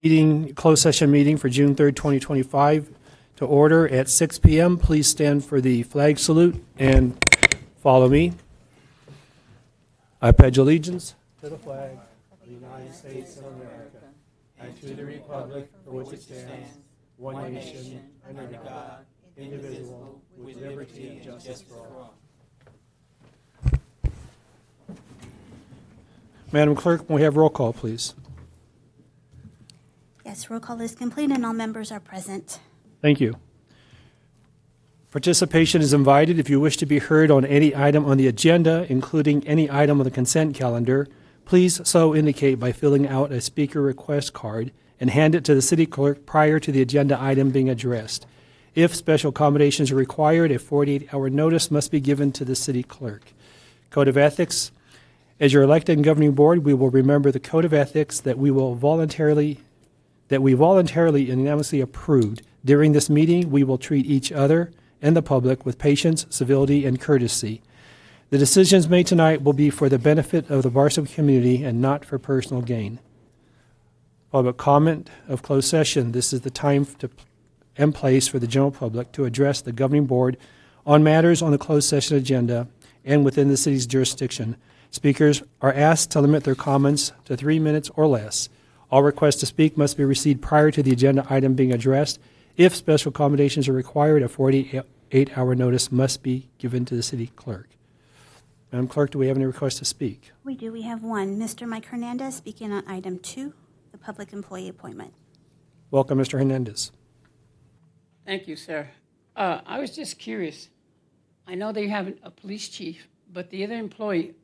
Closed session meeting for June 3rd, 2025 to order at 6 p.m. Please stand for the flag salute and follow me. I pledge allegiance to the flag of the United States of America and to the republic for which it stands, one nation, under God, indivisible, with liberty and justice for all. Madam Clerk, may we have roll call, please? Yes, roll call is complete and all members are present. Thank you. Participation is invited if you wish to be heard on any item on the agenda, including any item on the consent calendar. Please so indicate by filling out a speaker request card and hand it to the city clerk prior to the agenda item being addressed. If special accommodations are required, a 48-hour notice must be given to the city clerk. Code of Ethics. As your elected and governing board, we will remember the Code of Ethics that we voluntarily and unanimously approved. During this meeting, we will treat each other and the public with patience, civility, and courtesy. The decisions made tonight will be for the benefit of the Barstow community and not for personal gain. Public comment of closed session. This is the time and place for the general public to address the governing board on matters on the closed session agenda and within the city's jurisdiction. Speakers are asked to limit their comments to 3 minutes or less. All requests to speak must be received prior to the agenda item being addressed. If special accommodations are required, a 48-hour notice must be given to the city clerk. Madam Clerk, do we have any requests to speak? We do. We have one. Mr. Mike Hernandez speaking on item 2, the public employee appointment. Welcome, Mr. Hernandez. Thank you, sir. I was just curious. I know they have a police chief, but the other employee,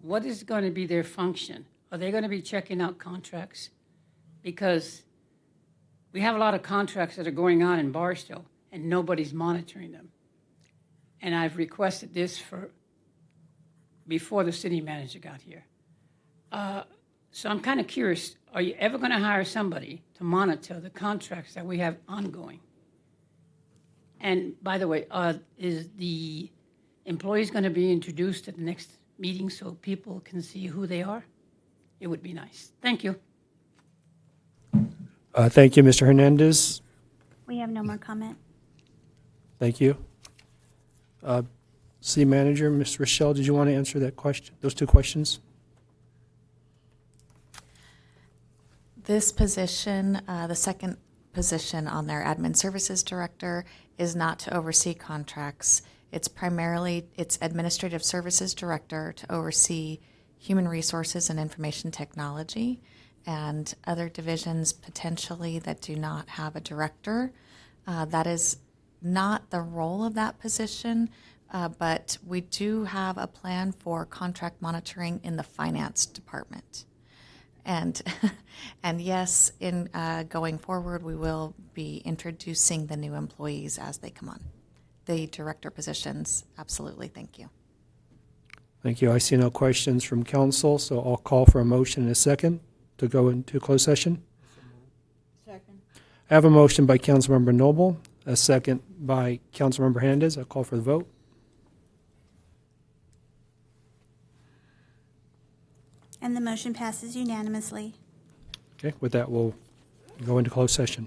what is going to be their function? Are they going to be checking out contracts? Because we have a lot of contracts that are going on in Barstow, and nobody's monitoring them. And I've requested this for before the city manager got here. So I'm kind of curious, are you ever going to hire somebody to monitor the contracts that we have ongoing? And by the way, is the employees going to be introduced at the next meeting so people can see who they are? It would be nice. Thank you. Thank you, Mr. Hernandez. We have no more comment. Thank you. City Manager, Ms. Rochelle, did you want to answer that question, those two questions? This position, the second position on their Admin Services Director, is not to oversee contracts. It's primarily Administrative Services Director to oversee Human Resources and Information Technology and other divisions potentially that do not have a director. That is not the role of that position, but we do have a plan for contract monitoring in the finance department. And yes, in going forward, we will be introducing the new employees as they come on. The director positions, absolutely, thank you. Thank you. I see no questions from council, so I'll call for a motion in a second to go into closed session. Second. I have a motion by Councilmember Noble, a second by Councilmember Hernandez. I'll call for the vote. And the motion passes unanimously. Okay, with that, we'll go into closed session.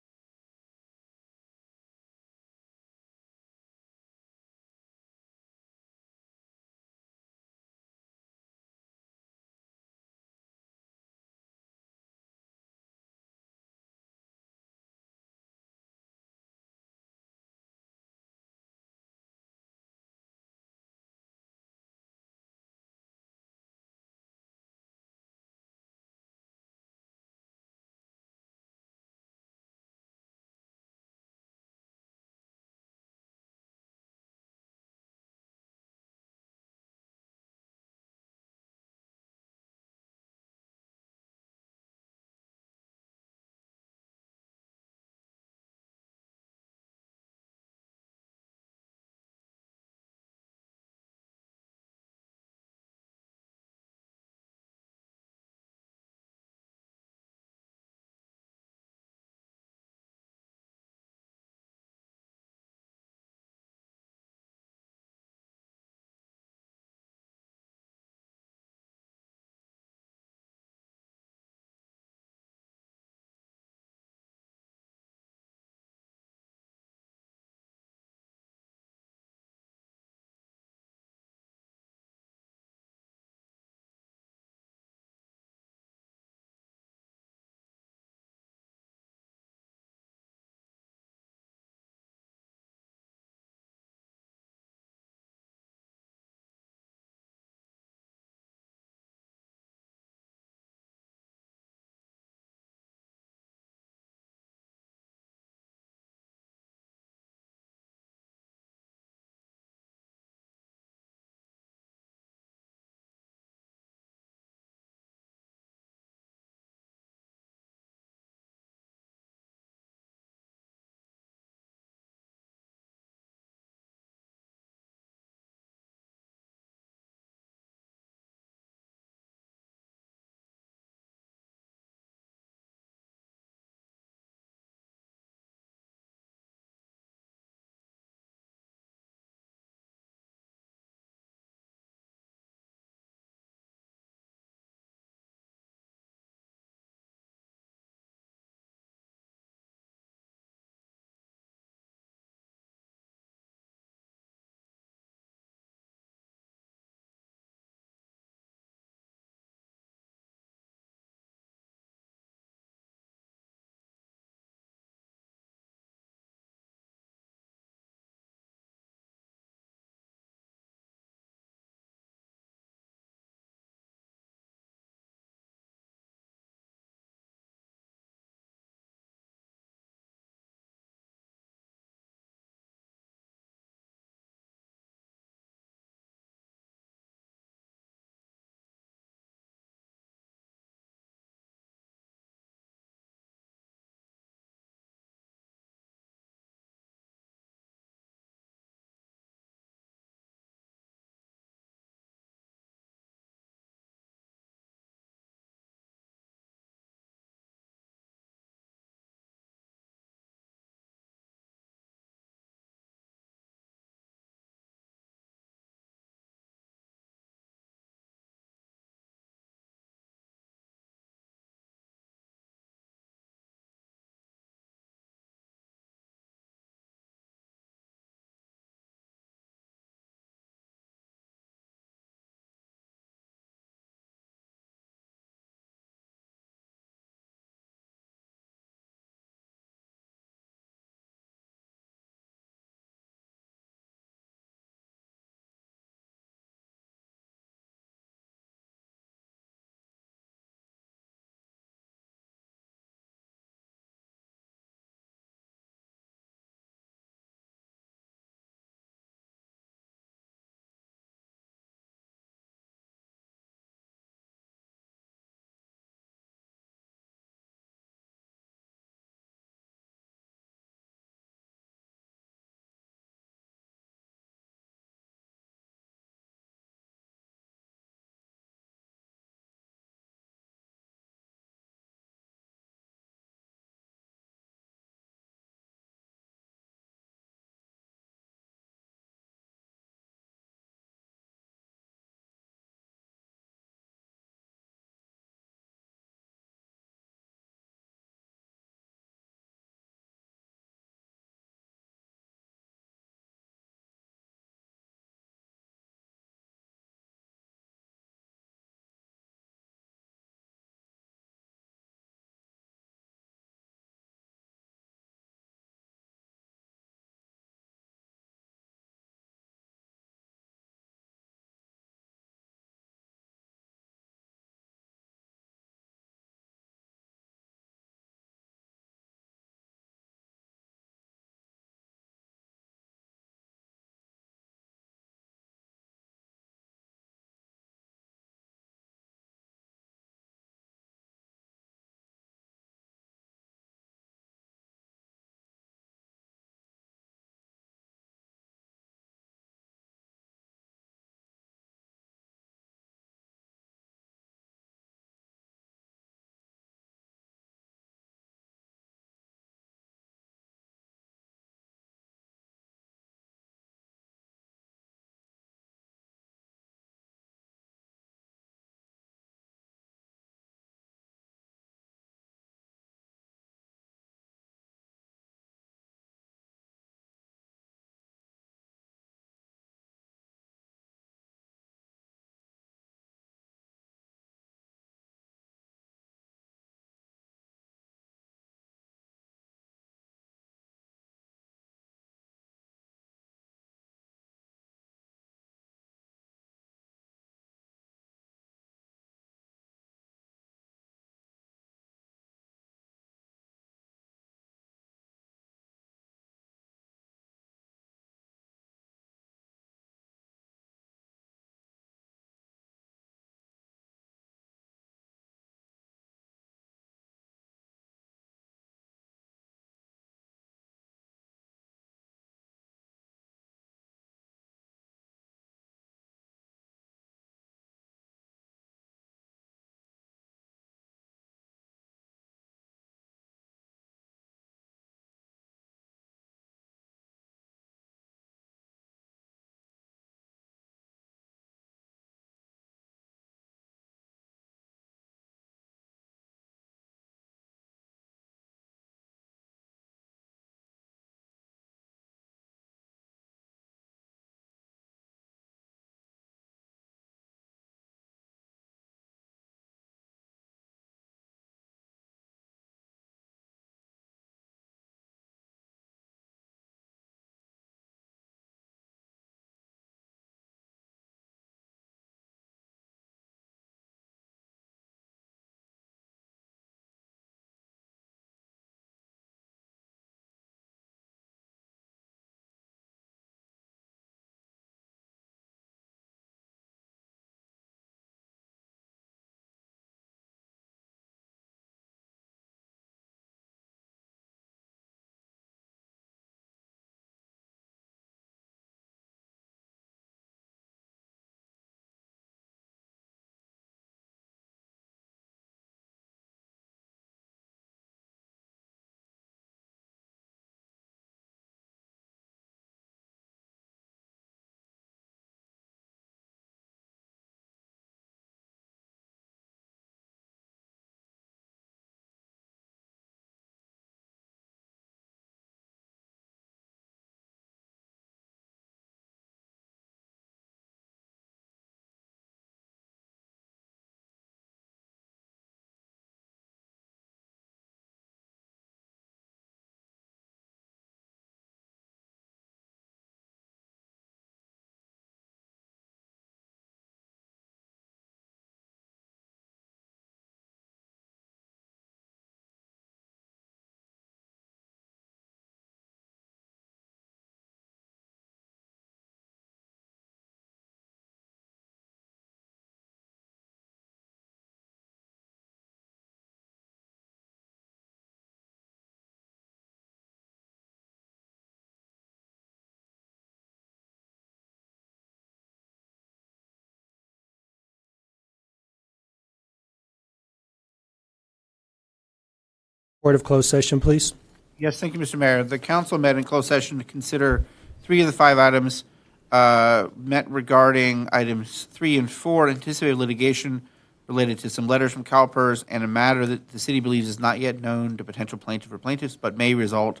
Board of closed session, please. Yes, thank you, Mr. Mayor. The council met in closed session to consider 3 of the 5 items met regarding items 3 and 4, anticipated litigation related to some letters from CalPERS and a matter that the city believes is not yet known to potential plaintiff or plaintiffs, but may result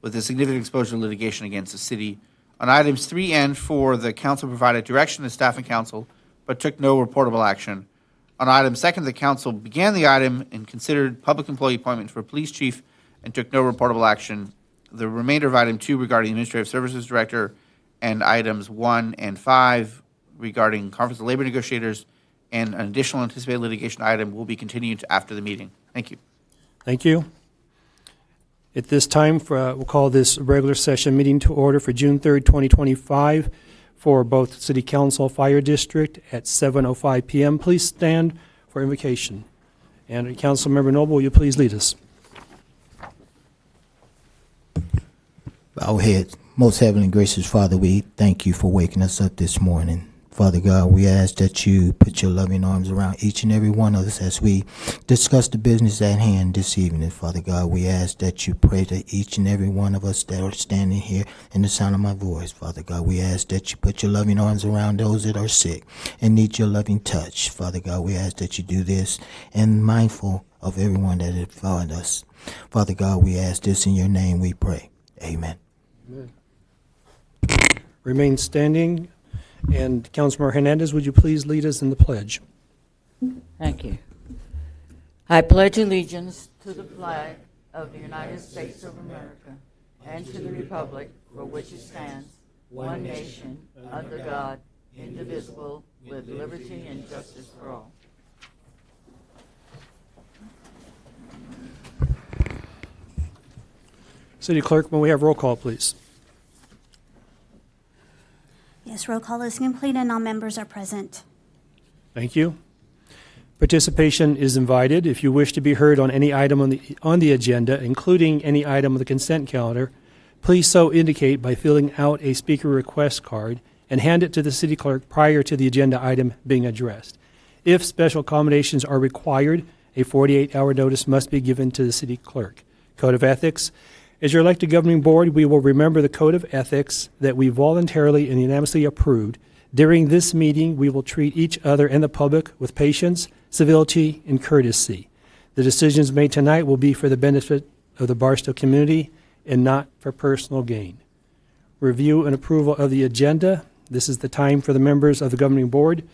with a significant exposure to litigation against the city. On items 3 and 4, the council provided direction to staff and council, but took no reportable action. On item 2, the council began the item and considered public employee appointment for police chief and took no reportable action. The remainder of item 2 regarding administrative services director and items 1 and 5 regarding conference of labor negotiators and an additional anticipated litigation item will be continued to after the meeting. Thank you. Thank you. At this time, we'll call this regular session meeting to order for June 3rd, 2025 for both City Council Fire District at 7:05 p.m. Please stand for invocation. And Councilmember Noble, will you please lead us? Bow heads. Most heavenly gracious Father, we thank you for waking us up this morning. Father God, we ask that you put your loving arms around each and every one of us as we discuss the business at hand this evening. Father God, we ask that you pray to each and every one of us that are standing here in the sound of my voice. Father God, we ask that you put your loving arms around those that are sick and need your loving touch. Father God, we ask that you do this and mindful of everyone that has followed us. Father God, we ask this in your name we pray. Amen. Remain standing. And Councilmember Hernandez, would you please lead us in the pledge? Thank you. I pledge allegiance to the flag of the United States of America and to the republic for which it stands, one nation, under God, indivisible, with liberty and justice for all. City Clerk, may we have roll call, please? Yes, roll call is complete and all members are present. Thank you. Participation is invited. If you wish to be heard on any item on the agenda, including any item on the consent calendar, please so indicate by filling out a speaker request card and hand it to the city clerk prior to the agenda item being addressed. If special accommodations are required, a 48-hour notice must be given to the city clerk. Code of Ethics. As your elected governing board, we will remember the code of ethics that we voluntarily and unanimously approved. During this meeting, we will treat each other and the public with patience, civility, and courtesy. The decisions made tonight will be for the benefit of the Barstow community and not for personal gain. Review and approval of the agenda. This is the time for the members of the governing board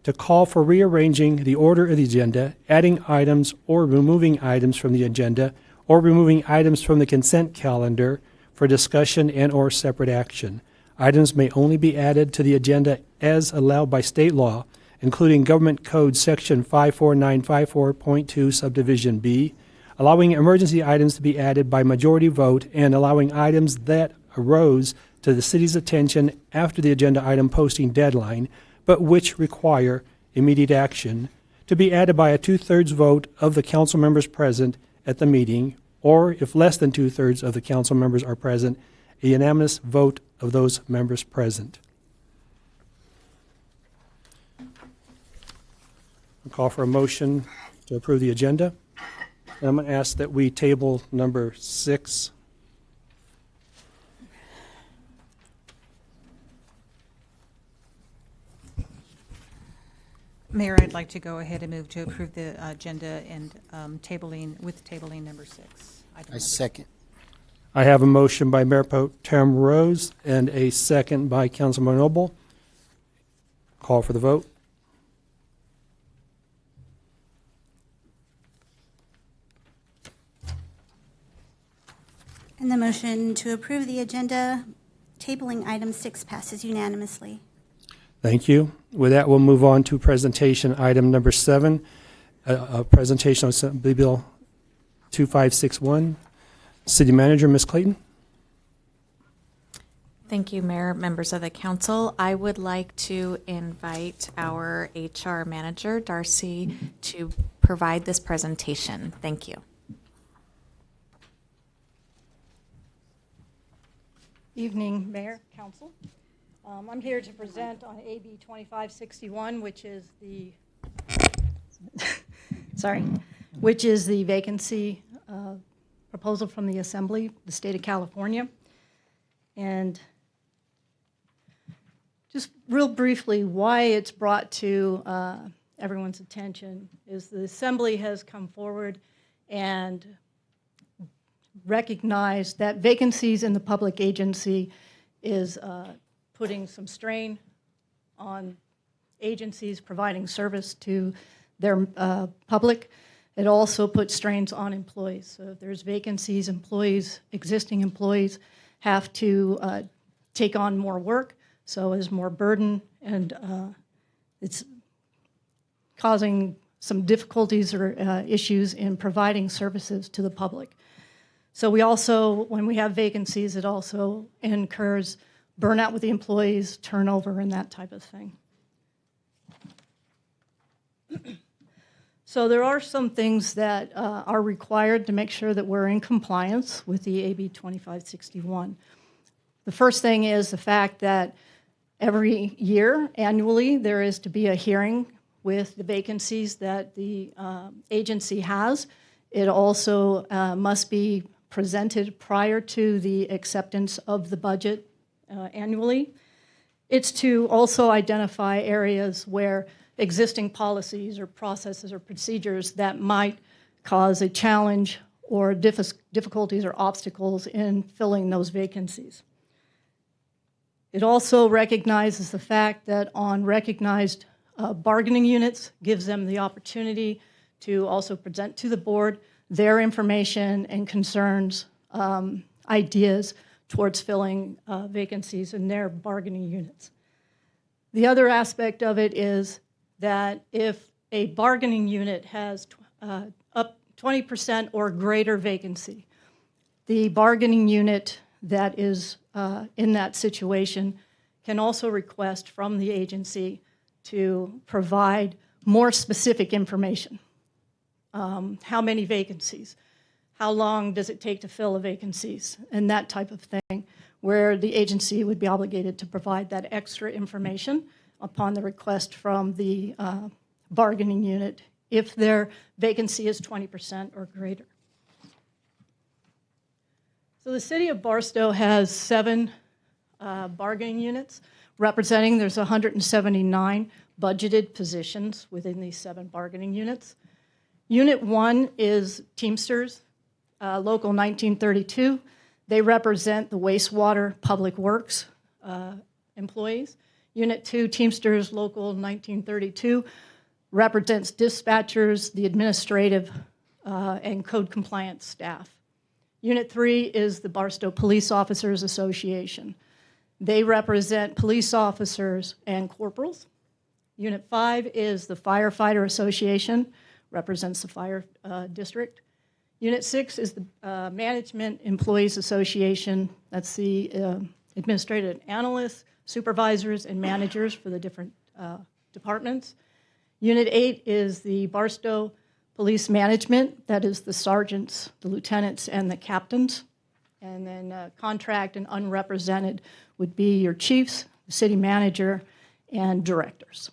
to call for rearranging the order of the agenda, adding items or removing items from the agenda, or removing items from the consent calendar for discussion and or separate action. Items may only be added to the agenda as allowed by state law, including Government Code Section 54954.2 Subdivision B, allowing emergency items to be added by majority vote and allowing items that arose to the city's attention after the agenda item posting deadline, but which require immediate action, to be added by a 2/3 vote of the council members present at the meeting, or if less than 2/3 of the council members are present, a unanimous vote of those members present. I'll call for a motion to approve the agenda. And I'm going to ask that we table number 6. Mayor, I'd like to go ahead and move to approve the agenda and tabling number 6. Item I number second. I have a motion by Mayor Pro Tem Rose and a second by Councilman Noble. Call for the vote. And the motion to approve the agenda, tabling item 6 passes unanimously. Thank you. With that, we'll move on to presentation item number 7, a presentation on Assembly Bill 2561. City Manager, Ms. Clayton. Thank you, Mayor, members of the council. I would like to invite our HR manager, Darcy, to provide this presentation. Thank you. Evening, Mayor, Council. I'm here to present on AB 2561, which is the vacancy proposal from the Assembly, the state of California. And just real briefly, why it's brought to everyone's attention is the Assembly has come forward and recognized that vacancies in the public agency is putting some strain on agencies providing service to their public. It also puts strains on employees. So if there's vacancies, existing employees have to take on more work, so is more burden, and it's causing some difficulties or issues in providing services to the public. So we also, when we have vacancies, it also incurs burnout with the employees, turnover, and that type of thing. So there are some things that are required to make sure that we're in compliance with the AB 2561. The first thing is the fact that every year, annually, there is to be a hearing with the vacancies that the agency has. It also must be presented prior to the acceptance of the budget annually. It's to also identify areas where existing policies or processes or procedures that might cause a challenge or difficulties or obstacles in filling those vacancies. It also recognizes the fact that on recognized bargaining units gives them the opportunity to also present to the board their information and concerns, ideas towards filling vacancies in their bargaining units. The other aspect of it is that if a bargaining unit has up 20% or greater vacancy, the bargaining unit that is in that situation can also request from the agency to provide more specific information. How many vacancies? How long does it take to fill the vacancies? And that type of thing, where the agency would be obligated to provide that extra information upon the request from the bargaining unit if their vacancy is 20% or greater. So the city of Barstow has 7 bargaining units representing, there's 179 budgeted positions within these 7 bargaining units. Unit 1 is Teamsters, Local 1932. They represent the wastewater public works employees. Unit 2, Teamsters Local 1932, represents dispatchers, the administrative and code compliance staff. Unit 3 is the Barstow Police Officers Association. They represent police officers and corporals. Unit 5 is the Firefighter Association, represents the fire district. Unit 6 is the Management Employees Association. That's the administrative analysts, supervisors, and managers for the different departments. Unit 8 is the Barstow Police Management. That is the sergeants, the lieutenants, and the captains. And then contract and unrepresented would be your chiefs, the city manager, and directors.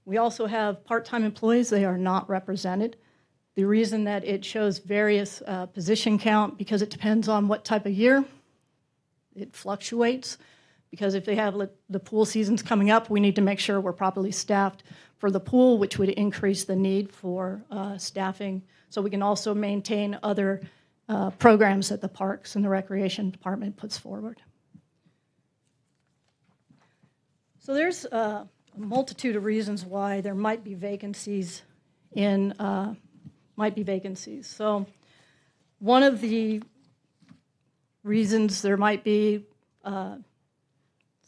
We also have part-time employees. They are not represented. The reason that it shows various position count, because it depends on what type of year. It fluctuates, because if they have the pool seasons coming up, we need to make sure we're properly staffed for the pool, which would increase the need for staffing. So we can also maintain other programs that the Parks and the Recreation Department puts forward. So there's a multitude of reasons why there might be vacancies So one of the reasons there might be, sorry,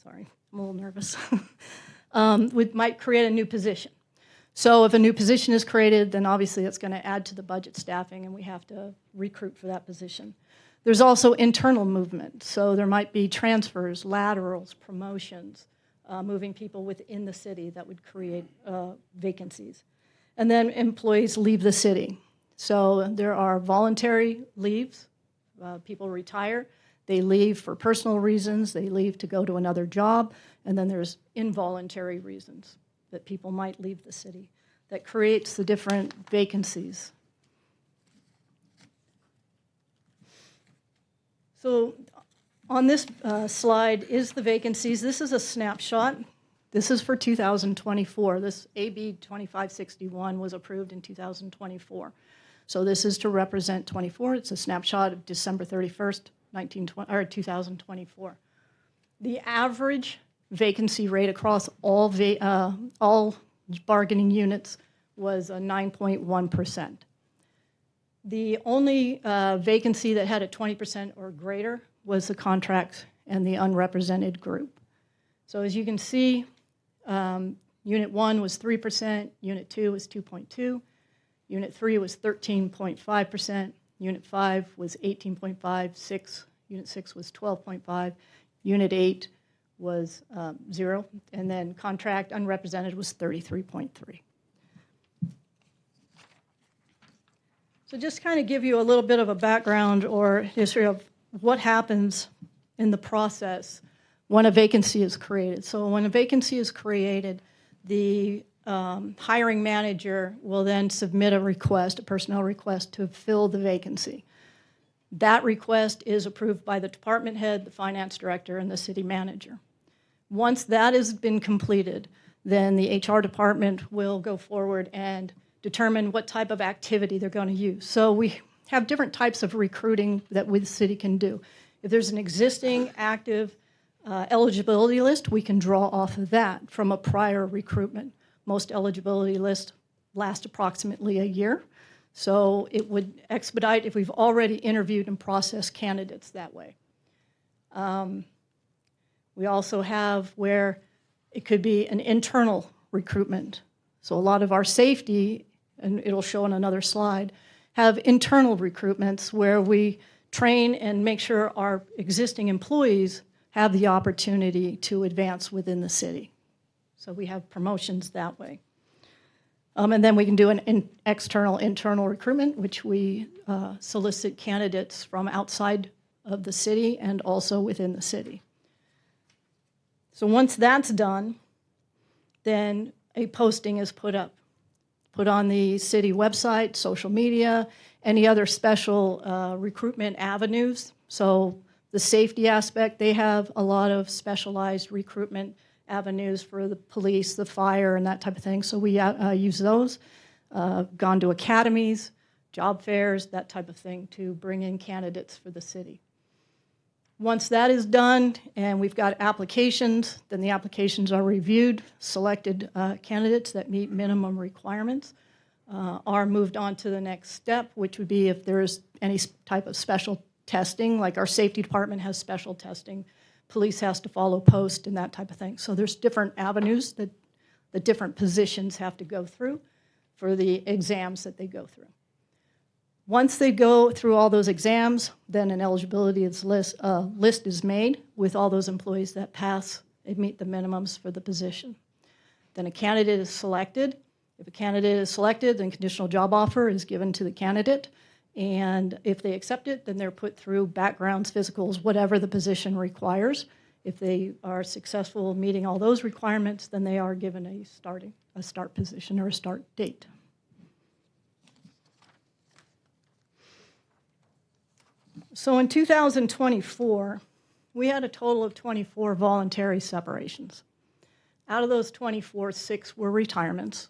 I'm a little nervous, might create a new position. So if a new position is created, then obviously it's going to add to the budget staffing, and we have to recruit for that position. There's also internal movement. So there might be transfers, laterals, promotions, moving people within the city that would create vacancies. And then employees leave the city. So there are voluntary leaves. People retire. They leave for personal reasons. They leave to go to another job. And then there's involuntary reasons that people might leave the city. That creates the different vacancies. So on this slide is the vacancies. This is a snapshot. This is for 2024. This AB 2561 was approved in 2024. So this is to represent 24. It's a snapshot of December 31st, 2024. The average vacancy rate across all bargaining units was 9.1%. The only vacancy that had a 20% or greater was the contract and the unrepresented group. So as you can see, Unit 1 was 3%, Unit 2 was 2.2%, Unit 3 was 13.5%, Unit 5 was 18.5%, Unit 6 was 12.5%, Unit 8 was 0, and then contract unrepresented was 33.3%. So just kind of give you a little bit of a background or history of what happens in the process when a vacancy is created. So when a vacancy is created, the hiring manager will then submit a request, a personnel request, to fill the vacancy. That request is approved by the department head, the finance director, and the city manager. Once that has been completed, then the HR department will go forward and determine what type of activity they're going to use. So we have different types of recruiting that we, the city, can do. If there's an existing active eligibility list, we can draw off of that from a prior recruitment. Most eligibility lists last approximately a year. So it would expedite if we've already interviewed and processed candidates that way. We also have where it could be an internal recruitment. So a lot of our safety, and it'll show on another slide, have internal recruitments where we train and make sure our existing employees have the opportunity to advance within the city. So we have promotions that way. And then we can do an external, internal recruitment, which we solicit candidates from outside of the city and also within the city. So once that's done, then a posting is put on the city website, social media, any other special recruitment avenues. So the safety aspect, they have a lot of specialized recruitment avenues for the police, the fire, and that type of thing. So we use those, gone to academies, job fairs, that type of thing to bring in candidates for the city. Once that is done and we've got applications, then the applications are reviewed. Selected candidates that meet minimum requirements are moved on to the next step, which would be if there's any type of special testing, like our safety department has special testing, police has to follow post and that type of thing. So there's different avenues that the different positions have to go through for the exams that they go through. Once they go through all those exams, then an eligibility list is made with all those employees that pass and meet the minimums for the position. Then a candidate is selected. If a candidate is selected, then conditional job offer is given to the candidate. And if they accept it, then they're put through backgrounds, physicals, whatever the position requires. If they are successful meeting all those requirements, then they are given a start position or a start date. So in 2024, we had a total of 24 voluntary separations. Out of those 24, 6 were retirements.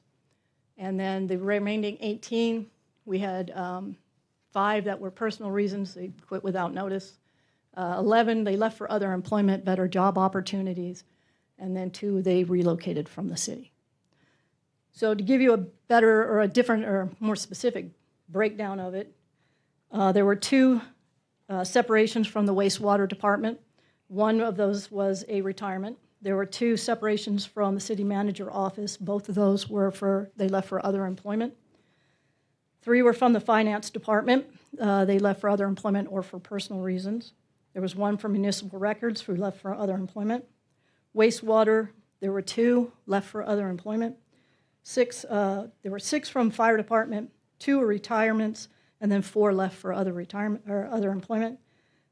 And then the remaining 18, we had 5 that were personal reasons, they quit without notice. 11, they left for other employment, better job opportunities. And then 2, they relocated from the city. So to give you a better or a different or more specific breakdown of it, there were 2 separations from the wastewater department. One of those was a retirement. There were 2 separations from the city manager office. Both of those were they left for other employment. 3 were from the finance department. They left for other employment or for personal reasons. There was 1 from municipal records who left for other employment. Wastewater, there were 2 left for other employment. There were 6 from fire department, 2 were retirements, and then 4 left for other retirement or other employment.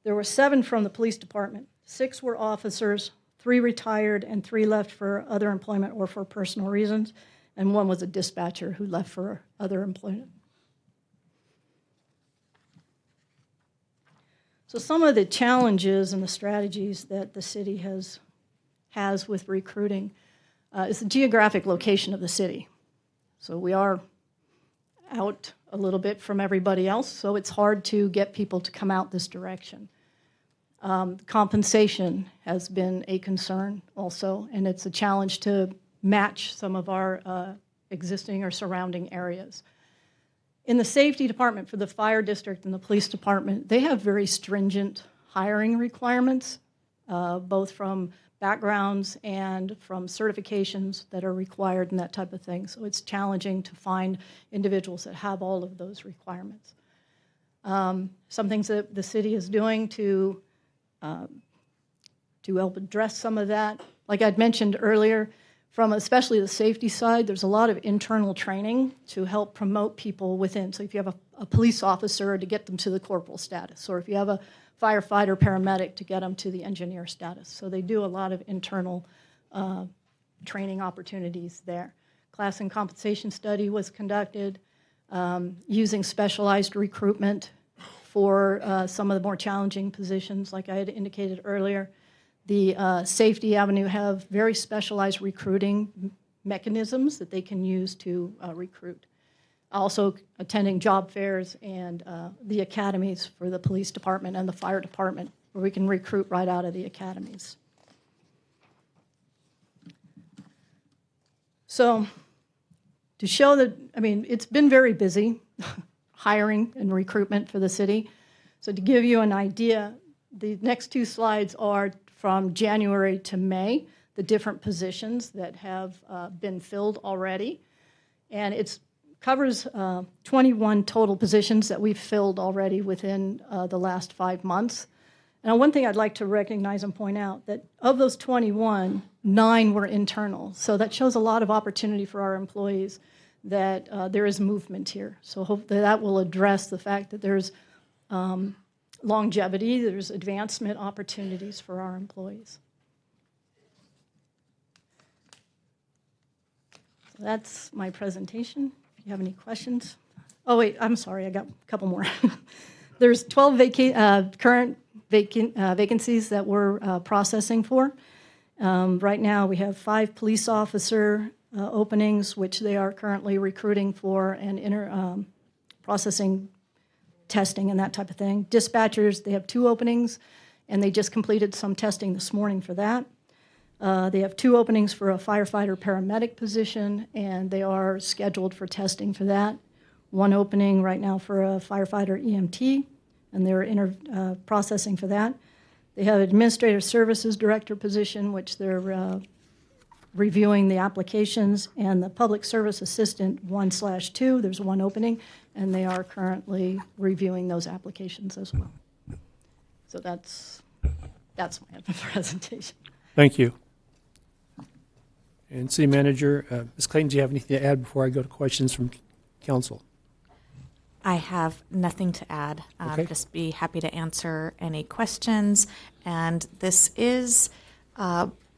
There were 7 from the police department. 6 were officers, 3 retired, and 3 left for other employment or for personal reasons, and 1 was a dispatcher who left for other employment. So some of the challenges and the strategies that the city has with recruiting is the geographic location of the city. So we are out a little bit from everybody else, so it's hard to get people to come out this direction. Compensation has been a concern also, and it's a challenge to match some of our existing or surrounding areas. In the safety department for the fire district and the police department, they have very stringent hiring requirements, both from backgrounds and from certifications that are required and that type of thing. So it's challenging to find individuals that have all of those requirements. Some things that the city is doing to help address some of that, like I'd mentioned earlier, from especially the safety side, there's a lot of internal training to help promote people within. So if you have a police officer, to get them to the corporal status, or if you have a firefighter, paramedic, to get them to the engineer status. So they do a lot of internal training opportunities there. Class and compensation study was conducted using specialized recruitment for some of the more challenging positions, like I had indicated earlier. The safety avenue have very specialized recruiting mechanisms that they can use to recruit. Also attending job fairs and the academies for the police department and the fire department, where we can recruit right out of the academies. So to show that, I mean, it's been very busy, hiring and recruitment for the city. So to give you an idea, the next two slides are from January to May, the different positions that have been filled already. And it covers 21 total positions that we've filled already within the last 5 months. Now, one thing I'd like to recognize and point out, that of those 21, 9 were internal. So that shows a lot of opportunity for our employees, that there is movement here. So hopefully that will address the fact that there's longevity, there's advancement opportunities for our employees. So that's my presentation. If you have any questions. Oh, wait, I'm sorry, I got a couple more. There's 12 current vacancies that we're processing for. Right now, we have 5 police officer openings, which they are currently recruiting for and processing testing and that type of thing. Dispatchers, they have 2 openings, and they just completed some testing this morning for that. They have 2 openings for a firefighter paramedic position, and they are scheduled for testing for that. 1 opening right now for a firefighter EMT, and they're processing for that. They have administrative services director position, which they're reviewing the applications, and the public service assistant 1/2, there's 1 opening, and they are currently reviewing those applications as well. So that's my presentation. Thank you. And City Manager, Ms. Clayton, do you have anything to add before I go to questions from council? I have nothing to add. Okay. Just be happy to answer any questions. And this is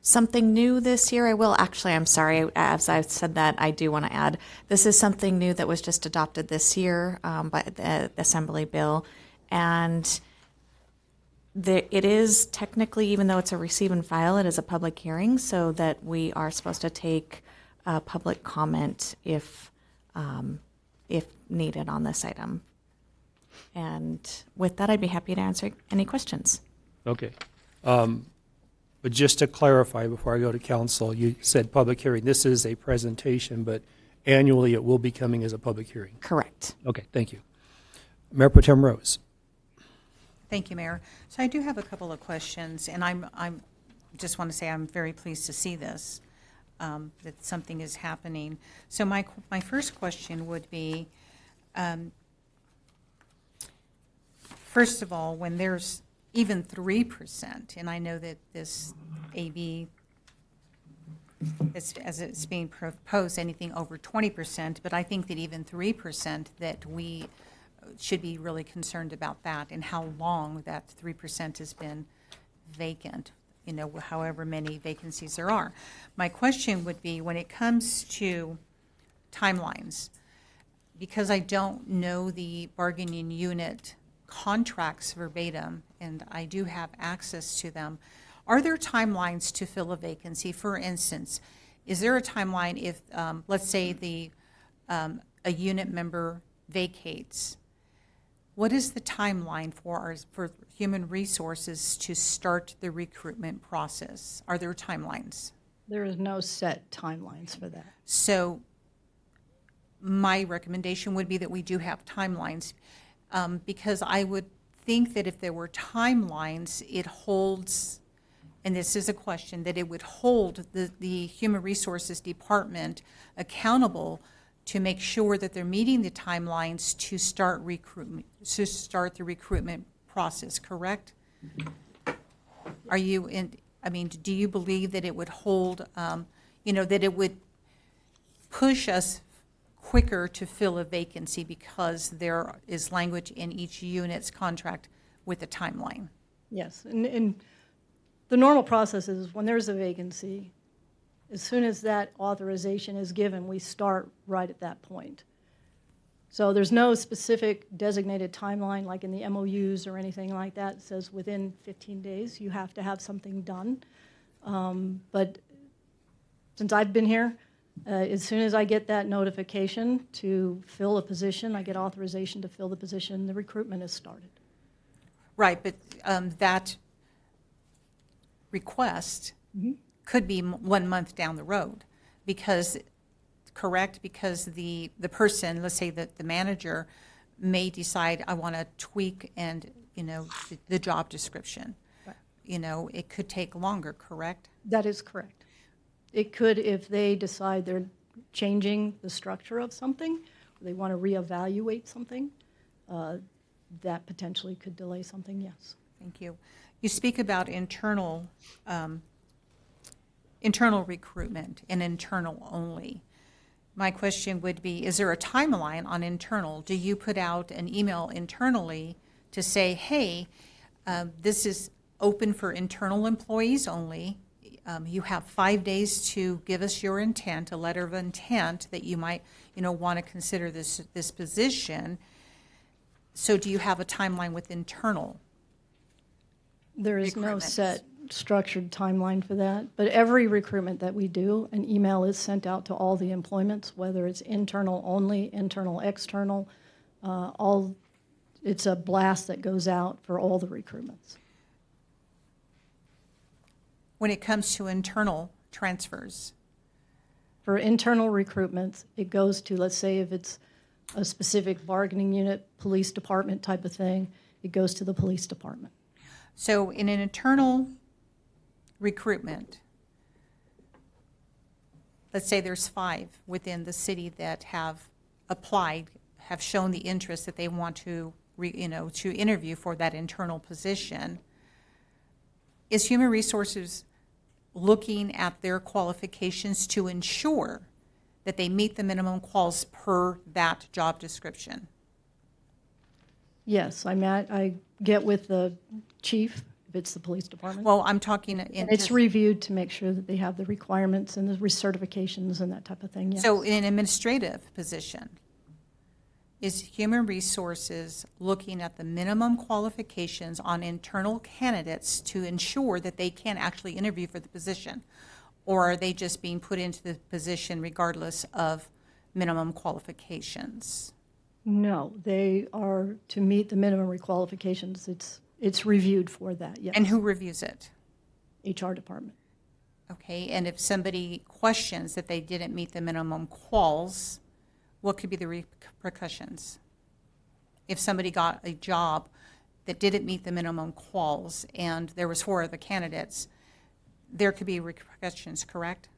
something new this year. I'm sorry, as I said that, I do want to add, this is something new that was just adopted this year by the Assembly bill. And it is technically, even though it's a receive and file, it is a public hearing, so that we are supposed to take public comment if needed on this item. And with that, I'd be happy to answer any questions. Okay. But just to clarify before I go to council, you said public hearing. This is a presentation, but annually it will be coming as a public hearing. Correct. Okay, thank you. Mayor Pro Tem Rose. Thank you, Mayor. So I do have a couple of questions, and I'm just want to say I'm very pleased to see this, that something is happening. So my first question would be, first of all, when there's even 3%, and I know that this AB, as it's being proposed, anything over 20%, but I think that even 3%, that we should be really concerned about that and how long that 3% has been vacant, however many vacancies there are. My question would be, when it comes to timelines, because I don't know the bargaining unit contracts verbatim, and I do have access to them, are there timelines to fill a vacancy? For instance, is there a timeline if, let's say, a unit member vacates? What is the timeline for human resources to start the recruitment process? Are there timelines? There is no set timelines for that. So my recommendation would be that we do have timelines, because I would think that if there were timelines, it holds, and this is a question, that it would hold the Human Resources Department accountable to make sure that they're meeting the timelines to start the recruitment process, correct? Are you do you believe that it would hold, that it would push us quicker to fill a vacancy because there is language in each unit's contract with a timeline? Yes, and the normal process is when there's a vacancy, as soon as that authorization is given, we start right at that point. So there's no specific designated timeline like in the MOUs or anything like that. It says within 15 days you have to have something done. But since I've been here, as soon as I get that notification to fill a position, I get authorization to fill the position, the recruitment is started. Right, but that request could be 1 month down the road, because, correct, because the person, let's say that the manager may decide, I want to tweak and, the job description. Right. It could take longer, correct? That is correct. It could, if they decide they're changing the structure of something, or they want to reevaluate something, that potentially could delay something, yes. Thank you. You speak about internal recruitment and internal only. My question would be, is there a timeline on internal? Do you put out an email internally to say, hey, this is open for internal employees only. You have 5 days to give us your intent, a letter of intent that you might, want to consider this position. So do you have a timeline with internal? There is no Recruitments. set structured timeline for that, but every recruitment that we do, an email is sent out to all the employments, whether it's internal only, internal, external, it's a blast that goes out for all the recruitments. When it comes to internal transfers, For internal recruitments, it goes to, let's say if it's a specific bargaining unit, police department type of thing, it goes to the police department. so in an internal recruitment, let's say there's 5 within the city that have applied, have shown the interest that they want to, to interview for that internal position. Is Human Resources looking at their qualifications to ensure that they meet the minimum quals per that job description? Yes, I get with the chief, if it's the police department. Well, I'm talking in And it's just- reviewed to make sure that they have the requirements and the recertifications and that type of thing, yes. So in an administrative position, is Human Resources looking at the minimum qualifications on internal candidates to ensure that they can actually interview for the position? Or are they just being put into the position regardless of minimum qualifications? No, they are to meet the minimum qualifications. It's reviewed for that, yes. And who reviews it? HR department. Okay, and if somebody questions that they didn't meet the minimum quals, what could be the repercussions? If somebody got a job that didn't meet the minimum quals and there was 4 other candidates, there could be repercussions, correct?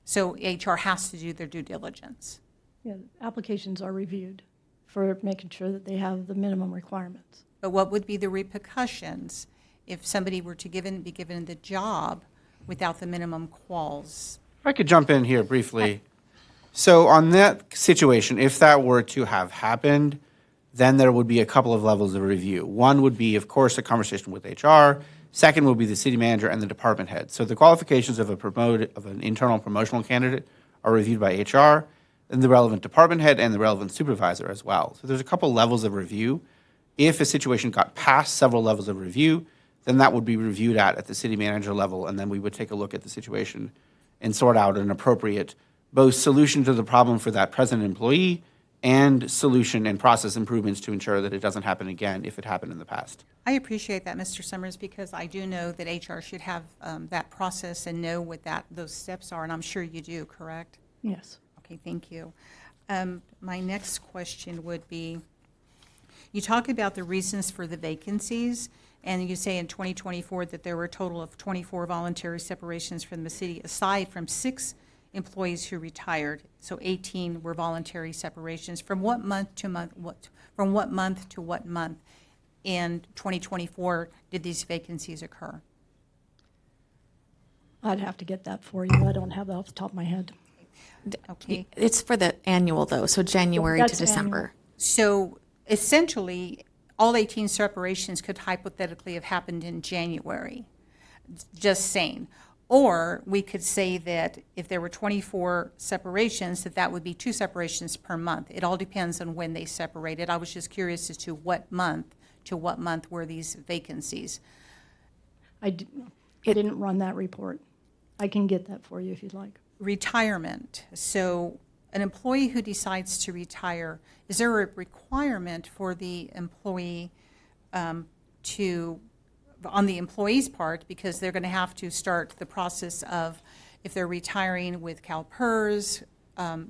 So HR has to do their due diligence. Yeah, applications are reviewed for making sure that they have the minimum requirements. But what would be the repercussions if somebody were to be given the job without the minimum quals? If I could jump in here briefly. So on that situation, if that were to have happened, then there would be a couple of levels of review. One would be, of course, a conversation with HR. Second would be the city manager and the department head. So the qualifications of an internal promotional candidate are reviewed by HR, and the relevant department head and the relevant supervisor as well. So there's a couple levels of review. If a situation got past several levels of review, then that would be reviewed at the city manager level, and then we would take a look at the situation and sort out an appropriate both solution to the problem for that present employee and solution and process improvements to ensure that it doesn't happen again if it happened in the past. I appreciate that, Mr. Summers, because I do know that HR should have that process and know what those steps are, and I'm sure you do, correct? Yes. Okay, thank you. My next question would be, you talk about the reasons for the vacancies, and you say in 2024 that there were a total of 24 voluntary separations from the city, aside from 6 employees who retired, so 18 were voluntary separations. From what month to month, from what month to what month in 2024 did these vacancies occur? I'd have to get that for you. I don't have that off the top of my head. Okay. It's for the annual though, so January to That's December. So essentially, all 18 separations could hypothetically have happened in January, just saying. Or we could say that if there were 24 separations, that would be 2 separations per month. It all depends on when they separated. I was just curious as to what month were these vacancies. I didn't run that report. I can get that for you if you'd like. Retirement. So an employee who decides to retire, is there a requirement for the employee on the employee's part, because they're going to have to start the process of, if they're retiring with CalPERS,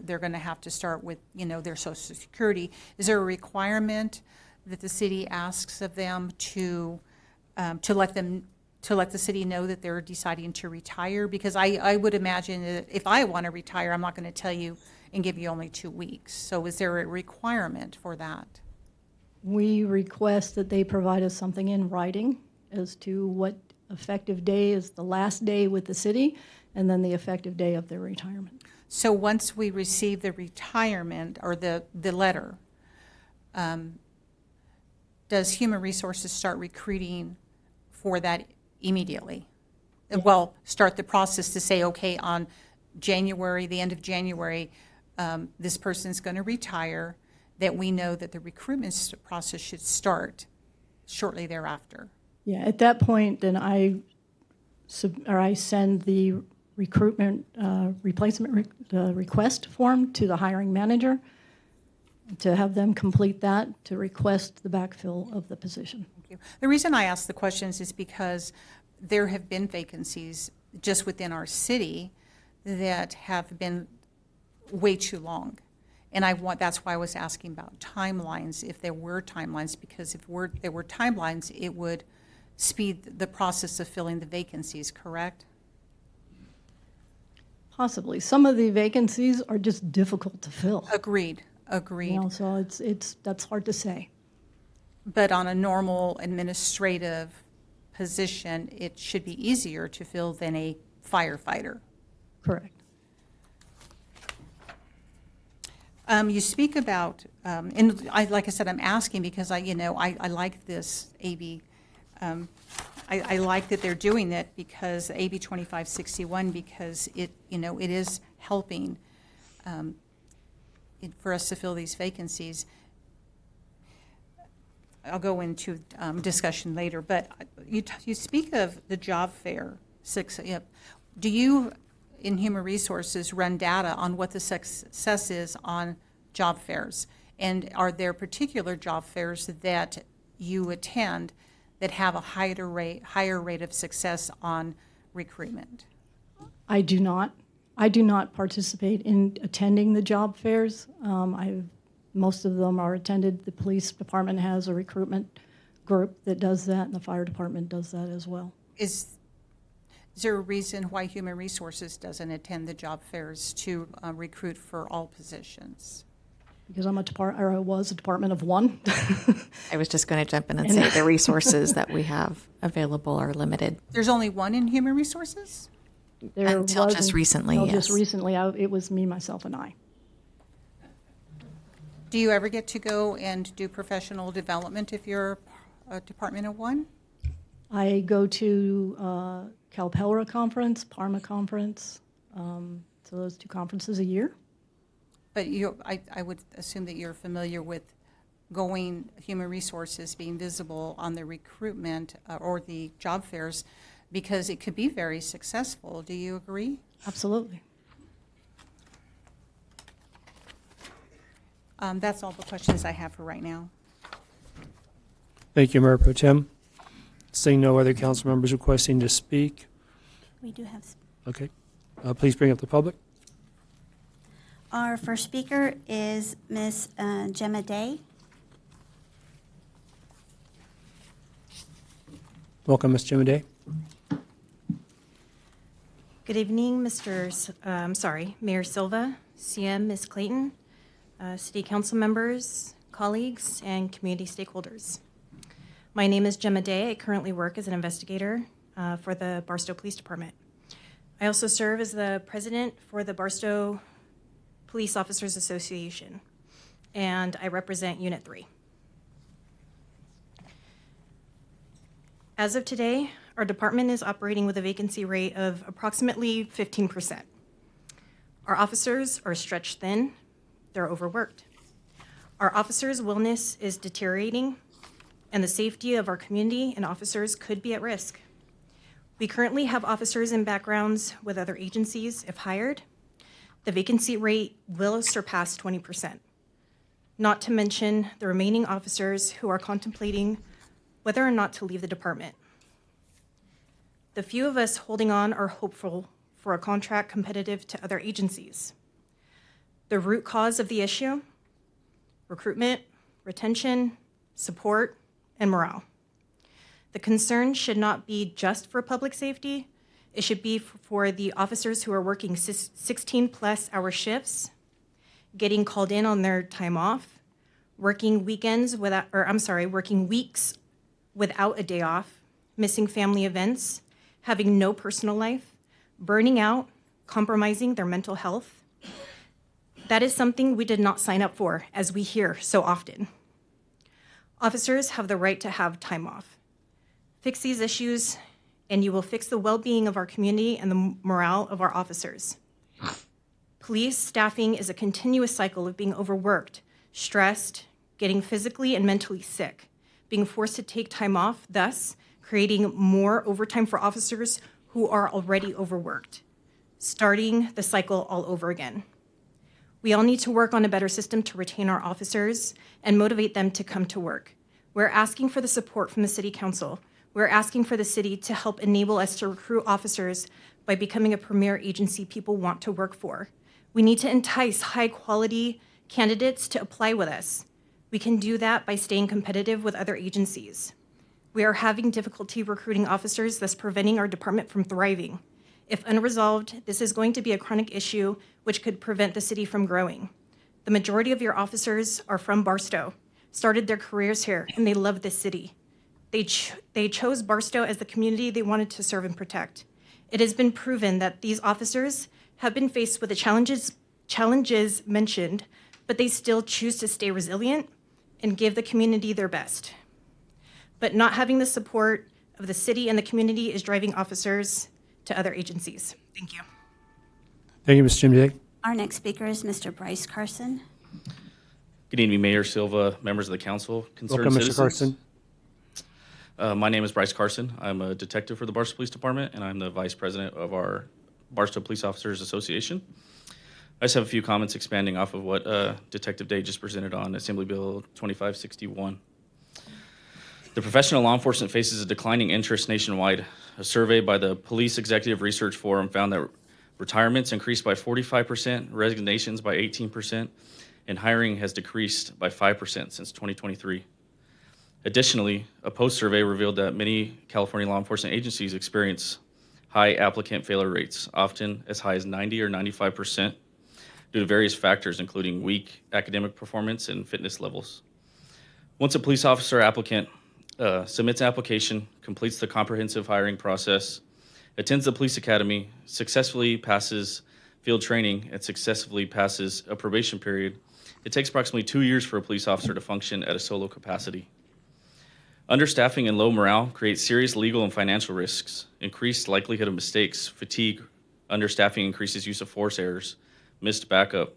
they're going to have to start with, their Social Security. Is there a requirement that the city asks of them to let the city know that they're deciding to retire? Because I would imagine that if I want to retire, I'm not going to tell you and give you only 2 weeks. So is there a requirement for that? We request that they provide us something in writing as to what effective day is the last day with the city, and then the effective day of their retirement. So once we receive the retirement or the letter, does Human Resources start recruiting for that immediately? Well, start the process to say, okay, on January, the end of January, this person's going to retire, that we know that the recruitment process should start shortly thereafter. Yeah, at that point, then I send the recruitment replacement request form to the hiring manager to have them complete that to request the backfill of the position. Thank you. The reason I ask the questions is because there have been vacancies just within our city that have been way too long. And that's why I was asking about timelines, if there were timelines, because if there were timelines, it would speed the process of filling the vacancies, correct? Possibly. Some of the vacancies are just difficult to fill. Agreed. So that's hard to say. But on a normal administrative position, it should be easier to fill than a firefighter. Correct. You speak about, and like I said, I'm asking because I like this AB. I like that they're doing that because AB 2561, because it is helping for us to fill these vacancies. I'll go into discussion later, but you speak of the job fair. Do you, in Human Resources, run data on what the success is on job fairs? And are there particular job fairs that you attend that have a higher rate of success on recruitment? I do not. I do not participate in attending the job fairs. Most of them are attended. The police department has a recruitment group that does that, and the fire department does that as well. Is there a reason why Human Resources doesn't attend the job fairs to recruit for all positions? Because I was a department of one. I was just going to jump in and say the resources that we have available are limited. There's only one in Human Resources? Until just recently, yes. Just recently, it was me, myself, and I. Do you ever get to go and do professional development if you're a department of one? I go to CalPERS conference, Parma conference, so those 2 conferences a year. But I would assume that you're familiar with human resources being visible on the recruitment or the job fairs, because it could be very successful. Do you agree? Absolutely. That's all the questions I have for right now. Thank you, Mayor Pro Tem. Seeing no other council members requesting to speak, We do have, okay. Please bring up the public. our first speaker is Ms. Gemma Day. Welcome, Ms. Jim Day. Good evening, Mayor Silva, CM, Ms. Clayton, City Council members, colleagues, and community stakeholders. My name is Gemma Day. I currently work as an investigator for the Barstow Police Department. I also serve as the president for the Barstow Police Officers Association, and I represent Unit 3. As of today, our department is operating with a vacancy rate of approximately 15%. Our officers are stretched thin, they're overworked. Our officers' wellness is deteriorating, and the safety of our community and officers could be at risk. We currently have officers in backgrounds with other agencies if hired. The vacancy rate will surpass 20%, not to mention the remaining officers who are contemplating whether or not to leave the department. The few of us holding on are hopeful for a contract competitive to other agencies. The root cause of the issue: recruitment, retention, support, and morale. The concern should not be just for public safety. It should be for the officers who are working 16-plus hour shifts, getting called in on their time off, working weekends working weeks without a day off, missing family events, having no personal life, burning out, compromising their mental health. That is something we did not sign up for, as we hear so often. Officers have the right to have time off. Fix these issues, and you will fix the well-being of our community and the morale of our officers. Police staffing is a continuous cycle of being overworked, stressed, getting physically and mentally sick, being forced to take time off, thus creating more overtime for officers who are already overworked, starting the cycle all over again. We all need to work on a better system to retain our officers and motivate them to come to work. We're asking for the support from the City Council. We're asking for the city to help enable us to recruit officers by becoming a premier agency people want to work for. We need to entice high-quality candidates to apply with us. We can do that by staying competitive with other agencies. We are having difficulty recruiting officers, thus preventing our department from thriving. If unresolved, this is going to be a chronic issue which could prevent the city from growing. The majority of your officers are from Barstow, started their careers here, and they love this city. They chose Barstow as the community they wanted to serve and protect. It has been proven that these officers have been faced with the challenges mentioned, but they still choose to stay resilient and give the community their best. But not having the support of the city and the community is driving officers to other agencies. Thank you. Thank you, Ms. Jim Day. Our next speaker is Mr. Bryce Carson. Good evening, Mayor Silva, members of the council, concerned Welcome, Mr. citizens. Carson. My name is Bryce Carson. I'm a detective for the Barstow Police Department, and I'm the vice president of our Barstow Police Officers Association. I just have a few comments expanding off of what Detective Day just presented on Assembly Bill 2561. The professional law enforcement faces a declining interest nationwide. A survey by the Police Executive Research Forum found that retirements increased by 45%, resignations by 18%, and hiring has decreased by 5% since 2023. Additionally, a post-survey revealed that many California law enforcement agencies experience high applicant failure rates, often as high as 90 or 95%, due to various factors, including weak academic performance and fitness levels. Once a police officer applicant submits an application, completes the comprehensive hiring process, attends the police academy, successfully passes field training, and successfully passes a probation period, it takes approximately 2 years for a police officer to function at a solo capacity. Understaffing and low morale create serious legal and financial risks, increased likelihood of mistakes, fatigue. Understaffing increases use of force errors, missed backup,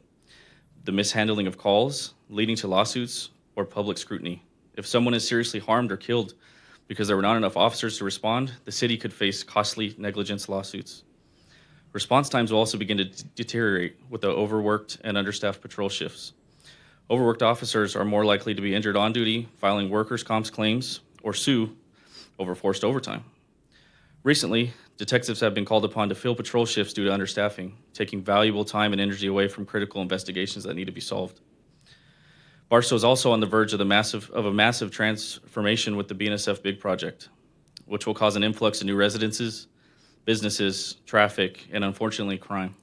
the mishandling of calls, leading to lawsuits, or public scrutiny. If someone is seriously harmed or killed because there were not enough officers to respond, the city could face costly negligence lawsuits. Response times will also begin to deteriorate with the overworked and understaffed patrol shifts. Overworked officers are more likely to be injured on duty, filing workers' comp claims, or sue over forced overtime. Recently, detectives have been called upon to fill patrol shifts due to understaffing, taking valuable time and energy away from critical investigations that need to be solved. Barstow is also on the verge of a massive transformation with the BNSF Big Project, which will cause an influx of new residences, businesses, traffic, and unfortunately, crime.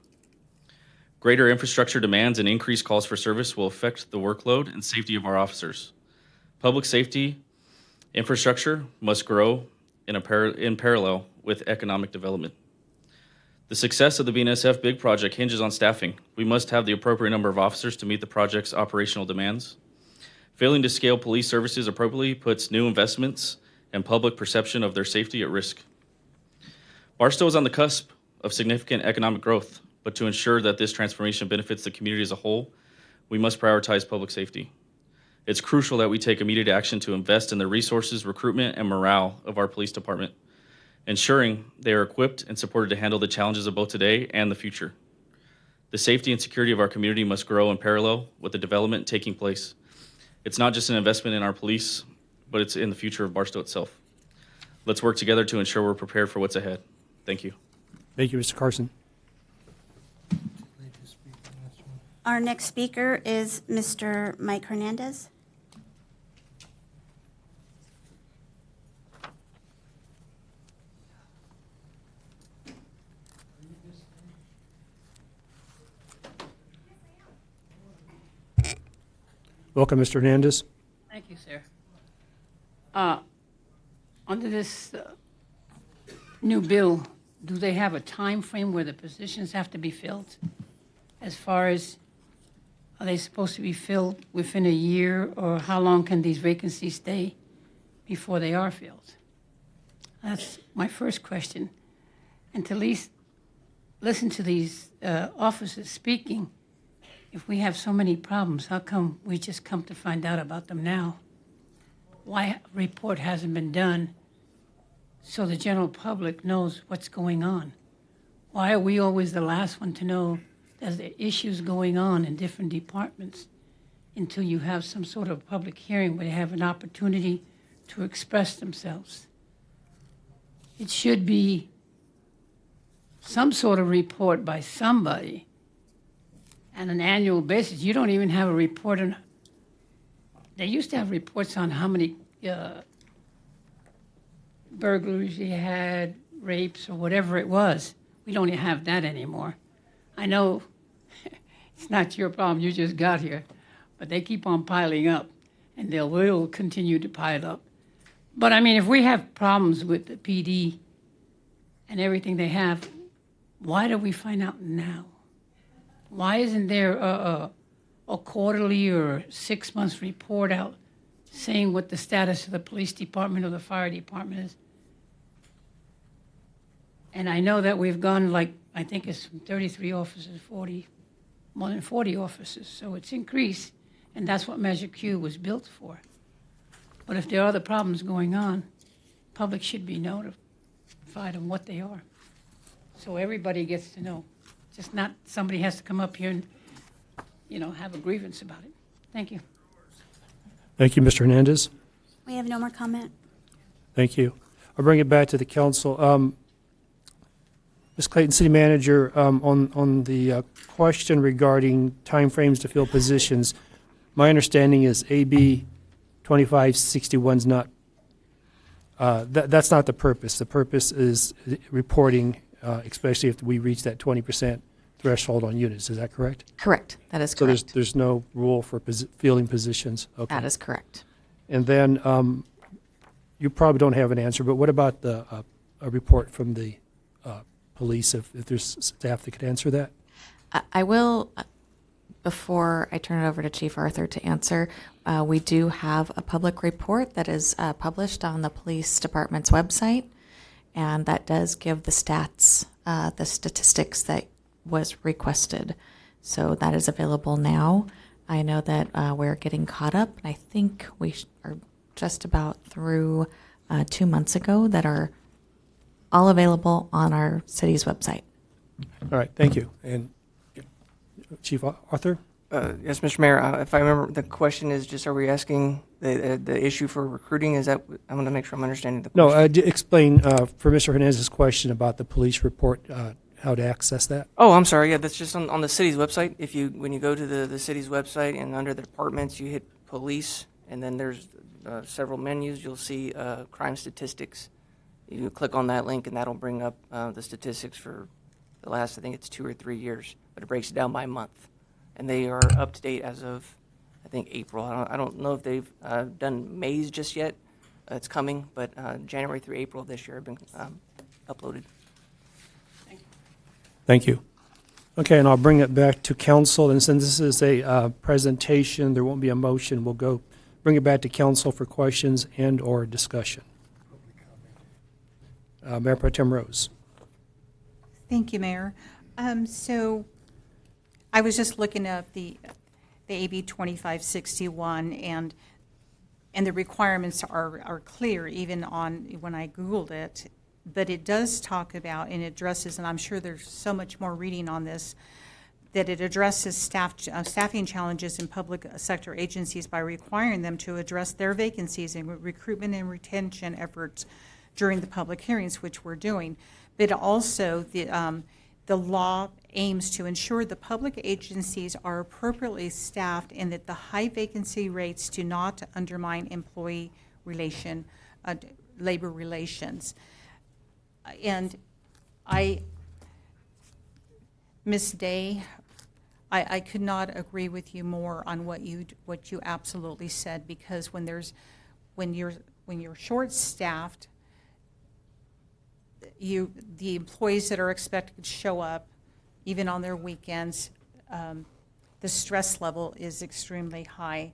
Greater infrastructure demands and increased calls for service will affect the workload and safety of our officers. Public safety infrastructure must grow in parallel with economic development. The success of the BNSF Big Project hinges on staffing. We must have the appropriate number of officers to meet the project's operational demands. Failing to scale police services appropriately puts new investments and public perception of their safety at risk. Barstow is on the cusp of significant economic growth, but to ensure that this transformation benefits the community as a whole, we must prioritize public safety. It's crucial that we take immediate action to invest in the resources, recruitment, and morale of our police department, ensuring they are equipped and supported to handle the challenges of both today and the future. The safety and security of our community must grow in parallel with the development taking place. It's not just an investment in our police, but it's in the future of Barstow itself. Let's work together to ensure we're prepared for what's ahead. Thank you. Thank you, Mr. Carson. Our next speaker is Mr. Mike Hernandez. Welcome, Mr. Hernandez. Thank you, sir. Under this new bill, do they have a time frame where the positions have to be filled? As far as, are they supposed to be filled within a year, or how long can these vacancies stay before they are filled? That's my first question. And to at least listen to these officers speaking, if we have so many problems, how come we just come to find out about them now? Why a report hasn't been done so the general public knows what's going on? Why are we always the last one to know there's issues going on in different departments until you have some sort of public hearing where they have an opportunity to express themselves? It should be some sort of report by somebody on an annual basis. You don't even have a report on, they used to have reports on how many burglaries you had, rapes, or whatever it was. We don't even have that anymore. I know it's not your problem, you just got here, but they keep on piling up, and they will continue to pile up. But I mean, if we have problems with the PD and everything they have, why do we find out now? Why isn't there a quarterly or 6 months report out saying what the status of the police department or the fire department is? And I know that we've gone, like, I think it's from 33 officers, more than 40 officers. So it's increased, and that's what Measure Q was built for. But if there are other problems going on, public should be notified of what they are, so everybody gets to know. Just not somebody has to come up here and, have a grievance about it. Thank you. Thank you, Mr. Hernandez. We have no more comment. Thank you. I'll bring it back to the council. Ms. Clayton, City Manager, on the question regarding timeframes to fill positions, my understanding is AB 2561 is not, that's not the purpose. The purpose is reporting, especially if we reach that 20% threshold on units. Is that correct? Correct. That is So correct. there's no rule for filling positions? Okay. That is correct. And then you probably don't have an answer, but what about a report from the police, if there's staff that could answer that? I will, before I turn it over to Chief Arthur to answer, we do have a public report that is published on the police department's website, and that does give the stats, the statistics that was requested. So that is available now. I know that we're getting caught up, and I think we are just about through 2 months ago that are all available on our city's website. All right, thank you. And Chief Arthur? Yes, Mr. Mayor, if I remember, the question is just, are we asking the issue for recruiting? Is that, I want to make sure I'm understanding the No, question. explain for Mr. Hernandez's question about the police report, how to access that. Oh, I'm sorry. Yeah, that's just on the city's website. When you go to the city's website and under the departments, you hit police, and then there's several menus. You'll see crime statistics. You click on that link, and that'll bring up the statistics for the last, I think it's 2 or 3 years, but it breaks it down by month. And they are up to date as of, I think, April. I don't know if they've done May's just yet. It's coming, but January through April of this year have been uploaded. Thank you. Okay, and I'll bring it back to council. And since this is a presentation, there won't be a motion. We'll bring it back to council for questions and/or discussion. Mayor Pro Tem Rose. Thank you, Mayor. So I was just looking at the AB 2561, and the requirements are clear even on when I Googled it. But it does talk about and addresses, and I'm sure there's so much more reading on this, that it addresses staffing challenges in public sector agencies by requiring them to address their vacancies and recruitment and retention efforts during the public hearings, which we're doing. But also the law aims to ensure the public agencies are appropriately staffed and that the high vacancy rates do not undermine employee labor relations. And Ms. Day, I could not agree with you more on what you absolutely said, because when you're short-staffed, the employees that are expected to show up, even on their weekends, the stress level is extremely high.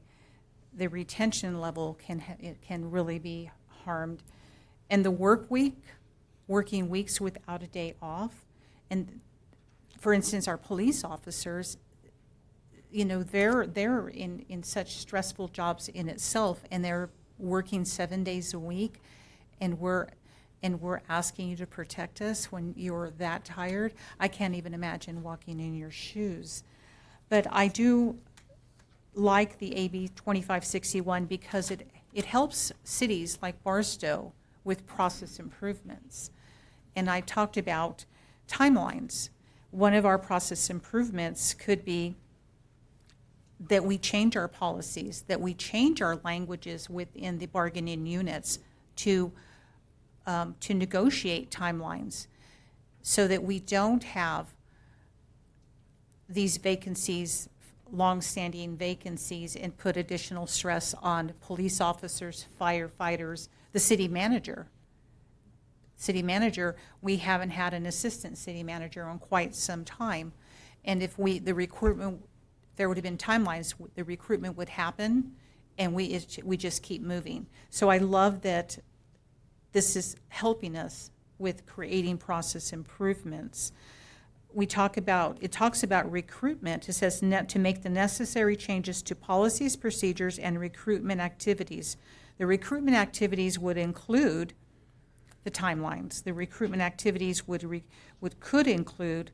The retention level can really be harmed, and the working weeks without a day off. And for instance, our police officers, they're in such stressful jobs in itself, and they're working 7 days a week, and we're asking you to protect us when you're that tired. I can't even imagine walking in your shoes. But I do like the AB 2561 because it helps cities like Barstow with process improvements. And I talked about timelines. One of our process improvements could be that we change our policies, that we change our languages within the bargaining units to negotiate timelines so that we don't have these vacancies, long-standing vacancies, and put additional stress on police officers, firefighters, the city manager. City manager, we haven't had an assistant city manager in quite some time. And if there would have been timelines, the recruitment would happen, and we just keep moving. So I love that this is helping us with creating process improvements. It talks about recruitment. It says to make the necessary changes to policies, procedures, and recruitment activities. The recruitment activities would include the timelines. The recruitment activities could include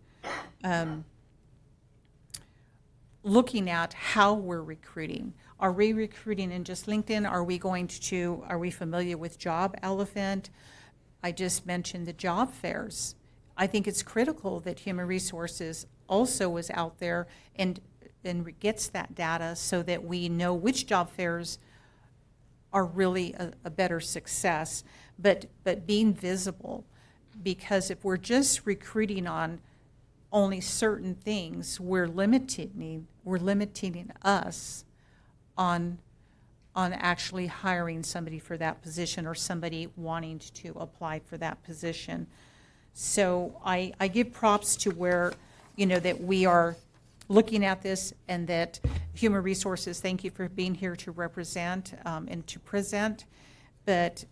looking at how we're recruiting. Are we recruiting in just LinkedIn? Are we familiar with Job Elephant? I just mentioned the job fairs. I think it's critical that Human Resources also is out there and gets that data so that we know which job fairs are really a better success, but being visible, because if we're just recruiting on only certain things, we're limiting us on actually hiring somebody for that position or somebody wanting to apply for that position. So I give props to where, that we are looking at this, and that Human Resources, thank you for being here to represent and to present. But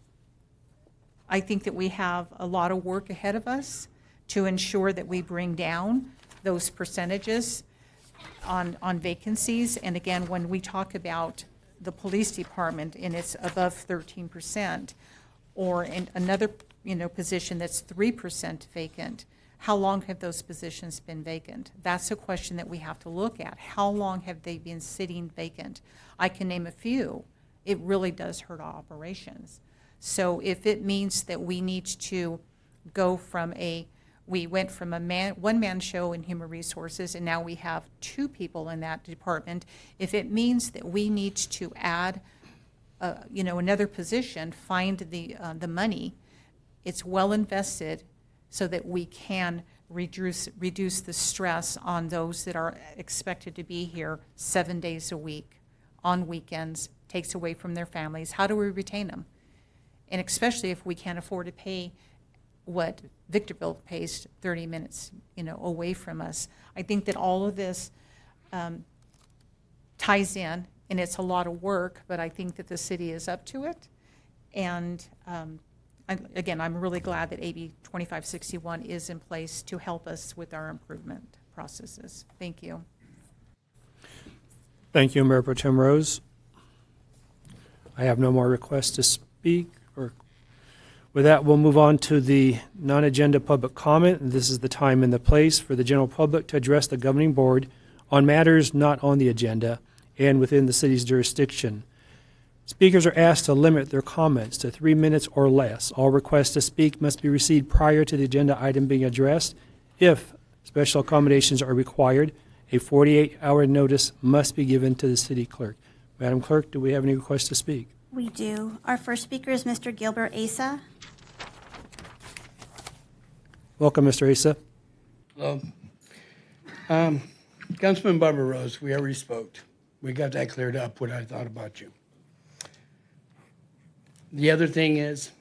I think that we have a lot of work ahead of us to ensure that we bring down those percentages. on vacancies. And again, when we talk about the police department and it's above 13%, or in another, position that's 3% vacant, how long have those positions been vacant? That's a question that we have to look at. How long have they been sitting vacant? I can name a few. It really does hurt our operations. So if it means that we need to go from we went from a one-man show in human resources, and now we have 2 people in that department. If it means that we need to add, another position, find the money, it's well invested so that we can reduce the stress on those that are expected to be here 7 days a week, on weekends, takes away from their families. How do we retain them? And especially if we can't afford to pay what Victorville pays 30 minutes, away from us. I think that all of this ties in, and it's a lot of work, but I think that the city is up to it. And I'm really glad that AB 2561 is in place to help us with our improvement processes. Thank you. Thank you, Mayor Pro Tem Rose. I have no more requests to speak. With that, we'll move on to the non-agenda public comment. This is the time and the place for the general public to address the governing board on matters not on the agenda and within the city's jurisdiction. Speakers are asked to limit their comments to 3 minutes or less. All requests to speak must be received prior to the agenda item being addressed. If special accommodations are required, a 48-hour notice must be given to the city clerk. Madam Clerk, do we have any requests to speak? We do. Our first speaker is Mr. Gilbert Asa. Welcome, Mr. Asa. Hello. Councilman Barbara Rose, we already spoke. We got that cleared up, what I thought about you. The other thing is,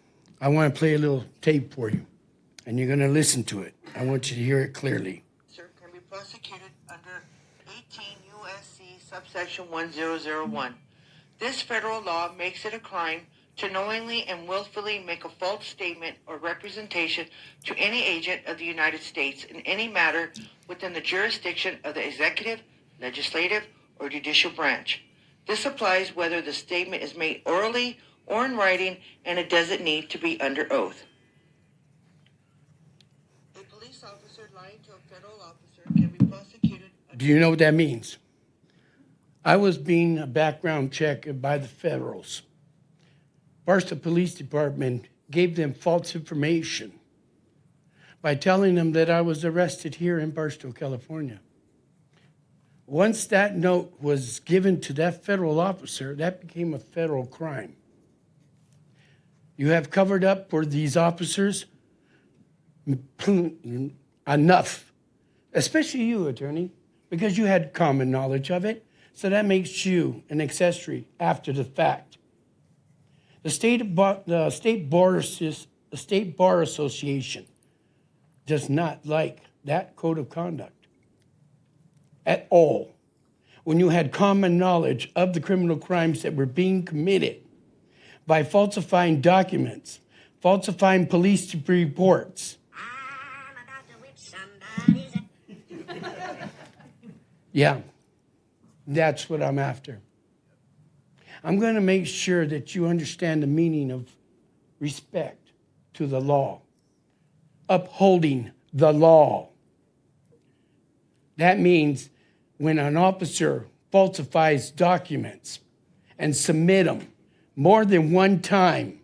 I want to play a little tape for you, and you're going to listen to it. I want you to hear it clearly. Sir, can be prosecuted under 18 U.S.C. subsection 1001. This federal law makes it a crime to knowingly and willfully make a false statement or representation to any agent of the United States in any matter within the jurisdiction of the executive, legislative, or judicial branch. This applies whether the statement is made orally or in writing, and it doesn't need to be under oath. A police officer lying to a federal officer can be prosecuted. Do you know what that means? I was being a background checked by the federals. Barstow Police Department gave them false information by telling them that I was arrested here in Barstow, California. Once that note was given to that federal officer, that became a federal crime. You have covered up for these officers enough, especially you, attorney, because you had common knowledge of it. So that makes you an accessory after the fact. The State Bar Association does not like that code of conduct at all. When you had common knowledge of the criminal crimes that were being committed by falsifying documents, falsifying police reports. Yeah. That's what I'm after. I'm going to make sure that you understand the meaning of respect to the law, upholding the law. That means when an officer falsifies documents and submit them more than one time,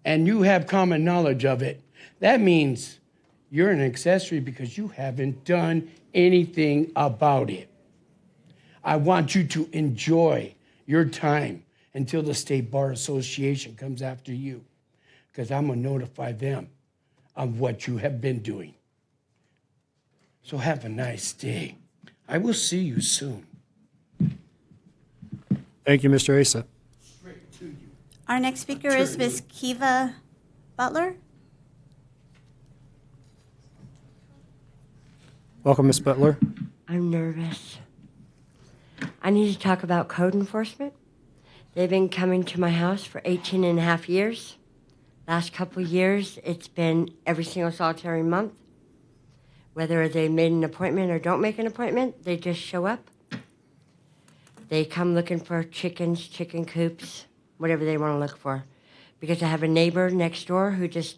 and you have common knowledge of it, that means you're an accessory because you haven't done anything about it. I want you to enjoy your time until the State Bar Association comes after you, because I'm going to notify them of what you have been doing. So have a nice day. I will see you soon. Thank you, Mr. Asa. Straight to you. Our next speaker is Ms. Kiva Butler. Welcome, Ms. Butler. I'm nervous. I need to talk about code enforcement. They've been coming to my house for 18 and a half years. Last couple of years, it's been every single solitary month. Whether they made an appointment or don't make an appointment, they just show up. They come looking for chickens, chicken coops, whatever they want to look for. Because I have a neighbor next door who just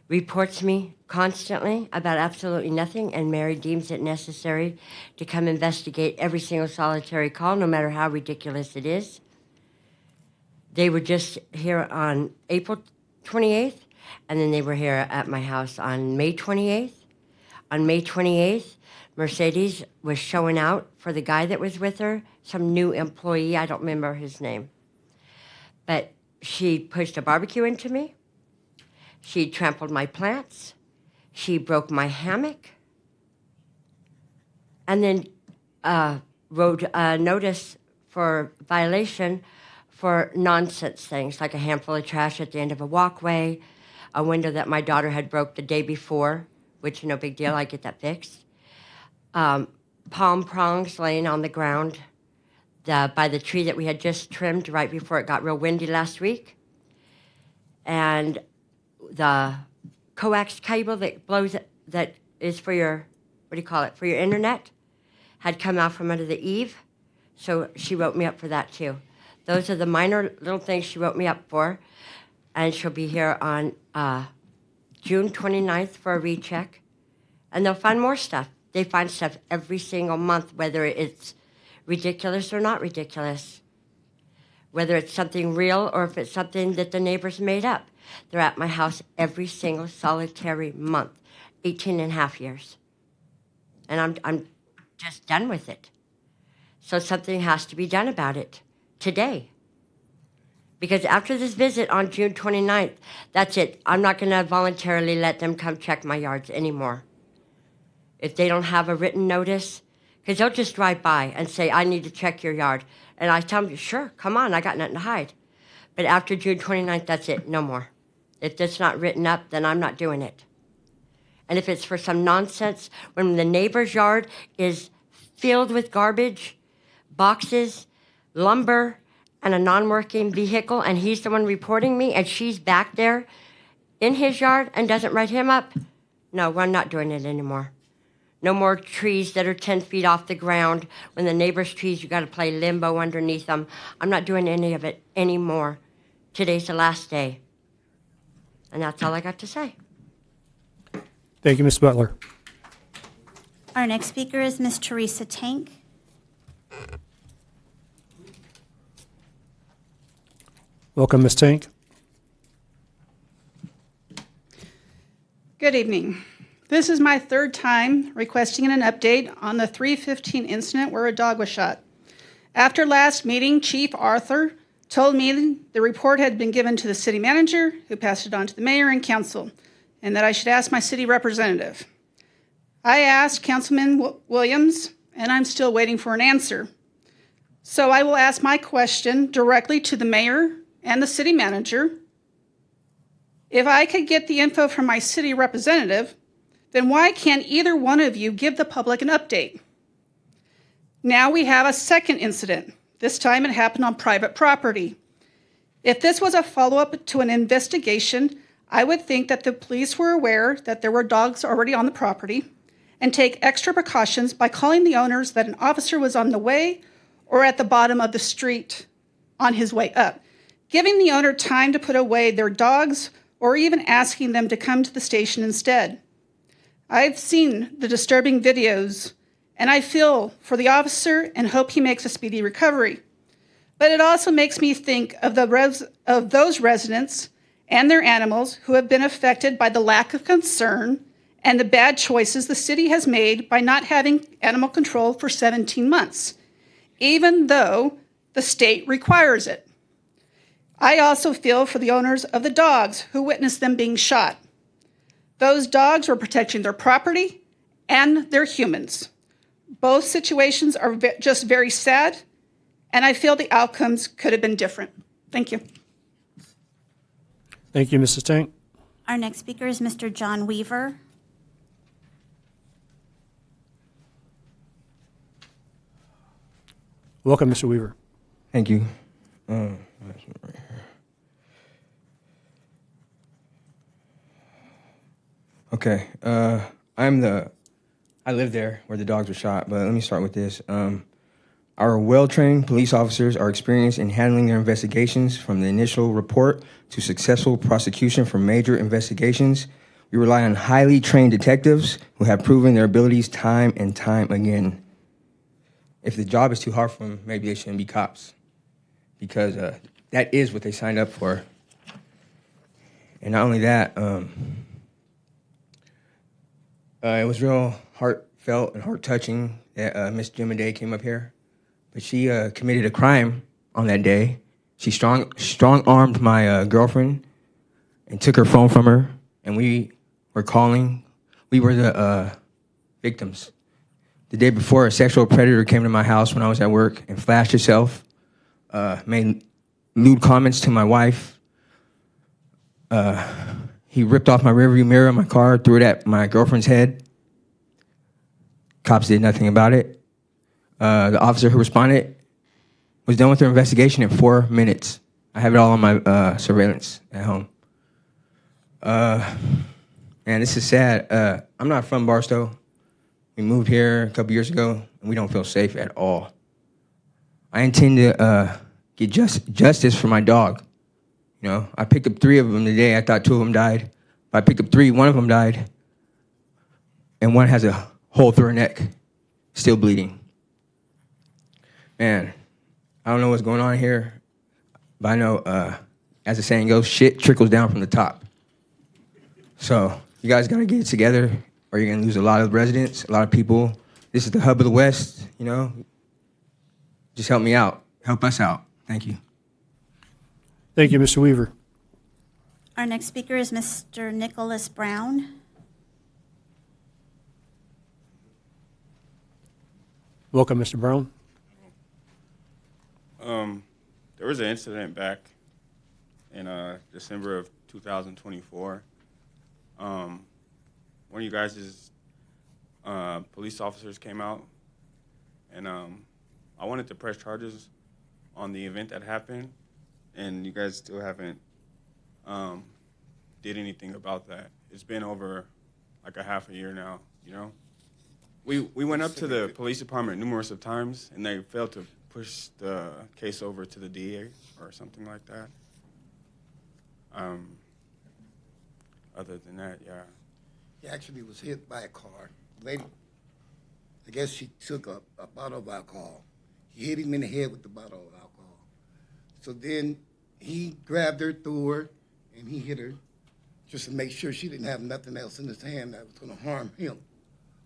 reports me constantly about absolutely nothing, and Mary deems it necessary to come investigate every single solitary call, no matter how ridiculous it is. They were just here on April 28th, and then they were here at my house on May 28th. On May 28th, Mercedes was showing out for the guy that was with her, some new employee, I don't remember his name. But she pushed a barbecue into me. She trampled my plants. She broke my hammock. And then wrote a notice for violation for nonsense things, like a handful of trash at the end of a walkway, a window that my daughter had broke the day before, which no big deal, I get that fixed. Palm prongs laying on the ground by the tree that we had just trimmed right before it got real windy last week. And the coax cable that blows, that is for your, what do you call it, for your internet, had come out from under the eave. So she wrote me up for that too. Those are the minor little things she wrote me up for. And she'll be here on June 29th for a recheck. And they'll find more stuff. They find stuff every single month, whether it's ridiculous or not ridiculous. Whether it's something real or if it's something that the neighbors made up. They're at my house every single solitary month, 18 and a half years. And I'm just done with it. So something has to be done about it today. Because after this visit on June 29th, that's it. I'm not going to voluntarily let them come check my yards anymore. If they don't have a written notice, because they'll just drive by and say, I need to check your yard. And I tell them, sure, come on, I got nothing to hide. But after June 29th, that's it, no more. If it's not written up, then I'm not doing it. And if it's for some nonsense, when the neighbor's yard is filled with garbage, boxes, lumber, and a non-working vehicle, and he's the one reporting me, and she's back there in his yard and doesn't write him up, no, we're not doing it anymore. No more trees that are 10 feet off the ground. When the neighbor's trees, you got to play limbo underneath them. I'm not doing any of it anymore. Today's the last day. And that's all I got to say. Thank you, Ms. Butler. Our next speaker is Ms. Teresa Tank. Welcome, Ms. Tank. Good evening. This is my third time requesting an update on the 315 incident where a dog was shot. After last meeting, Chief Arthur told me the report had been given to the city manager, who passed it on to the mayor and council, and that I should ask my city representative. I asked Councilman Williams, and I'm still waiting for an answer. So I will ask my question directly to the mayor and the city manager. If I could get the info from my city representative, then why can't either one of you give the public an update? Now we have a second incident. This time it happened on private property. If this was a follow-up to an investigation, I would think that the police were aware that there were dogs already on the property and take extra precautions by calling the owners that an officer was on the way or at the bottom of the street on his way up, giving the owner time to put away their dogs or even asking them to come to the station instead. I've seen the disturbing videos, and I feel for the officer and hope he makes a speedy recovery. But it also makes me think of those residents and their animals who have been affected by the lack of concern and the bad choices the city has made by not having animal control for 17 months, even though the state requires it. I also feel for the owners of the dogs who witnessed them being shot. Those dogs were protecting their property and their humans. Both situations are just very sad, and I feel the outcomes could have been different. Thank you. Thank you, Mrs. Tank. Our next speaker is Mr. John Weaver. Welcome, Mr. Weaver. Thank you. Okay. I'm the I live there where the dogs were shot, but let me start with this. Our well-trained police officers are experienced in handling their investigations from the initial report to successful prosecution for major investigations. We rely on highly trained detectives who have proven their abilities time and time again. If the job is too hard for them, maybe they shouldn't be cops, because that is what they signed up for. And not only that, it was real heartfelt and heart-touching that Miss Jimmy came up here. But she committed a crime on that day. She strong-armed my girlfriend and took her phone from her, and we were calling. We were the victims. The day before, a sexual predator came to my house when I was at work and flashed herself, made lewd comments to my wife. He ripped off my rearview mirror in my car, threw it at my girlfriend's head. Cops did nothing about it. The officer who responded was done with their investigation in 4 minutes. I have it all on my surveillance at home. Man, this is sad. I'm not from Barstow. We moved here a couple years ago, and we don't feel safe at all. I intend to get justice for my dog. You know, I picked up 3 of them today. I thought 2 of them died. But I picked up 3, 1 of them died. And 1 has a hole through her neck, still bleeding. Man, I don't know what's going on here, but I know, as the saying goes, shit trickles down from the top. So you guys got to get it together, or you're going to lose a lot of residents, a lot of people. This is the hub of the West, you know. Just help me out. Help us out. Thank you. Thank you, Mr. Weaver. Our next speaker is Mr. Nicholas Brown. Welcome, Mr. Brown. There was an incident back in December of 2024. One of you guys' police officers came out, and I wanted to press charges on the event that happened, and you guys still haven't did anything about that. It's been over like a half a year now, you know? We went up to the police department numerous of times, and they failed to push the case over to the DA or something like that. Other than that, yeah. He actually was hit by a car. Lady, I guess she took a bottle of alcohol. He hit him in the head with the bottle of alcohol. So then he grabbed her, threw her, and he hit her just to make sure she didn't have nothing else in his hand that was going to harm him.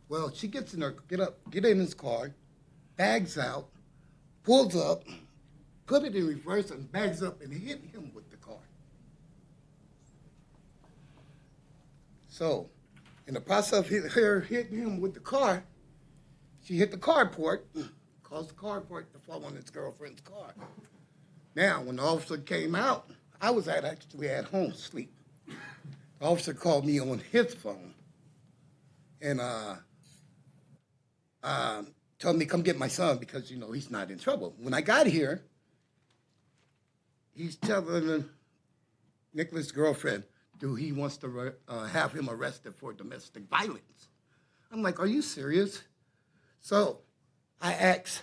Well, she gets in her, get in his car, bags out, pulls up, put it in reverse, and bags up and hit him with the car. So, in the process of her hitting him with the car, she hit the carport, caused the carport to fall on his girlfriend's car. Now, when the officer came out, I was actually at home asleep. The officer called me on his phone and told me, come get my son because, you know, he's not in trouble. When I got here, he's telling Nicholas' girlfriend, he wants to have him arrested for domestic violence. I'm like, are you serious? So I asked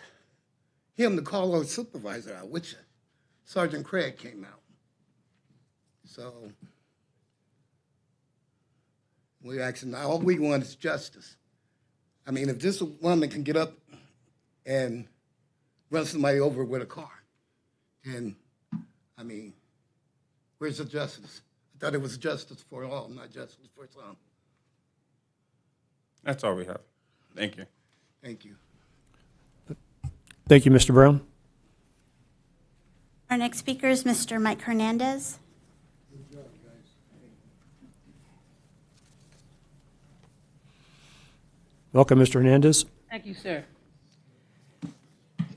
him to call our supervisor out, which Sergeant Craig came out. So we're asking, all we want is justice. I mean, if this woman can get up and run somebody over with a car, then, I mean, where's the justice? I thought it was justice for all, not justice for some. That's all we have. Thank you. Thank you. Thank you, Mr. Brown. Our next speaker is Mr. Mike Hernandez. Welcome, Mr. Hernandez. Thank you, sir.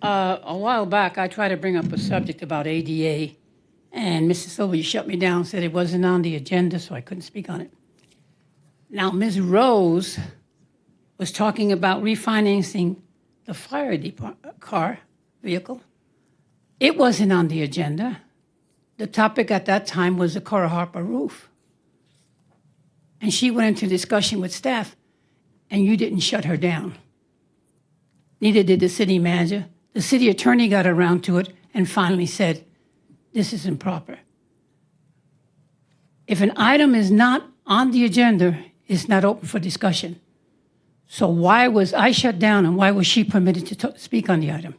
A while back, I tried to bring up a subject about ADA, and Mr. Silva, you shut me down, said it wasn't on the agenda, so I couldn't speak on it. Now, Ms. Rose was talking about refinancing the fire vehicle. It wasn't on the agenda. The topic at that time was the Cora Harper roof. And she went into discussion with staff. and you didn't shut her down. Neither did the city manager. The city attorney got around to it and finally said, this is improper. If an item is not on the agenda, it's not open for discussion. So why was I shut down and why was she permitted to speak on the item?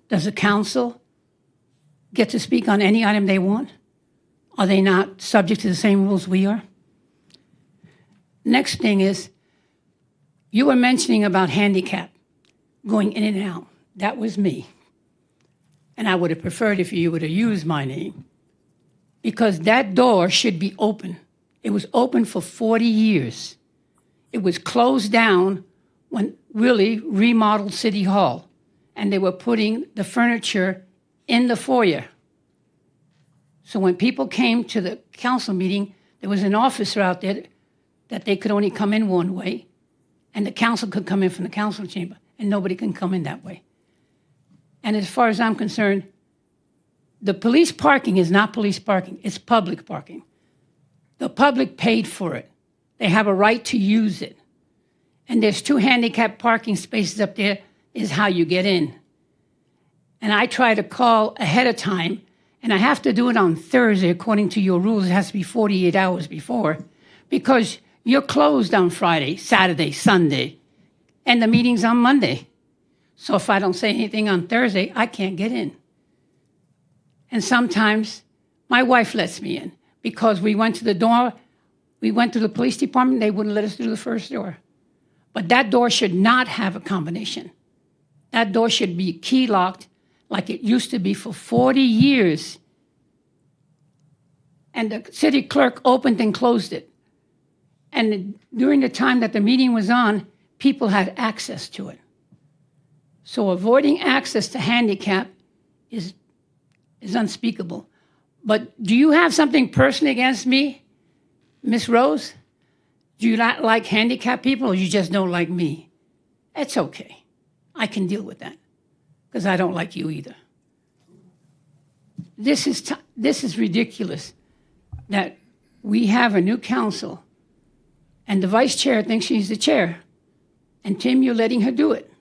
Does the council get to speak on any item they want? Are they not subject to the same rules we are? Next thing is, you were mentioning about handicap going in and out. That was me. And I would have preferred if you would have used my name, because that door should be open. It was open for 40 years. It was closed down when Willie remodeled City Hall, and they were putting the furniture in the foyer. So when people came to the council meeting, there was an officer out there that they could only come in one way, and the council could come in from the council chamber, and nobody can come in that way. And as far as I'm concerned, the police parking is not police parking, it's public parking. The public paid for it. They have a right to use it. And there's 2 handicap parking spaces up there is how you get in. And I try to call ahead of time, and I have to do it on Thursday according to your rules. It has to be 48 hours before, because you're closed on Friday, Saturday, Sunday, and the meeting's on Monday. So if I don't say anything on Thursday, I can't get in. And sometimes my wife lets me in, because we went to the door, we went to the police department, they wouldn't let us through the first door. But that door should not have a combination. That door should be key locked like it used to be for 40 years. And the city clerk opened and closed it. And during the time that the meeting was on, people had access to it. So avoiding access to handicap is unspeakable. But do you have something personally against me, Miss Rose? Do you not like handicapped people, or you just don't like me? It's okay. I can deal with that, because I don't like you either. This is ridiculous that we have a new council, and the vice chair thinks she's the chair. And Tim, you're letting her do it.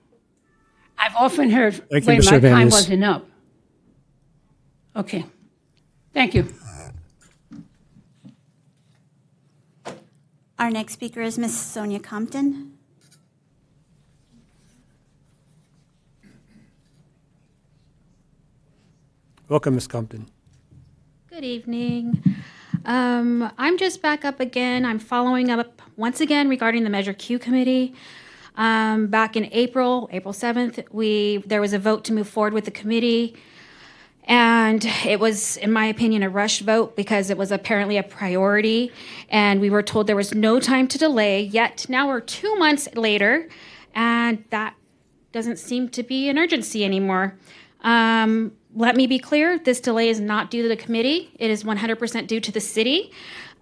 I've often heard, Thank you, wait, Mr. my time Vanis. wasn't up. Okay. Thank you. Our next speaker is Ms. Sonia Compton. Welcome, Ms. Compton. Good evening. I'm just back up again. I'm following up once again regarding the Measure Q committee. Back in April 7th, there was a vote to move forward with the committee. And it was, in my opinion, a rushed vote because it was apparently a priority. And we were told there was no time to delay. Yet now we're 2 months later, and that doesn't seem to be an urgency anymore. Let me be clear, this delay is not due to the committee. It is 100% due to the city.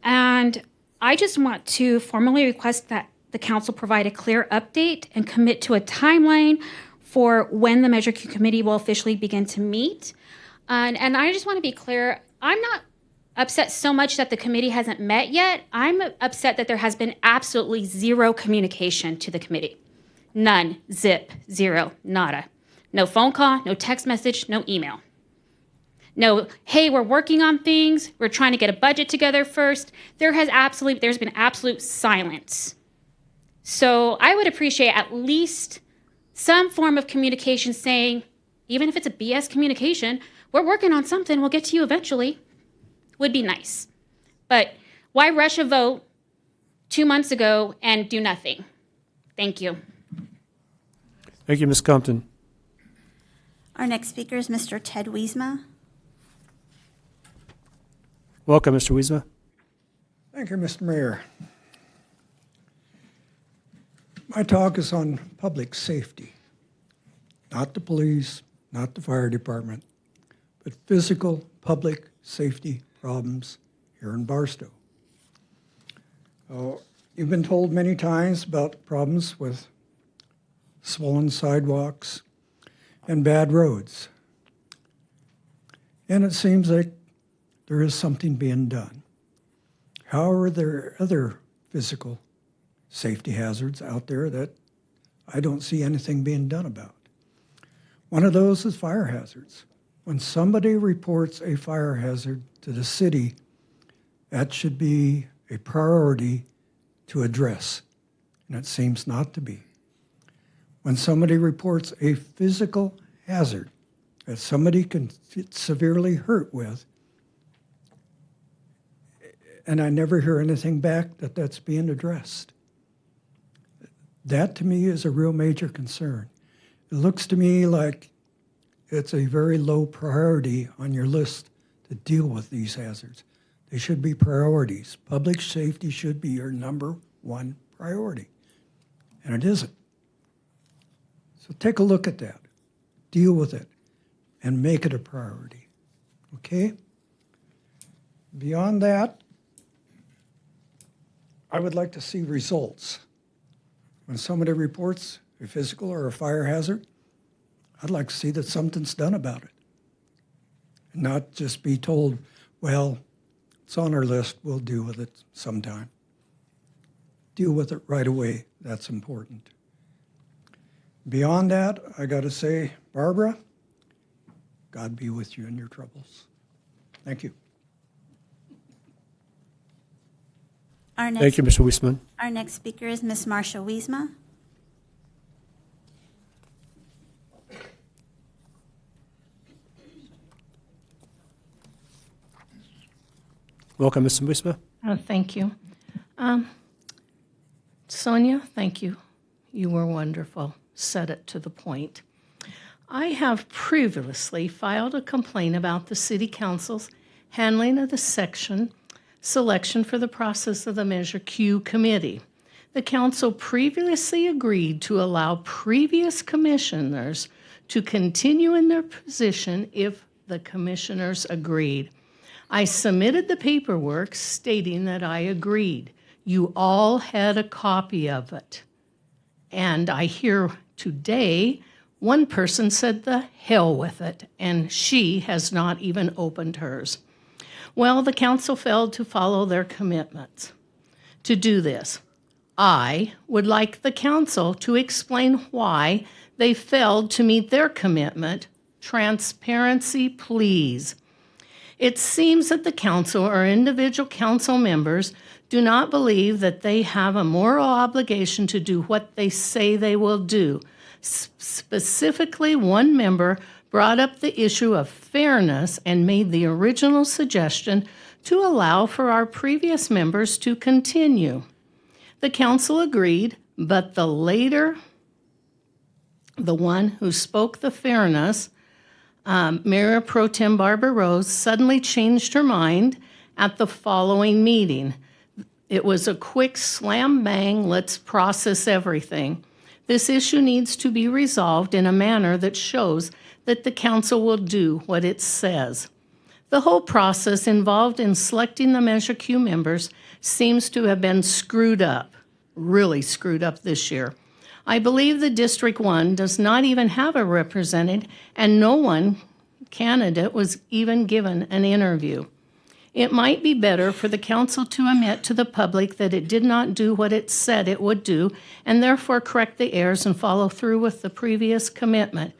And I just want to formally request that the council provide a clear update and commit to a timeline for when the Measure Q committee will officially begin to meet. And I just want to be clear, I'm not upset so much that the committee hasn't met yet. I'm upset that there has been absolutely zero communication to the committee. None, zip, zero, nada. No phone call, no text message, no email. No, hey, we're working on things. We're trying to get a budget together first. There's been absolute silence. So I would appreciate at least some form of communication saying, even if it's a BS communication, we're working on something, we'll get to you eventually. Would be nice. But why rush a vote 2 months ago and do nothing? Thank you. Thank you, Ms. Compton. Our next speaker is Mr. Ted Wiesma. Welcome, Mr. Wiesma. Thank you, Mr. Mayor. My talk is on public safety, not the police, not the fire department, but physical public safety problems here in Barstow. You've been told many times about problems with swollen sidewalks and bad roads. And it seems like there is something being done. However, there are other physical safety hazards out there that I don't see anything being done about. One of those is fire hazards. When somebody reports a fire hazard to the city, that should be a priority to address, and it seems not to be. When somebody reports a physical hazard that somebody can get severely hurt with, and I never hear anything back that that's being addressed. That to me is a real major concern. It looks to me like it's a very low priority on your list to deal with these hazards. They should be priorities. Public safety should be your number one priority, and it isn't. So take a look at that, deal with it, and make it a priority, okay? Beyond that, I would like to see results. When somebody reports a physical or a fire hazard, I'd like to see that something's done about it. And not just be told, well, it's on our list, we'll deal with it sometime. Deal with it right away, that's important. Beyond that, I gotta say, Barbara, God be with you in your troubles. Thank you. Thank you, Mr. Weisman. Our next speaker is Ms. Marcia Wiesma. Welcome, Ms. Wiesma. Thank you. Sonia, thank you. You were wonderful. Said it to the point. I have previously filed a complaint about the City Council's handling of the section selection for the process of the Measure Q committee. The council previously agreed to allow previous commissioners to continue in their position if the commissioners agreed. I submitted the paperwork stating that I agreed. You all had a copy of it. And I hear today one person said the hell with it, and she has not even opened hers. Well, the council failed to follow their commitments to do this. I would like the council to explain why they failed to meet their commitment. Transparency, please. It seems that the council or individual council members do not believe that they have a moral obligation to do what they say they will do. Specifically, one member brought up the issue of fairness and made the original suggestion to allow for our previous members to continue. The council agreed, but the one who spoke the fairness, Mayor Pro Tem Barbara Rose, suddenly changed her mind at the following meeting. It was a quick slam bang, let's process everything. This issue needs to be resolved in a manner that shows that the council will do what it says. The whole process involved in selecting the Measure Q members seems to have been screwed up, really screwed up this year. I believe the District 1 does not even have a representative, and no one candidate was even given an interview. It might be better for the council to admit to the public that it did not do what it said it would do, and therefore correct the errors and follow through with the previous commitment.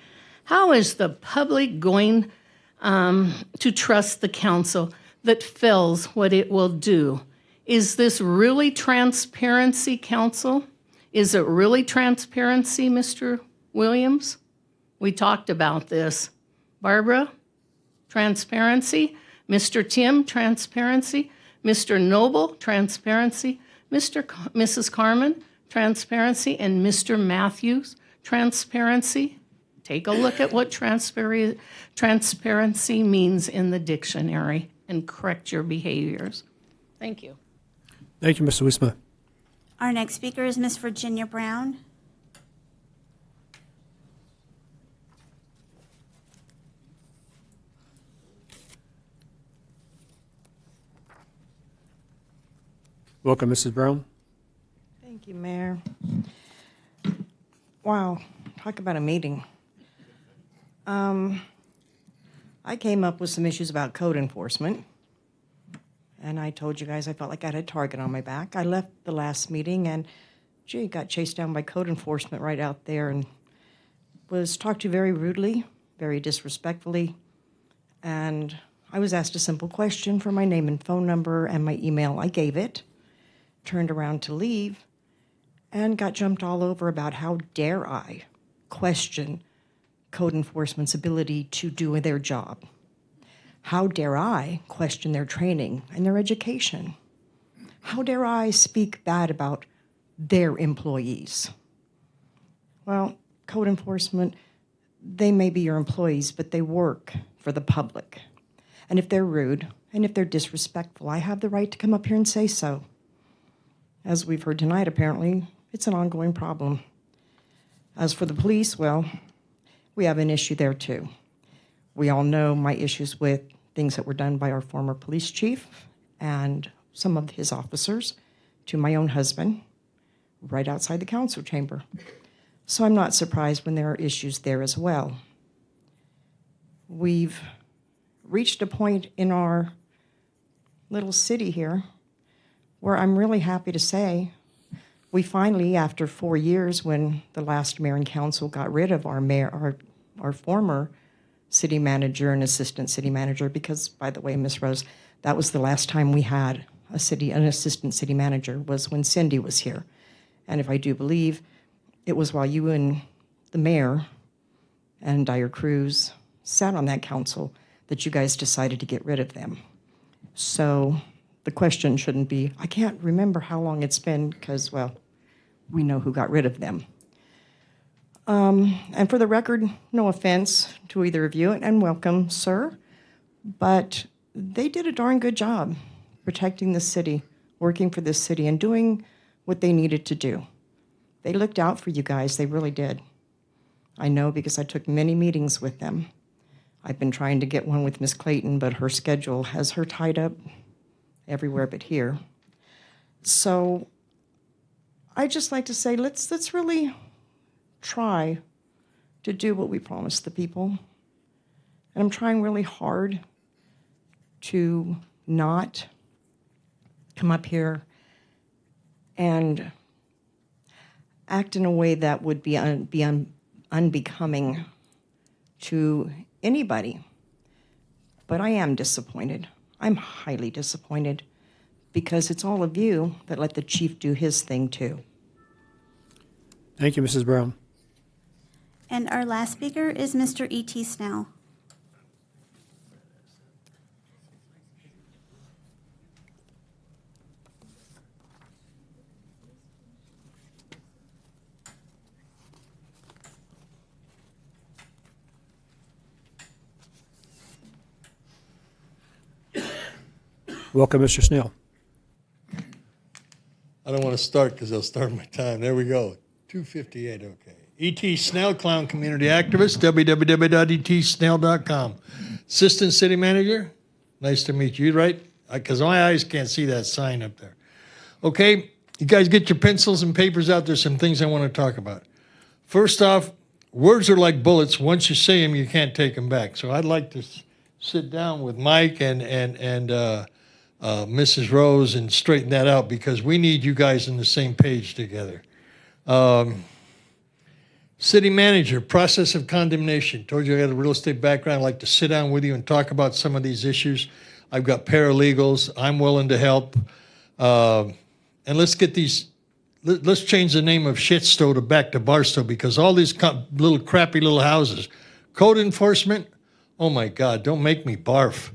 How is the public going to trust the council that fails what it will do? Is this really transparency, council? Is it really transparency, Mr. Williams? We talked about this. Barbara, transparency. Mr. Tim, transparency. Mr. Noble, transparency. Mrs. Carmen, transparency. And Mr. Matthews, transparency. Take a look at what transparency means in the dictionary and correct your behaviors. Thank you. Thank you, Mr. Wiesma. Our next speaker is Ms. Virginia Brown. Welcome, Mrs. Brown. Thank you, Mayor. Wow, talk about a meeting. I came up with some issues about code enforcement, and I told you guys I felt like I had a target on my back. I left the last meeting, and got chased down by code enforcement right out there and was talked to very rudely, very disrespectfully. And I was asked a simple question for my name and phone number and my email. I gave it, turned around to leave, and got jumped all over about how dare I question code enforcement's ability to do their job. How dare I question their training and their education? How dare I speak bad about their employees? Well, code enforcement, they may be your employees, but they work for the public. And if they're rude and if they're disrespectful, I have the right to come up here and say so. As we've heard tonight, apparently, it's an ongoing problem. As for the police, well, we have an issue there too. We all know my issues with things that were done by our former police chief and some of his officers to my own husband right outside the council chamber. So I'm not surprised when there are issues there as well. We've reached a point in our little city here where I'm really happy to say we finally, after 4 years when the last mayor and council got rid of our mayor, our former city manager and assistant city manager, because, by the way, Ms. Rose, that was the last time we had an assistant city manager was when Cindy was here. And if I do believe, it was while you and the mayor and Dyer Cruz sat on that council that you guys decided to get rid of them. So the question shouldn't be, I can't remember how long it's been because, well, we know who got rid of them. And for the record, no offense to either of you, and welcome, sir, but they did a darn good job protecting the city, working for this city, and doing what they needed to do. They looked out for you guys, they really did. I know because I took many meetings with them. I've been trying to get one with Miss Clayton, but her schedule has her tied up everywhere but here. So I'd just like to say, let's really try to do what we promised the people. And I'm trying really hard to not come up here and act in a way that would be unbecoming to anybody. But I am disappointed. I'm highly disappointed because it's all of you that let the chief do his thing too. Thank you, Mrs. Brown. And our last speaker is Mr. E.T. Snell. Welcome, Mr. Snell. I don't want to start because they'll start my time. There we go. 2:58, okay. E.T. Snell, clown community activist, www.etsnell.com. Assistant city manager, nice to meet you, right? Because my eyes can't see that sign up there. Okay, you guys get your pencils and papers out. There's some things I want to talk about. First off, words are like bullets. Once you say them, you can't take them back. So I'd like to sit down with Mike and Mrs. Rose and straighten that out because we need you guys on the same page together. City manager, process of condemnation. Told you I got a real estate background. I'd like to sit down with you and talk about some of these issues. I've got paralegals. I'm willing to help. And let's get these, let's change the name of Shitstow to back to Barstow because all these little crappy little houses. Code enforcement, oh my God, don't make me barf.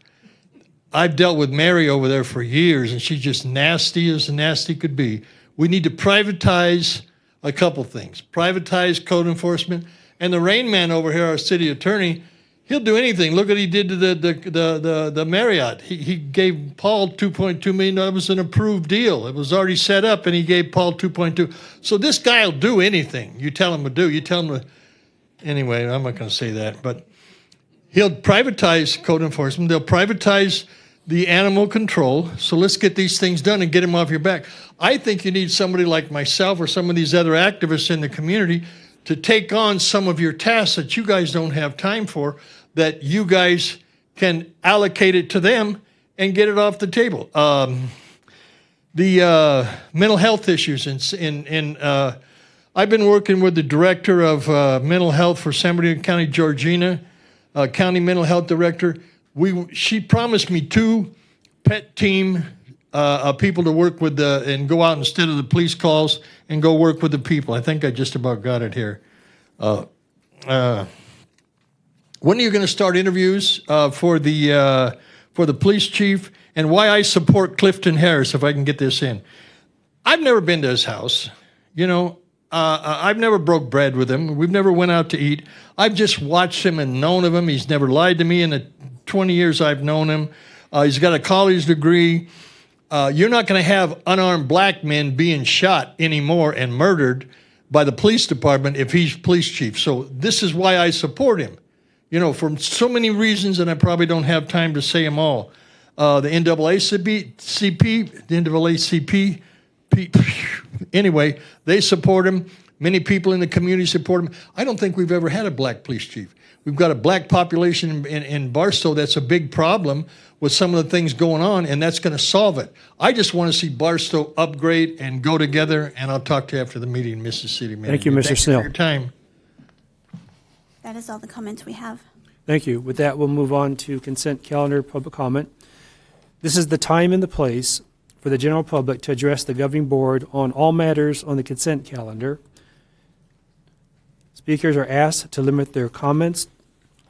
I've dealt with Mary over there for years, and she's just nasty as nasty could be. We need to privatize a couple things. Privatize code enforcement. And the Rain Man over here, our city attorney, he'll do anything. Look what he did to the Marriott. He gave Paul $2.2 million. That was an approved deal. It was already set up, and he gave Paul $2.2. So this guy will do anything you tell him to do. You tell him to... Anyway, I'm not going to say that, but he'll privatize code enforcement. They'll privatize the animal control. So let's get these things done and get them off your back. I think you need somebody like myself or some of these other activists in the community to take on some of your tasks that you guys don't have time for, that you guys can allocate it to them and get it off the table. the mental health issues I've been working with the director of mental health for San Bernardino County, Georgina, county mental health director. She promised me 2 pet team people to work with and go out instead of the police calls and go work with the people. I think I just about got it here. When are you going to start interviews for the police chief? And why I support Clifton Harris, if I can get this in. I've never been to his house. You know, I've never broke bread with him. We've never went out to eat. I've just watched him and known of him. He's never lied to me in the 20 years I've known him. He's got a college degree. You're not going to have unarmed black men being shot anymore and murdered by the police department if he's police chief. So this is why I support him. You know, for so many reasons, and I probably don't have time to say them all. The NAACP, anyway, they support him. Many people in the community support him. I don't think we've ever had a black police chief. We've got a black population in Barstow. That's a big problem with some of the things going on, and that's going to solve it. I just want to see Barstow upgrade and go together, and I'll talk to you after the meeting, Mrs. City Manager. Thank you, Mr. Snell. Thank you for your time. That is all the comments we have. Thank you. With that, we'll move on to consent calendar public comment. This is the time and the place for the general public to address the governing board on all matters on the consent calendar. Speakers are asked to limit their comments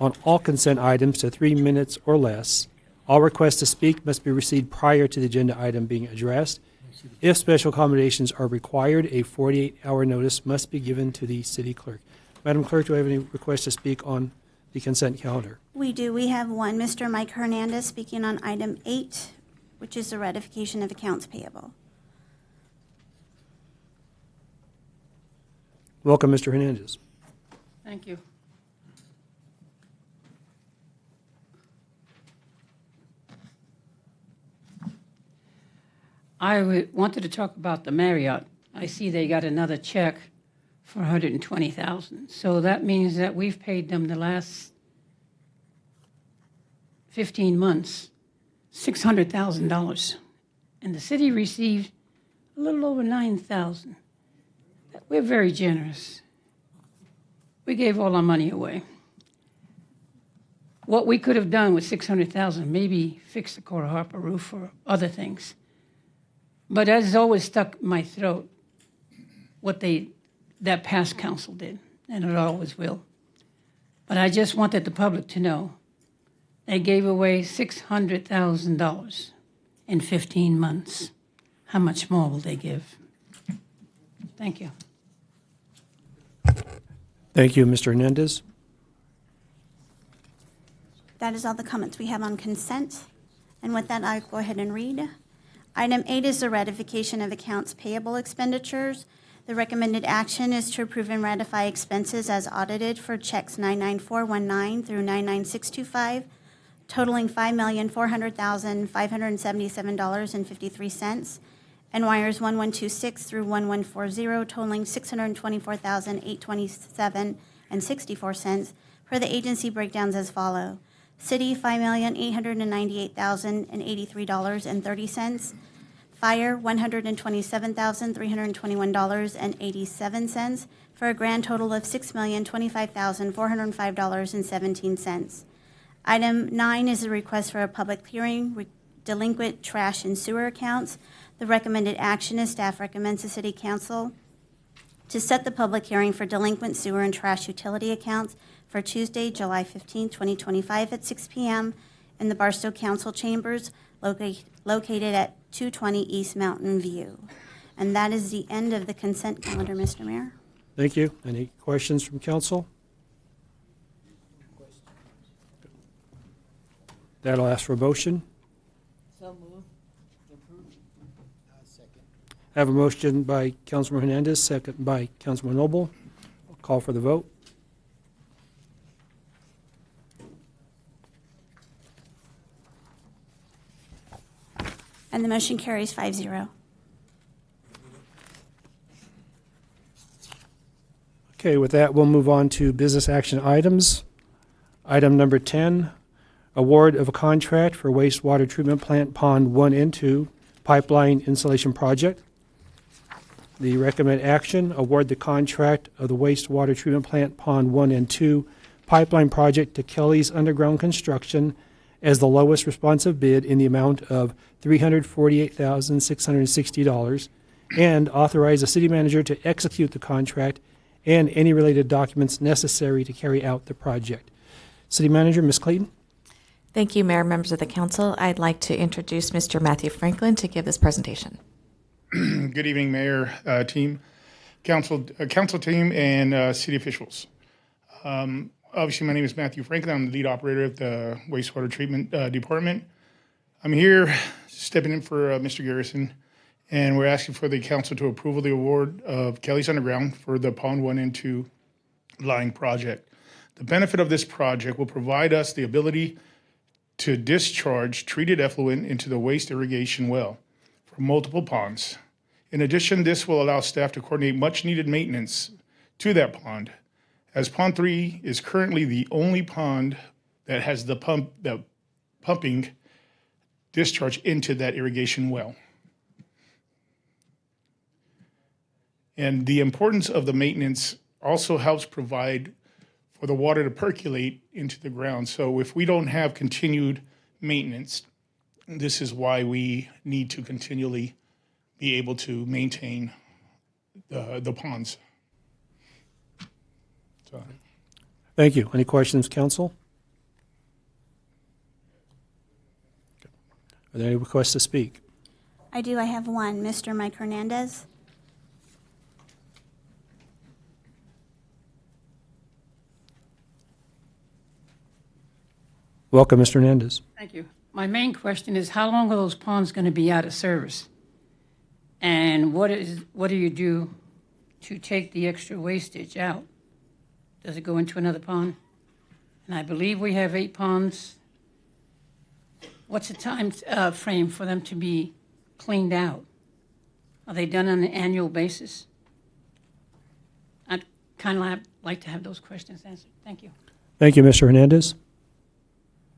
on all consent items to 3 minutes or less. All requests to speak must be received prior to the agenda item being addressed. If special accommodations are required, a 48-hour notice must be given to the city clerk. Madam Clerk, do I have any requests to speak on the consent calendar? We do. We have one, Mr. Mike Hernandez, speaking on item 8, which is the ratification of accounts payable. Welcome, Mr. Hernandez. Thank you. I wanted to talk about the Marriott. I see they got another check for $120,000. So that means that we've paid them the last 15 months $600,000, and the city received a little over $9,000. We're very generous. We gave all our money away. What we could have done with $600,000, maybe fix the Cora Harper roof or other things. But that has always stuck in my throat, what that past council did, and it always will. But I just wanted the public to know they gave away $600,000 in 15 months. How much more will they give? Thank you. Thank you, Mr. Hernandez. That is all the comments we have on consent. And with that, I'll go ahead and read. Item 8 is the ratification of accounts payable expenditures. The recommended action is to approve and ratify expenses as audited for checks 99419 through 99625, totaling $5,400,577.53, and wires 1126 through 1140, totaling $624,827.64 per the agency breakdowns as follow. City, $5,898,083.30. Fire, $127,321.87, for a grand total of $6,025,405.17. Item 9 is a request for a public hearing, delinquent trash and sewer accounts. The recommended action is staff recommends the City Council to set the public hearing for delinquent sewer and trash utility accounts for Tuesday, July 15, 2025 at 6 p.m. in the Barstow Council Chambers located at 220 East Mountain View. And that is the end of the consent calendar, Mr. Mayor. Thank you. Any questions from council? That'll ask for a motion. So moved. Second. I have a motion by Councilman Hernandez, second by Councilman Noble. I'll call for the vote. And the motion carries 5-0. Okay, with that, we'll move on to business action items. Item number 10, award of a contract for wastewater treatment plant Pond 1 and 2 pipeline installation project. The recommended action, award the contract of the wastewater treatment plant Pond 1 and 2 pipeline project to Kelly's Underground Construction as the lowest responsive bid in the amount of $348,660, and authorize the city manager to execute the contract and any related documents necessary to carry out the project. City Manager, Ms. Clayton. Thank you, Mayor, members of the council. I'd like to introduce Mr. Matthew Franklin to give this presentation. Good evening, Mayor, team, council team, and city officials. Obviously, my name is Matthew Franklin. I'm the lead operator of the wastewater treatment department. I'm here stepping in for Mr. Garrison, and we're asking for the council to approve the award of Kelly's Underground for the Pond 1 and 2 line project. The benefit of this project will provide us the ability to discharge treated effluent into the waste irrigation well for multiple ponds. In addition, this will allow staff to coordinate much-needed maintenance to that pond, as Pond 3 is currently the only pond that has the pumping discharge into that irrigation well. And the importance of the maintenance also helps provide for the water to percolate into the ground. So if we don't have continued maintenance, this is why we need to continually be able to maintain the ponds. So. Thank you. Any questions, council? Are there any requests to speak? I do. I have one. Mr. Mike Hernandez. Welcome, Mr. Hernandez. Thank you. My main question is, how long are those ponds going to be out of service? And what do you do to take the extra wastage out? Does it go into another pond? And I believe we have 8 ponds. What's the time frame for them to be cleaned out? Are they done on an annual basis? I'd kind of like to have those questions answered. Thank you. Thank you, Mr. Hernandez.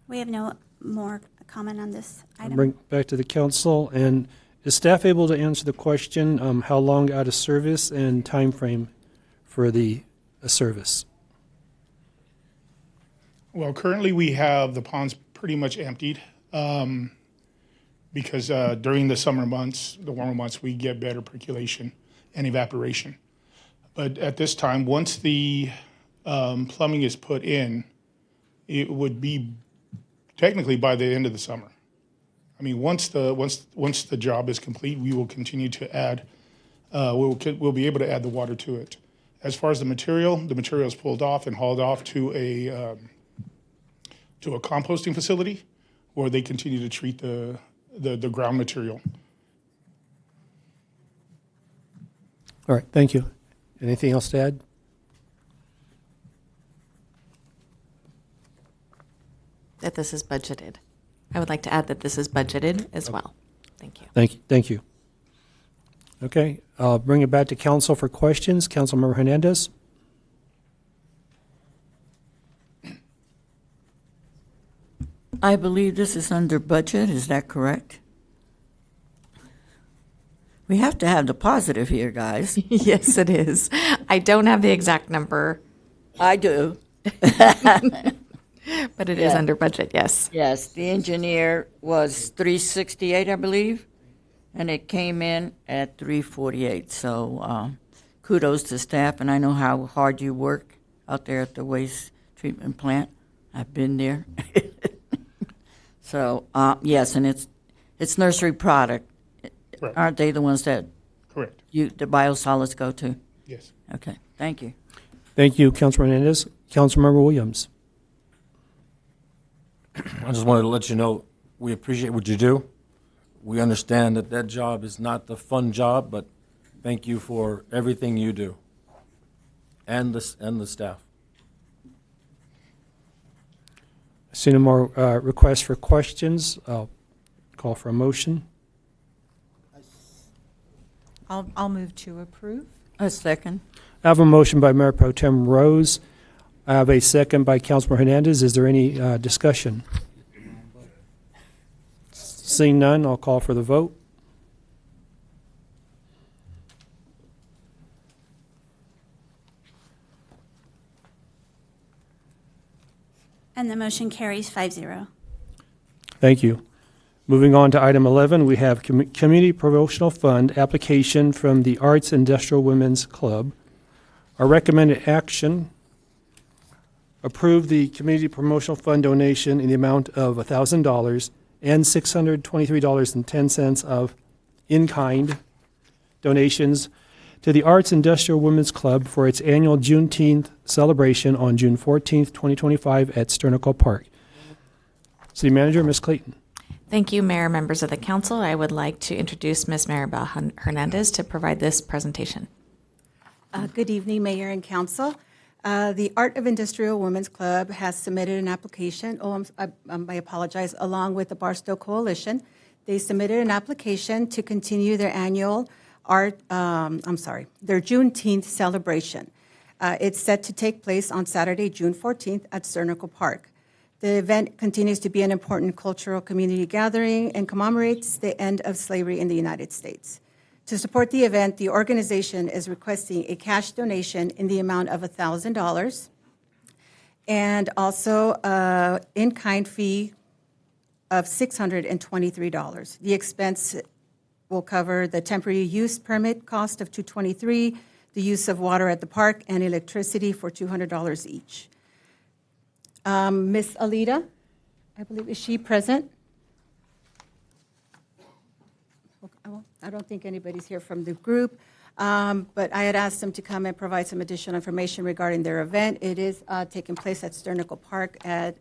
We have no more comment on this item. Bring back to the council. And is staff able to answer the question, how long out of service and time frame for the service? Well, currently we have the ponds pretty much emptied because during the summer months, the warmer months, we get better percolation and evaporation. But at this time, once the plumbing is put in, it would be technically by the end of the summer. I mean, once the job is complete, we will continue to add. We'll be able to add the water to it. As far as the material is pulled off and hauled off to a composting facility, where they continue to treat the ground material. All right, thank you. Anything else to add? That this is budgeted. I would like to add that this is budgeted as well. Thank you. Thank you. Okay, I'll bring it back to council for questions. Councilmember Hernandez. I believe this is under budget, is that correct? We have to have the positive here, guys. Yes, it is. I don't have the exact number. I do. But it is under budget, yes. Yes, the engineer was 368, I believe, and it came in at 348. So kudos to staff, and I know how hard you work out there at the waste treatment plant. I've been there. So yes, and it's nursery product. Correct. Aren't they the ones that Correct. the biosolids go to? Yes. Okay, thank you. Thank you, Councilor Hernandez. Councilmember Williams. I just wanted to let you know we appreciate what you do. We understand that that job is not the fun job, but thank you for everything you do and the staff. I see no more requests for questions. I'll call for a motion. I'll move to approve. A second. I have a motion by Mayor Pro Tem Rose. I have a second by Councilmember Hernandez. Is there any discussion? Seeing none, I'll call for the vote. And the motion carries 5-0. Thank you. Moving on to item 11, we have Community Promotional Fund application from the Arts Industrial Women's Club. Our recommended action: approve the Community Promotional Fund donation in the amount of $1,000 and $623.10 of in-kind donations to the Arts Industrial Women's Club for its annual Juneteenth celebration on June 14th, 2025 at Sternical Park. City Manager, Ms. Clayton. Thank you, Mayor, members of the council. I would like to introduce Ms. Maribel Hernandez to provide this presentation. Good evening, Mayor and Council. The Art of Industrial Women's Club has submitted an application, I apologize, along with the Barstow Coalition. They submitted an application to continue their annual their Juneteenth celebration. It's set to take place on Saturday, June 14th at Sternical Park. The event continues to be an important cultural community gathering and commemorates the end of slavery in the United States. To support the event, the organization is requesting a cash donation in the amount of $1,000 and also an in-kind fee of $623. The expense will cover the temporary use permit cost of $223, the use of water at the park, and electricity for $200 each. Ms. Alita, I believe, is she present? I don't think anybody's here from the group, but I had asked them to come and provide some additional information regarding their event. It is taking place at Sternical Park at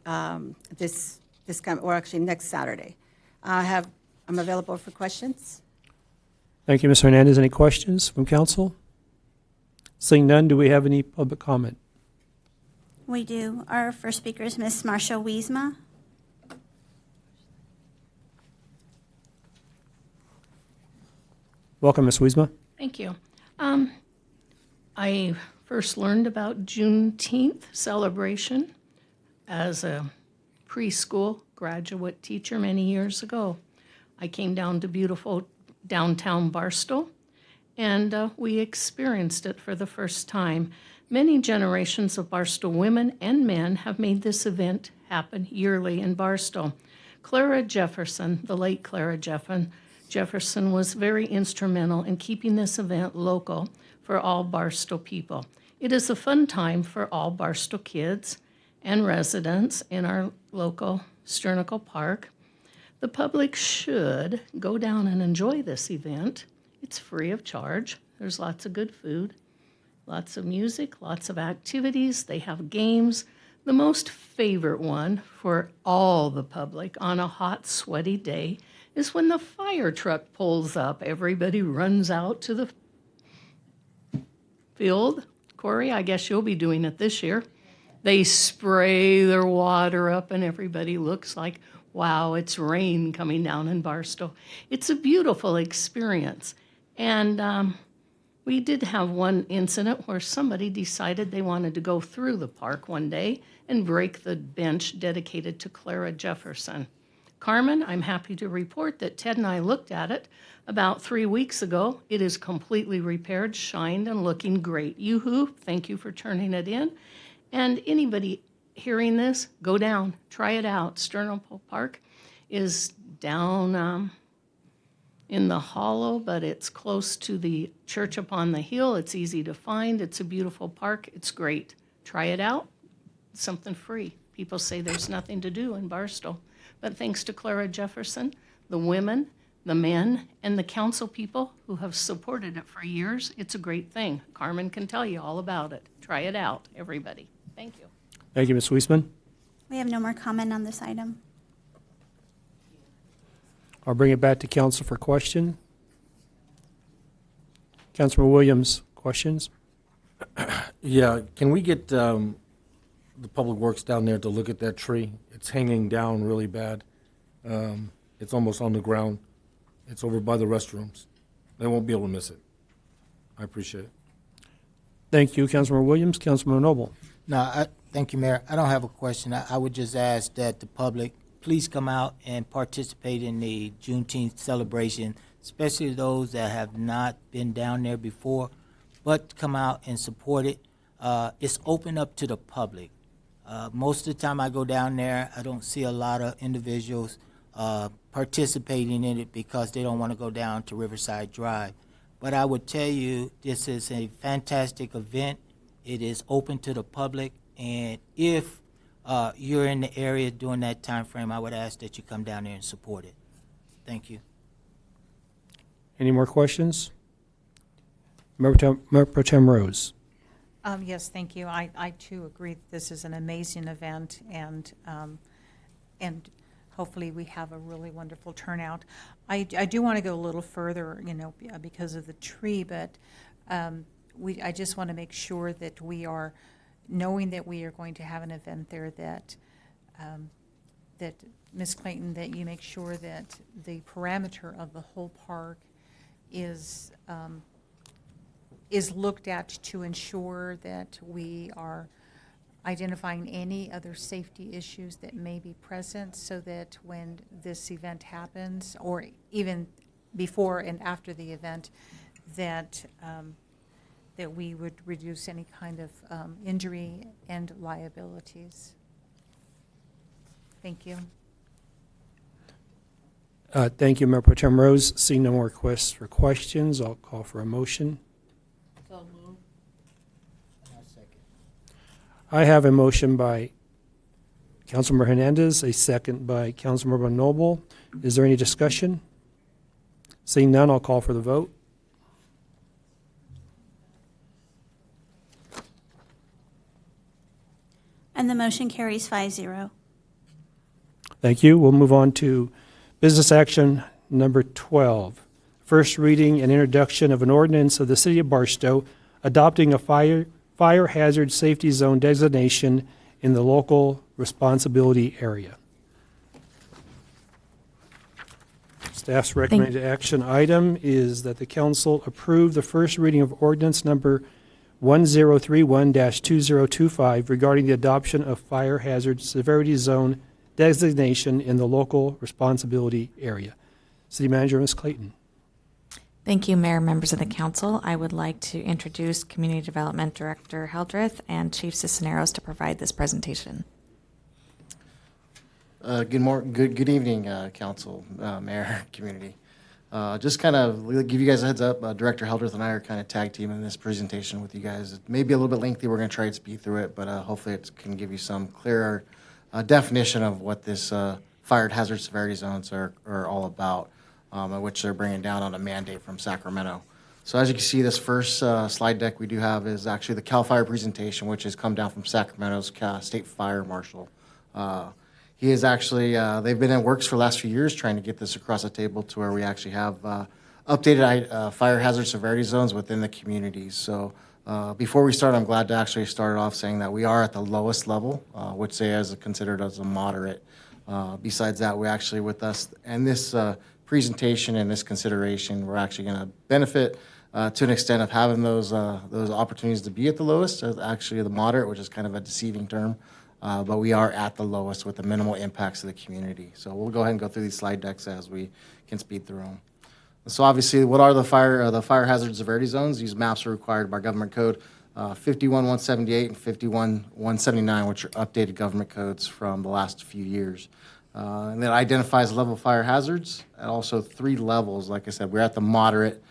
next Saturday. I'm available for questions. Thank you, Ms. Hernandez. Any questions from council? Seeing none, do we have any public comment? We do. Our first speaker is Ms. Marcia Wiesma. Welcome, Ms. Wiesma. Thank you. I first learned about Juneteenth celebration as a preschool graduate teacher many years ago. I came down to beautiful downtown Barstow, and we experienced it for the first time. Many generations of Barstow women and men have made this event happen yearly in Barstow. Clara Jefferson, the late Clara Jefferson, was very instrumental in keeping this event local for all Barstow people. It is a fun time for all Barstow kids and residents in our local Sternical Park. The public should go down and enjoy this event. It's free of charge. There's lots of good food, lots of music, lots of activities. They have games. The most favorite one for all the public on a hot, sweaty day is when the fire truck pulls up. Everybody runs out to the field. Corey, I guess you'll be doing it this year. They spray their water up and everybody looks like, wow, it's rain coming down in Barstow. It's a beautiful experience. And we did have one incident where somebody decided they wanted to go through the park one day and break the bench dedicated to Clara Jefferson. Carmen, I'm happy to report that Ted and I looked at it about 3 weeks ago. It is completely repaired, shined, and looking great. Yoo-hoo, thank you for turning it in. And anybody hearing this, go down, try it out. Sternical Park is down in the hollow, but it's close to the church upon the hill. It's easy to find. It's a beautiful park. It's great. Try it out. It's something free. People say there's nothing to do in Barstow. But thanks to Clara Jefferson, the women, the men, and the council people who have supported it for years, it's a great thing. Carmen can tell you all about it. Try it out, everybody. Thank you. Thank you, Ms. Wiesman. We have no more comment on this item. I'll bring it back to council for question. Councilman Williams, questions? Yeah, can we get the Public Works down there to look at that tree? It's hanging down really bad. It's almost on the ground. It's over by the restrooms. They won't be able to miss it. I appreciate it. Thank you, Councilman Williams. Councilman Noble. No, thank you, Mayor. I don't have a question. I would just ask that the public please come out and participate in the Juneteenth celebration, especially those that have not been down there before, but come out and support it. It's open up to the public. Most of the time I go down there, I don't see a lot of individuals participating in it because they don't want to go down to Riverside Drive. But I would tell you, this is a fantastic event. It is open to the public, and if you're in the area during that time frame, I would ask that you come down there and support it. Thank you. Any more questions? Mayor Pro Tem Rose. Yes, thank you. I too agree that this is an amazing event, and hopefully we have a really wonderful turnout. I do want to go a little further, because of the tree, but I just want to make sure that we are, knowing that we are going to have an event there, that Ms. Clayton, that you make sure that the parameter of the whole park is looked at to ensure that we are identifying any other safety issues that may be present, so that when this event happens, or even before and after the event, that we would reduce any kind of injury and liabilities. Thank you. Thank you, Mayor Pro Tem Rose. Seeing no more requests for questions, I'll call for a motion. I have a motion by Councilmember Hernandez, a second by Councilmember Noble. Is there any discussion? Seeing none, I'll call for the vote. And the motion carries 5-0. Thank you. We'll move on to business action number 12. First reading and introduction of an ordinance of the City of Barstow adopting a fire hazard safety zone designation in the local responsibility area. Staff's recommended action item is that the council approve the first reading of ordinance number 1031-2025 regarding the adoption of fire hazard severity zone designation in the local responsibility area. City Manager, Ms. Clayton. Thank you, Mayor, members of the council. I would like to introduce Community Development Director Heldreth and Chief Cisneros to provide this presentation. Good evening, council, mayor, community. Just kind of give you guys a heads up. Director Heldreth and I are kind of tag teaming this presentation with you guys. It may be a little bit lengthy. We're going to try to speed through it, but hopefully it can give you some clearer definition of what this fire hazard severity zones are all about, which they're bringing down on a mandate from Sacramento. So as you can see, this first slide deck we do have is actually the CAL FIRE presentation, which has come down from Sacramento's State Fire Marshal. He is actually, they've been in works for the last few years trying to get this across the table to where we actually have updated fire hazard severity zones within the communities. So before we start, I'm glad to actually start off saying that we are at the lowest level, which they is considered as a moderate. Besides that, we actually with us and this presentation and this consideration, we're actually going to benefit to an extent of having those opportunities to be at the lowest, actually the moderate, which is kind of a deceiving term. But we are at the lowest with the minimal impacts to the community. So we'll go ahead and go through these slide decks as we can speed through them. So obviously, what are the fire hazard severity zones? These maps are required by Government Code 51178 and 51179, which are updated government codes from the last few years. And that identifies level of fire hazards and also 3 levels. Like I said, we're at the moderate.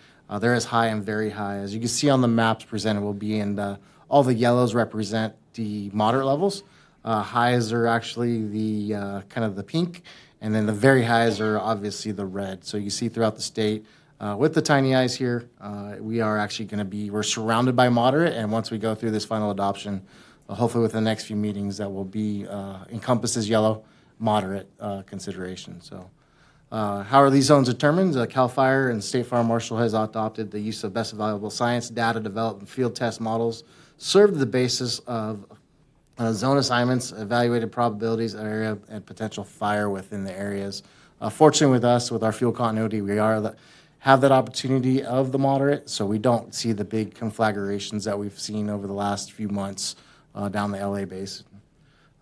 There is high and very high. As you can see on the maps presented, will be in all the yellows represent the moderate levels. Highs are actually the kind of the pink, and then the very highs are obviously the red. So you see throughout the state, with the tiny eyes here, we are actually going to be, we're surrounded by moderate, and once we go through this final adoption, hopefully within the next few meetings, that will be encompasses yellow, moderate consideration. So how are these zones determined? CAL FIRE and State Fire Marshal has adopted the use of best available science, data developed and field test models, served the basis of zone assignments, evaluated probabilities, area, and potential fire within the areas. Fortunately with us, with our fuel continuity, we have that opportunity of the moderate, so we don't see the big conflagrations that we've seen over the last few months down the LA basin.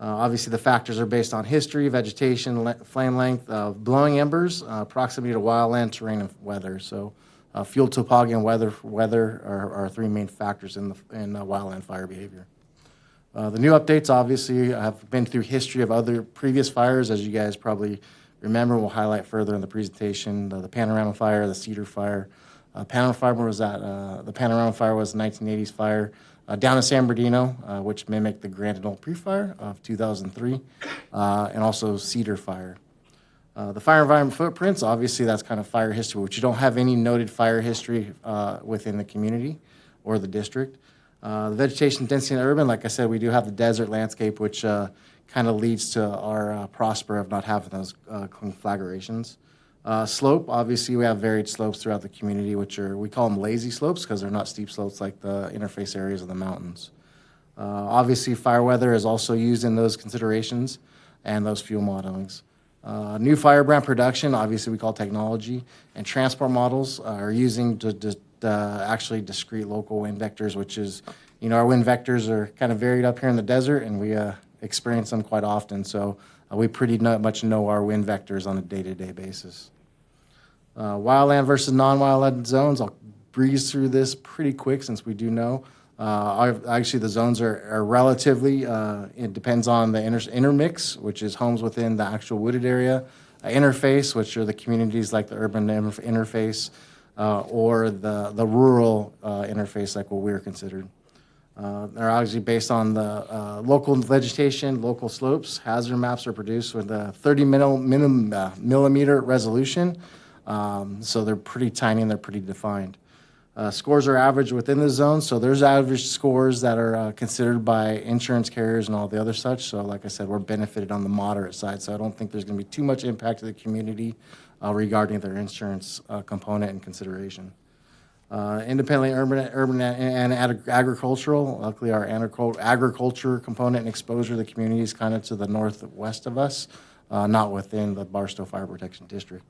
Obviously, the factors are based on history, vegetation, flame length, blowing embers, proximity to wildland, terrain, and weather. So fuel topography and weather are 3 main factors in wildland fire behavior. The new updates obviously have been through history of other previous fires, as you guys probably remember. We'll highlight further in the presentation the Panorama Fire, the Cedar Fire. The Panorama Fire was a 1980s fire down in San Bernardino, which mimicked the Grand Ole Opry Fire of 2003, and also Cedar Fire. The fire environment footprints, obviously that's kind of fire history, which you don't have any noted fire history within the community or the district. The vegetation density in urban, like I said, we do have the desert landscape, which kind of leads to our prosper of not having those conflagrations. Slope, obviously we have varied slopes throughout the community, which we call them lazy slopes because they're not steep slopes like the interface areas of the mountains. Obviously fire weather is also used in those considerations and those fuel modelings. New firebrand production, obviously we call technology, and transport models are using actually discrete local wind vectors, which is, our wind vectors are kind of varied up here in the desert, and we experience them quite often. So we pretty much know our wind vectors on a day-to-day basis. Wildland versus non-wildland zones, I'll breeze through this pretty quick since we do know. Actually, the zones are relatively, it depends on the intermix, which is homes within the actual wooded area, interface, which are the communities like the urban interface, or the rural interface, like what we're considered. They're obviously based on the local vegetation, local slopes. Hazard maps are produced with a 30 millimeter resolution, so they're pretty tiny and they're pretty defined. Scores are averaged within the zone, so there's average scores that are considered by insurance carriers and all the other such. So like I said, we're benefited on the moderate side, so I don't think there's going to be too much impact to the community regarding their insurance component and consideration. Independently urban and agricultural, luckily our agriculture component and exposure to the community is kind of to the northwest of us, not within the Barstow Fire Protection District.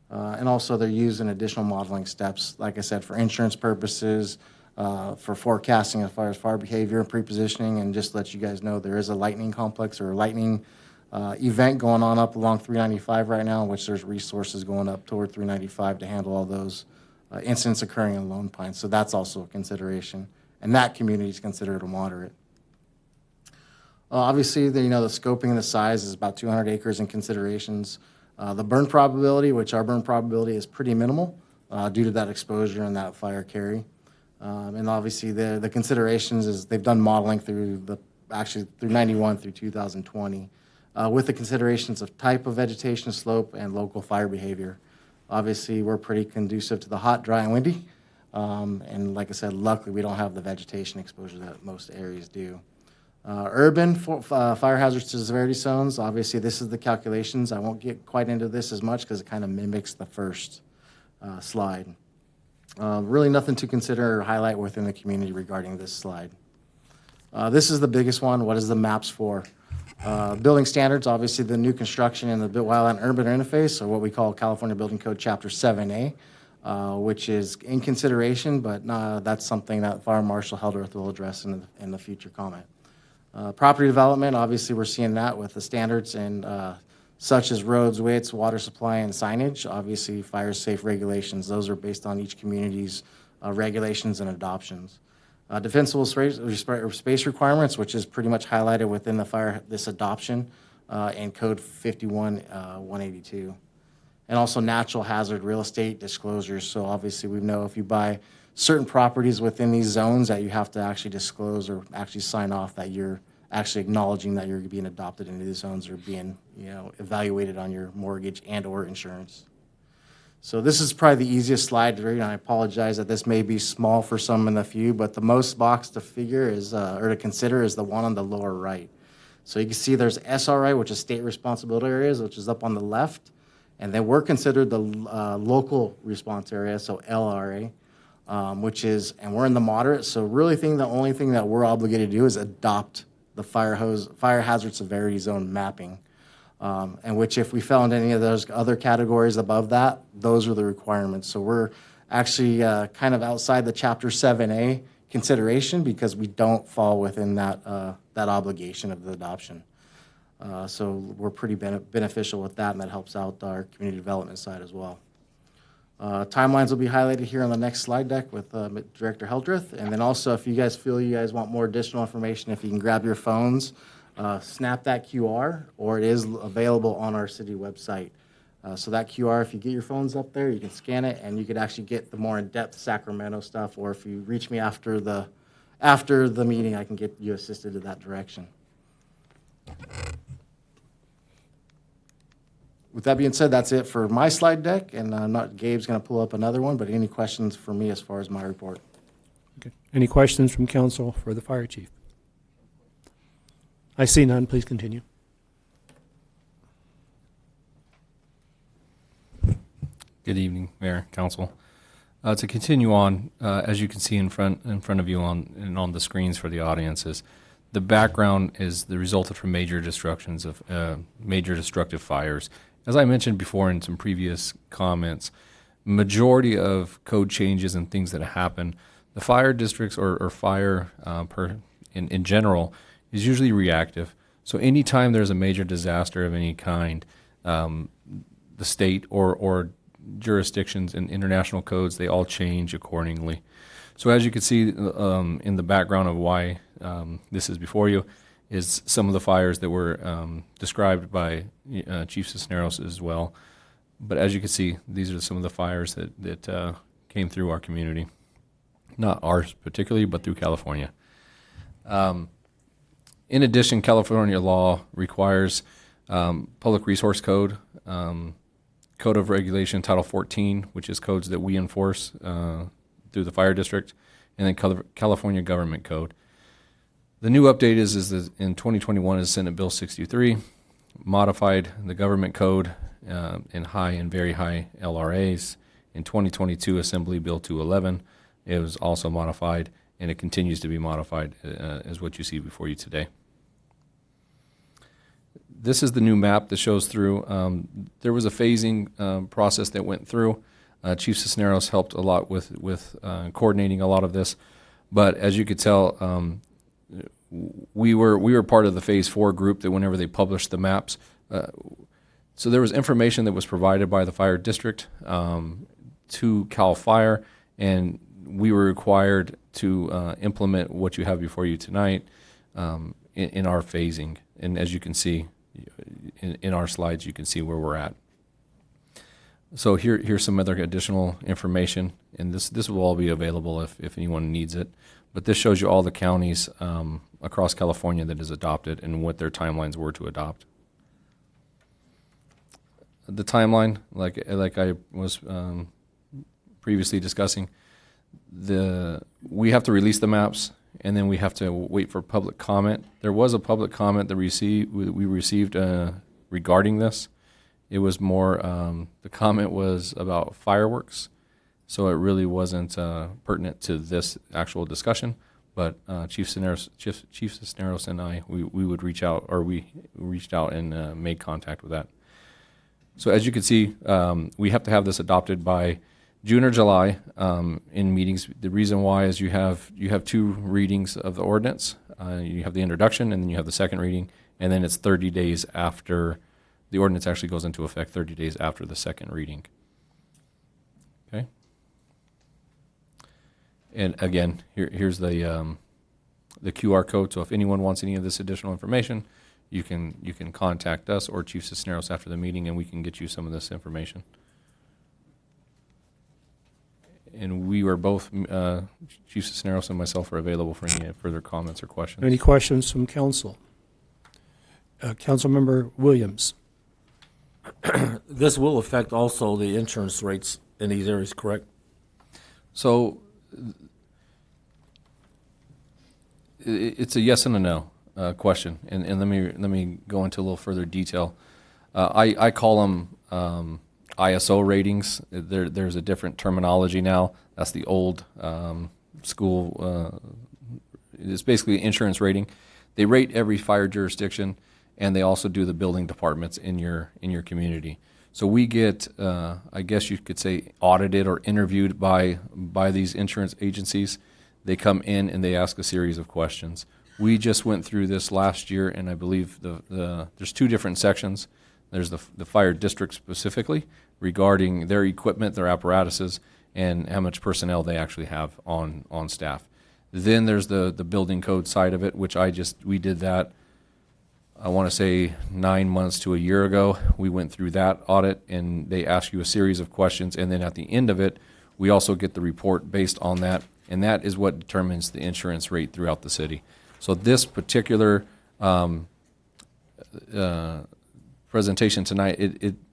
And also they're used in additional modeling steps, like I said, for insurance purposes, for forecasting as far as fire behavior and pre-positioning, and just to let you guys know there is a lightning complex or a lightning event going on up along 395 right now, which there's resources going up toward 395 to handle all those incidents occurring in Lone Pine. So that's also a consideration, and that community is considered a moderate. Obviously, the scoping and the size is about 200 acres in considerations. The burn probability, which our burn probability is pretty minimal due to that exposure and that fire carry. And obviously the considerations is they've done modeling through 91 through 2020 with the considerations of type of vegetation, slope, and local fire behavior. Obviously, we're pretty conducive to the hot, dry, and windy. And like I said, luckily we don't have the vegetation exposure that most areas do. Urban fire hazards to severity zones, obviously this is the calculations. I won't get quite into this as much because it kind of mimics the first slide. Really nothing to consider or highlight within the community regarding this slide. This is the biggest one. What is the maps for? Building standards, obviously the new construction in the wildland urban interface, or what we call California Building Code Chapter 7A, which is in consideration, but that's something that Fire Marshal Hildreth will address in the future comment. Property development, obviously we're seeing that with the standards and such as roads, widths, water supply, and signage. Obviously fire safe regulations, those are based on each community's regulations and adoptions. Defensible space requirements, which is pretty much highlighted within this adoption and Code 51-182. And also natural hazard real estate disclosures. So obviously we know if you buy certain properties within these zones that you have to actually disclose or actually sign off that you're actually acknowledging that you're being adopted into these zones or being evaluated on your mortgage and or insurance. So this is probably the easiest slide to read, and I apologize that this may be small for some in the few, but the most box to figure is, or to consider is the one on the lower right. So you can see there's SRA, which is state responsibility areas, which is up on the left, and then we're considered the local response area, so LRA, which is, and we're in the moderate, so really the only thing that we're obligated to do is adopt the fire hazard severity zone mapping. And which if we fell into any of those other categories above that, those are the requirements. So we're actually kind of outside the Chapter 7A consideration because we don't fall within that obligation of the adoption. So we're pretty beneficial with that, and that helps out our community development side as well. Timelines will be highlighted here on the next slide deck with Director Heldreth. And then also, if you guys feel you guys want more additional information, if you can grab your phones, snap that QR, or it is available on our city website. So that QR, if you get your phones up there, you can scan it, and you could actually get the more in-depth Sacramento stuff. Or if you reach me after the meeting, I can get you assisted in that direction. With that being said, that's it for my slide deck, and Gabe's going to pull up another one. But any questions for me as far as my report? Okay. Any questions from council for the fire chief? I see none. Please continue. Good evening, Mayor, Council. To continue on, as you can see in front of you on the screens for the audiences, the background is resulted from major destructions of major destructive fires. As I mentioned before in some previous comments, majority of code changes and things that happen, the fire districts or fire in general is usually reactive. So anytime there's a major disaster of any kind, the state or jurisdictions and international codes, they all change accordingly. So as you can see in the background of why this is before you is some of the fires that were described by Chief Cisneros as well. But as you can see, these are some of the fires that came through our community. Not ours particularly, but through California. In addition, California law requires Public Resource Code, Code of Regulation Title 14, which is codes that we enforce through the fire district, and then California Government Code. The new update is that in 2021 is Senate Bill 63, modified the government code in high and very high LRAs. In 2022, Assembly Bill 211, it was also modified, and it continues to be modified as what you see before you today. This is the new map that shows through. There was a phasing process that went through. Chief Cisneros helped a lot with coordinating a lot of this, but as you could tell, we were part of the Phase 4 group that whenever they published the maps. So there was information that was provided by the fire district to CAL FIRE, and we were required to implement what you have before you tonight in our phasing. And as you can see in our slides, you can see where we're at. So here's some other additional information, and this will all be available if anyone needs it. But this shows you all the counties across California that is adopted and what their timelines were to adopt. The timeline, like I was previously discussing, we have to release the maps, and then we have to wait for public comment. There was a public comment that we received regarding this. It was more, the comment was about fireworks, so it really wasn't pertinent to this actual discussion. But Chief Cisneros and I, we would reach out, or we reached out and made contact with that. So as you can see, we have to have this adopted by June or July in meetings. The reason why is you have 2 readings of the ordinance. You have the introduction, and then you have the second reading, and then it's 30 days after the ordinance actually goes into effect, 30 days after the second reading. Okay. And again, here's the QR code. So if anyone wants any of this additional information, you can contact us or Chief Cisneros after the meeting, and we can get you some of this information. And we were both, Chief Cisneros and myself, are available for any further comments or questions. Any questions from council? Councilmember Williams. This will affect also the insurance rates in these areas, correct? So it's a yes and a no question, and let me go into a little further detail. I call them ISO ratings. There's a different terminology now. That's the old school. It's basically insurance rating. They rate every fire jurisdiction, and they also do the building departments in your community. So we get, I guess you could say, audited or interviewed by these insurance agencies. They come in and they ask a series of questions. We just went through this last year, and I believe there's 2 different sections. There's the fire district specifically, regarding their equipment, their apparatuses, and how much personnel they actually have on staff. Then there's the building code side of it, which we did that, I want to say 9 months to a year ago. We went through that audit, and they ask you a series of questions, and then at the end of it, we also get the report based on that, and that is what determines the insurance rate throughout the city. So this particular presentation tonight,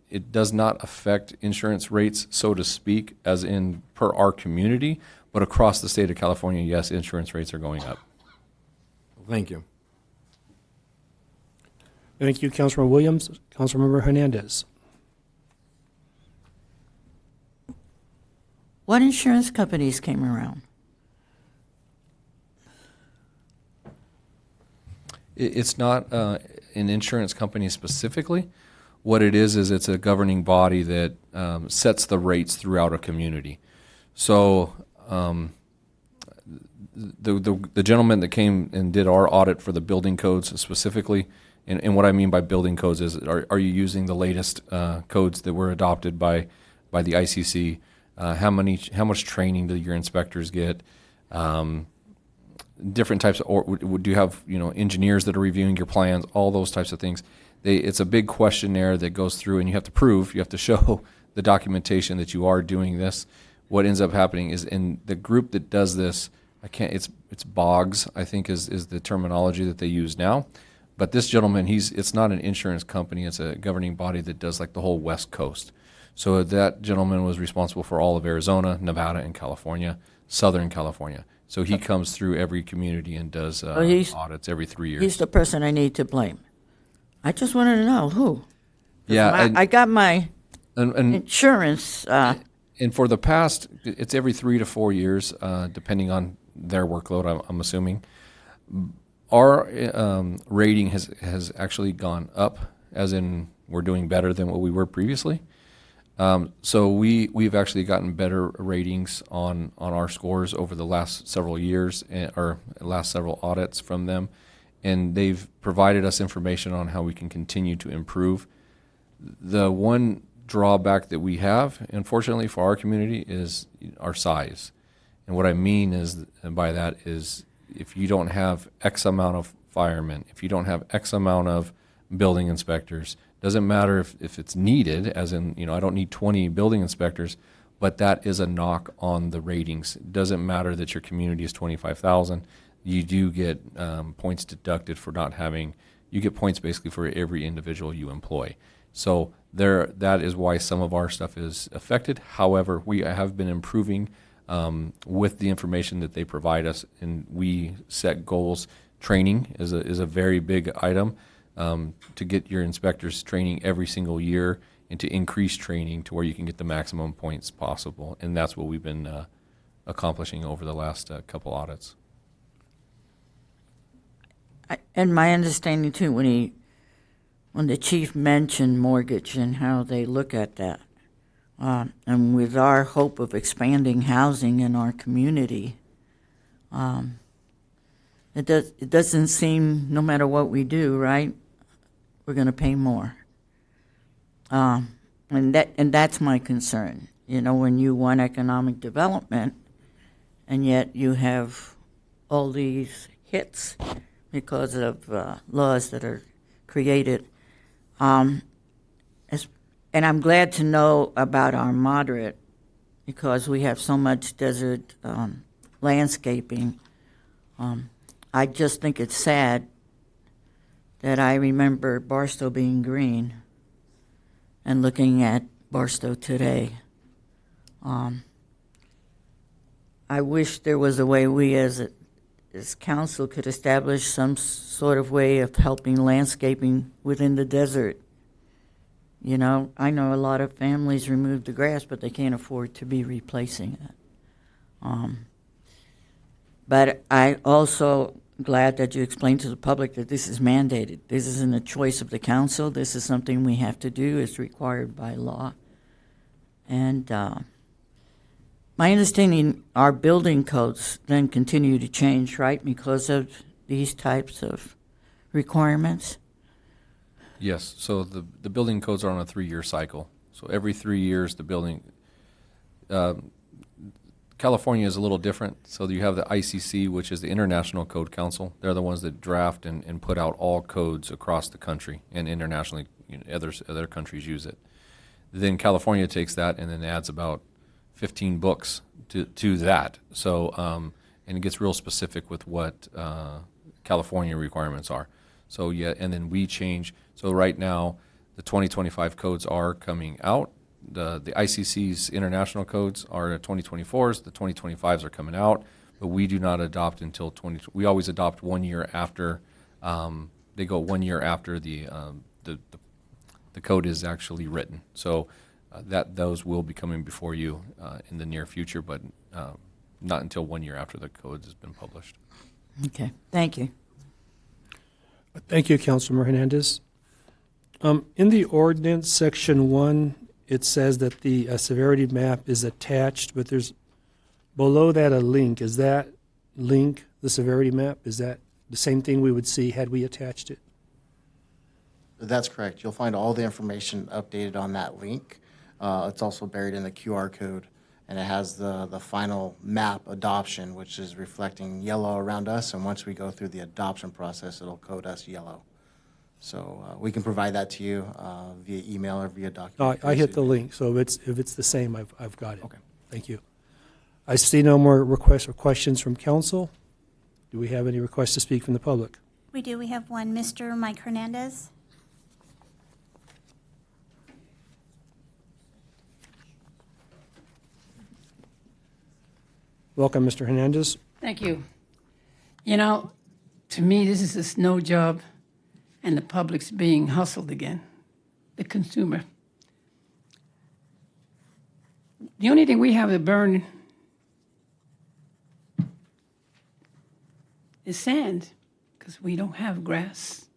it does not affect insurance rates, so to speak, as in per our community, but across the state of California, yes, insurance rates are going up. Thank you. Thank you, Councilmember Williams. Councilmember Hernandez. What insurance companies came around? It's not an insurance company specifically. What it is it's a governing body that sets the rates throughout a community. So the gentleman that came and did our audit for the building codes specifically, and what I mean by building codes is, are you using the latest codes that were adopted by the ICC? How much training do your inspectors get? Different types of, or do you have engineers that are reviewing your plans? All those types of things. It's a big questionnaire that goes through, and you have to show the documentation that you are doing this. What ends up happening is, in the group that does this, it's BOGS, I think is the terminology that they use now. But this gentleman, it's not an insurance company, it's a governing body that does like the whole West Coast. So that gentleman was responsible for all of Arizona, Nevada, and California, Southern California. So he comes through every community and does audits every 3 years. He's the person I need to blame. I just wanted to know who. Yeah, I got my insurance. And for the past, it's every 3 to 4 years, depending on their workload, I'm assuming. Our rating has actually gone up, as in we're doing better than what we were previously. So we've actually gotten better ratings on our scores over the last several years, or last several audits from them, and they've provided us information on how we can continue to improve. The one drawback that we have, unfortunately for our community, is our size. And what I mean by that is, if you don't have X amount of firemen, if you don't have X amount of building inspectors, doesn't matter if it's needed, as in, I don't need 20 building inspectors, but that is a knock on the ratings. It doesn't matter that your community is 25,000. You do get points deducted for not having, you get points basically for every individual you employ. So that is why some of our stuff is affected. However, we have been improving with the information that they provide us, and we set goals. Training is a very big item. To get your inspectors training every single year, and to increase training to where you can get the maximum points possible. And that's what we've been accomplishing over the last couple audits. And my understanding too, when the chief mentioned mortgage and how they look at that, and with our hope of expanding housing in our community, it doesn't seem, no matter what we do, right, we're going to pay more. And that's my concern. When you want economic development, and yet you have all these hits because of laws that are created. And I'm glad to know about our moderate, because we have so much desert landscaping. I just think it's sad that I remember Barstow being green, and looking at Barstow today. I wish there was a way we as council could establish some sort of way of helping landscaping within the desert. I know a lot of families remove the grass, but they can't afford to be replacing it. But I also glad that you explained to the public that this is mandated. This isn't a choice of the council. This is something we have to do. It's required by law. And my understanding, our building codes then continue to change, right, because of these types of requirements? Yes. So the building codes are on a 3-year cycle. So every 3 years, the building, California is a little different. So you have the ICC, which is the International Code Council. They're the ones that draft and put out all codes across the country, and internationally, other countries use it. Then California takes that and then adds about 15 books to that. So, and it gets real specific with what California requirements are. So yeah, and then we change. So right now, the 2025 codes are coming out. The ICC's international codes are the 2024s. The 2025s are coming out, but we do not adopt until 20. We always adopt 1 year after. They go 1 year after the code is actually written. So that those will be coming before you in the near future, but not until 1 year after the code has been published. Okay, thank you. Thank you, Councilmember Hernandez. In the ordinance, section 1, it says that the severity map is attached, but there's below that a link. Is that link the severity map? Is that the same thing we would see had we attached it? That's correct. You'll find all the information updated on that link. It's also buried in the QR code, and it has the final map adoption, which is reflecting yellow around us, and once we go through the adoption process, it'll code us yellow. So we can provide that to you via email or via document. I hit the link, so if it's the same, I've got it. Okay. Thank you. I see no more requests or questions from council. Do we have any requests to speak from the public? We do. We have one, Mr. Mike Hernandez. Welcome, Mr. Hernandez. Thank you. You know, to me, this is a snow job, and the public's being hustled again, the consumer. The only thing we have to burn is sand, because we don't have grass.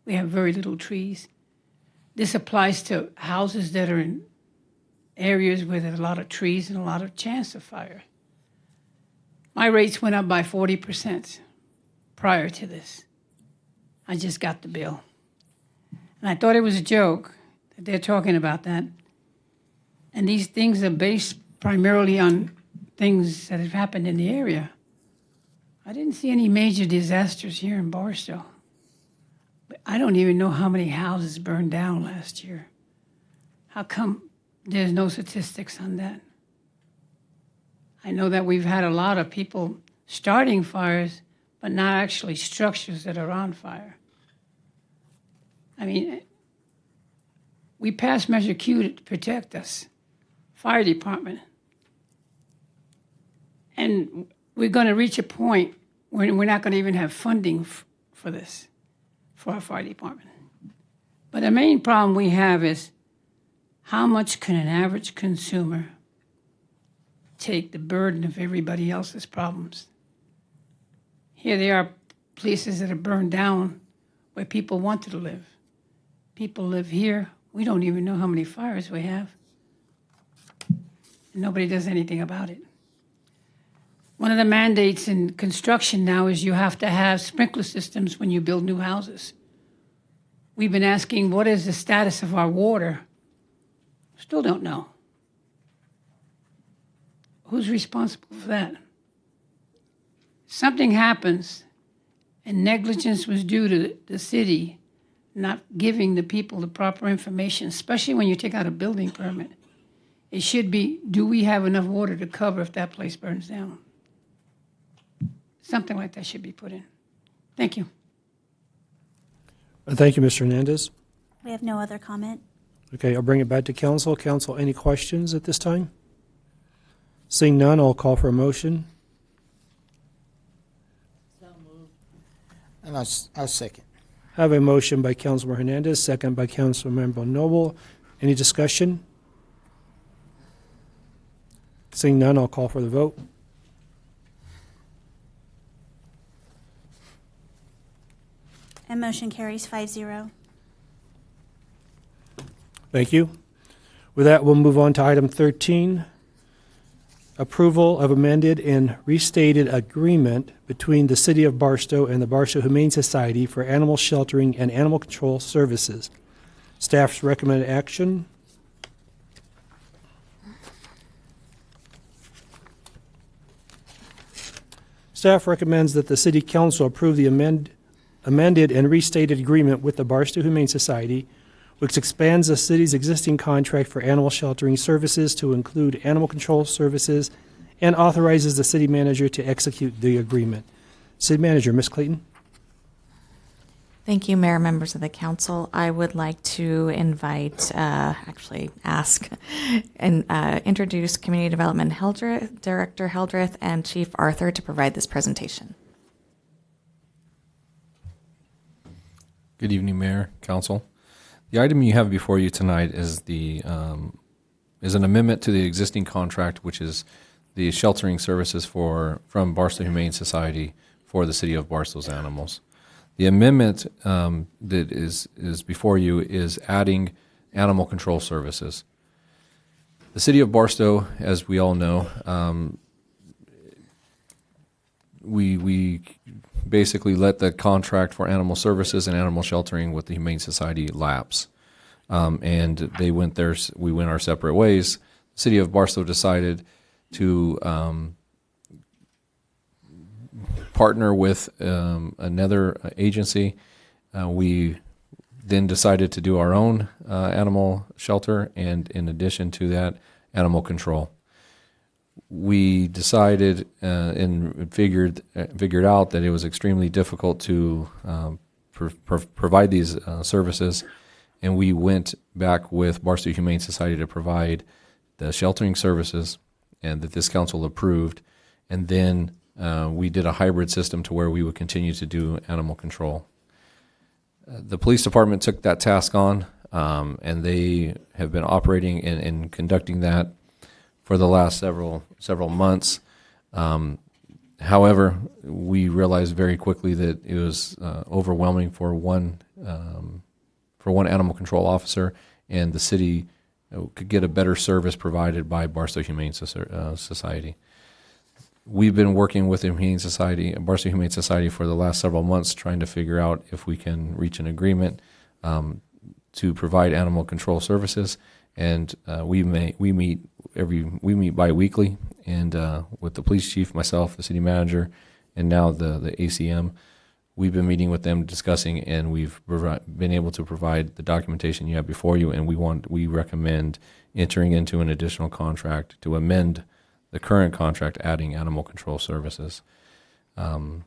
We have very little trees. This applies to houses that are in areas where there's a lot of trees and a lot of chance of fire. My rates went up by 40% prior to this. I just got the bill. And I thought it was a joke that they're talking about that. And these things are based primarily on things that have happened in the area. I didn't see any major disasters here in Barstow. But I don't even know how many houses burned down last year. How come there's no statistics on that? I know that we've had a lot of people starting fires, but not actually structures that are on fire. I mean, we passed Measure Q to protect us, fire department. And we're going to reach a point where we're not going to even have funding for this, for our fire department. But the main problem we have is how much can an average consumer take the burden of everybody else's problems? Here they are, places that are burned down where people wanted to live. People live here. We don't even know how many fires we have. And nobody does anything about it. One of the mandates in construction now is you have to have sprinkler systems when you build new houses. We've been asking, what is the status of our water? Still don't know. Who's responsible for that? Something happens, and negligence was due to the city not giving the people the proper information, especially when you take out a building permit. It should be, do we have enough water to cover if that place burns down? Something like that should be put in. Thank you. Thank you, Mr. Hernandez. We have no other comment. Okay, I'll bring it back to council. Council, any questions at this time? Seeing none, I'll call for a motion. And I'll second. Have a motion by Councilmember Hernandez, second by Councilmember Noble. Any discussion? Seeing none, I'll call for the vote. And motion carries 5-0. Thank you. With that, we'll move on to item 13, approval of amended and restated agreement between the City of Barstow and the Barstow Humane Society for animal sheltering and animal control services. Staff's recommended action. Staff recommends that the City Council approve the amended and restated agreement with the Barstow Humane Society, which expands the city's existing contract for animal sheltering services to include animal control services and authorizes the city manager to execute the agreement. City Manager, Ms. Clayton. Thank you, Mayor, members of the council. I would like to ask and introduce Community Development Director Hildreth and Chief Arthur to provide this presentation. Good evening, Mayor, Council. The item you have before you tonight is is an amendment to the existing contract, which is the sheltering services from Barstow Humane Society for the City of Barstow's animals. The amendment that is before you is adding animal control services. The City of Barstow, as we all know, we basically let the contract for animal services and animal sheltering with the Humane Society lapse. And they went we went our separate ways. The City of Barstow decided to partner with another agency. We then decided to do our own animal shelter, and in addition to that, animal control. We decided and figured out that it was extremely difficult to provide these services, and we went back with Barstow Humane Society to provide the sheltering services, and that this council approved, and then we did a hybrid system to where we would continue to do animal control. The police department took that task on, and they have been operating and conducting that for the last several months. However, we realized very quickly that it was overwhelming for one animal control officer, and the city could get a better service provided by Barstow Humane Society. We've been working with the Barstow Humane Society for the last several months, trying to figure out if we can reach an agreement to provide animal control services. And we meet biweekly, and with the police chief, myself, the city manager, and now the ACM, we've been meeting with them, discussing, and we've been able to provide the documentation you have before you. And we recommend entering into an additional contract to amend the current contract, adding animal control services. And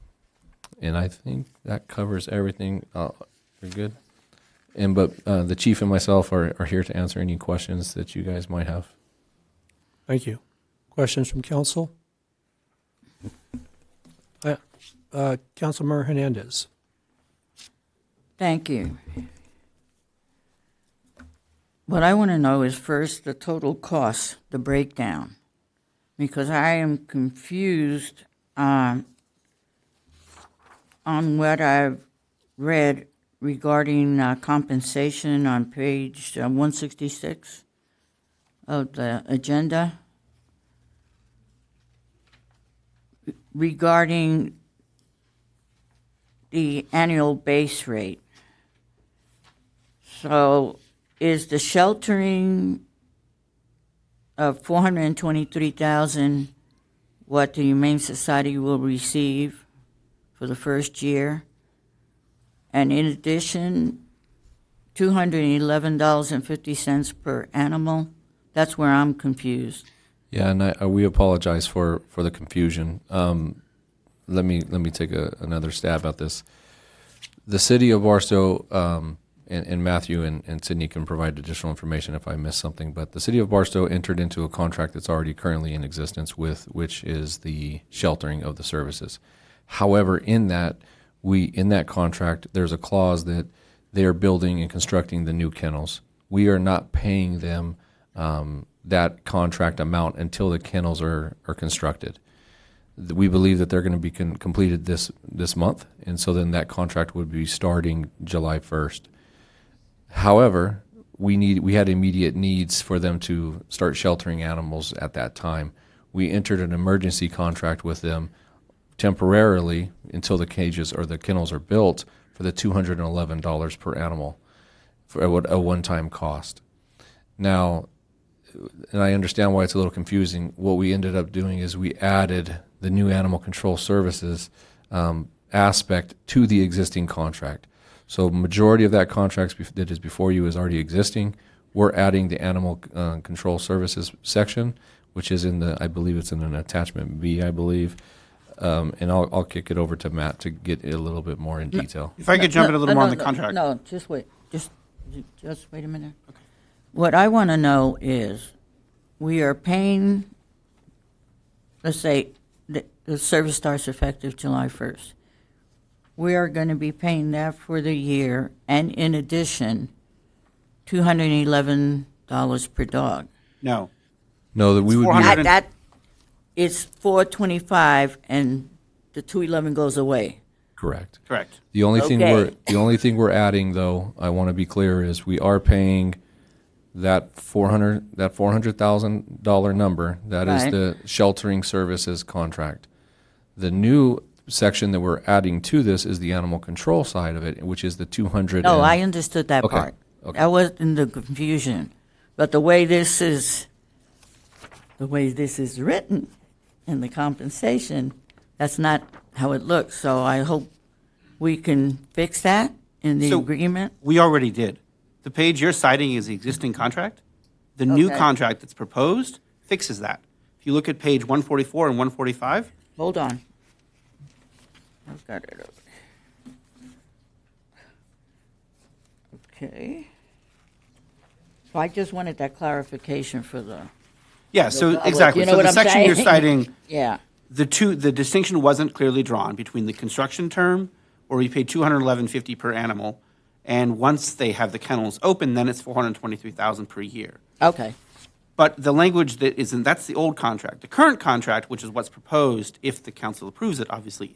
I think that covers everything. We're good. But the chief and myself are here to answer any questions that you guys might have. Thank you. Questions from council? Councilmember Hernandez. Thank you. What I want to know is first the total cost, the breakdown, because I am confused on what I've read regarding compensation on page 166 of the agenda regarding the annual base rate. So is the sheltering of $423,000 what the Humane Society will receive for the first year? And in addition, $211.50 per animal? That's where I'm confused. Yeah, and we apologize for the confusion. Let me take another stab at this. The city of Barstow, and Matthew and Sydney can provide additional information if I miss something, but the city of Barstow entered into a contract that's already currently in existence which is the sheltering of the services. However, in that contract, there's a clause that they are building and constructing the new kennels. We are not paying them that contract amount until the kennels are constructed. We believe that they're going to be completed this month, and so then that contract would be starting July 1st. However, we had immediate needs for them to start sheltering animals at that time. We entered an emergency contract with them temporarily until the cages or the kennels are built for the $211 per animal for a one-time cost. Now, and I understand why it's a little confusing, what we ended up doing is we added the new animal control services aspect to the existing contract. So majority of that contract that is before you is already existing. We're adding the animal control services section, which is I believe it's in an attachment B, I believe. And I'll kick it over to Matt to get a little bit more in detail. If I could jump in a little more on the contract. No, just wait. Just wait a minute. Okay. What I want to know is, we are paying, let's say, the service starts effective July 1st. We are going to be paying that for the year, and in addition, $211 per dog. No. No, that we would be. That it's $425, and the $211 goes away. Correct. Correct. The only Okay. thing we're adding, though, I want to be clear, is we are paying that $400,000 number. That is Right. the sheltering services contract. The new section that we're adding to this is the animal control side of it, which is the 200. No, I understood that Okay. part. Okay. That wasn't the confusion. But the way this is written in the compensation, that's not how it looks. So I hope we can fix that in the So- agreement. We already did. The page you're citing is the existing contract. The new Okay. contract that's proposed fixes that. If you look at page 144 and 145. Hold on. I've got it over. Okay. So I just wanted that clarification for the. Yeah, so public. exactly. You know So what the I'm section you're saying? citing, Yeah. the distinction wasn't clearly drawn between the construction term, where we pay $211.50 per animal, and once they have the kennels open, then it's $423,000 per year. Okay. But the language that isn't, that's the old contract. The current contract, which is what's proposed, if the council approves it, obviously,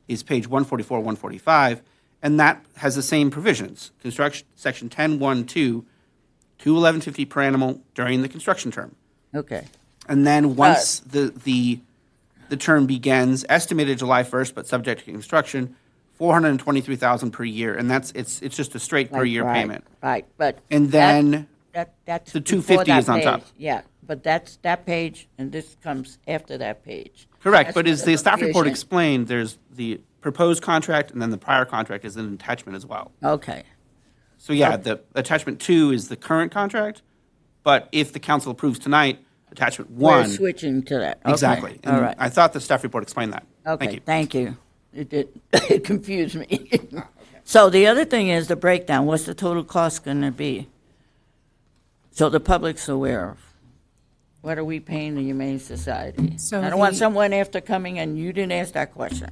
is page 144, 145, and that has the same provisions. Construction, section 10.1.2, $211.50 per animal during the construction term. Okay. And then once the term begins, estimated July 1st, but subject to construction, $423,000 per year, and it's just a straight per year payment. Right, but. And then That's the before 250 that is on top. page. Yeah, but that's that page, and this comes after that page. Correct, That's but as the the staff report confusion. explained, there's the proposed contract, and then the prior contract is an attachment as well. Okay. So yeah, the attachment 2 is the current contract, but if the council approves tonight, attachment 1. We're switching to that. Okay. Exactly. All And right. I thought the staff report explained that. Okay, Thank you. thank you. It did, it confused me. So the other thing is the breakdown. What's the total cost going to be? So the public's aware of. What are we paying the Humane Society? So I don't want the- someone after coming and you didn't ask that question.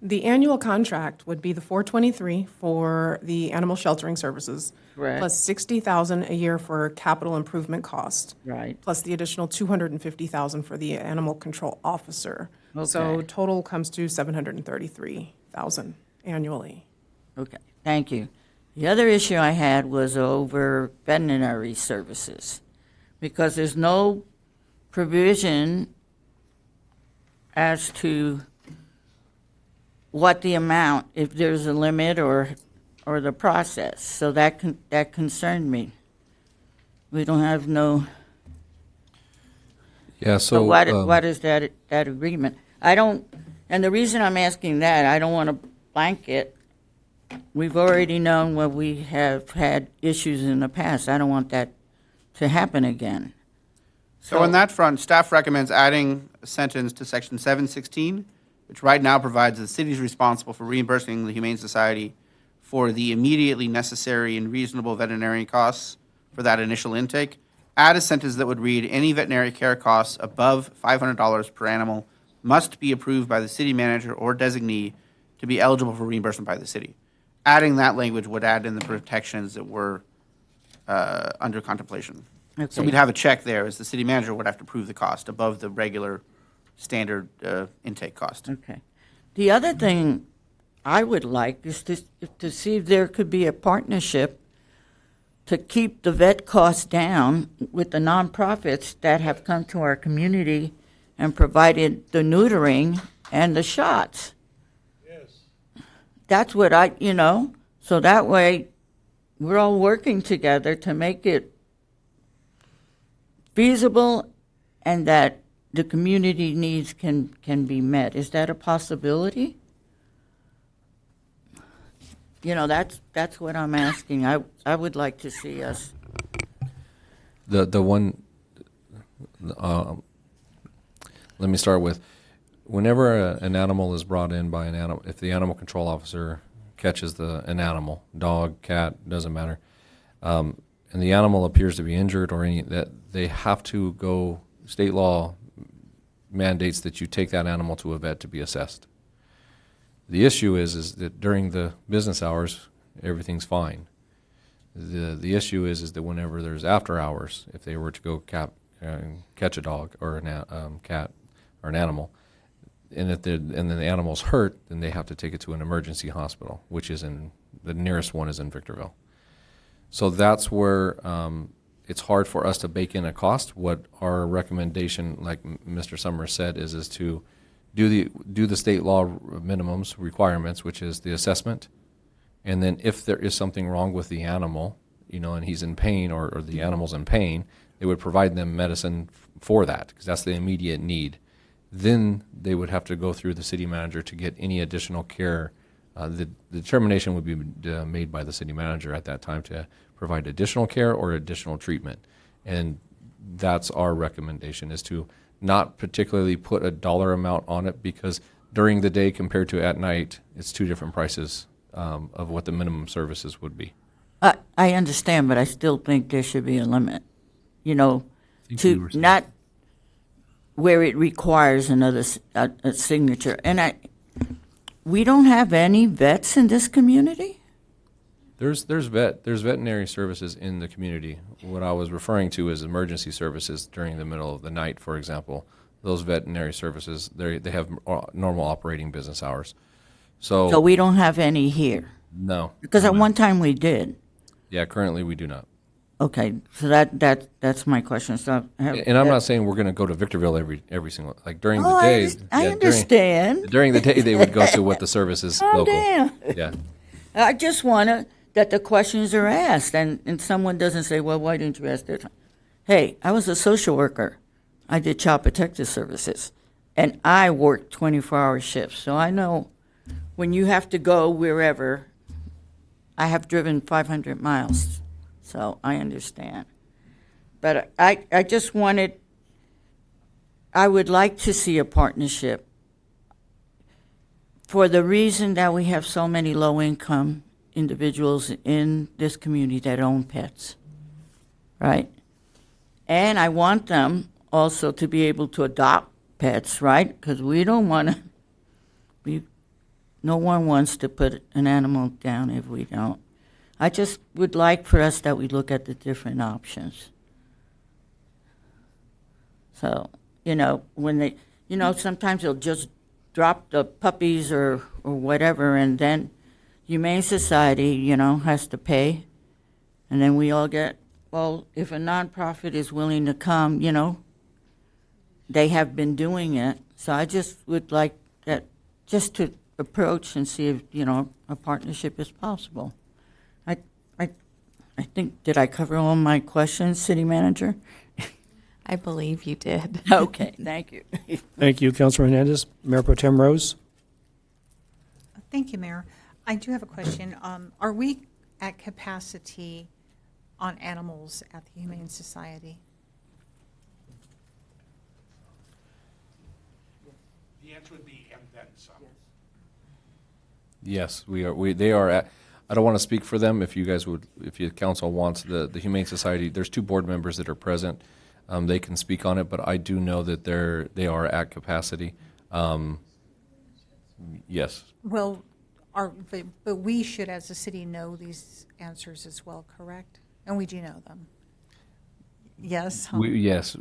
The annual contract would be the $423 for the animal sheltering services. Correct. Plus $60,000 a year for capital improvement cost. Right. Plus the additional $250,000 for the animal control officer. So Okay. total comes to $733,000 annually. Okay, thank you. The other issue I had was over veterinary services, because there's no provision as to what the amount, if there's a limit or the process. So that concerned me. We don't have no. Yeah, so. What is that agreement? I don't, and the reason I'm asking that, I don't want to blanket. We've already known where we have had issues in the past. I don't want that to happen again. So on that front, staff recommends adding a sentence to section 716, which right now provides the city is responsible for reimbursing the Humane Society for the immediately necessary and reasonable veterinary costs for that initial intake. Add a sentence that would read, any veterinary care costs above $500 per animal must be approved by the city manager or designee to be eligible for reimbursement by the city. Adding that language would add in the protections that were under contemplation. So Okay. we'd have a check there, as the city manager would have to prove the cost above the regular standard intake cost. Okay. The other thing I would like is to see if there could be a partnership to keep the vet costs down with the nonprofits that have come to our community and provided the neutering and the shots. Yes. That's what so that way we're all working together to make it feasible, and that the community needs can be met. Is that a possibility? You know, that's what I'm asking. I would like to see us. The one, let me start with, whenever an animal is brought in by an animal, if the animal control officer catches an animal, dog, cat, doesn't matter, and the animal appears to be injured or that they have to go, state law mandates that you take that animal to a vet to be assessed. The issue is that during the business hours, everything's fine. The issue is that whenever there's after hours, if they were to go catch a dog or a cat or an animal, and then the animal's hurt, then they have to take it to an emergency hospital, which is the nearest one is in Victorville. So that's where it's hard for us to bake in a cost. What our recommendation, like Mr. Summers said, is to do the state law minimums requirements, which is the assessment, and then if there is something wrong with the animal, and he's in pain or the animal's in pain, they would provide them medicine for that because that's the immediate need. Then they would have to go through the city manager to get any additional care. The determination would be made by the city manager at that time to provide additional care or additional treatment. And that's our recommendation, is to not particularly put a dollar amount on it, because during the day compared to at night, it's two different prices of what the minimum services would be. I understand, but I still think there should be a limit, to not where it requires another a signature. And we don't have any vets in this community? There's veterinary services in the community. What I was referring to is emergency services during the middle of the night, for example. Those veterinary services, they have normal operating business hours. So we don't have any here? No. Because at one time we did. Yeah, currently we do not. Okay, so that's my question. So and I'm not saying we're going to go to Victorville every single, like during the day. I understand. During the day, they would go to what the service is local. Damn. Yeah. I just want that the questions are asked, and someone doesn't say, well, why didn't you ask that? Hey, I was a social worker. I did child protective services, and I worked 24-hour shifts. So I know when you have to go wherever, I have driven 500 miles. So I understand. But I just I would like to see a partnership for the reason that we have so many low-income individuals in this community that own pets, right? And I want them also to be able to adopt pets, right? Because we don't want to, no one wants to put an animal down if we don't. I just would like for us that we look at the different options. So, when they, sometimes they'll just drop the puppies or whatever, and then Humane Society, has to pay. And then we all get, well, if a nonprofit is willing to come, they have been doing it. So I just would like that, just to approach and see if, a partnership is possible. I think, did I cover all my questions, City Manager? I believe you did. Okay, thank you. Thank you, Councilor Hernandez. Mayor Pro Tem Rose? Thank you, Mayor. I do have a question. Are we at capacity on animals at the Humane Society? The answer would be and then some. Yes, we are. They are at. I don't want to speak for them. If you guys would, if your council wants, the Humane Society, there's 2 board members that are present. They can speak on it, but I do know that they are at capacity. Yes. Well, but we should, as a city, know these answers as well, correct? And we do know them. Yes. Huh? Yes.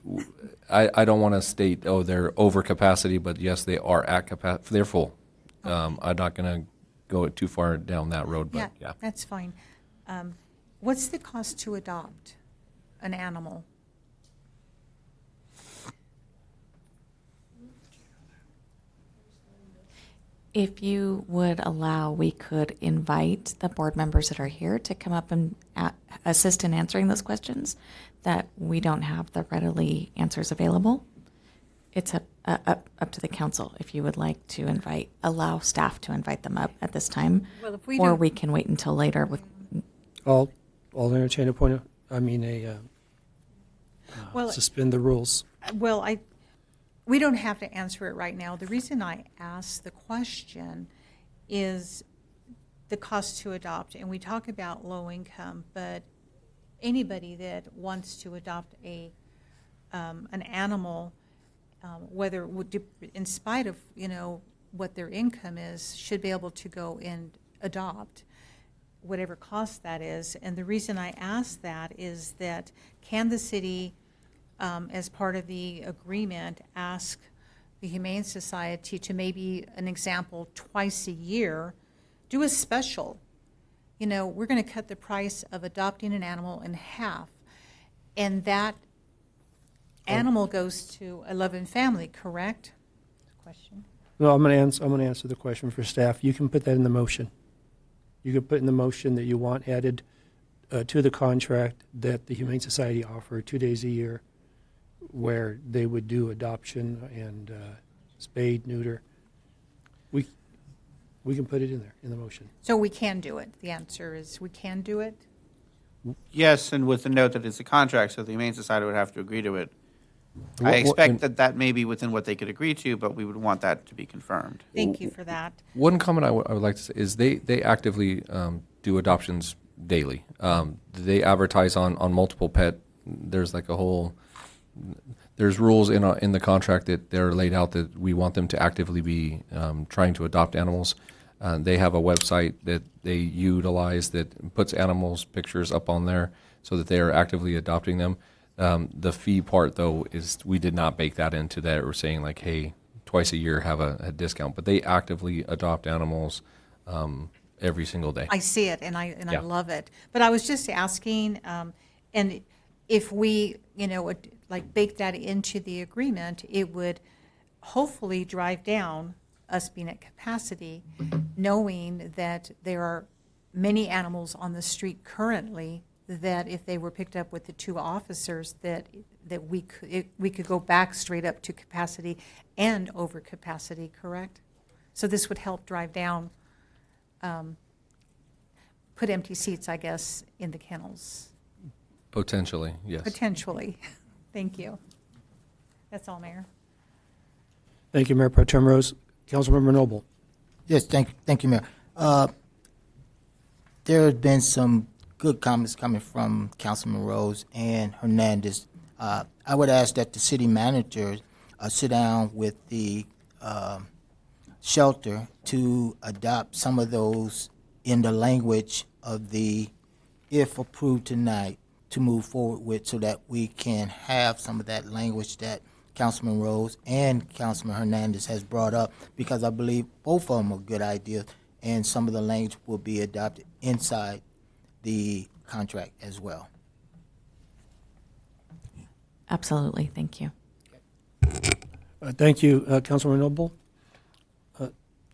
I don't want to state, they're over capacity, but yes, they are at capacity. They're full. Okay. I'm not going to go too far down that road, but yeah. That's fine. What's the cost to adopt an animal? If you would allow, we could invite the board members that are here to come up and assist in answering those questions that we don't have the readily answers available. It's up to the council if you would like to allow staff to invite them up at this time. Well, if we or don't- we can wait until later with, I'll entertain a Well, suspend the rules. Well, we don't have to answer it right now. The reason I asked the question is the cost to adopt, and we talk about low income, but anybody that wants to adopt an animal, whether in spite of what their income is, should be able to go and adopt, whatever cost that is. And the reason I ask that is that can the city, as part of the agreement, ask the Humane Society to, maybe an example, twice a year, do a special. We're going to cut the price of adopting an animal in half, and that animal goes to a loving family, correct? Question. No, I'm going to answer the question for staff. You can put that in the motion. You can put in the motion that you want added to the contract that the Humane Society offer 2 days a year, where they would do adoption and spade, neuter. We can put it in there in the motion. So we can do it. The answer is we can do it. Yes, and with the note that it's a contract, so the Humane Society would have to agree to it. I expect that may be within what they could agree to, but we would want that to be confirmed. Thank you for that. One comment I would like to say is they actively do adoptions daily. They advertise on multiple pet. There's like a whole. There's rules in the contract that they're laid out that we want them to actively be trying to adopt animals. They have a website that they utilize that puts animals' pictures up on there so that they are actively adopting them. The fee part, though, is we did not bake that into that. We're saying like, hey, twice a year have a discount, but they actively adopt animals every single day. I see it, and I Yeah. love it. But I was just asking, and if we, would like bake that into the agreement, it would hopefully drive down us being at capacity, knowing that there are many animals on the street currently that if they were picked up with the 2 officers, that we could go back straight up to capacity and over capacity, correct? So this would help drive down, put empty seats, I guess, in the kennels. Potentially, yes. Potentially. Thank you. That's all, Mayor. Thank you, Mayor Pro Tem Rose. Councilmember Noble. Yes, thank you, Mayor. There have been some good comments coming from Councilman Rose and Hernandez. I would ask that the city manager sit down with the shelter to adopt some of those in the language of the, if approved tonight, to move forward with, so that we can have some of that language that Councilman Rose and Councilman Hernandez has brought up, because I believe both of them are good ideas, and some of the language will be adopted inside the contract as well. absolutely, thank you. Thank you, Councilmember Noble.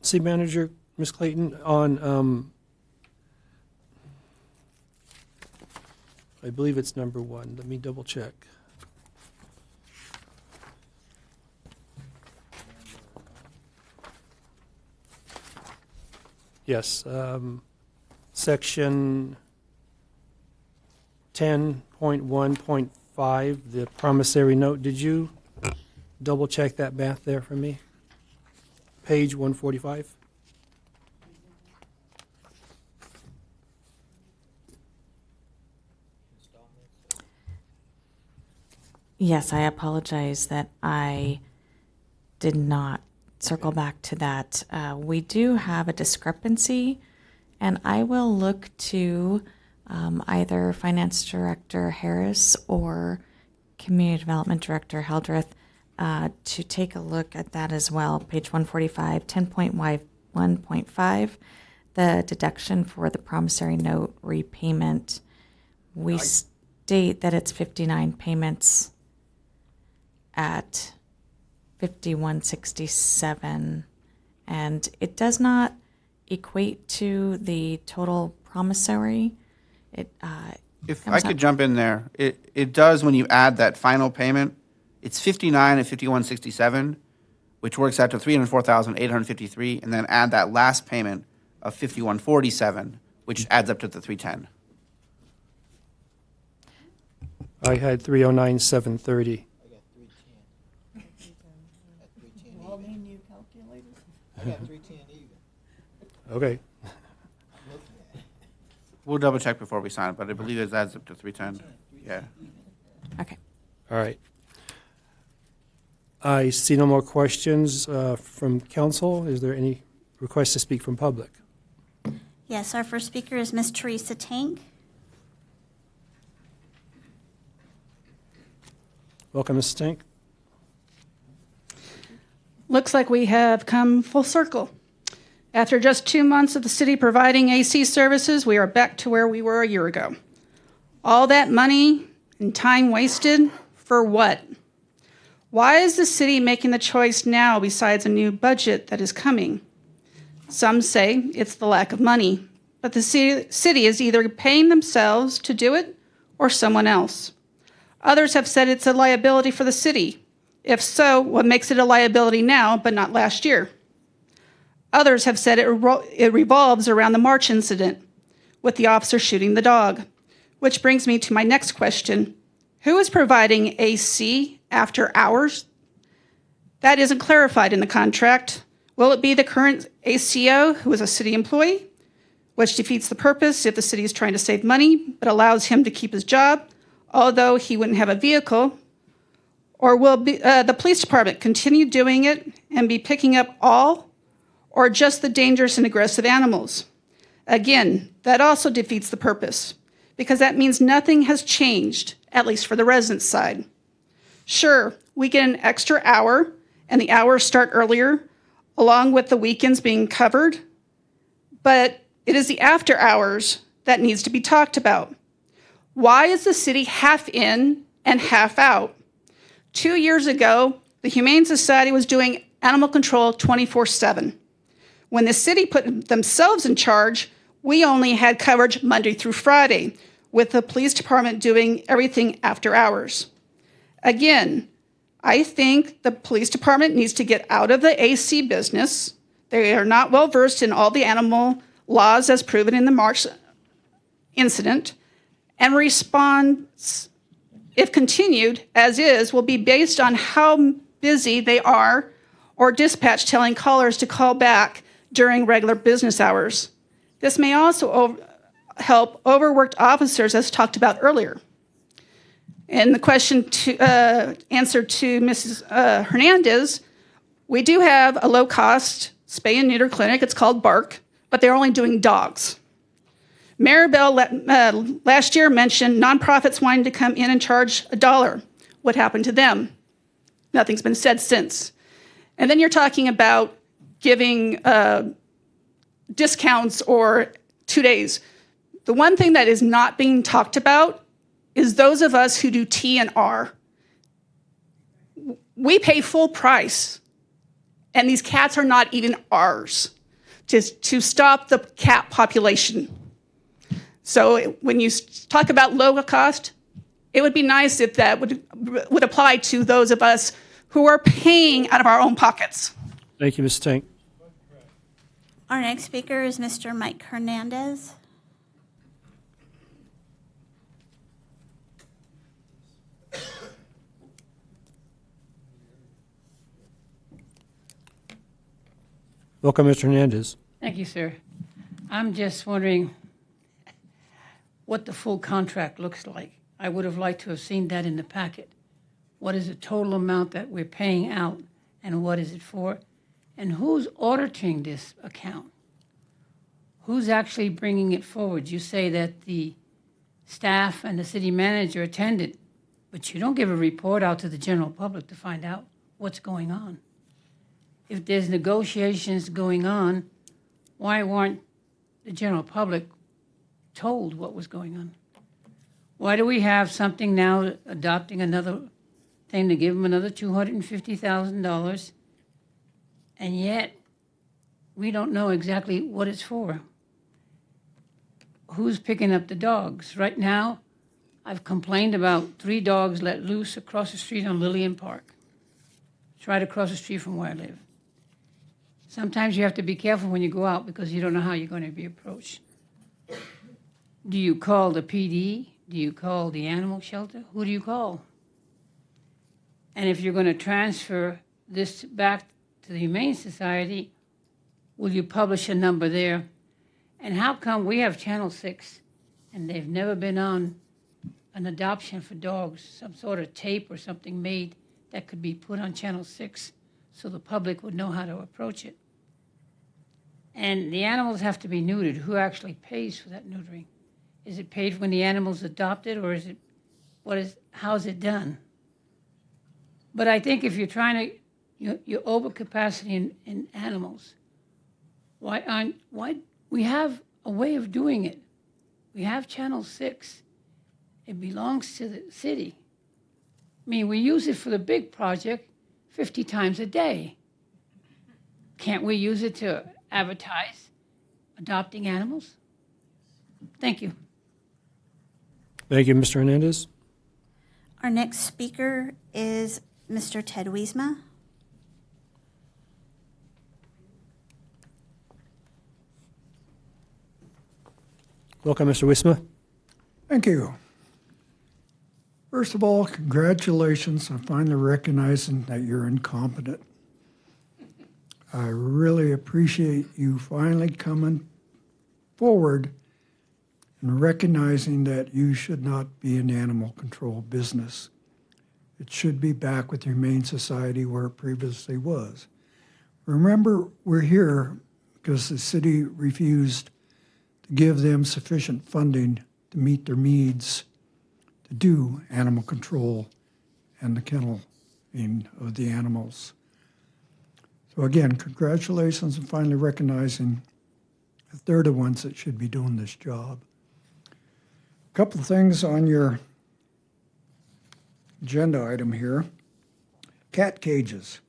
City Manager, Ms. Clayton, on, I believe it's number 1. Let me double check. Yes, section 10.1.5, the promissory note. Did you double check that math there for me? Page 145. Yes, I apologize that I did not circle back to that. We do have a discrepancy, and I will look to either Finance Director Harris or Community Development Director Hildreth to take a look at that as well. Page 145, 10.1.5, the deduction for the promissory note repayment. We state that it's 59 payments at $51.67, and it does not equate to the total promissory. If I could jump in there, it does when you add that final payment, It's 59 and 5167, which works out to 304,853, and then add that last payment of 5147, which adds up to the 310. I had 309,730. Okay. We'll double check before we sign it, but I believe it adds up to 310. Yeah. Okay. All right. I see no more questions from council. Is there any request to speak from public? Yes, our first speaker is Ms. Teresa Tank. Welcome, Ms. Tank. Looks like we have come full circle. After just 2 months of the city providing AC services, we are back to where we were a year ago. All that money and time wasted for what? Why is the city making the choice now besides a new budget that is coming? Some say it's the lack of money, but the city is either paying themselves to do it or someone else. Others have said it's a liability for the city. If so, what makes it a liability now but not last year? Others have said it revolves around the March incident with the officer shooting the dog, which brings me to my next question. Who is providing AC after hours? That isn't clarified in the contract. Will it be the current ACO, who is a city employee, which defeats the purpose if the city is trying to save money but allows him to keep his job, although he wouldn't have a vehicle? Or will the police department continue doing it and be picking up all or just the dangerous and aggressive animals? Again, that also defeats the purpose, because that means nothing has changed, at least for the residents' side. Sure, we get an extra hour, and the hours start earlier, along with the weekends being covered, but it is the after hours that needs to be talked about. Why is the city half in and half out? 2 years ago, the Humane Society was doing animal control 24/7. When the city put themselves in charge, we only had coverage Monday through Friday, with the police department doing everything after hours. Again, I think the police department needs to get out of the AC business. They are not well versed in all the animal laws as proven in the March incident, and response, if continued as is, will be based on how busy they are or dispatch telling callers to call back during regular business hours. This may also help overworked officers, as talked about earlier. In the question answer to Mrs. Hernandez, we do have a low-cost spay and neuter clinic. It's called BARK, but they're only doing dogs. Mayor Bell last year mentioned nonprofits wanting to come in and charge $1. What happened to them? Nothing's been said since. And then you're talking about giving discounts or 2 days. The one thing that is not being talked about is those of us who do T&R. We pay full price, and these cats are not even ours to stop the cat population. So when you talk about low cost, it would be nice if that would apply to those of us who are paying out of our own pockets. Thank you, Ms. Tank. Our next speaker is Mr. Mike Hernandez. Welcome, Mr. Hernandez. Thank you, sir. I'm just wondering what the full contract looks like. I would have liked to have seen that in the packet. What is the total amount that we're paying out, and what is it for? And who's auditing this account? Who's actually bringing it forward? You say that the staff and the city manager attended, but you don't give a report out to the general public to find out what's going on. If there's negotiations going on, why weren't the general public told what was going on? Why do we have something now adopting another thing to give them another $250,000, and yet we don't know exactly what it's for? Who's picking up the dogs? Right now, I've complained about 3 dogs let loose across the street on Lillian Park. It's right across the street from where I live. Sometimes you have to be careful when you go out because you don't know how you're going to be approached. Do you call the PD? Do you call the animal shelter? Who do you call? And if you're going to transfer this back to the Humane Society, will you publish a number there? And how come we have Channel 6 and they've never been on an adoption for dogs, some sort of tape or something made that could be put on Channel 6 so the public would know how to approach it? And the animals have to be neutered. Who actually pays for that neutering? Is it paid when the animal's adopted, or is it, how's it done? But I think if you're trying to, you're overcapacity in animals. Why we have a way of doing it. We have Channel 6. It belongs to the city. I mean, we use it for the big project 50 times a day. Can't we use it to advertise adopting animals? Thank you. Thank you, Mr. Hernandez. Our next speaker is Mr. Ted Wiesma. Welcome, Mr. Wisma. Thank you. First of all, congratulations on finally recognizing that you're incompetent. I really appreciate you finally coming forward and recognizing that you should not be in animal control business. It should be back with the Humane Society where it previously was. Remember, we're here because the city refused to give them sufficient funding to meet their needs to do animal control and the kenneling of the animals. So again, congratulations on finally recognizing that they're the ones that should be doing this job. A couple of things on your agenda item here. Cat cages.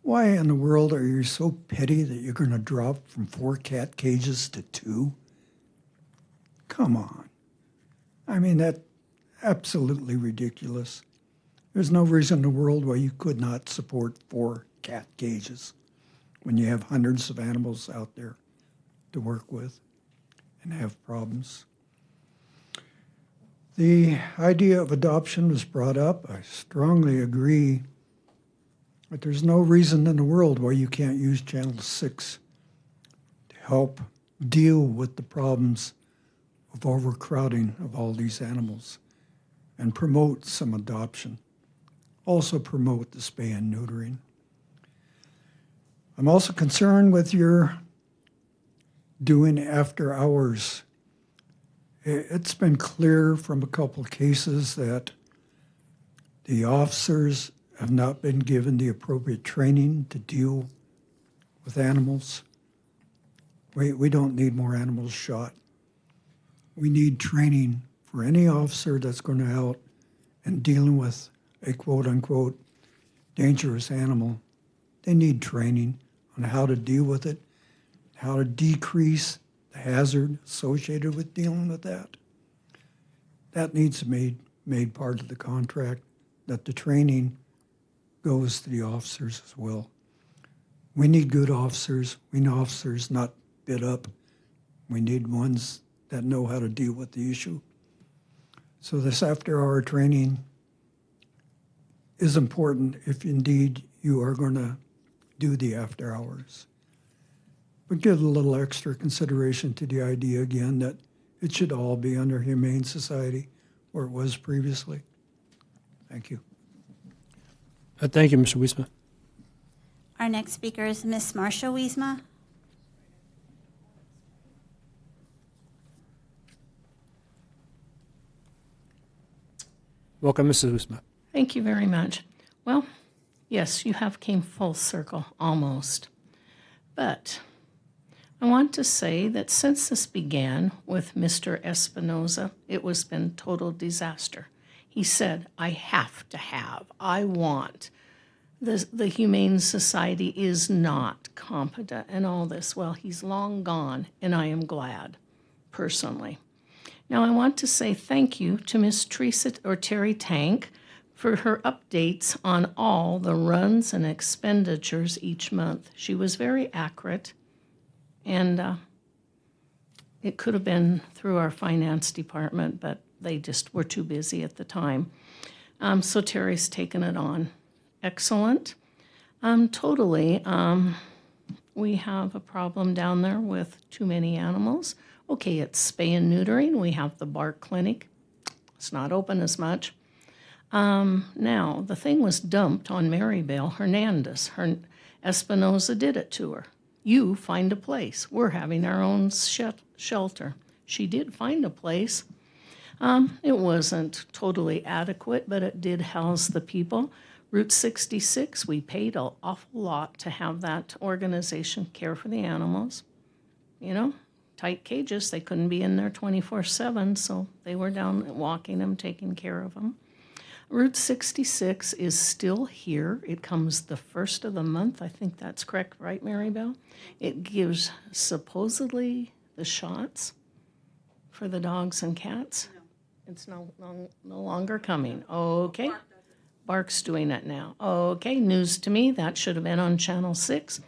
Why in the world are you so petty that you're going to drop from 4 cat cages to 2? Come on. I mean, that's absolutely ridiculous. There's no reason in the world why you could not support 4 cat cages when you have hundreds of animals out there to work with and have problems. The idea of adoption was brought up. I strongly agree. But there's no reason in the world why you can't use Channel 6 to help deal with the problems of overcrowding of all these animals and promote some adoption. Also promote the spay and neutering. I'm also concerned with your doing after hours. It's been clear from a couple of cases that the officers have not been given the appropriate training to deal with animals. We don't need more animals shot. We need training for any officer that's going to out and dealing with a quote-unquote dangerous animal. They need training on how to deal with it, how to decrease the hazard associated with dealing with that. That needs to be made part of the contract, that the training goes to the officers as well. We need good officers. We need officers not bit up. We need ones that know how to deal with the issue. So this after-hour training is important if indeed you are going to do the after hours. But give a little extra consideration to the idea again that it should all be under Humane Society where it was previously. Thank you. Thank you, Mr. Wisma. Our next speaker is Ms. Marcia Wiesma. Welcome, Mrs. Wisma. Thank you very much. Well, yes, you have came full circle, almost. But I want to say that since this began with Mr. Espinoza, it was been total disaster. He said, I want. The Humane Society is not competent and all this. Well, he's long gone, and I am glad, personally. Now, I want to say thank you to Miss Teresa or Terry Tank for her updates on all the runs and expenditures each month. She was very accurate, and it could have been through our finance department, but they just were too busy at the time. So Terry's taken it on. Excellent. Totally. We have a problem down there with too many animals. Okay, it's spay and neutering. We have the bark clinic. It's not open as much. Now, the thing was dumped on Maribel Hernandez. Espinoza did it to her. You find a place. We're having our own shelter. She did find a place. It wasn't totally adequate, but it did house the people. Route 66, we paid an awful lot to have that organization care for the animals. You know, tight cages. They couldn't be in there 24/7, so they were down walking them, taking care of them. Route 66 is still here. It comes the first of the month. I think that's correct, right, Maribel? It gives supposedly the shots for the dogs and cats. It's no longer coming. Okay. Bark's doing it now. Okay, news to me. That should have been on Channel 6.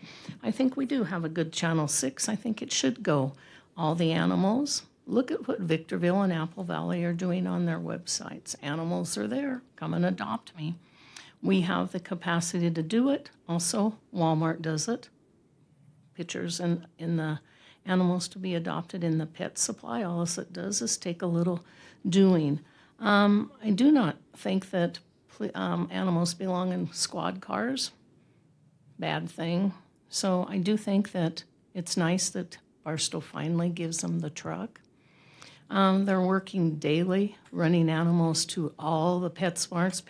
I think we do have a good Channel 6. I think it should go. All the animals. Look at what Victorville and Apple Valley are doing on their websites. Animals are there. Come and adopt me. We have the capacity to do it. Also, Walmart does it. Pictures in the animals to be adopted in the pet supply. All it does is take a little doing. I do not think that animals belong in squad cars. Bad thing. So I do think that it's nice that Barstow finally gives them the truck. They're working daily, running animals to all the PetSmarts,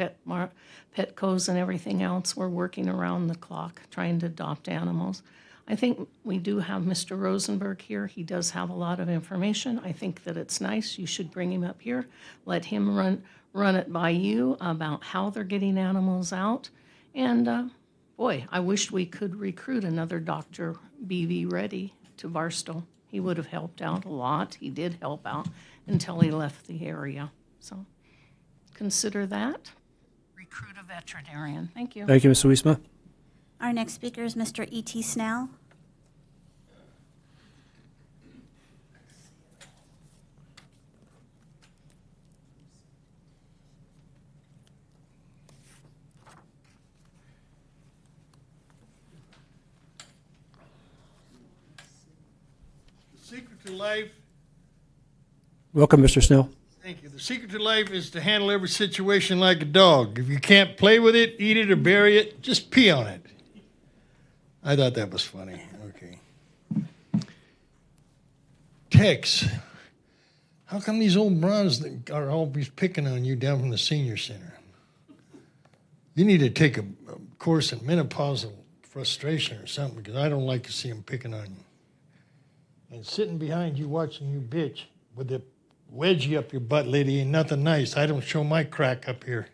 Petcos, and everything else. We're working around the clock trying to adopt animals. I think we do have Mr. Rosenberg here. He does have a lot of information. I think that it's nice. You should bring him up here. Let him run it by you about how they're getting animals out. And boy, I wish we could recruit another Dr. B.V. Reddy to Barstow. He would have helped out a lot. He did help out until he left the area. So consider that. Recruit a veterinarian. Thank you. Thank you, Ms. Wiesma. Our next speaker is Mr. E.T. Snell. The secret to life. Welcome, Mr. Snell. Thank you. The secret to life is to handle every situation like a dog. If you can't play with it, eat it, or bury it, just pee on it. I thought that was funny. Okay. Tex, how come these old bras are always picking on you down from the senior center? You need to take a course in menopausal frustration or something, because I don't like to see them picking on you. And sitting behind you watching you bitch with the wedgie up your butt, lady, ain't nothing nice. I don't show my crack up here.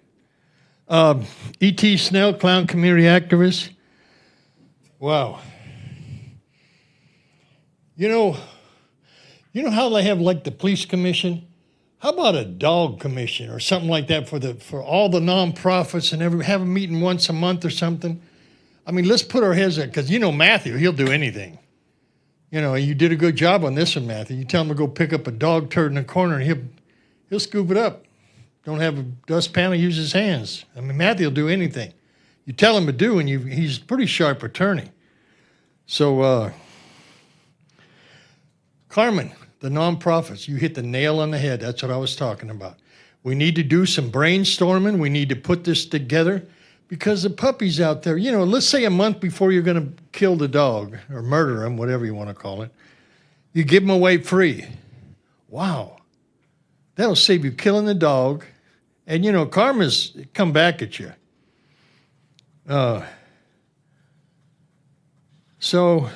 E.T. Snell, clown community activist. Wow. You know how they have like the police commission? How about a dog commission or something like that for all the nonprofits and have a meeting once a month or something? I mean, let's put our heads in, because Matthew, he'll do anything. You did a good job on this one, Matthew. You tell him to go pick up a dog turd in the corner, and he'll scoop it up. Don't have a dustpan, he'll use his hands. I mean, Matthew will do anything. You tell him to do, and he's a pretty sharp attorney. So, Carmen, the nonprofits, you hit the nail on the head. That's what I was talking about. We need to do some brainstorming. We need to put this together. Because the puppies out there, let's say a month before you're going to kill the dog or murder him, whatever you want to call it, you give him away free. Wow. That'll save you killing the dog. And, karma's come back at you. So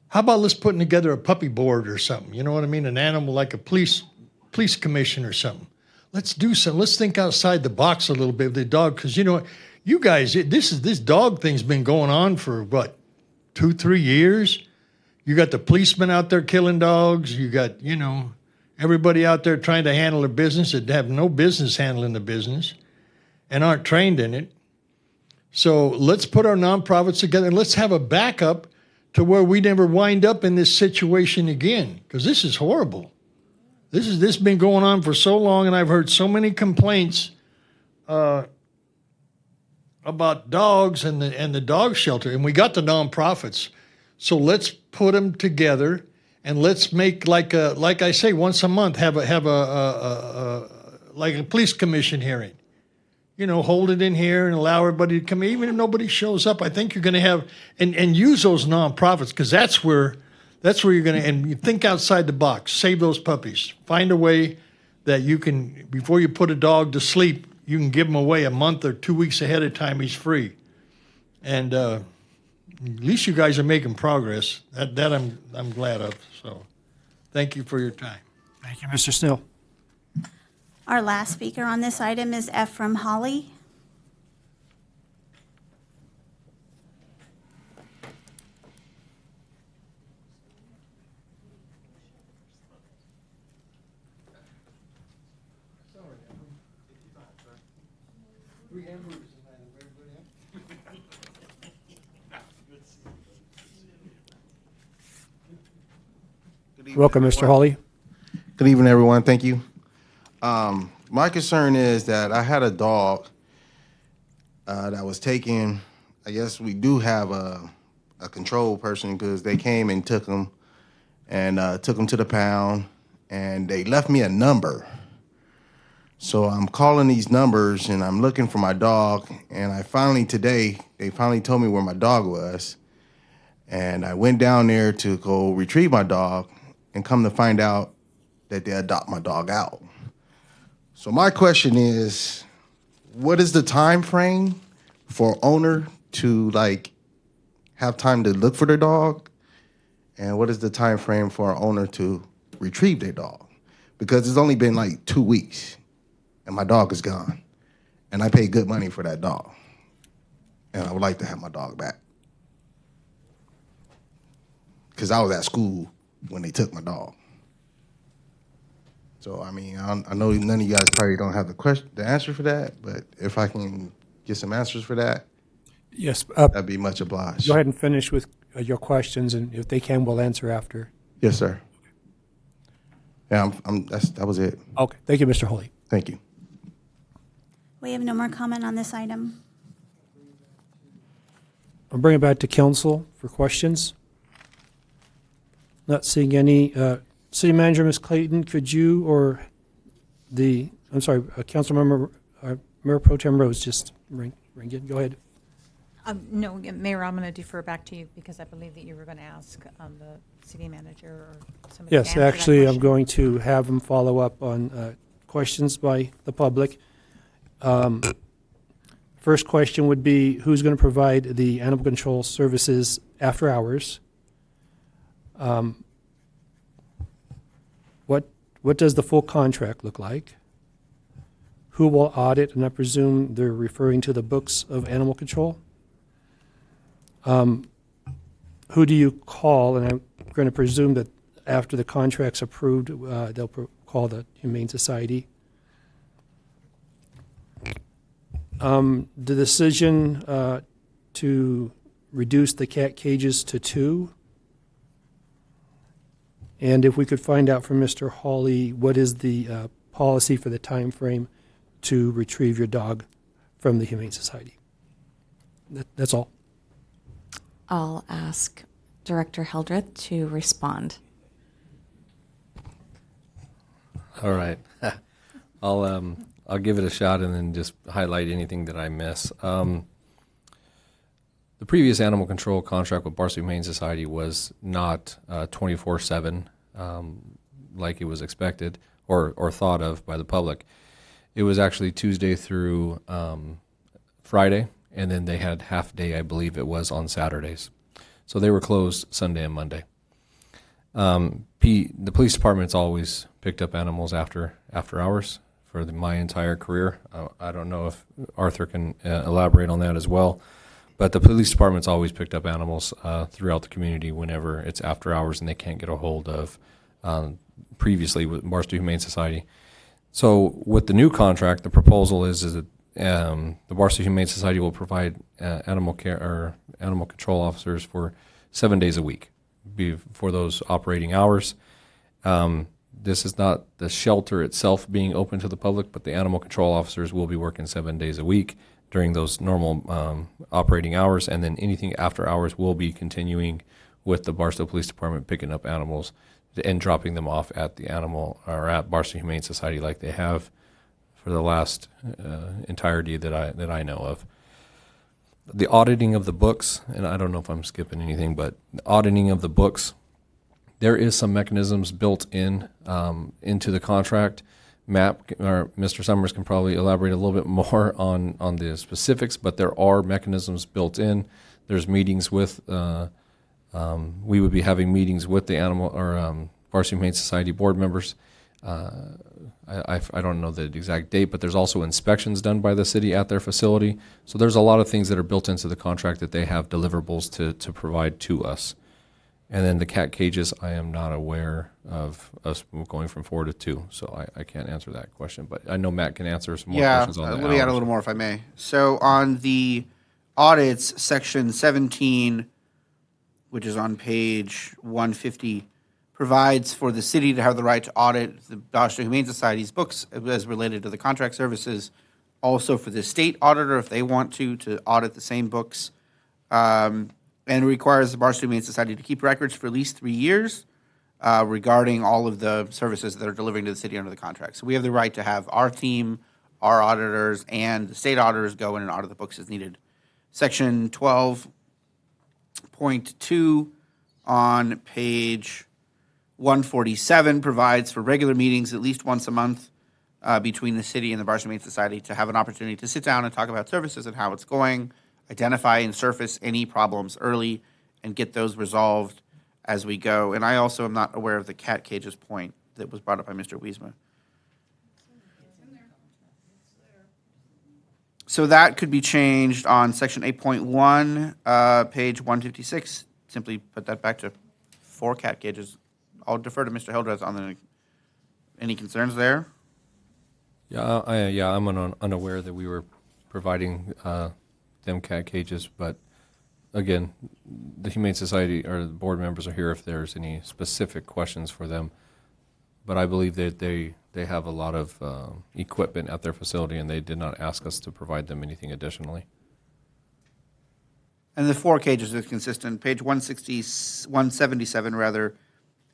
how about let's put together a puppy board or something? You know what I mean? An animal like a police commission or something. Let's do something. Let's think outside the box a little bit with the dog, because you guys, this dog thing's been going on for what, 2-3 years? You got the policemen out there killing dogs. You got everybody out there trying to handle their business that have no business handling the business and aren't trained in it. So let's put our nonprofits together and let's have a backup to where we never wind up in this situation again, because this is horrible. This has been going on for so long, and I've heard so many complaints about dogs and the dog shelter, and we got the nonprofits. So let's put them together, and let's make like I say, once a month have a like a police commission hearing. You know, hold it in here and allow everybody to come, even if nobody shows up. I think you're going to have and use those nonprofits, because that's where you're going to, and you think outside the box. Save those puppies. Find a way that you can, before you put a dog to sleep, you can give him away a month or 2 weeks ahead of time. He's free, and at least you guys are making progress. That I'm glad of. So, thank you for your time. Thank you, Mr. Snell. Our last speaker on this item is Ephraim Hawley. Welcome, Mr. Hawley. Good evening, everyone. Thank you. My concern is that I had a dog that was taken. I guess we do have a control person, because they came and took him to the pound, and they left me a number. So I'm calling these numbers and I'm looking for my dog, and today they finally told me where my dog was, and I went down there to go retrieve my dog, and come to find out that they adopt my dog out. So my question is, what is the time frame for owner to have time to look for their dog? And what is the time frame for an owner to retrieve their dog? Because it's only been 2 weeks and my dog is gone. And I paid good money for that dog. And I would like to have my dog back. Because I was at school when they took my dog. So, I mean, I know none of you guys probably don't have the answer for that, but if I can get some answers for that, yes, that'd be much obliged. Go ahead and finish with your questions, and if they can, we'll answer after. Yes, sir. Yeah, that was it. Okay, thank you, Mr. Hawley. Thank you. We have no more comment on this item. I'll bring it back to council for questions. Not seeing any. City Manager, Ms. Clayton, could you or Council Member Mayor Pro Tem Rose just ring in? Go ahead. No, Mayor, I'm going to defer back to you because I believe that you were going to ask the city manager or somebody. Yes, to answer actually, that I'm going to have him follow up on questions by the public. First question would be, who's going to provide the animal control services after hours? What does the full contract look like? Who will audit? And I presume they're referring to the books of animal control. Who do you call? And I'm going to presume that after the contract's approved, they'll call the Humane Society. The decision to reduce the cat cages to 2. And if we could find out from Mr. Hawley, what is the policy for the time frame to retrieve your dog from the Humane Society? That's all. I'll ask Director Hildreth to respond. All right. I'll give it a shot and then just highlight anything that I miss. The previous animal control contract with Barstow Humane Society was not 24/7 like it was expected or thought of by the public. It was actually Tuesday through Friday, and then they had half day, I believe it was, on Saturdays. So they were closed Sunday and Monday. The police department's always picked up animals after hours for my entire career. I don't know if Arthur can elaborate on that as well. But the police department's always picked up animals throughout the community whenever it's after hours and they can't get a hold of previously with Barstow Humane Society. So with the new contract, the proposal is that the Barstow Humane Society will provide animal care or animal control officers for 7 days a week for those operating hours. This is not the shelter itself being open to the public, but the animal control officers will be working 7 days a week during those normal operating hours, and then anything after hours will be continuing with the Barstow Police Department picking up animals and dropping them off at the animal or at Barstow Humane Society like they have for the last entirety that I know of. The auditing of the books, and I don't know if I'm skipping anything, but the auditing of the books, there is some mechanisms built in into the contract. Matt or Mr. Summers can probably elaborate a little bit more on the specifics, but there are mechanisms built in. There's meetings with we would be having meetings with the animal or Barstow Humane Society board members. I don't know the exact date, but there's also inspections done by the city at their facility. So there's a lot of things that are built into the contract that they have deliverables to provide to us. And then the cat cages, I am not aware of us going from 4 to 2, so I can't answer that question. But I know Matt can answer some more questions on that. Let me add a little more if I may. So on the audits, section 17, which is on page 150, provides for the city to have the right to audit the Barstow Humane Society's books as related to the contract services. Also for the state auditor, if they want to audit the same books. And requires the Barstow Humane Society to keep records for at least 3 years regarding all of the services that are delivering to the city under the contract. So we have the right to have our team, our auditors, and the state auditors go in and audit the books as needed. Section 12.2 on page 147 provides for regular meetings at least once a month between the city and the Barstow Humane Society to have an opportunity to sit down and talk about services and how it's going, identify and surface any problems early, and get those resolved as we go. And I also am not aware of the cat cages point that was brought up by Mr. Wiesma. So that could be changed on section 8.1, page 156. Simply put that back to 4 cat cages. I'll defer to Mr. Hildreth on any concerns there. Yeah, I'm unaware that we were providing them cat cages, but again, the Humane Society or the board members are here if there's any specific questions for them. But I believe that they have a lot of equipment at their facility, and they did not ask us to provide them anything additionally. And the 4 cages is consistent. Page 177 rather,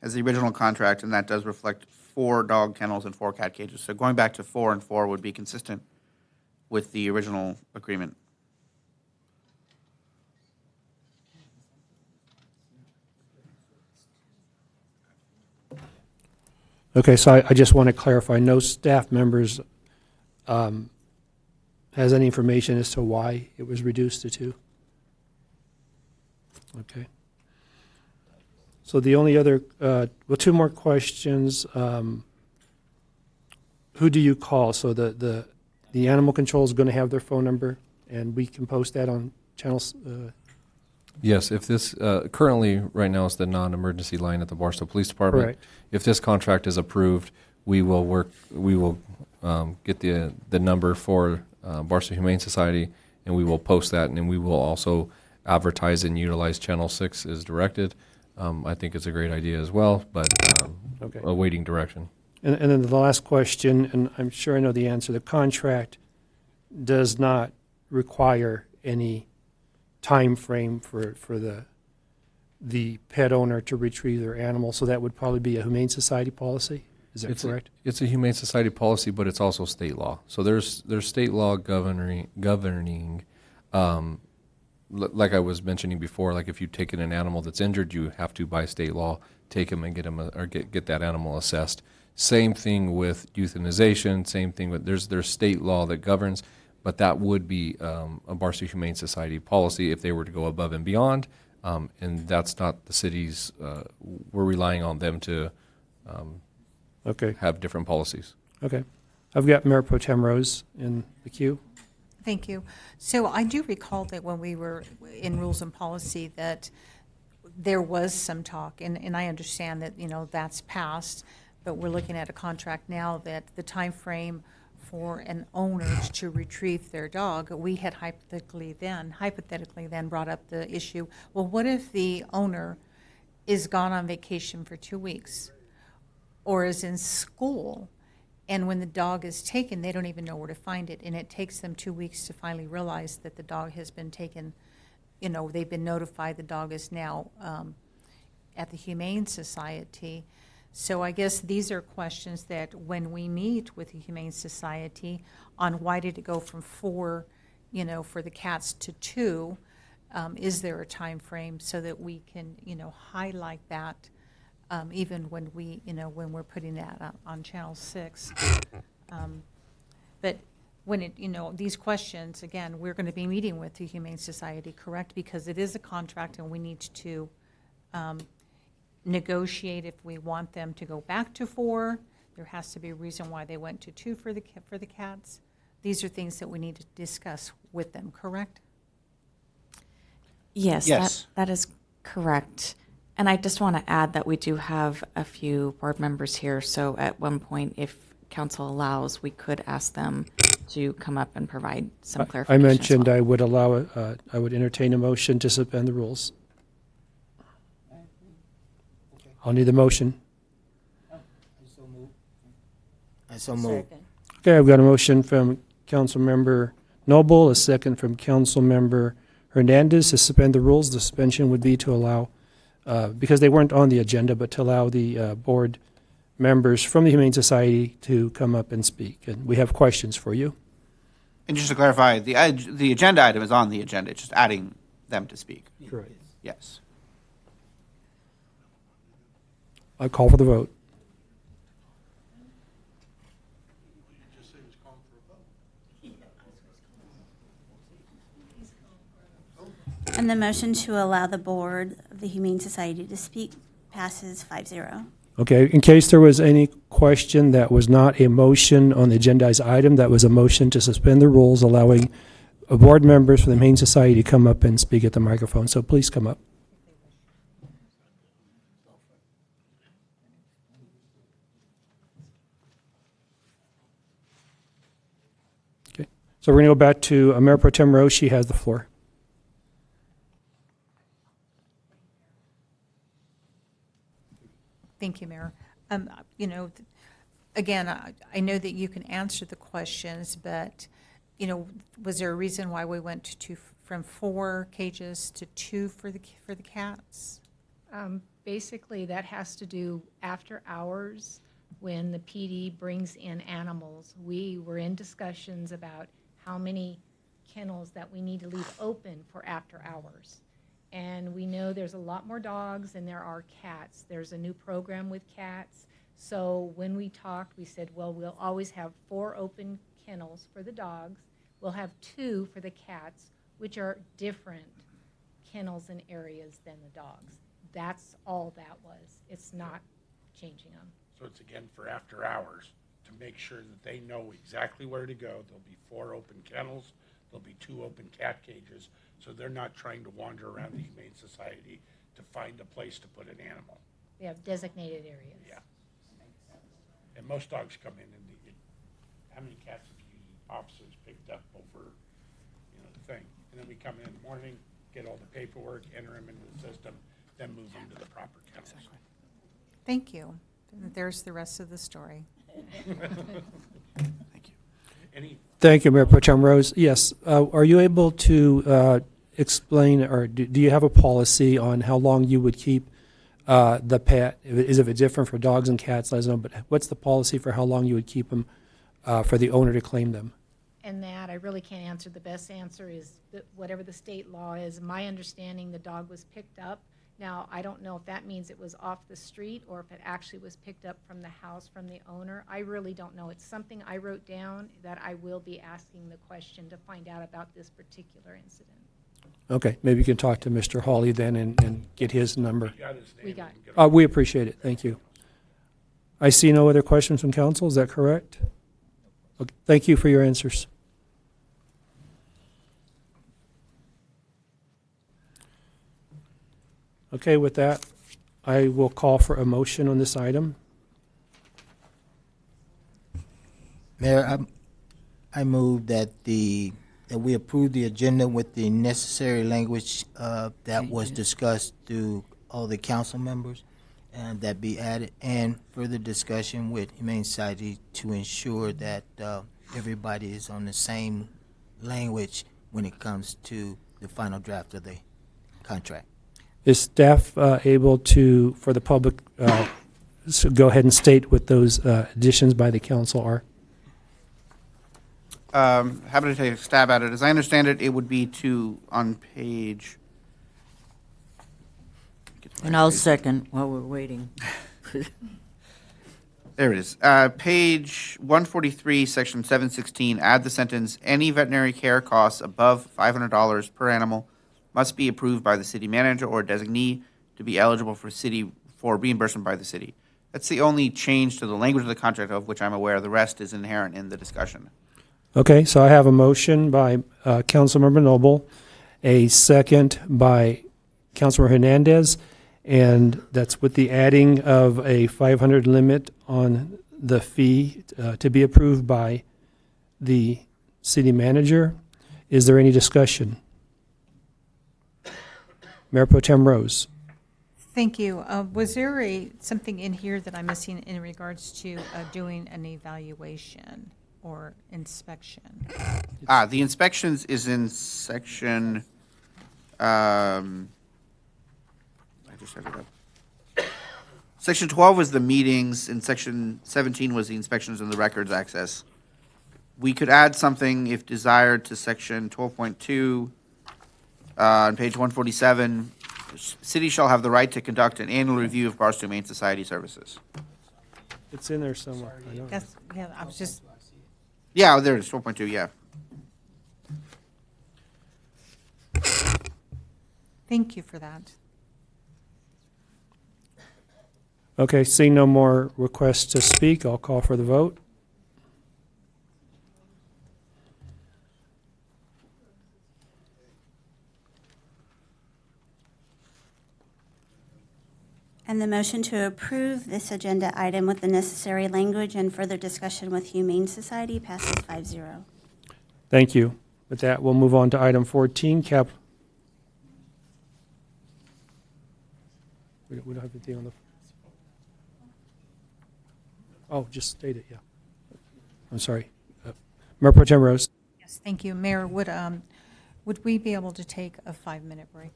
as the original contract, and that does reflect 4 dog kennels and 4 cat cages. So going back to 4 and 4 would be consistent with the original agreement. Okay, so I just want to clarify, no staff members has any information as to why it was reduced to 2? Okay. So the only other, 2 more questions. Who do you call? So the animal control is going to have their phone number, and we can post that on channels? Yes, if this, currently, right now, it's the non-emergency line at the Barstow Police Department. Correct. If this contract is approved, we will get the number for Barstow Humane Society, and we will post that, and then we will also advertise and utilize Channel 6 as directed. I think it's a great idea as well, but Okay. awaiting direction. And then the last question, and I'm sure I know the answer, the contract does not require any time frame for the pet owner to retrieve their animal, so that would probably be a Humane Society policy? Is that correct? It's a Humane Society policy, but it's also state law. So there's state law governing like I was mentioning before, like if you take in an animal that's injured, you have to, by state law, take him and get that animal assessed. Same thing with euthanization, same thing with, there's state law that governs, but that would be a Barstow Humane Society policy if they were to go above and beyond, and that's not the city's, we're relying on them to Okay. have different policies. Okay. I've got Mayor Pro Tem Rose in the queue. Thank you. So I do recall that when we were in Rules and Policy that there was some talk, and I understand that, that's passed, but we're looking at a contract now that the time frame for an owner to retrieve their dog, we had hypothetically then brought up the issue, well, what if the owner is gone on vacation for 2 weeks or is in school, and when the dog is taken, they don't even know where to find it, and it takes them 2 weeks to finally realize that the dog has been taken, they've been notified the dog is now at the Humane Society. So I guess these are questions that when we meet with the Humane Society on why did it go from 4, for the cats to 2, is there a time frame so that we can, highlight that even when when we're putting that on Channel 6. But when these questions, again, we're going to be meeting with the Humane Society, correct? Because it is a contract and we need to negotiate if we want them to go back to 4. There has to be a reason why they went to 2 for the cats. These are things that we need to discuss with them, correct? Yes, Yes. that is correct. And I just want to add that we do have a few board members here, so at one point, if council allows, we could ask them to come up and provide some I clarification. mentioned I would allow, I would entertain a motion to suspend the rules. I'll need the motion. I so move. Okay, I've got a motion from Councilmember Noble, a second from Councilmember Hernandez to suspend the rules. The suspension would be to allow, because they weren't on the agenda, but to allow the board members from the Humane Society to come up and speak. And we have questions for you. And just to clarify, the agenda item is on the agenda, it's just adding them to speak. Correct. Yes. I call for the vote. And the motion to allow the board of the Humane Society to speak passes 5-0. Okay, in case there was any question, that was not a motion on the agendized item, that was a motion to suspend the rules, allowing board members from the Humane Society to come up and speak at the microphone. So please come up. Okay, so we're going to go back to Mayor Pro Tem Rose. She has the floor. Thank you, Mayor. Again, I know that you can answer the questions, but, was there a reason why we went from 4 cages to 2 for the cats? Basically, that has to do after hours when the PD brings in animals. We were in discussions about how many kennels that we need to leave open for after hours. And we know there's a lot more dogs than there are cats. There's a new program with cats. So when we talked, we said, well, we'll always have 4 open kennels for the dogs. We'll have 2 for the cats, which are different kennels and areas than the dogs. That's all that was. It's not changing them. So it's again for after hours, to make sure that they know exactly where to go. There'll be 4 open kennels, there'll be 2 open cat cages, so they're not trying to wander around the Humane Society to find a place to put an animal. We have designated areas. Yeah. And most dogs come in and how many cats have you officers picked up over, the thing? And then we come in the morning, get all the paperwork, enter them into the system, then move them to the proper kennels. Thank you. There's the rest of the story. Thank you. Thank you, Mayor Pro Tem Rose. Yes, are you able to explain, or do you have a policy on how long you would keep the pet? Is it different for dogs and cats? Let us know, but what's the policy for how long you would keep them for the owner to claim them? And that, I really can't answer. The best answer is that whatever the state law is. My understanding, the dog was picked up. Now, I don't know if that means it was off the street or if it actually was picked up from the house from the owner. I really don't know. It's something I wrote down that I will be asking the question to find out about this particular incident. Okay, maybe you can talk to Mr. Hawley then and get his number. We got it. We appreciate it. Thank you. I see no other questions from council. Is that correct? Okay, thank you for your answers. Okay, with that, I will call for a motion on this item. Mayor, I move that that we approve the agenda with the necessary language that was discussed through all the council members, and that be added, and further discussion with Humane Society to ensure that everybody is on the same language when it comes to the final draft of the contract. Is staff able to, for the public, go ahead and state what those additions by the council are? Happy to take a stab at it. As I understand it, it would be on page. And I'll second while we're waiting. There it is. Page 143, section 716, add the sentence, any veterinary care costs above $500 per animal must be approved by the city manager or designee to be eligible for reimbursement by the city. That's the only change to the language of the contract of which I'm aware. The rest is inherent in the discussion. Okay, so I have a motion by Councilmember Noble, a second by Councilmember Hernandez, and that's with the adding of a 500 limit on the fee to be approved by the city manager. Is there any discussion? Mayor Pro Tem Rose. Thank you. Was there something in here that I'm missing in regards to doing an evaluation or inspection? The inspections is in section, I just had it up. Section 12 was the meetings, and section 17 was the inspections and the records access. We could add something if desired to section 12.2 on page 147. City shall have the right to conduct an annual review of Barstow Humane Society services. It's in there somewhere. I know. Yeah, I was just, Yeah, there it is, 12.2, yeah. thank you for that. Okay, seeing no more requests to speak, I'll call for the vote. And the motion to approve this agenda item with the necessary language and further discussion with Humane Society passes 5-0. Thank you. With that, we'll move on to item 14, We don't have anything on the... Oh, just state it, yeah. I'm sorry. Mayor Pro Tem Rose. Yes, thank you. Mayor, would we be able to take a 5-minute break?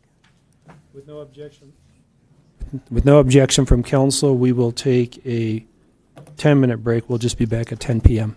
With no objection. With no objection from council, we will take a 10-minute break. We'll just be back at 10 p.m.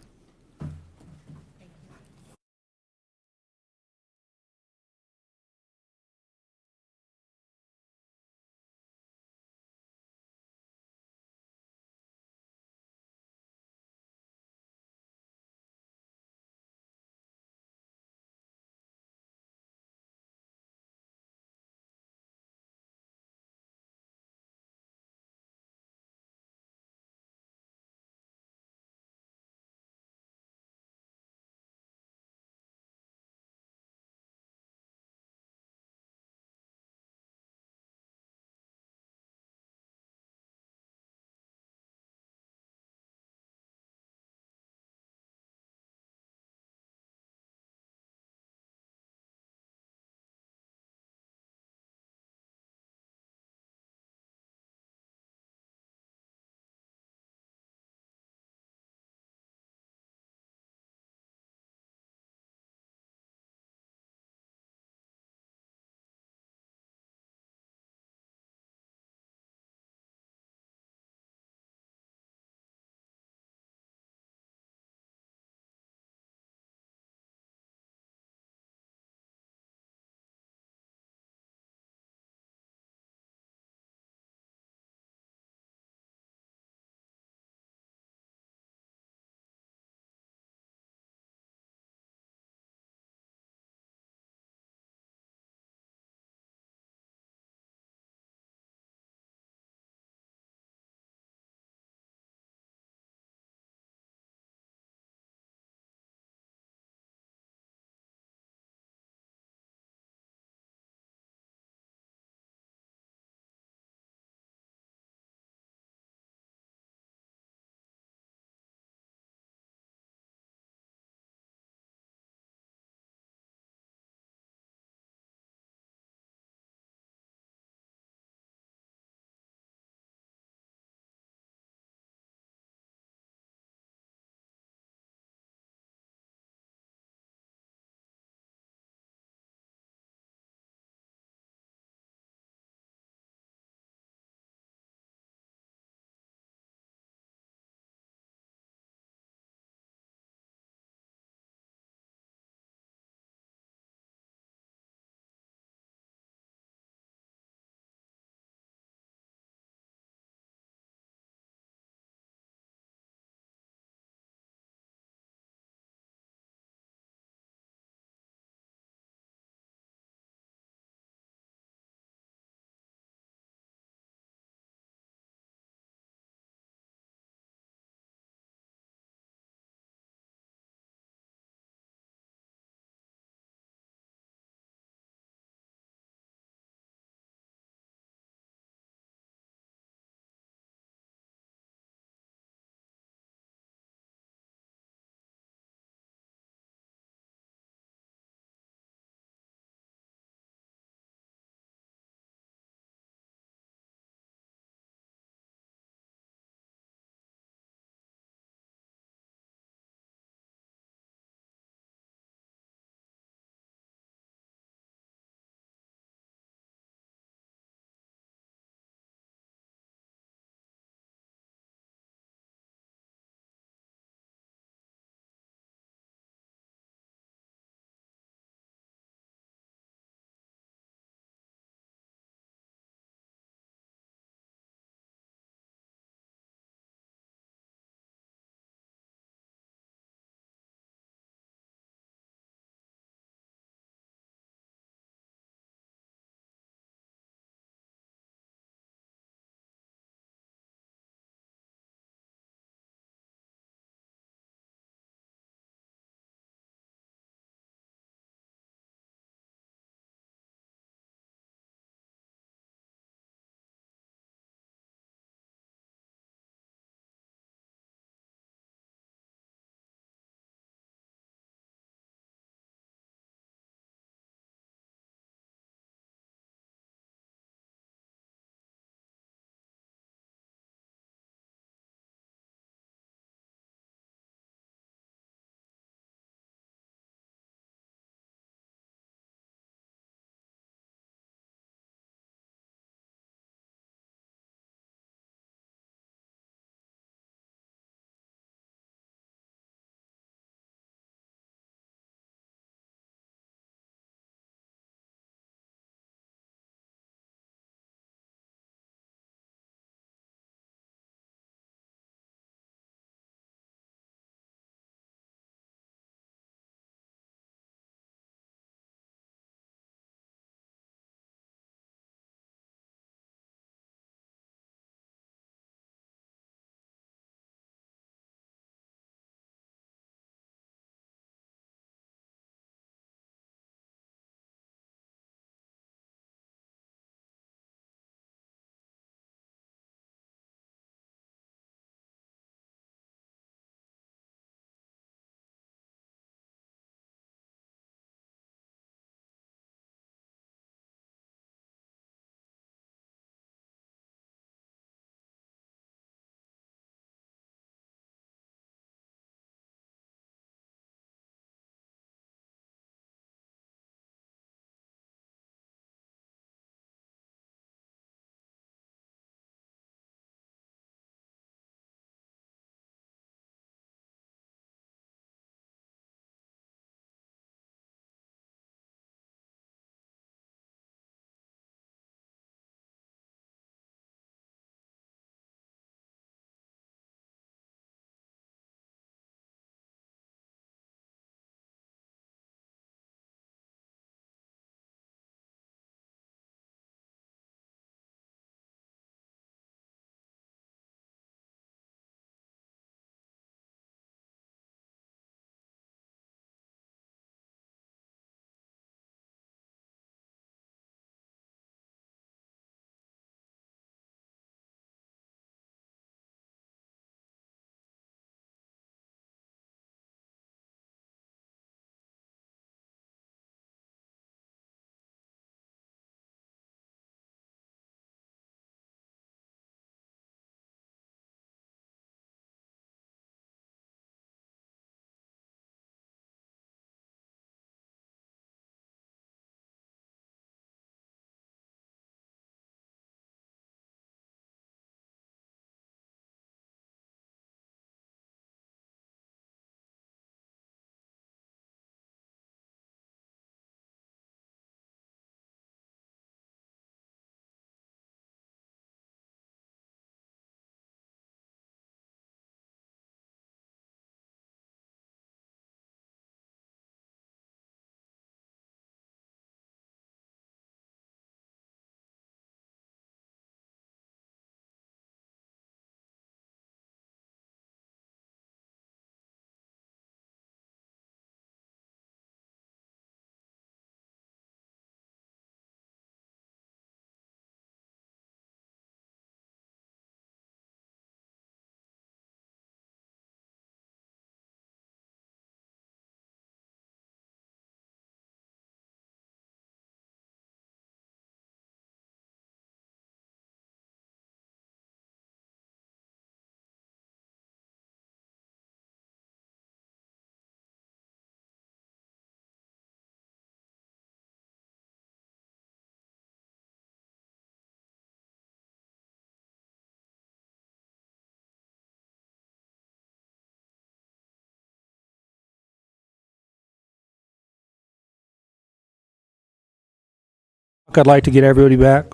I'd like to get everybody back.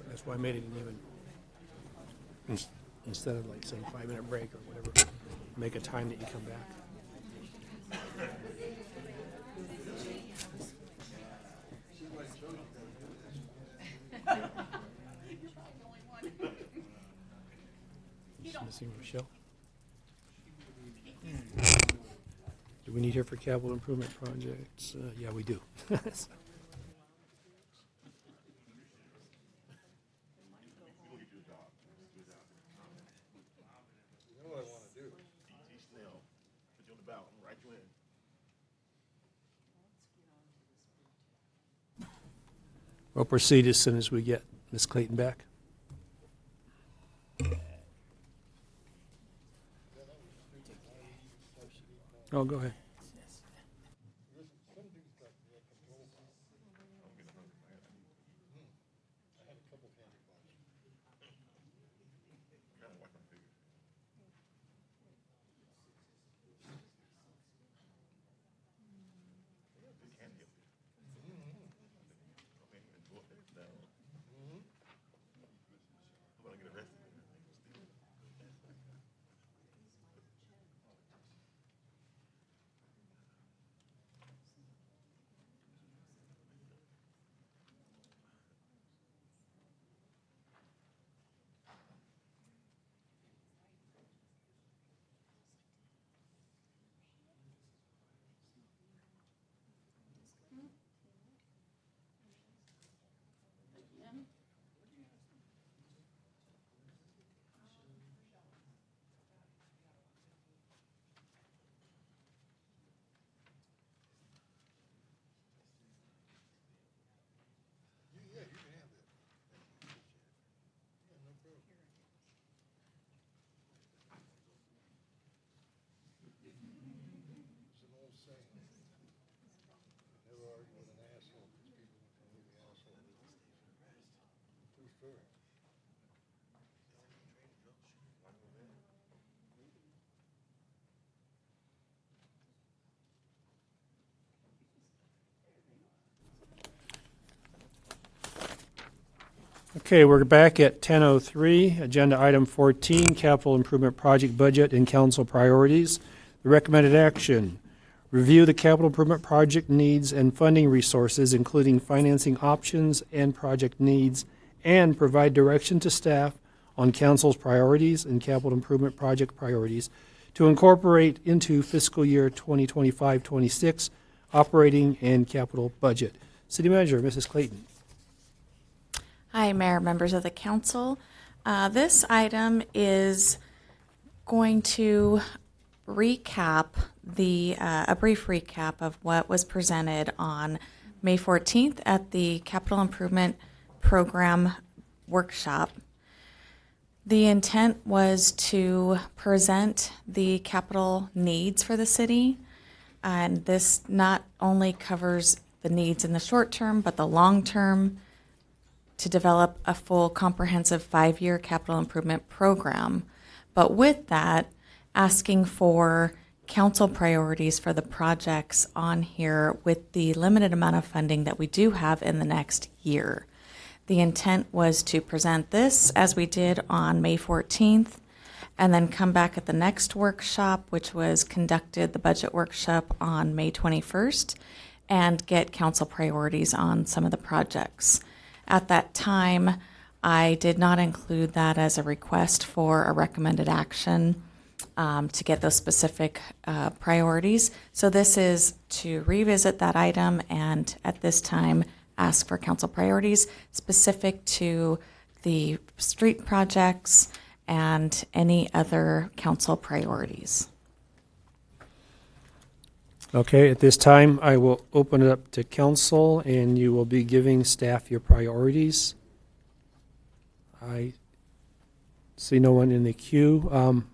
That's why I made it an even, instead of like saying 5-minute break or whatever, make a time that you come back. Just missing Rochelle. Do we need her for capital improvement projects? Yeah, we do. We'll proceed as soon as we get Ms. Clayton back. Oh, go ahead. Okay, we're back at 10:03. Agenda item 14, capital improvement project budget and council priorities. The recommended action, review the capital improvement project needs and funding resources, including financing options and project needs, and provide direction to staff on council's priorities and capital improvement project priorities to incorporate into fiscal year 2025-26 operating and capital budget. City Manager, Mrs. Clayton. Hi, Mayor, members of the council. This item is going to recap a brief recap of what was presented on May 14th at the Capital Improvement Program workshop. The intent was to present the capital needs for the city, and this not only covers the needs in the short term, but the long term, to develop a full comprehensive 5-year capital improvement program. But with that, asking for council priorities for the projects on here with the limited amount of funding that we do have in the next year. The intent was to present this as we did on May 14th, and then come back at the next workshop, which was conducted, the budget workshop, on May 21st, and get council priorities on some of the projects. At that time, I did not include that as a request for a recommended action to get those specific priorities. So this is to revisit that item and at this time ask for council priorities specific to the street projects and any other council priorities. Okay, at this time, I will open it up to council, and you will be giving staff your priorities. I see no one in the queue.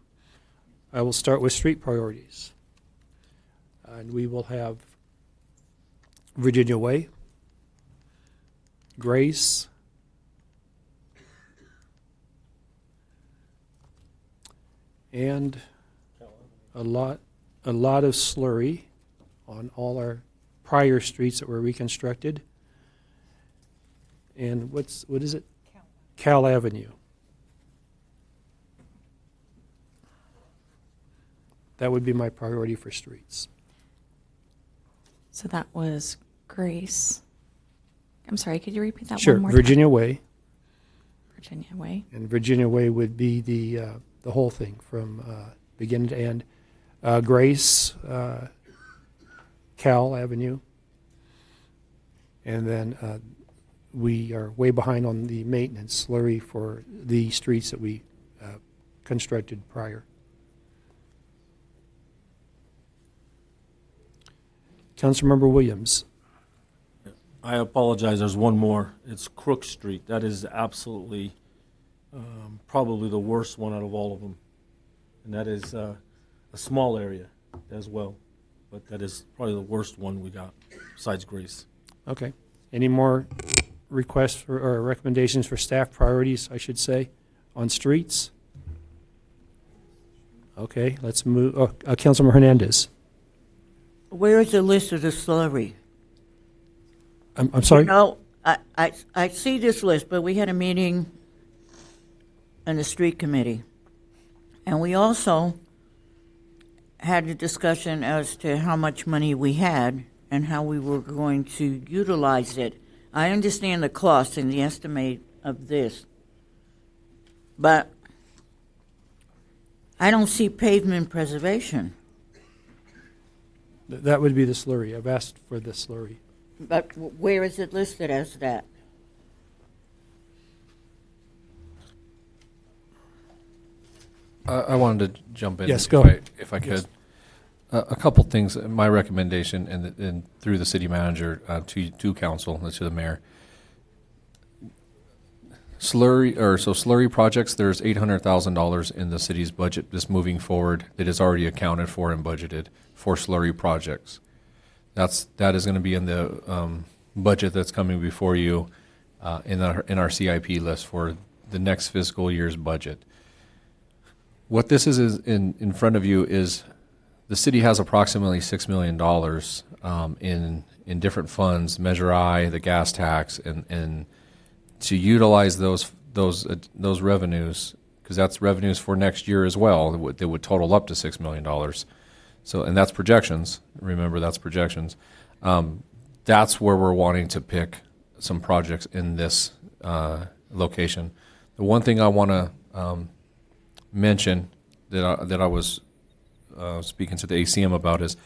I will start with street priorities. And we will have Virginia Way, Grace, and a lot of slurry on all our prior streets that were reconstructed. And what is it? Cal Avenue. That would be my priority for streets. So that was Grace. I'm sorry, could you repeat that Sure, one more Virginia Way. time? Virginia Way. And Virginia Way would be the whole thing from beginning to end. Grace, Cal Avenue. And then we are way behind on the maintenance slurry for the streets that we constructed prior. Councilmember Williams. I apologize, there's one more. It's Crook Street. That is absolutely probably the worst one out of all of them. And that is a small area as well. But that is probably the worst one we got, besides Grace. Okay. Any more requests for, or recommendations for staff priorities, I should say, on streets? Okay, let's move. Councilmember Hernandez. Where is the list of the slurry? I'm sorry? No, I see this list, but we had a meeting in the street committee. And we also had a discussion as to how much money we had and how we were going to utilize it. I understand the cost and the estimate of this, but I don't see pavement preservation. That would be the slurry. I've asked for the slurry. But where is it listed as that? I wanted to jump in. Yes, go ahead. If I could. Yes. A couple things, my recommendation, and through the city manager to council, and to the mayor. Slurry projects, there's $800,000 in the city's budget just moving forward that is already accounted for and budgeted for slurry projects. That is going to be in the budget that's coming before you in our CIP list for the next fiscal year's budget. What this is in front of you is the city has approximately $6 million in different funds, Measure I, the gas tax, and to utilize those revenues, because that's revenues for next year as well, that would total up to $6 million. So, and that's projections. Remember, that's projections. That's where we're wanting to pick some projects in this location. The one thing I want to mention that I was speaking to the ACM about is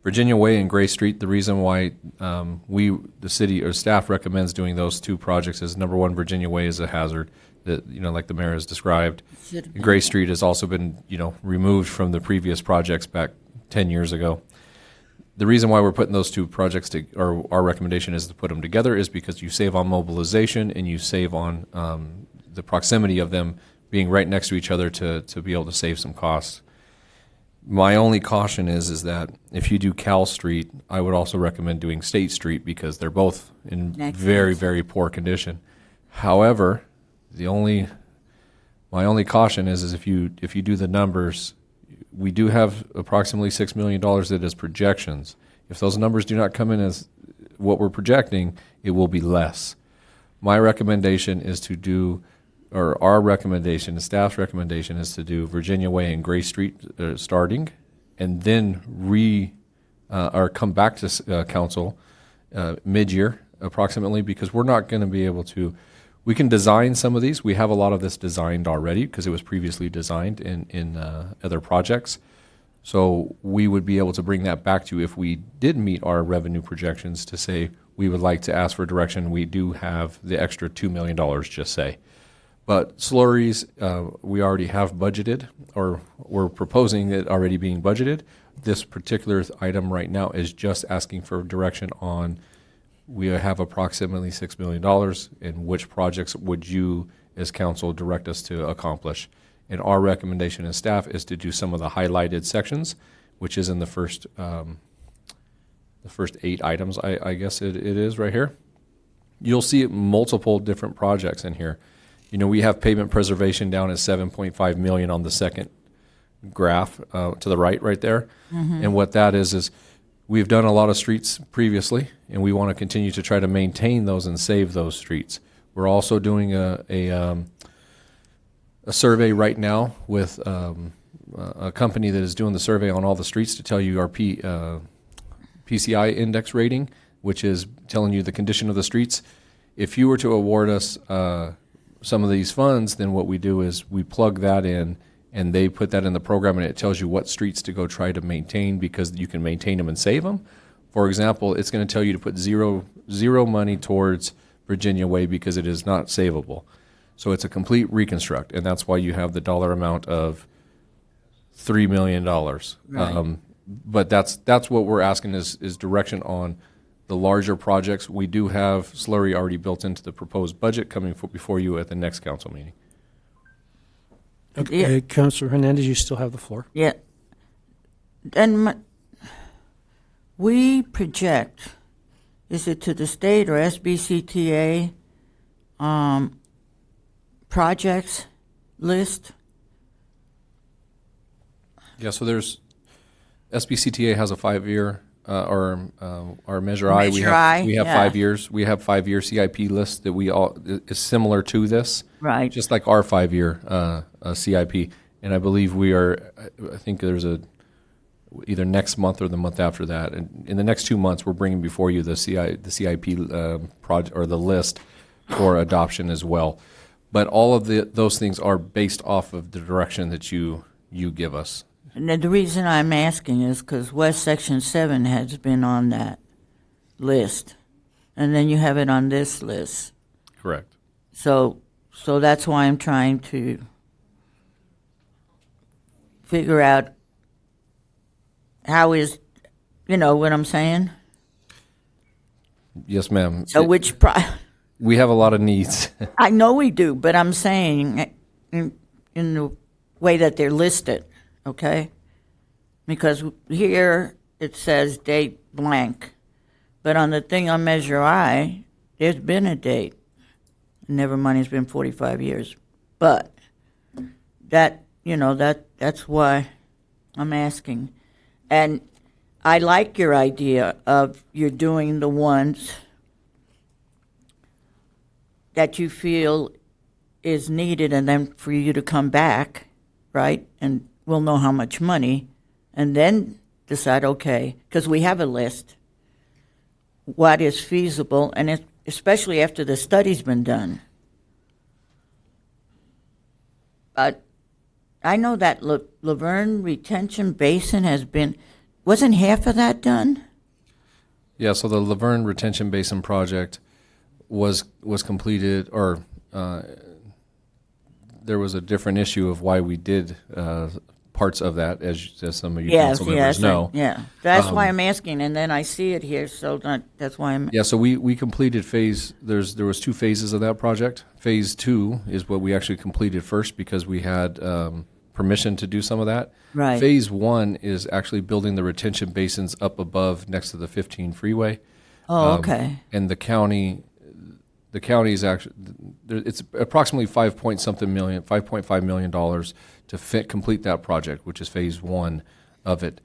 Virginia Way and Gray Street. The reason why the city or staff recommends doing those two projects is, number one, Virginia Way is a hazard that, like the mayor has described. Gray Street has also been, removed from the previous projects back 10 years ago. The reason why we're putting those two projects or our recommendation is to put them together is because you save on mobilization and you save on the proximity of them being right next to each other to be able to save some costs. My only caution is that if you do Cal Street, I would also recommend doing State Street because they're both in very, very poor condition. However, my only caution is if you do the numbers, we do have approximately $6 million that is projections. If those numbers do not come in as what we're projecting, it will be less. My recommendation is to do, or our recommendation, the staff's recommendation is to do Virginia Way and Gray Street starting, and then or come back to council mid-year approximately, because we're not going to be able to. We can design some of these. We have a lot of this designed already because it was previously designed in other projects. So we would be able to bring that back to you if we did meet our revenue projections to say we would like to ask for direction. We do have the extra $2 million, just say. But slurries, we already have budgeted, or we're proposing it already being budgeted. This particular item right now is just asking for direction on, we have approximately $6 million, and which projects would you, as council, direct us to accomplish? And our recommendation as staff is to do some of the highlighted sections, which is in the first 8 items, I guess it is right here. You'll see multiple different projects in here. We have pavement preservation down at $7.5 million on the second graph to the right there. And what that is we've done a lot of streets previously, and we want to continue to try to maintain those and save those streets. We're also doing a survey right now with a company that is doing the survey on all the streets to tell you our PCI index rating, which is telling you the condition of the streets. If you were to award us some of these funds, then what we do is we plug that in, and they put that in the program, and it tells you what streets to go try to maintain, because you can maintain them and save them. For example, it's going to tell you to put zero money towards Virginia Way because it is not savable. So it's a complete reconstruct, and that's why you have the dollar amount of $3 million. Right. But that's what we're asking is direction on the larger projects. We do have slurry already built into the proposed budget coming before you at the next council meeting. Okay, Yeah. Councilor Hernandez, you still have the floor. Yeah. And we project, is it to the state or SBCTA projects list? Yeah, so there's SBCTA has a 5-year our Measure I. Measure I, we have yeah. 5 years. We have 5-year CIP list that is similar to this, Right. just like our 5-year CIP. And I believe I think there's either next month or the month after that. And in the next 2 months, we're bringing before you the CIP project or the list for adoption as well. But all of those things are based off of the direction that you give us. And then the reason I'm asking is because West Section 7 has been on that list, and then you have it on this list. Correct. So that's why I'm trying to figure out how is, you know what I'm saying? Yes, ma'am. So We have a lot of needs. I know we do, but I'm saying in the way that they're listed, okay? Because here it says date blank, but on the thing on Measure I, there's been a date. Never mind, it's been 45 years. But that's why I'm asking. And I like your idea of you're doing the ones that you feel is needed, and then for you to come back, right? And we'll know how much money, and then decide, okay, because we have a list, what is feasible, and especially after the study's been done. But I know that Laverne Retention Basin wasn't half of that done? Yeah, so the Laverne Retention Basin project was completed, or there was a different issue of why we did parts of that, as some of you council members know. Yeah, that's why I'm asking, and then I see it here, so that's why I'm... Yeah, so we completed there was 2 phases of that project. Phase 2 is what we actually completed first because we had permission to do some of that. Right. Phase 1 is actually building the retention basins up above next to the 15 freeway. Oh, okay. And the county is actually, it's approximately $5.5 million to complete that project, which is phase 1 of it.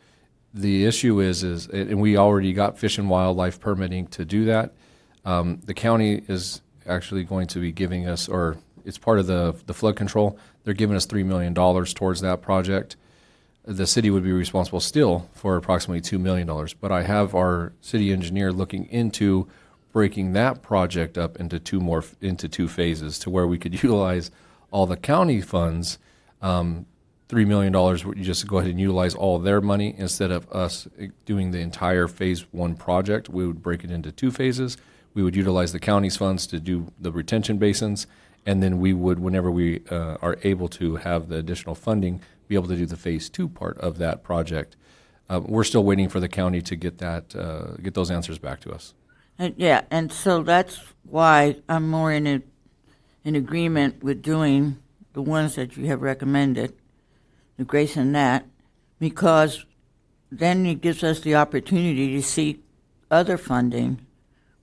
The issue is, and we already got Fish and Wildlife permitting to do that. The county is actually going to be giving us, or it's part of the flood control. They're giving us $3 million towards that project. The city would be responsible still for approximately $2 million. But I have our city engineer looking into breaking that project up into 2 phases to where we could utilize all the county funds. $3 million, you just go ahead and utilize all their money instead of us doing the entire phase 1 project. We would break it into 2 phases. We would utilize the county's funds to do the retention basins, and then we would, whenever we are able to have the additional funding, be able to do the phase 2 part of that project. We're still waiting for the county to get those answers back to us. Yeah, and so that's why I'm more in agreement with doing the ones that you have recommended, the Grace and that, because then it gives us the opportunity to seek other funding,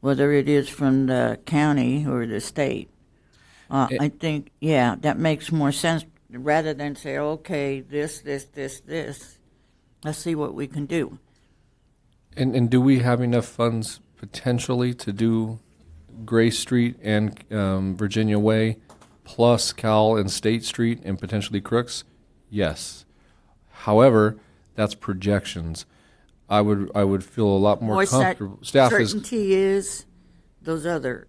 whether it is from the county or the state. I think, yeah, that makes more sense rather than say, okay, this, let's see what we can do. And do we have enough funds potentially to do Gray Street and Virginia Way, plus Cal and State Street and potentially Crooks? Yes. However, that's projections. I would feel a lot more comfortable. Staff is certainty is those other.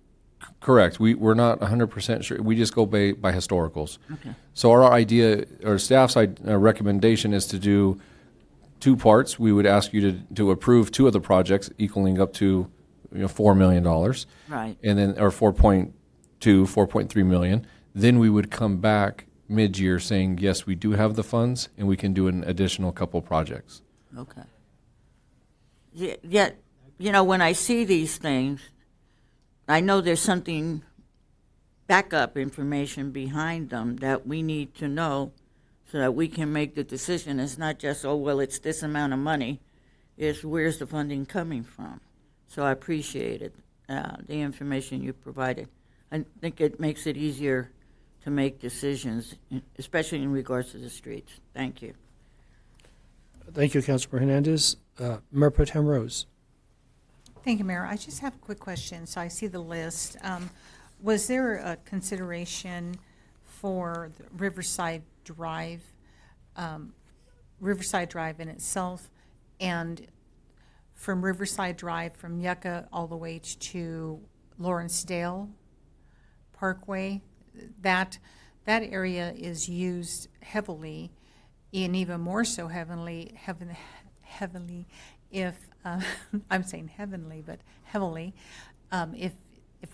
correct. We're not 100% sure. We just go by historicals. Okay. So our idea, or staff's recommendation is to do two parts. We would ask you to approve two of the projects equaling up to $4 million. Right. And then, or 4.3 million. Then we would come back mid-year saying, yes, we do have the funds and we can do an additional couple projects. Okay. Yet, when I see these things, I know there's something, backup information behind them that we need to know so that we can make the decision. It's not just, oh, well, it's this amount of money. It's where's the funding coming from? So I appreciate it, the information you provided. I think it makes it easier to make decisions, especially in regards to the streets. Thank you. Thank you, Councilor Hernandez. Mayor Pro Tem Rose. Thank you, Mayor. I just have a quick question. So I see the list. Was there a consideration for the Riverside Drive in itself, and from Riverside Drive from Yucca all the way to Lawrencedale Parkway? That area is used heavily, and even more so heavily if I'm saying heavenly, but heavily, if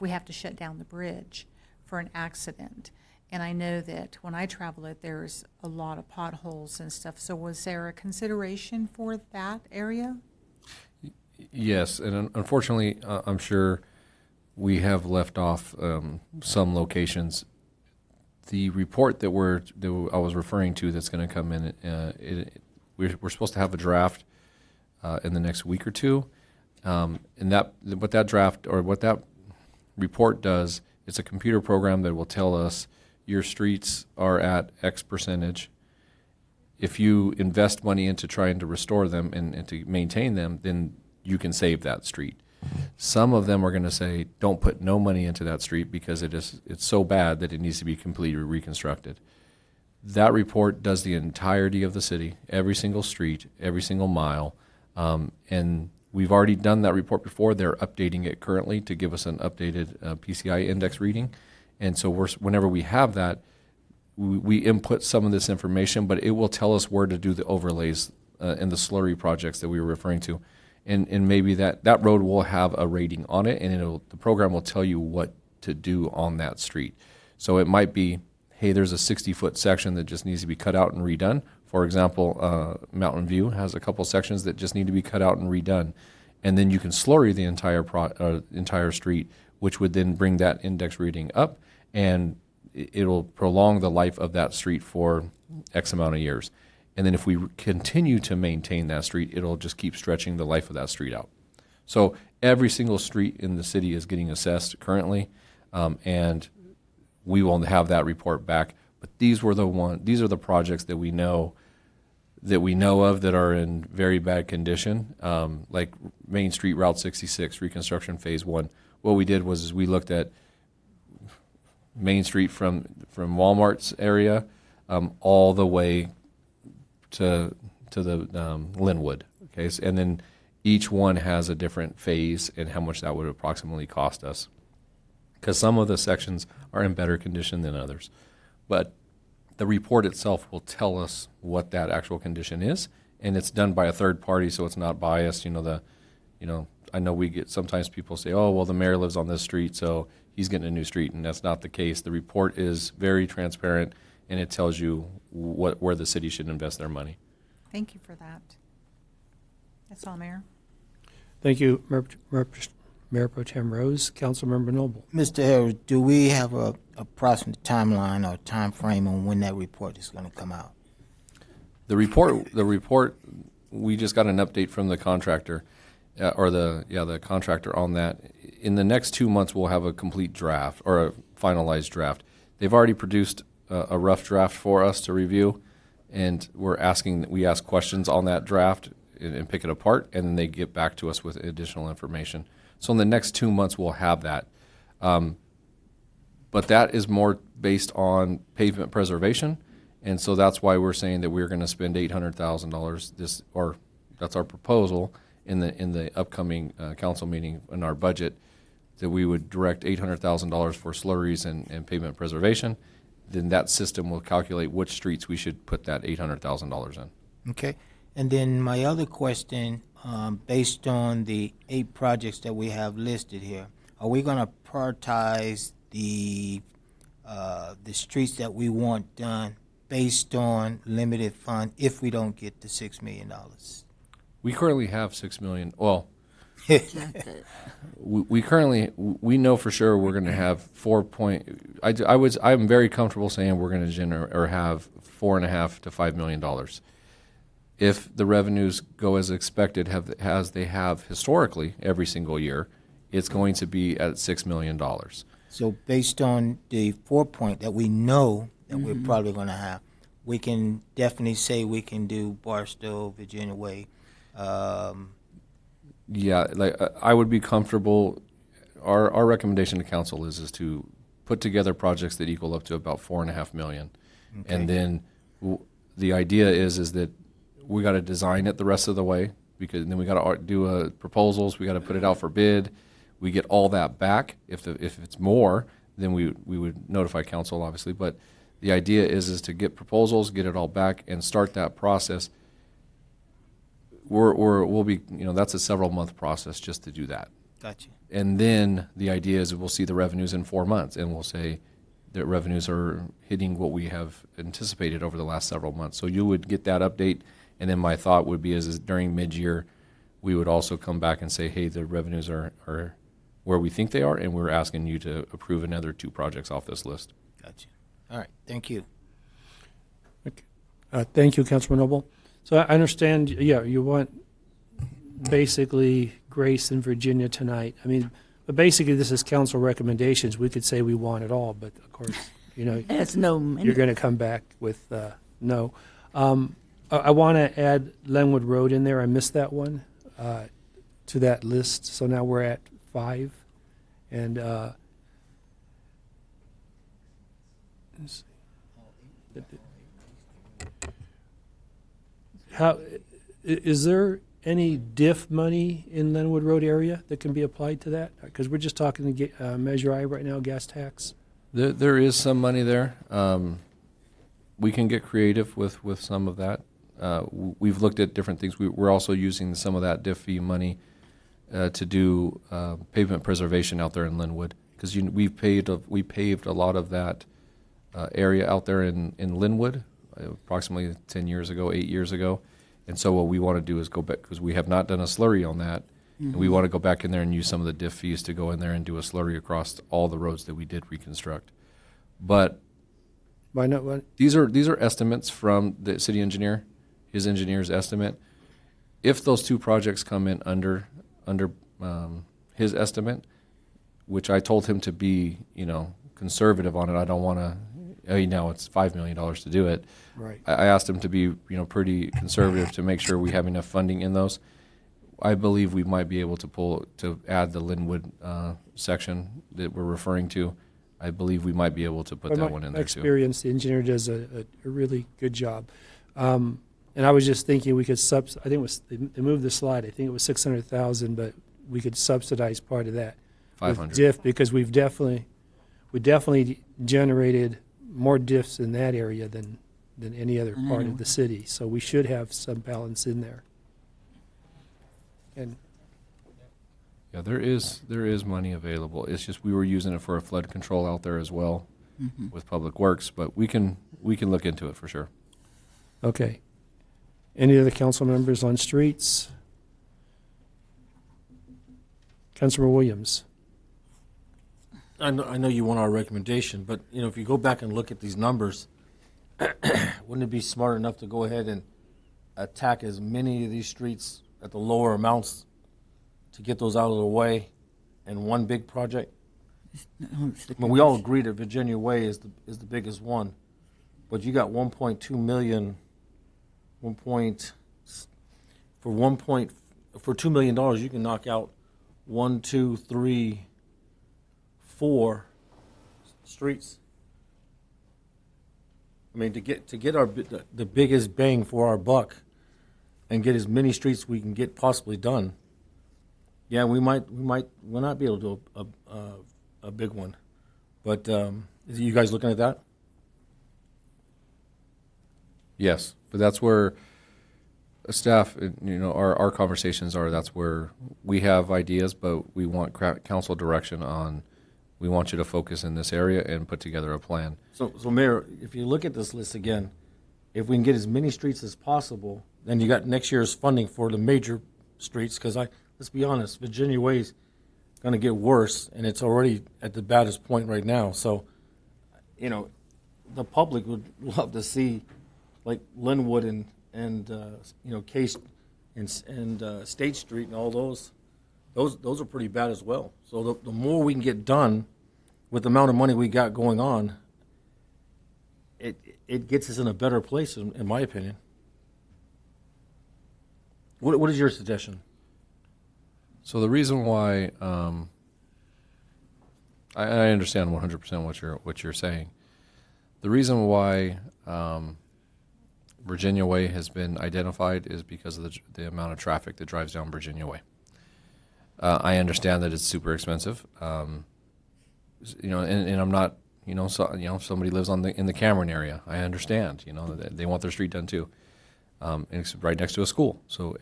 we have to shut down the bridge for an accident. And I know that when I travel it, there's a lot of potholes and stuff. So was there a consideration for that area? Yes, and unfortunately, I'm sure we have left off some locations. The report that I was referring to that's going to come in, we're supposed to have a draft in the next week or two, and what that report does, it's a computer program that will tell us your streets are at X percentage. If you invest money into trying to restore them and to maintain them, then you can save that street. Some of them are going to say, don't put no money into that street because it's so bad that it needs to be completely reconstructed. That report does the entirety of the city, every single street, every single mile, and we've already done that report before. They're updating it currently to give us an updated PCI index reading, and so whenever we have that, we input some of this information, but it will tell us where to do the overlays and the slurry projects that we were referring to. And maybe that road will have a rating on it, and the program will tell you what to do on that street. So it might be, hey, there's a 60-foot section that just needs to be cut out and redone. For example, Mountain View has a couple sections that just need to be cut out and redone. And then you can slurry the entire street, which would then bring that index reading up, and it'll prolong the life of that street for X amount of years. And then if we continue to maintain that street, it'll just keep stretching the life of that street out. So every single street in the city is getting assessed currently, and we will have that report back. But these are the projects that we know of that are in very bad condition, like Main Street Route 66 reconstruction phase 1. What we did was we looked at Main Street from Walmart's area all the way to the Linwood, okay, and then each one has a different phase and how much that would approximately cost us, because some of the sections are in better condition than others, but the report itself will tell us what that actual condition is, and it's done by a third party, so it's not biased. I know sometimes people say, oh, well, the mayor lives on this street, so he's getting a new street, and that's not the case. The report is very transparent, and it tells you where the city should invest their money. Thank you for that. That's all, Mayor. Thank you, Mayor Pro Tem Rose. Councilmember Noble. Mr. Harris, do we have a approximate timeline or time frame on when that report is going to come out? The report, we just got an update from the contractor, the contractor on that. In the next 2 months, we'll have a complete draft or a finalized draft. They've already produced a rough draft for us to review, and we ask questions on that draft and pick it apart, and then they get back to us with additional information. So in the next 2 months, we'll have that. But that is more based on pavement preservation, and so that's why we're saying that we're going to spend $800,000 or that's our proposal in the upcoming council meeting in our budget, that we would direct $800,000 for slurries and pavement preservation. Then that system will calculate which streets we should put that $800,000 in. Okay. And then my other question, based on the 8 projects that we have listed here, are we going to prioritize the streets that we want done based on limited fund if we don't get the $6 million? We currently have $6 million. Well, we know for sure we're going to have I'm very comfortable saying we're going to generate or have $4.5 to $5 million. If the revenues go as expected, as they have historically every single year, it's going to be at $6 million. So based on the 4-point that we know that we're probably going to have, we can definitely say we can do Barstow, Virginia Way. Yeah, I would be comfortable. Our recommendation to council is to put together projects that equal up to about $4.5 million, Okay. and then the idea is that we got to design it the rest of the way, because then we got to do proposals. We got to put it out for bid. We get all that back. If it's more, then we would notify council, obviously. But the idea is to get proposals, get it all back, and start that process. We'll be, that's a several month process just to do that. Gotcha. And then the idea is we'll see the revenues in 4 months, and we'll say that revenues are hitting what we have anticipated over the last several months. So you would get that update, and then my thought would be is during mid-year, we would also come back and say, hey, the revenues are where we think they are, and we're asking you to approve another 2 projects off this list. Gotcha. All right. Thank you. Okay. Thank you, Councilman Noble. So I understand, you want basically Grace and Virginia tonight. I mean, but basically this is council recommendations. We could say we want it all, but of course, That's no minute. you're going to come back with no. I want to add Lenwood Road in there. I missed that one to that list. So now we're at 5. And let's see. How is there any DIF money in Lenwood Road area that can be applied to that? Because we're just talking to Measure I right now, gas tax. There is some money there. We can get creative with some of that. We've looked at different things. We're also using some of that DIF fee money to do pavement preservation out there in Linwood, because we paved a lot of that area out there in Linwood approximately 10 years ago, 8 years ago. And so what we want to do is go back, because we have not done a slurry on that, and we want to go back in there and use some of the DIF fees to go in there and do a slurry across all the roads that we did reconstruct. But why not? What? These are estimates from the city engineer, his engineer's estimate. If those 2 projects come in under his estimate, which I told him to be, conservative on it. I don't want to. Now it's $5 million to do it. Right. I asked him to be, pretty conservative to make sure we have enough funding in those. I believe we might be able to add the Linwood section that we're referring to. I believe we might be able to put that one in there too. Experience, the engineer does a really good job. And I was just thinking we could I think it was, they moved the slide. I think it was 600,000, but we could subsidize part of that. 500. With DIF, because we definitely generated more DIFs in that area than any other part of the city. So we should have some balance in there. And Yeah, there is money available. It's just we were using it for a flood control out there as well with Public Works, but we can look into it for sure. okay. Any other council members on streets? Councilor Williams. I know you want our recommendation, but if you go back and look at these numbers, wouldn't it be smart enough to go ahead and attack as many of these streets at the lower amounts to get those out of the way in one big project? I mean, we all agree that Virginia Way is the biggest one, but you got 1.2 million, for $2 million, you can knock out 1, 2, 3, 4 streets. I mean, to get the biggest bang for our buck and get as many streets we can get possibly done. Yeah, we'll not be able to do a big one, but is you guys looking at that? Yes, but that's where staff, our conversations are. That's where we have ideas, but we want council direction on. We want you to focus in this area and put together a plan. So Mayor, if you look at this list again, if we can get as many streets as possible, then you got next year's funding for the major streets. Because let's be honest, Virginia Way's going to get worse, and it's already at the baddest point right now. So, the public would love to see, like Linwood and Case and State Street and all those. Those are pretty bad as well. So the more we can get done with the amount of money we got going on, it gets us in a better place, in my opinion. What is your suggestion? So the reason why I understand 100% what you're saying. The reason why Virginia Way has been identified is because of the amount of traffic that drives down Virginia Way. I understand that it's super expensive, and I'm not, if somebody lives in the Cameron area, I understand, they want their street done too. And it's right next to a school, so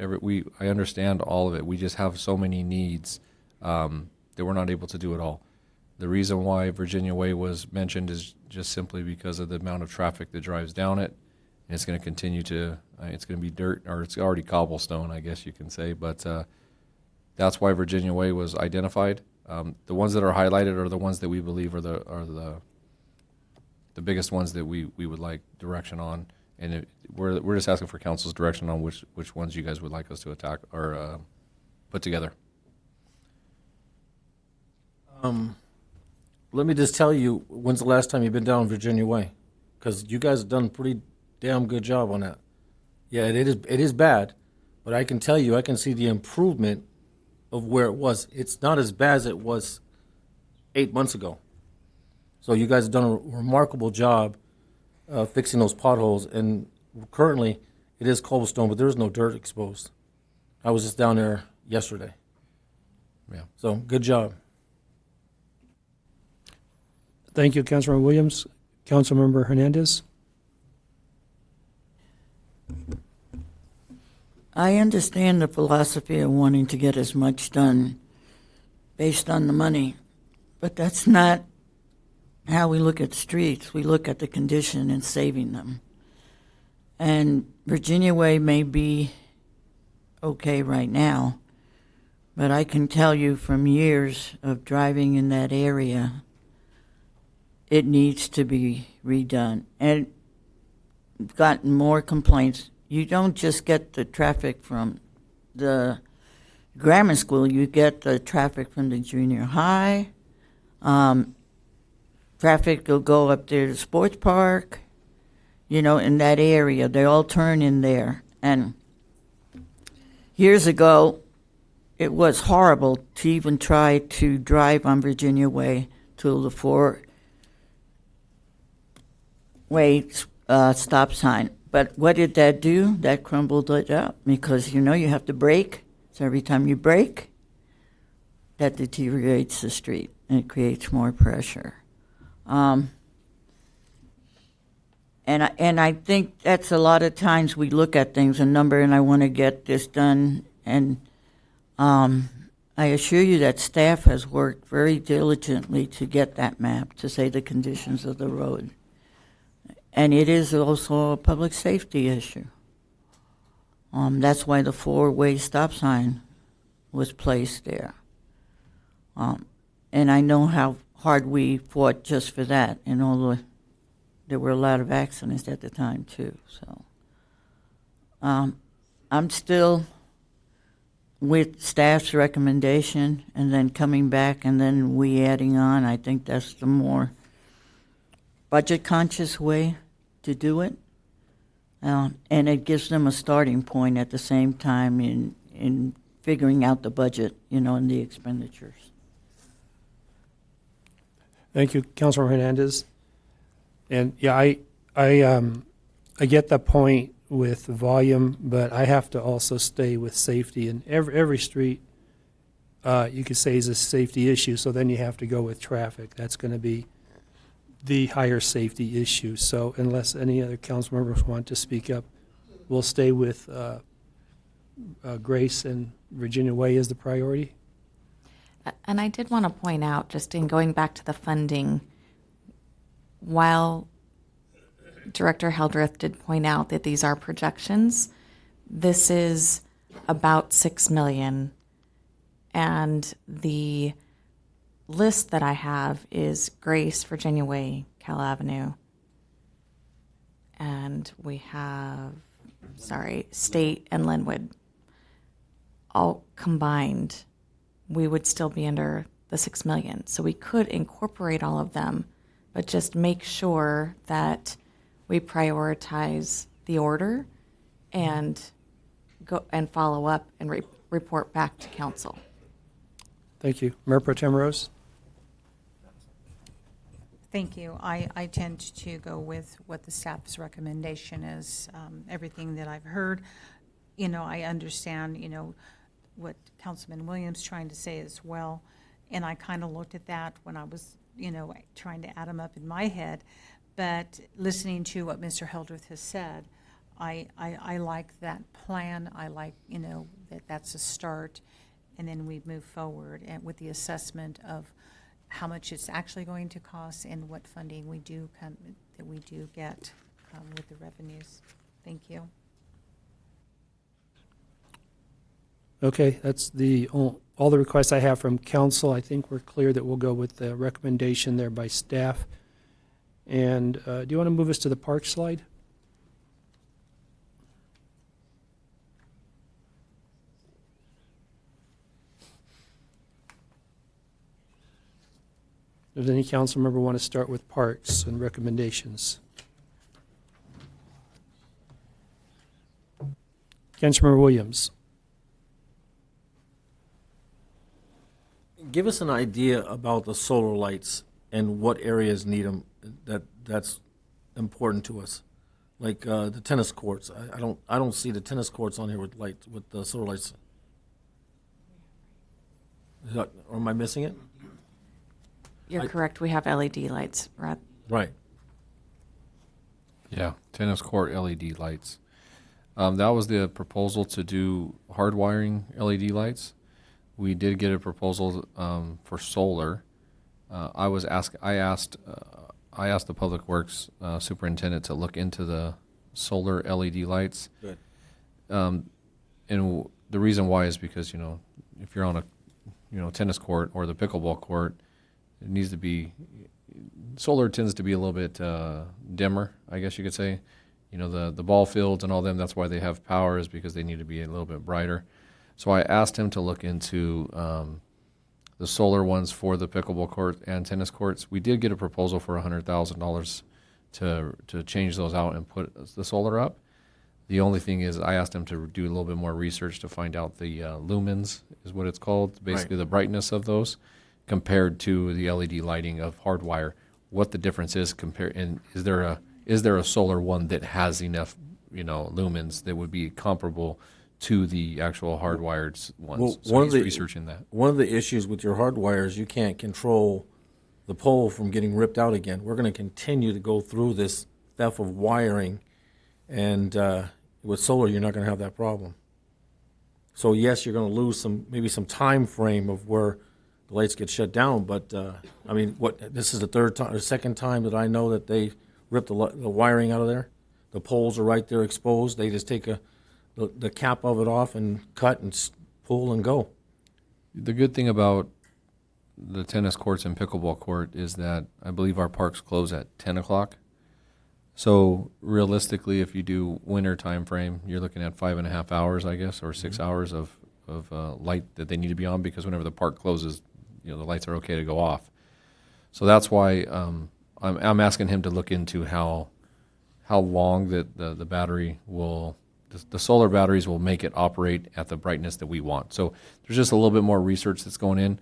I understand all of it. We just have so many needs that we're not able to do it all. The reason why Virginia Way was mentioned is just simply because of the amount of traffic that drives down it. And it's going to continue to, it's going to be dirt, or it's already cobblestone, I guess you can say, but that's why Virginia Way was identified. The ones that are highlighted are the ones that we believe are the biggest ones that we would like direction on, and we're just asking for council's direction on which ones you guys would like us to attack or put together. Let me just tell you, when's the last time you've been down Virginia Way? Because you guys have done a pretty damn good job on that. Yeah, it is bad, but I can tell you, I can see the improvement of where it was. It's not as bad as it was 8 months ago. So you guys have done a remarkable job fixing those potholes, and currently it is cobblestone, but there's no dirt exposed. I was just down there yesterday. Yeah. So good job. Thank you, Councilmember Williams. Councilmember Hernandez. I understand the philosophy of wanting to get as much done based on the money, but that's not how we look at streets. We look at the condition and saving them. And Virginia Way may be okay right now, but I can tell you from years of driving in that area, it needs to be redone. And gotten more complaints. You don't just get the traffic from the grammar school, you get the traffic from the junior high. Traffic will go up there to the sports park, in that area. They all turn in there. And years ago, it was horrible to even try to drive on Virginia Way to the four-way stop sign. But what did that do? That crumbled it up because, you have to brake. So every time you brake, that deteriorates the street and it creates more pressure. And I think that's a lot of times we look at things, a number, and I want to get this done. And I assure you that staff has worked very diligently to get that map to say the conditions of the road. And it is also a public safety issue. That's why the four-way stop sign was placed there. And I know how hard we fought just for that, and although there were a lot of accidents at the time too. So I'm still with staff's recommendation, and then coming back, and then we adding on. I think that's the more budget-conscious way to do it. And it gives them a starting point at the same time in figuring out the budget, and the expenditures. Thank you, Councilor Hernandez. And yeah, I get the point with volume, but I have to also stay with safety. And every street, you could say is a safety issue, so then you have to go with traffic. That's going to be the higher safety issue. So unless any other council members want to speak up, we'll stay with Grace and Virginia Way as the priority. And I did want to point out, just in going back to the funding, while Director Hildreth did point out that these are projections, this is about $6 million. And the list that I have is Grace, Virginia Way, Cal Avenue. And we have, State and Linwood. All combined, we would still be under the $6 million. So we could incorporate all of them, but just make sure that we prioritize the order and go and follow up and report back to council. Thank you. Mayor Pro Tem Rose? Thank you. I tend to go with what the staff's recommendation is. Everything that I've heard, I understand, what Councilman Williams trying to say as well. And I kind of looked at that when I was, trying to add them up in my head. But listening to what Mr. Hildreth has said, I like that plan. I like, that's a start. And then we move forward and with the assessment of how much it's actually going to cost and what funding we do get with the revenues. Thank you. Okay, that's all the requests I have from council. I think we're clear that we'll go with the recommendation there by staff. And do you want to move us to the park slide? Does any council member want to start with parks and recommendations? Councilmember Williams. Give us an idea about the solar lights and what areas need them. That's important to us. Like the tennis courts. I don't see the tennis courts on here with lights, with the solar lights. Or am I missing it? You're correct. We have LED lights, right? Right. Yeah, tennis court LED lights. That was the proposal to do hardwiring LED lights. We did get a proposal for solar. I asked the Public Works superintendent to look into the solar LED lights. Good. And the reason why is because if you're on a tennis court or the pickleball court, it needs to be solar tends to be a little bit dimmer, I guess you could say. The ball fields and all them. That's why they have power, is because they need to be a little bit brighter. So I asked him to look into the solar ones for the pickleball court and tennis courts. We did get a proposal for $100,000 to change those out and put the solar up. The only thing is I asked him to do a little bit more research to find out the lumens is what it's called, basically the brightness of those compared to the LED lighting of hardwire, what the difference is and is there a solar one that has enough lumens that would be comparable to the actual hardwired ones. Well, so he's researching that. One of the issues with your hardwire is you can't control the pole from getting ripped out again. We're going to continue to go through this theft of wiring, and with solar, you're not going to have that problem. So yes, you're going to lose maybe some time frame of where the lights get shut down. But this is the second time that I know that they ripped the wiring out of there. The poles are right there exposed. They just take the cap of it off and cut and pull and go. The good thing about the tennis courts and pickleball court is that I believe our parks close at 10 o'clock. So realistically, if you do winter time frame, you're looking at 5.5 hours, I guess, or 6 hours of light that they need to be on, because whenever the park closes, the lights are okay to go off. So that's why I'm asking him to look into how how long that the battery will, the solar batteries will make it operate at the brightness that we want. So there's just a little bit more research that's going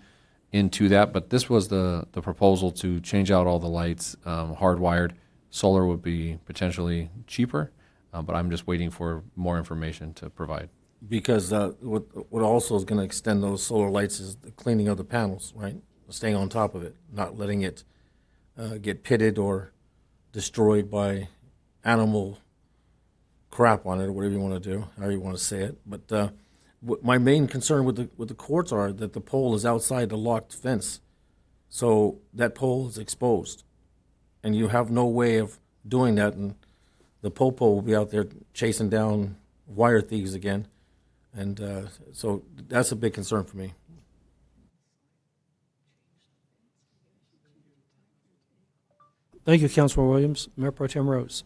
into that, but this was the proposal to change out all the lights, hardwired. Solar would be potentially cheaper, but I'm just waiting for more information to provide. Because what also is going to extend those solar lights is the cleaning of the panels, right? Staying on top of it, not letting it get pitted or destroyed by animal crap on it, or whatever you want to do, however you want to say it. But my main concern with the courts are that the pole is outside the locked fence, so that pole is exposed, and you have no way of doing that, and the pole will be out there chasing down wire thieves again. And so that's a big concern for me. Thank you, Councilor Williams. Mayor Pro Tem Rose.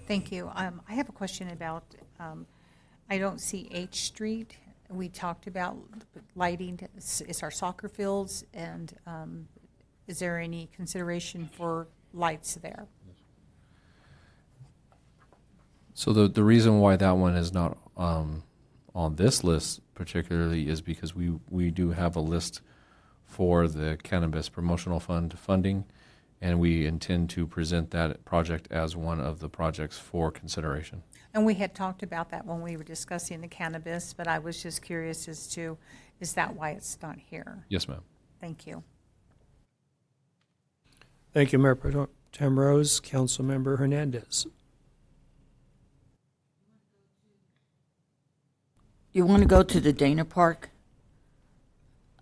Thank you. I have a question about, I don't see H Street. We talked about lighting. It's our soccer fields, and is there any consideration for lights there? So the reason why that one is not on this list particularly is because we do have a list for the Cannabis Promotional Fund funding, and we intend to present that project as one of the projects for consideration. And we had talked about that when we were discussing the cannabis, but I was just curious as to, is that why it's not here? Yes, ma'am. Thank you. Thank you, Mayor Pro Tem Rose. Councilmember Hernandez. You want to go to the Dana Park?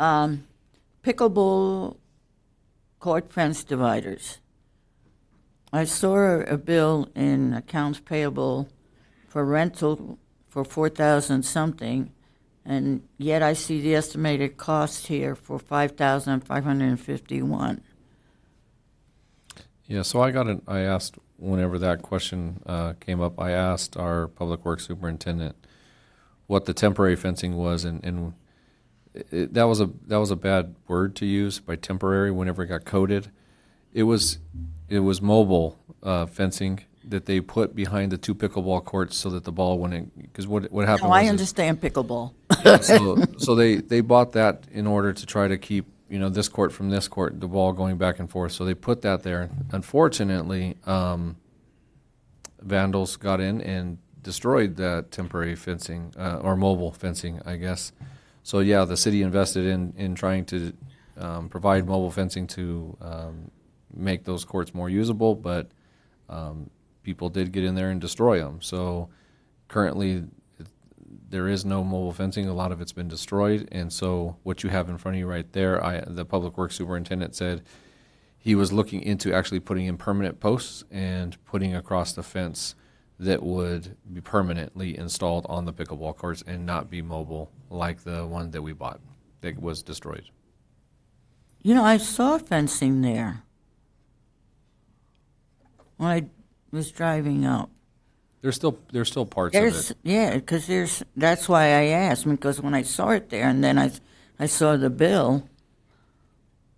Pickleball court fence dividers. I saw a bill in accounts payable for rental for $4,000 something, and yet I see the estimated cost here for $5,551. Yeah, so I asked whenever that question came up, I asked our public works superintendent what the temporary fencing was, and that was a bad word to use by temporary. Whenever it got coded, it was mobile fencing that they put behind the two pickleball courts so that the ball wouldn't. Because what happened? No, I understand pickleball. So they bought that in order to try to keep this court from this court, the ball going back and forth. So they put that there. Unfortunately, vandals got in and destroyed that temporary fencing or mobile fencing, I guess. So yeah, the city invested in trying to provide mobile fencing to make those courts more usable, but people did get in there and destroy them. So currently there is no mobile fencing. A lot of it's been destroyed, and so what you have in front of you right there, the public works superintendent said he was looking into actually putting in permanent posts and putting across the fence that would be permanently installed on the pickleball courts and not be mobile like the one that we bought that was destroyed. I saw fencing there when I was driving up. There's still parts of it. Yeah, because that's why I asked, because when I saw it there and then I saw the bill,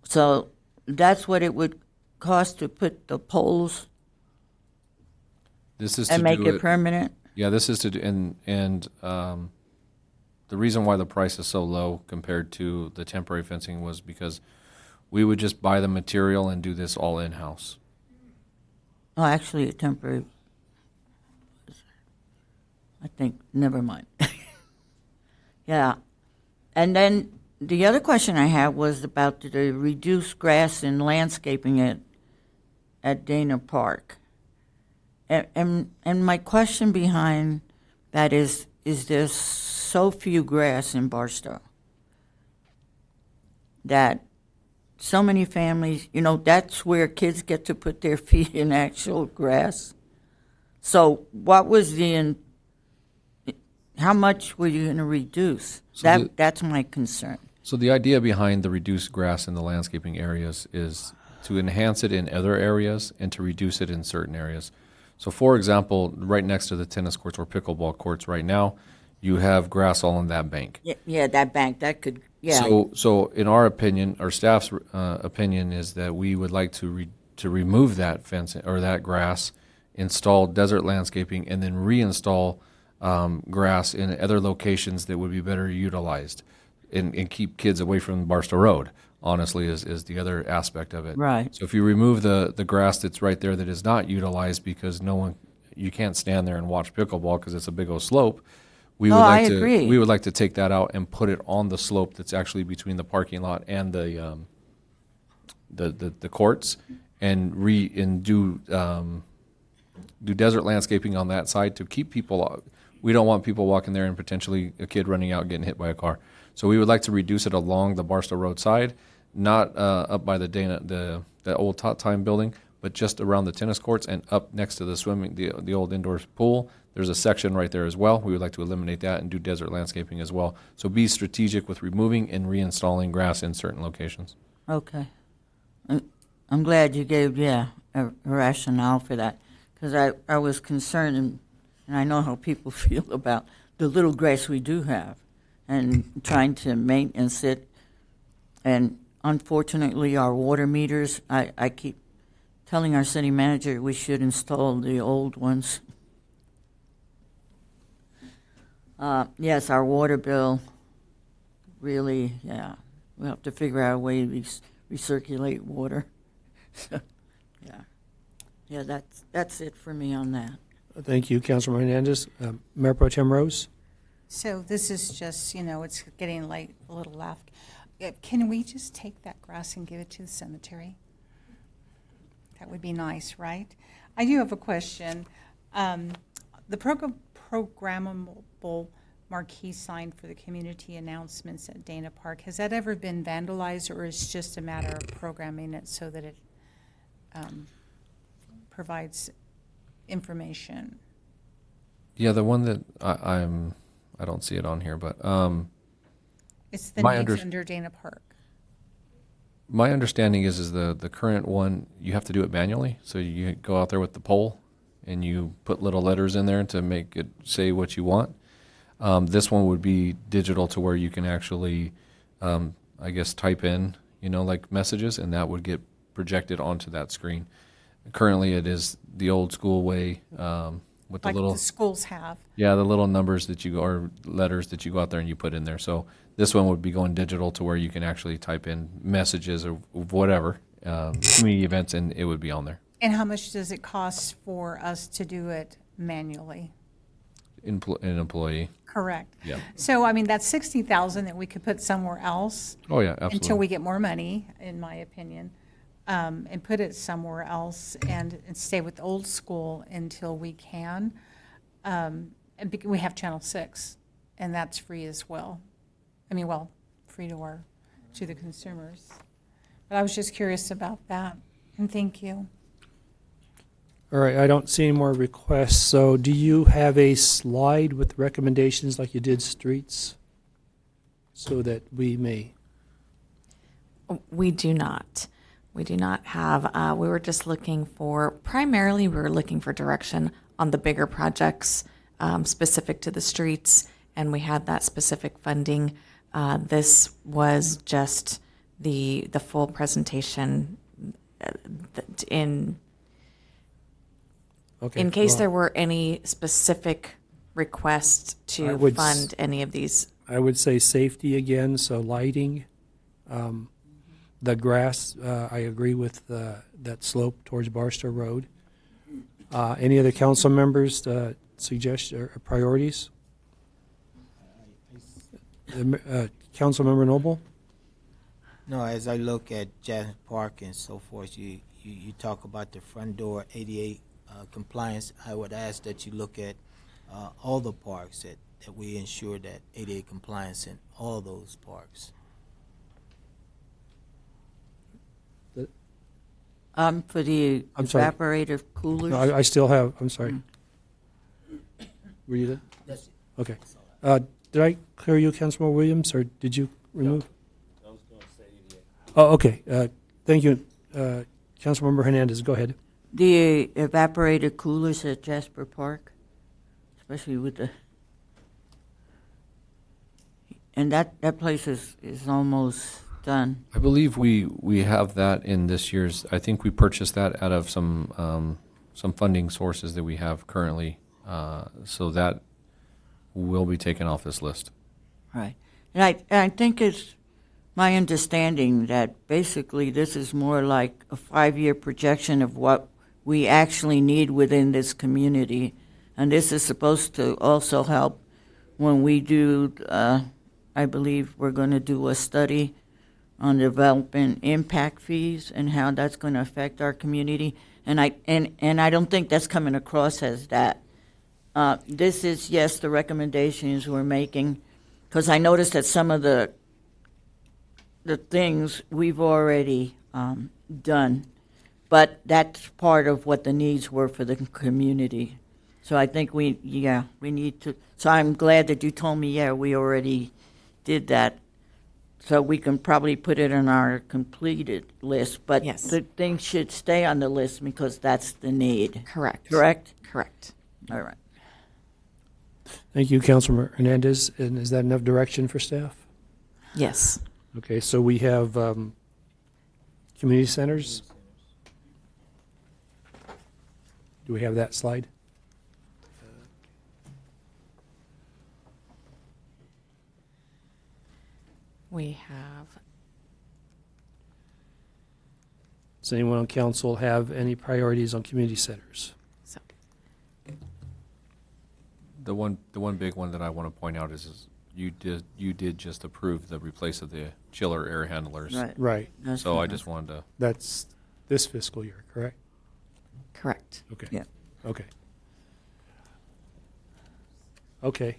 so that's what it would cost to put the poles and make it permanent? Yeah, this is to do, and the reason why the price is so low compared to the temporary fencing was because we would just buy the material and do this all in-house. Oh, actually, a temporary, I think, never mind. Yeah. And then the other question I had was about the reduced grass and landscaping at Dana Park. And my question behind that is there so few grass in Barstow that so many families, that's where kids get to put their feet in actual grass. So what was how much were you going to reduce? So that's my concern. So the idea behind the reduced grass in the landscaping areas is to enhance it in other areas and to reduce it in certain areas. So, for example, right next to the tennis courts or pickleball courts right now, you have grass all in that bank. Yeah, that bank, that could, yeah. So in our opinion, our staff's opinion is that we would like to remove that fence or that grass install desert landscaping, and then reinstall grass in other locations that would be better utilized and keep kids away from Barstow Road, honestly, is the other aspect of it. Right. So if you remove the grass that's right there that is not utilized because you can't stand there and watch pickleball because it's a big old slope, we I agree. we would like to take that out and put it on the slope that's actually between the parking lot and the courts, and do desert landscaping on that side to keep people out. We don't want people walking there and potentially a kid running out and getting hit by a car. So we would like to reduce it along the Barstow Road side, not up by the old Tot Time building, but just around the tennis courts and up next to the old indoor pool. There's a section right there as well. We would like to eliminate that and do desert landscaping as well. So be strategic with removing and reinstalling grass in certain locations. Okay. I'm glad you gave, a rationale for that, because I was concerned, and I know how people feel about the little grass we do have and trying to maintenance it. And unfortunately, our water meters, I keep telling our city manager we should install the old ones. Yes, our water bill really, we have to figure out a way to recirculate water. So, that's it for me on that. Thank you, Councilor Hernandez. Mayor Pro Tem Rose? So this is just, it's getting late, a little left. Can we just take that grass and give it to the cemetery? That would be nice, right? I do have a question. The programmable marquee sign for the community announcements at Dana Park, has that ever been vandalized, or is it just a matter of programming it so that it provides information? Yeah, the one that I don't see it on here, but It's the names under Dana Park. my understanding is the current one, you have to do it manually. So you go out there with the pole and you put little letters in there to make it say what you want. This one would be digital to where you can actually, I guess, type in, like messages, and that would get projected onto that screen. Currently, it is the old school way with Like the little the schools have. Yeah, the little numbers or letters that you go out there and you put in there. So this one would be going digital to where you can actually type in messages or whatever, community events, and it would be on there. And how much does it cost for us to do it manually? An employee. Correct. Yeah. So, that's 60,000 that we could put somewhere else. Oh, yeah, absolutely. Until we get more money, in my opinion, and put it somewhere else and stay with old school until we can. And we have Channel 6, and that's free as well. Free to the consumers. But I was just curious about that, and thank you. All right, I don't see any more requests. So do you have a slide with recommendations like you did streets so that we may? We do not. We do not have, we were just looking for, primarily we were looking for direction on the bigger projects specific to the streets, and we had that specific funding. This was just the full presentation in case there were any specific requests to fund any of these. I would say safety again, so lighting. The grass, I agree with that slope towards Barstow Road. Any other council members suggest or priorities? Councilmember Noble? No, as I look at Jasmine Park and so forth, you talk about the front door ADA compliance. I would ask that you look at all the parks that we ensure that ADA compliance in all those parks. For the I'm sorry. evaporator coolers. No, I still have, I'm sorry. Were you there? That's it. Okay. Did I clear you, Councilmember Williams, or did you remove? I was going to say ADA. Oh, okay. Thank you. Councilmember Hernandez, go ahead. The evaporator coolers at Jasper Park, especially with and that place is almost done. I believe we have that in this year's. I think we purchased that out of some some funding sources that we have currently, so that will be taken off this list. Right. And I think it's my understanding that basically this is more like a 5-year projection of what we actually need within this community. And this is supposed to also help when we do, I believe we're going to do a study on development impact fees and how that's going to affect our community. And I don't think that's coming across as that. This is, yes, the recommendations we're making, because I noticed that some of the things we've already done, but that's part of what the needs were for the community. So I think we need to, so I'm glad that you told me, we already did that. So we can probably put it on our completed list, but Yes. the things should stay on the list because that's the need. Correct. Correct? Correct. All right. Thank you, Councilmember Hernandez. And is that enough direction for staff? Yes. Okay, so we have community centers. Do we have that slide? We have, Does anyone on council have any priorities on community centers? so, The one big one that I want to point out is you did just approve the replace of the chiller air handlers. Right. Right. That's So I what just wanted to, That's this fiscal year, correct? correct. Okay. Yeah. Okay. Okay.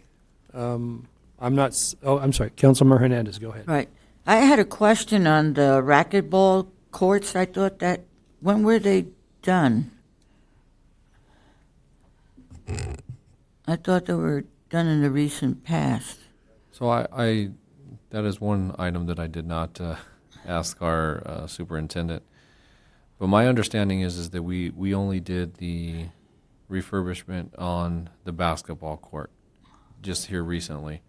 I'm not, I'm sorry, Councilmember Hernandez, go ahead. Right. I had a question on the racquetball courts. I thought that, when were they done? I thought they were done in the recent past. so I that is one item that I did not ask our superintendent. But my understanding is that we only did the refurbishment on the basketball court just here recently.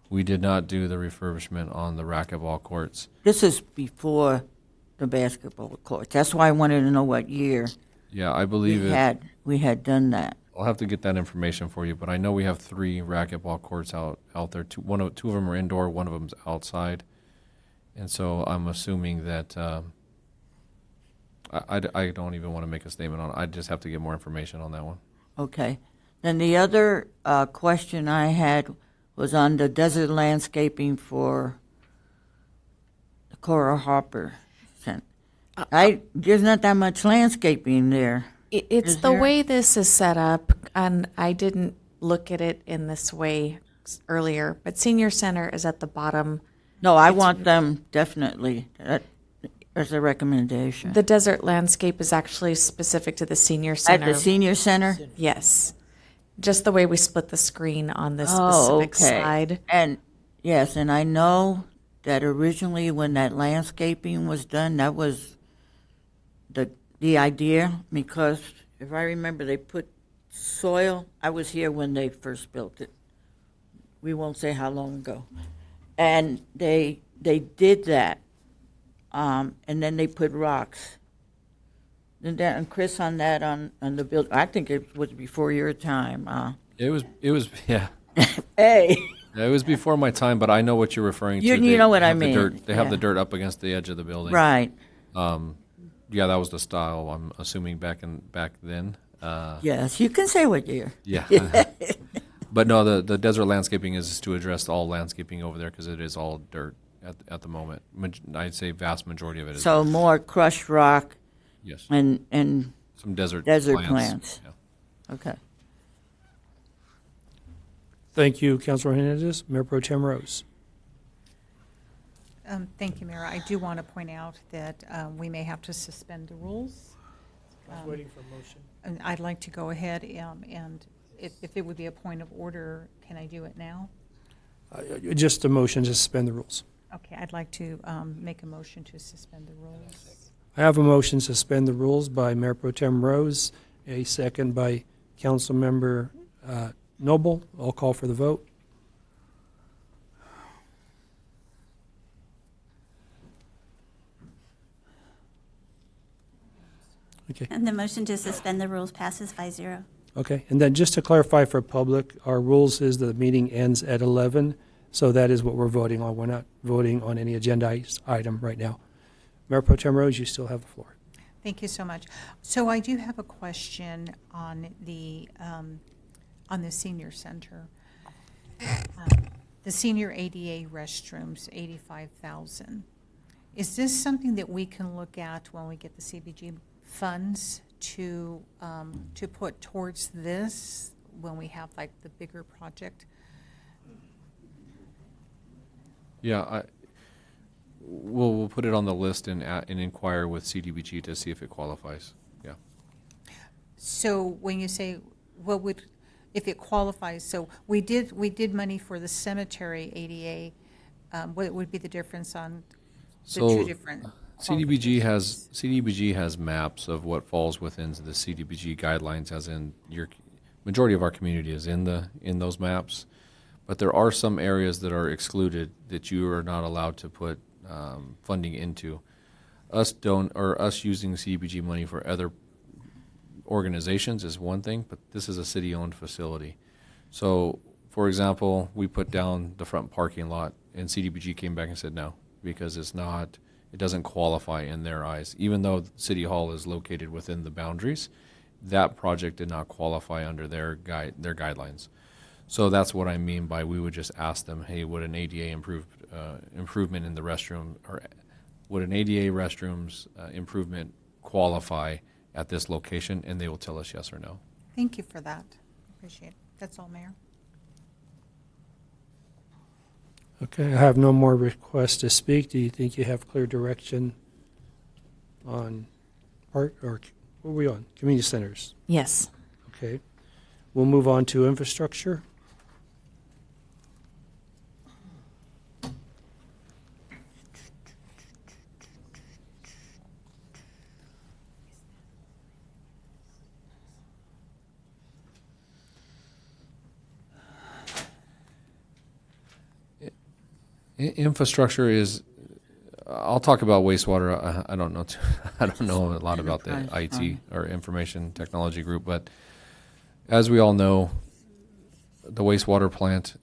We did not do the refurbishment on the racquetball courts. This is before the basketball courts. That's why I wanted to know what year Yeah, I believe we had done that. I'll have to get that information for you, but I know we have 3 racquetball courts out there. Two of them are indoor, one of them's outside, and so I'm assuming that I don't even want to make a statement on it. I just have to get more information on that one. Okay. Then the other question I had was on the desert landscaping for the Cora Harper Center. There's not that much landscaping there. It's Is the there? way this is set up, and I didn't look at it in this way earlier, but senior center is at the bottom. No, I want them definitely as a recommendation. The desert landscape is actually specific to the senior At center. the senior center? Yes. Just the way we split the screen on this Oh, specific okay. slide. And yes, and I know that originally when that landscaping was done, that was the idea, because if I remember, they put soil. I was here when they first built it. We won't say how long ago. And they did that, and then they put rocks. And Chris, on that, on the build, I think it was before your time. It was yeah. Hey. Yeah, it was before my time, but I know what you're referring to. You know what I have the mean. dirt- They have the Yeah. dirt up against the edge of the building. Right. Yeah, that was the style, I'm assuming, back then. Yes, you can say what year. Yeah. But no, the desert landscaping is to address all landscaping over there because it is all dirt at the moment. I'd say vast majority of it is. So more crushed rock. Yes. And some desert plants. Yeah. Okay. Thank you, Councilor Hernandez. Mayor Pro Tem Rose. Thank you, Mayor. I do want to point out that we may have to suspend the rules. I was waiting for a motion. And I'd like to go ahead and if it would be a point of order, can I do it now? Just a motion to suspend the rules. Okay, I'd like to make a motion to suspend the rules. I have a motion to suspend the rules by Mayor Pro Tem Rose, a second by Councilmember Noble. I'll call for the vote. Okay. And the motion to suspend the rules passes 5-0. Okay, and then just to clarify for public, our rules is the meeting ends at 11, so that is what we're voting on. We're not voting on any agenda item right now. Mayor Pro Tem Rose, you still have the floor. Thank you so much. So I do have a question on the senior center. The senior ADA restrooms, 85,000. Is this something that we can look at when we get the CBG funds to put towards this when we have like the bigger project? Yeah, we'll put it on the list and inquire with CDBG to see if it qualifies. Yeah. So when you say what would, if it qualifies, so we did money for the cemetery ADA. What would be the difference on the two different? CDBG has maps of what falls within the CDBG guidelines, as in your majority of our community is in those maps, but there are some areas that are excluded that you are not allowed to put funding into. Us using CDBG money for other organizations is one thing, but this is a city-owned facility. So, for example, we put down the front parking lot, and CDBG came back and said no, because it doesn't qualify in their eyes. Even though City Hall is located within the boundaries, that project did not qualify under their guidelines. So that's what I mean by we would just ask them, hey, would an ADA improvement in the restroom, or would an ADA restrooms improvement qualify at this location? And they will tell us yes or no. Thank you for that. Appreciate it. That's all, Mayor. Okay, I have no more requests to speak. Do you think you have clear direction on what are we on? Community centers? Yes. Okay. We'll move on to infrastructure. Infrastructure is, I'll talk about wastewater. I don't know. I don't know a lot about the IT or information technology group, but as we all know, the wastewater plant,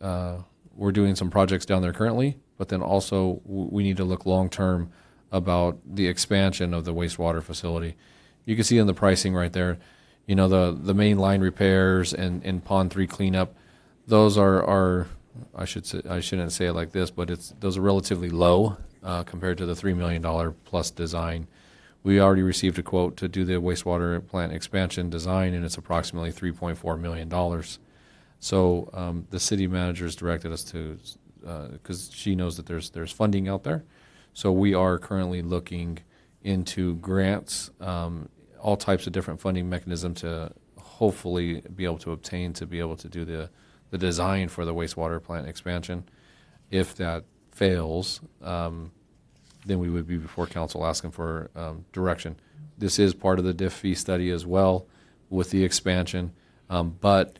we're doing some projects down there currently, but then also we need to look long-term about the expansion of the wastewater facility. You can see in the pricing right there, you know, the main line repairs and Pond 3 cleanup, those are I shouldn't say it like this, but those are relatively low compared to the $3 million plus design. We already received a quote to do the wastewater plant expansion design, and it's approximately $3.4 million. So the city manager's directed us to, because she knows that there's funding out there. So we are currently looking into grants, all types of different funding mechanisms to hopefully be able to obtain to be able to do the design for the wastewater plant expansion. If that fails, then we would be before council asking for direction. This is part of the DIF fee study as well with the expansion, but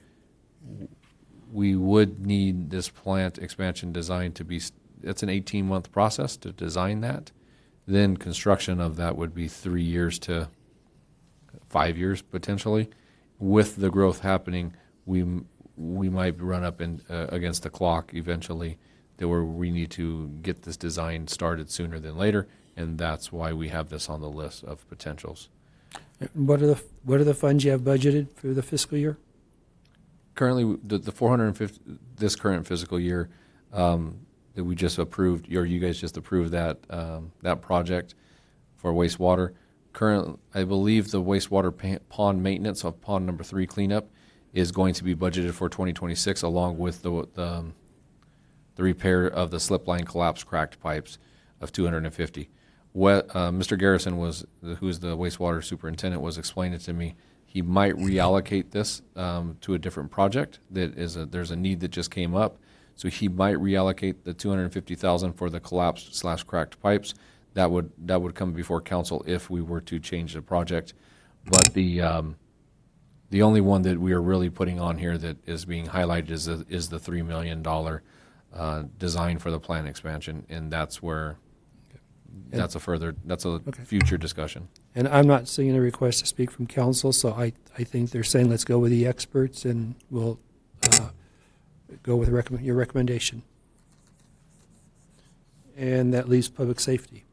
we would need this plant expansion design to be, it's an 18-month process to design that. Then construction of that would be 3 years to 5 years potentially. With the growth happening, we might run up against the clock eventually, that where we need to get this design started sooner than later, and that's why we have this on the list of potentials. What are the funds you have budgeted for the fiscal year? Currently, the 450 this current fiscal year that we just approved, or you guys just approved that that project for wastewater. Current, I believe the wastewater pond maintenance of pond number 3 cleanup is going to be budgeted for 2026, along with the repair of the slip line collapsed cracked pipes of 250. Mr. Garrison who is the wastewater superintendent, was explaining to me he might reallocate this to a different project. There's a need that just came up, so he might reallocate the $250,000 for the collapsed / cracked pipes. That would come before council if we were to change the project, but the only one that we are really putting on here that is being highlighted is the $3 million design for the plant expansion, and that's where that's a future discussion. And I'm not seeing a request to speak from council, so I think they're saying let's go with the experts, and we'll go with your recommendation. And that leaves public safety.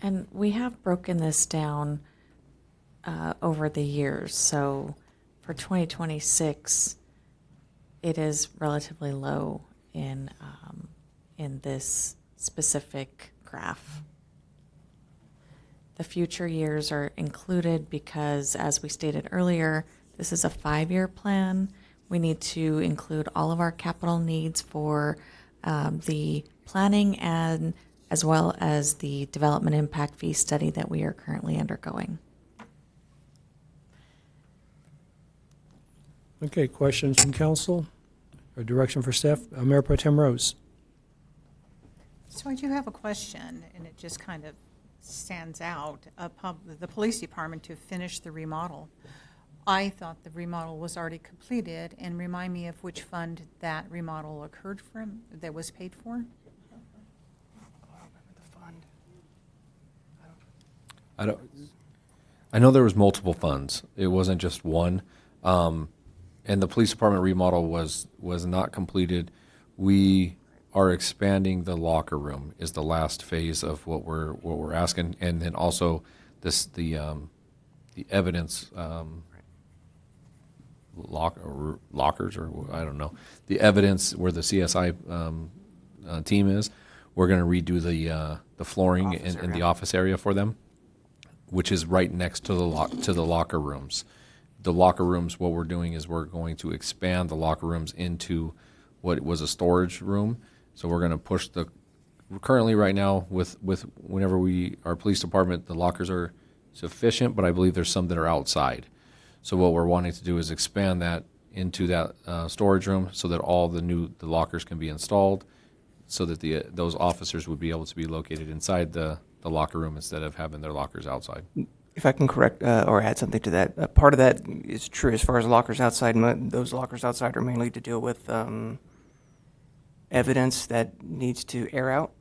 And we have broken this down over the years. So for 2026, it is relatively low in this specific graph. The future years are included because, as we stated earlier, this is a 5-year plan. We need to include all of our capital needs for the planning and as well as the development impact fee study that we are currently undergoing. Okay, questions from council or direction for staff? Mayor Pro Tem Rose. So I do have a question, and it just kind of stands out. The police department to finish the remodel. I thought the remodel was already completed, and remind me of which fund that remodel occurred from, that was paid for? I know there was multiple funds. It wasn't just one. And the police department remodel was not completed. We are expanding the locker room is the last phase of what we're asking, and then also the evidence lockers, or I don't know, the evidence where the CSI team is. We're going to redo the flooring in the office area for them, which is right next to the locker rooms. The locker rooms, what we're doing is we're going to expand the locker rooms into what was a storage room. So we're going to push currently right now with whenever our police department, the lockers are sufficient, but I believe there's some that are outside. So what we're wanting to do is expand that into that storage room so that all the lockers can be installed, so that those officers would be able to be located inside the locker room instead of having their lockers outside. If I can correct or add something to that, part of that is true as far as lockers outside. Those lockers outside are mainly to deal with evidence that needs to air out.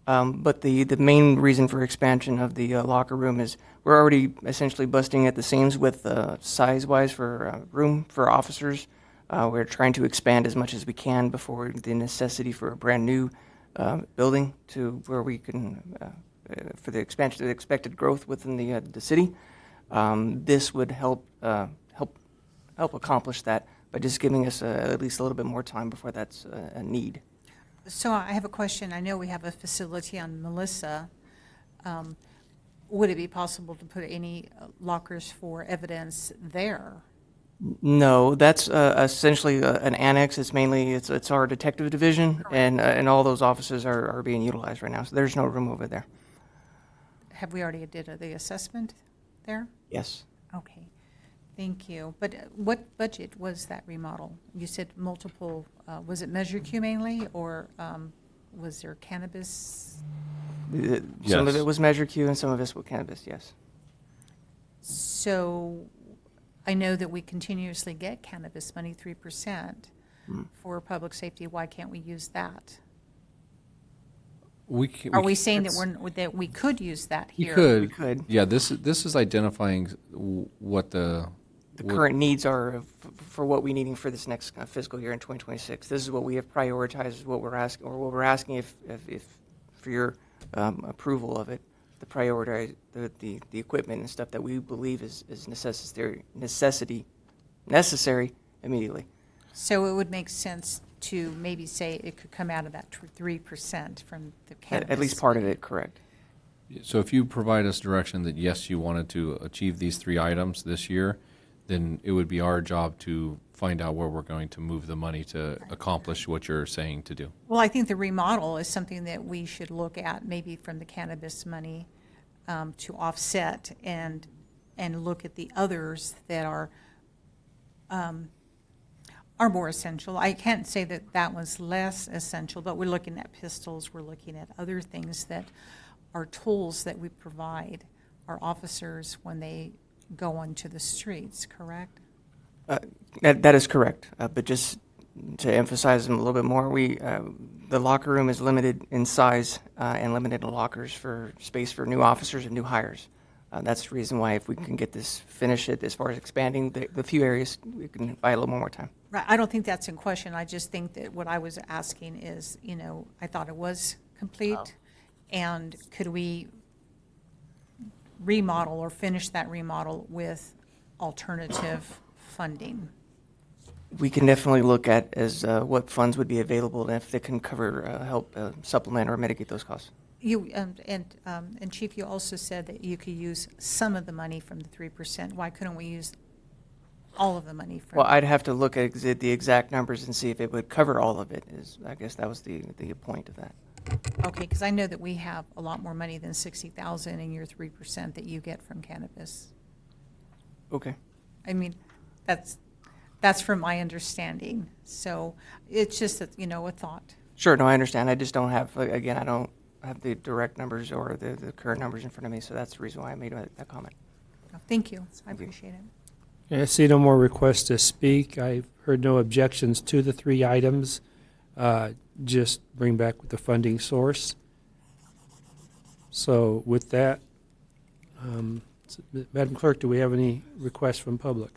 But the main reason for expansion of the locker room is we're already essentially busting at the seams with size-wise for room for officers. We're trying to expand as much as we can before the necessity for a brand-new building to where we can, for the expansion, the expected growth within the city. This would help accomplish that by just giving us at least a little bit more time before that's a need. So I have a question. I know we have a facility on Melissa. Would it be possible to put any lockers for evidence there? No, that's essentially an annex. It's our detective division, and all those offices are being utilized right now. So there's no room over there. Have we already did the assessment there? Yes. Okay, thank you. But what budget was that remodel? You said multiple. Was it Measure Q mainly, or was there cannabis? Some of it was Measure Q, and some of it was cannabis. Yes. So I know that we continuously get cannabis money, 3% for public safety. Why can't we use that? Are we saying that we could use that here? We could. Yeah, this is identifying what the current needs are for what we're needing for this next fiscal year in 2026. This is what we have prioritized, what we're asking if for your approval of it, the prioritize the equipment and stuff that we believe is necessary immediately. So it would make sense to maybe say it could come out of that 3% from the cannabis. At least part of it, correct. So if you provide us direction that yes, you wanted to achieve these 3 items this year, then it would be our job to find out where we're going to move the money to accomplish what you're saying to do. Well, I think the remodel is something that we should look at, maybe from the cannabis money to offset and look at the others that are more essential. I can't say that was less essential, but we're looking at pistols, we're looking at other things that are tools that we provide our officers when they go onto the streets, correct? That is correct, but just to emphasize them a little bit more, the locker room is limited in size and limited in lockers for space for new officers and new hires. That's the reason why if we can get this, finish it as far as expanding the few areas, we can buy a little more time. Right, I don't think that's in question. I just think that what I was asking is, I thought it was complete, and could we remodel or finish that remodel with alternative funding? We can definitely look at as what funds would be available and if they can cover, help supplement or mitigate those costs. You, and Chief, you also said that you could use some of the money from the 3%. Why couldn't we use all of the money from? Well, I'd have to look at the exact numbers and see if it would cover all of it. I guess that was the point of that. Okay, because I know that we have a lot more money than $60,000 in your 3% that you get from cannabis. Okay. I mean, that's from my understanding. So it's just that, a thought. Sure, no, I understand. I just don't have, again, I don't have the direct numbers or the current numbers in front of me, so that's the reason why I made that comment. Thank you. I appreciate it. Okay, I see no more requests to speak. I've heard no objections to the 3 items. Just bring back the funding source. So with that, Madam Clerk, do we have any requests from public?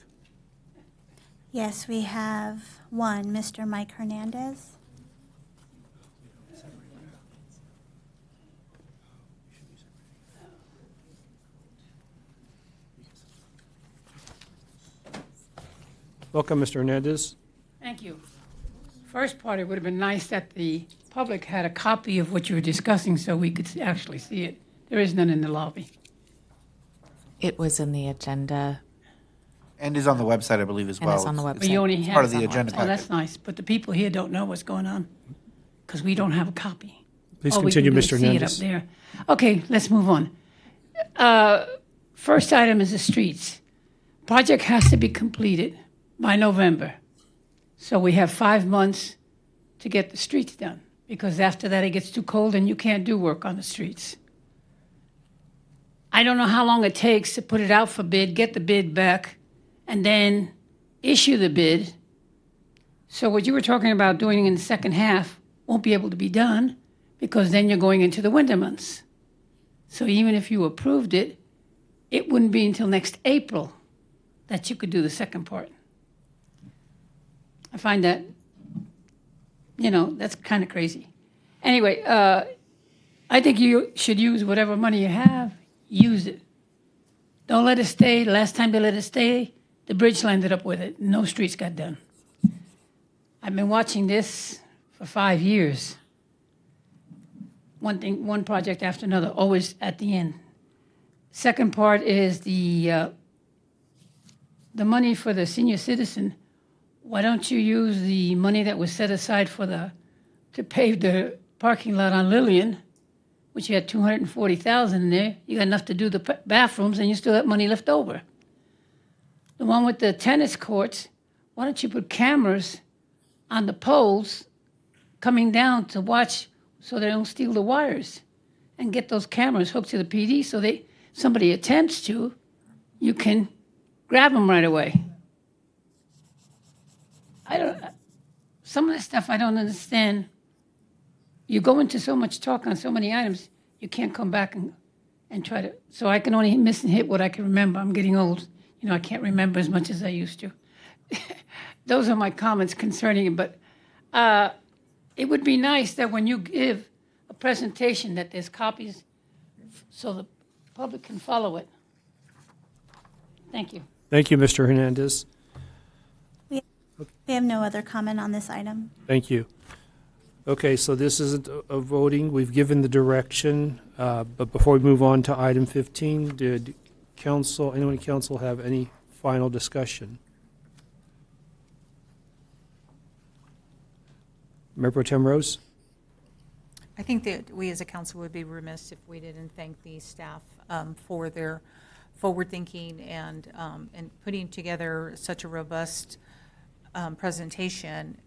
Yes, we have one, Mr. Mike Hernandez. Welcome, Mr. Hernandez. Thank you. First part, it would have been nice that the public had a copy of what you were discussing so we could actually see it. There is none in the lobby. It was in the agenda. And is on the website, I believe, as And well. it's on the It's website. We only part have of the agenda Oh, packet. that's nice, but the people here don't know what's going on because we don't have a copy. Please All we continue, can do is Mr. see it up Hernandez. there. Okay, let's move on. First item is the streets. Project has to be completed by November. So we have 5 months to get the streets done, because after that it gets too cold and you can't do work on the streets. I don't know how long it takes to put it out for bid, get the bid back, and then issue the bid. So what you were talking about doing in the second half won't be able to be done, because then you're going into the winter months. So even if you approved it, it wouldn't be until next April that you could do the second part. I find that, that's kind of crazy. Anyway, I think you should use whatever money you have, use it. Don't let it stay. Last time they let it stay, the bridge landed up with it. No streets got done. I've been watching this for 5 years. One project after another, always at the end. Second part is the money for the senior citizen. Why don't you use the money that was set aside to pave the parking lot on Lillian, which you had $240,000 in there. You got enough to do the bathrooms, and you still have money left over. The one with the tennis courts, why don't you put cameras on the poles coming down to watch so they don't steal the wires, and get those cameras hooked to the PD so somebody attempts to, you can grab them right away. Some of this stuff I don't understand. You go into so much talk on so many items, you can't come back and try to. So I can only miss and hit what I can remember. I'm getting old. I can't remember as much as I used to. Those are my comments concerning it. But it would be nice that when you give a presentation that there's copies so the public can follow it. Thank you. Thank you, Mr. Hernandez. We have no other comment on this item. Thank you. Okay, so this isn't a voting. We've given the direction, but before we move on to item 15, did anyone in council have any final discussion? Mayor Pro Tem Rose? I think that we as a council would be remiss if we didn't thank the staff for their forward thinking and putting together such a robust presentation.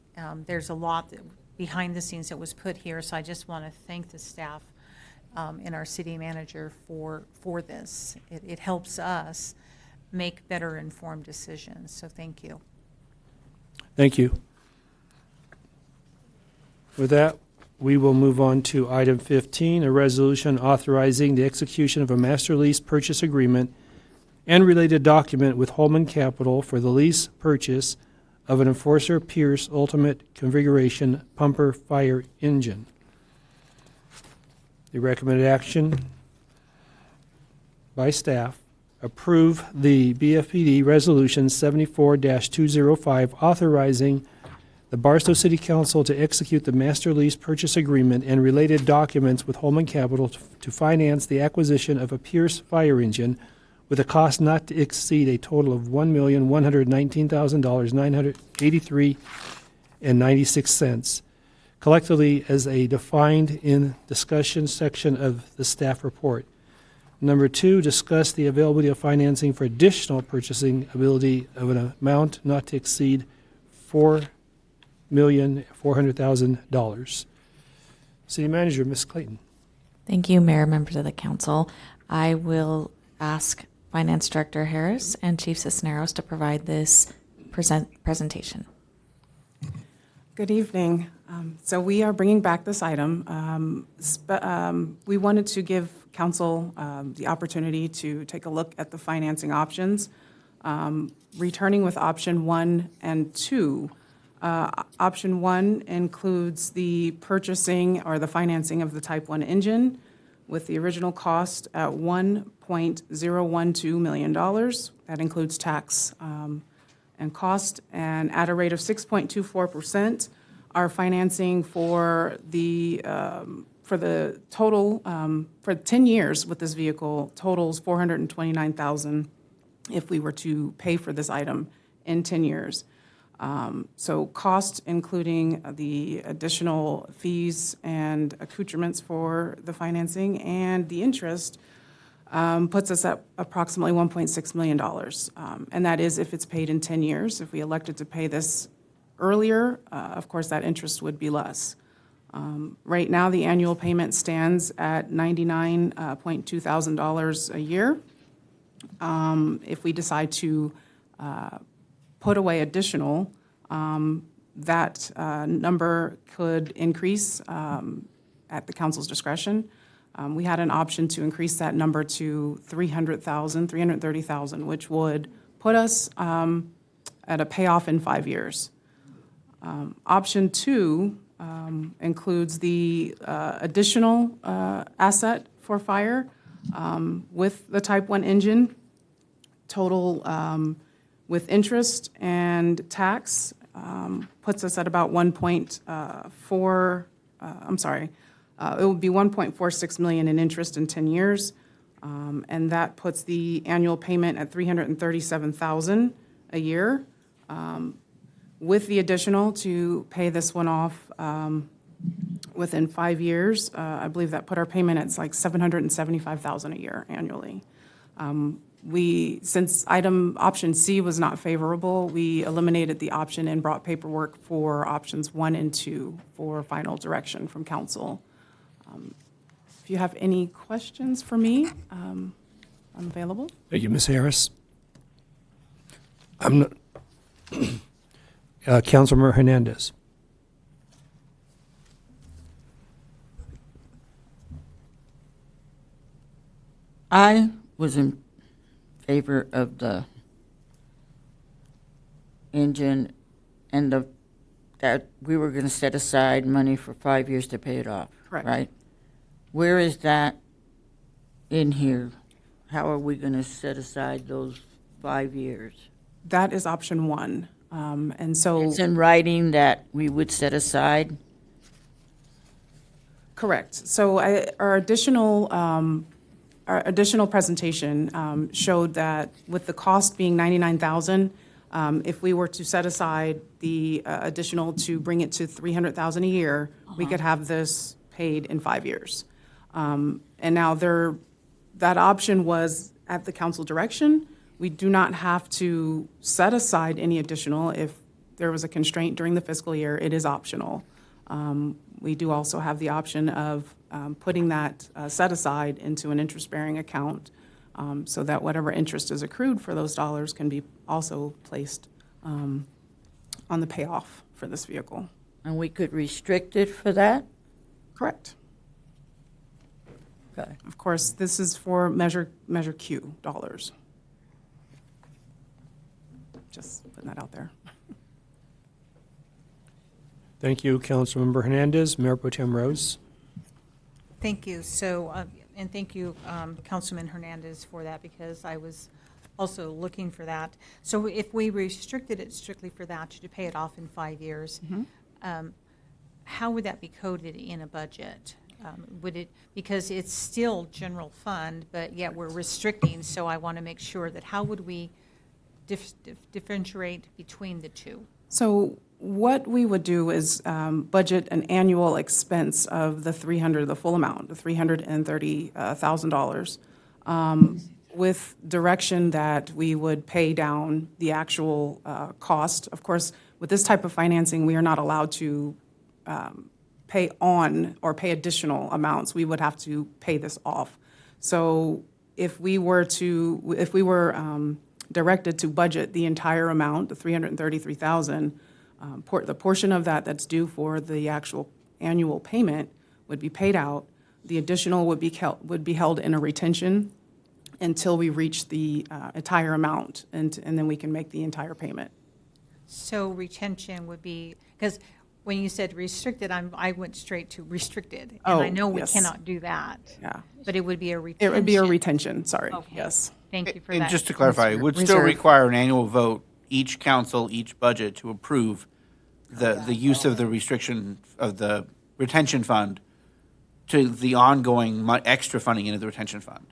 There's a lot behind the scenes that was put here, so I just want to thank the staff and our city manager for this. It helps us make better informed decisions, so thank you. Thank you. With that, we will move on to item 15, a resolution authorizing the execution of a master lease purchase agreement and related document with Holman Capital for the lease purchase of an Enforcer Pierce Ultimate Configuration Pumper Fire Engine. The recommended action by staff, approve the BFPD Resolution 74-205 authorizing the Barstow City Council to execute the master lease purchase agreement and related documents with Holman Capital to finance the acquisition of a Pierce fire engine with a cost not to exceed a total of $1,119,983.96, collectively as a defined in discussion section of the staff report. Number 2, discuss the availability of financing for additional purchasing ability of an amount not to exceed $4,400,000. City Manager, Ms. Clayton. Thank you, Mayor, members of the council. I will ask Finance Director Harris and Chief Cisneros to provide this presentation. Good evening. So we are bringing back this item. We wanted to give council the opportunity to take a look at the financing options, returning with option 1 and 2. Option 1 includes the purchasing or the financing of the Type 1 engine with the original cost at $1.012 million. That includes tax and cost, and at a rate of 6.24%. Our financing for the total for 10 years with this vehicle totals $429,000 if we were to pay for this item in 10 years. So cost, including the additional fees and accoutrements for the financing and the interest, puts us at approximately $1.6 million. And that is if it's paid in 10 years. If we elected to pay this earlier, of course, that interest would be less. Right now, the annual payment stands at $99.2 thousand a year. If we decide to put away additional, that number could increase at the council's discretion. We had an option to increase that number to $330,000, which would put us at a payoff in 5 years. Option 2 includes the additional asset for fire with the Type 1 engine. Total with interest and tax puts us at about it would be $1.46 million in interest in 10 years. And that puts the annual payment at $337,000 a year. With the additional to pay this one off within 5 years, I believe that put our payment at like $775,000 a year annually. Since option C was not favorable, we eliminated the option and brought paperwork for options 1 and 2 for final direction from council. If you have any questions for me, I'm available. Thank you, Ms. Harris. Councilmember Hernandez. I was in favor of the engine and that we were going to set aside money for 5 years to pay it off. Correct. Right? Where is that in here? How are we going to set aside those 5 years? That is option 1. And so It's in writing that we would set aside? correct. So our additional presentation showed that with the cost being $99,000, if we were to set aside the additional to bring it to $300,000 a year, we could have this paid in 5 years. And now that option was at the council direction. We do not have to set aside any additional. If there was a constraint during the fiscal year, it is optional. We do also have the option of putting that set aside into an interest-bearing account so that whatever interest is accrued for those dollars can be also placed on the payoff for this vehicle. And we could restrict it for that? Correct. Okay. Of course, this is for Measure Q dollars. Just putting that out there. Thank you, Councilmember Hernandez. Mayor Pro Tem Rose. Thank you. So, and thank you, Councilman Hernandez, for that, because I was also looking for that. So if we restricted it strictly for that, to pay it off in 5 years, how would that be coded in a budget? Would it, because it's still general fund, but yet we're restricting, so I want to make sure that how would we differentiate between the two? So what we would do is budget an annual expense of the full amount, the $330,000, with direction that we would pay down the actual cost. Of course, with this type of financing, we are not allowed to pay on or pay additional amounts. We would have to pay this off. So if we were directed to budget the entire amount, the $333,000, the portion of that that's due for the actual annual payment would be paid out. The additional would be held in a retention until we reach the entire amount, and then we can make the entire payment. So retention would be, because when you said restricted, I went straight to restricted. And I know we cannot do that. Yeah. But it would be a retention. It would be a retention, sorry, Okay. yes. Thank you for And that. just to clarify, it would still require an annual vote, each council, each budget, to approve the use of the restriction of the retention fund to the ongoing extra funding into the retention fund.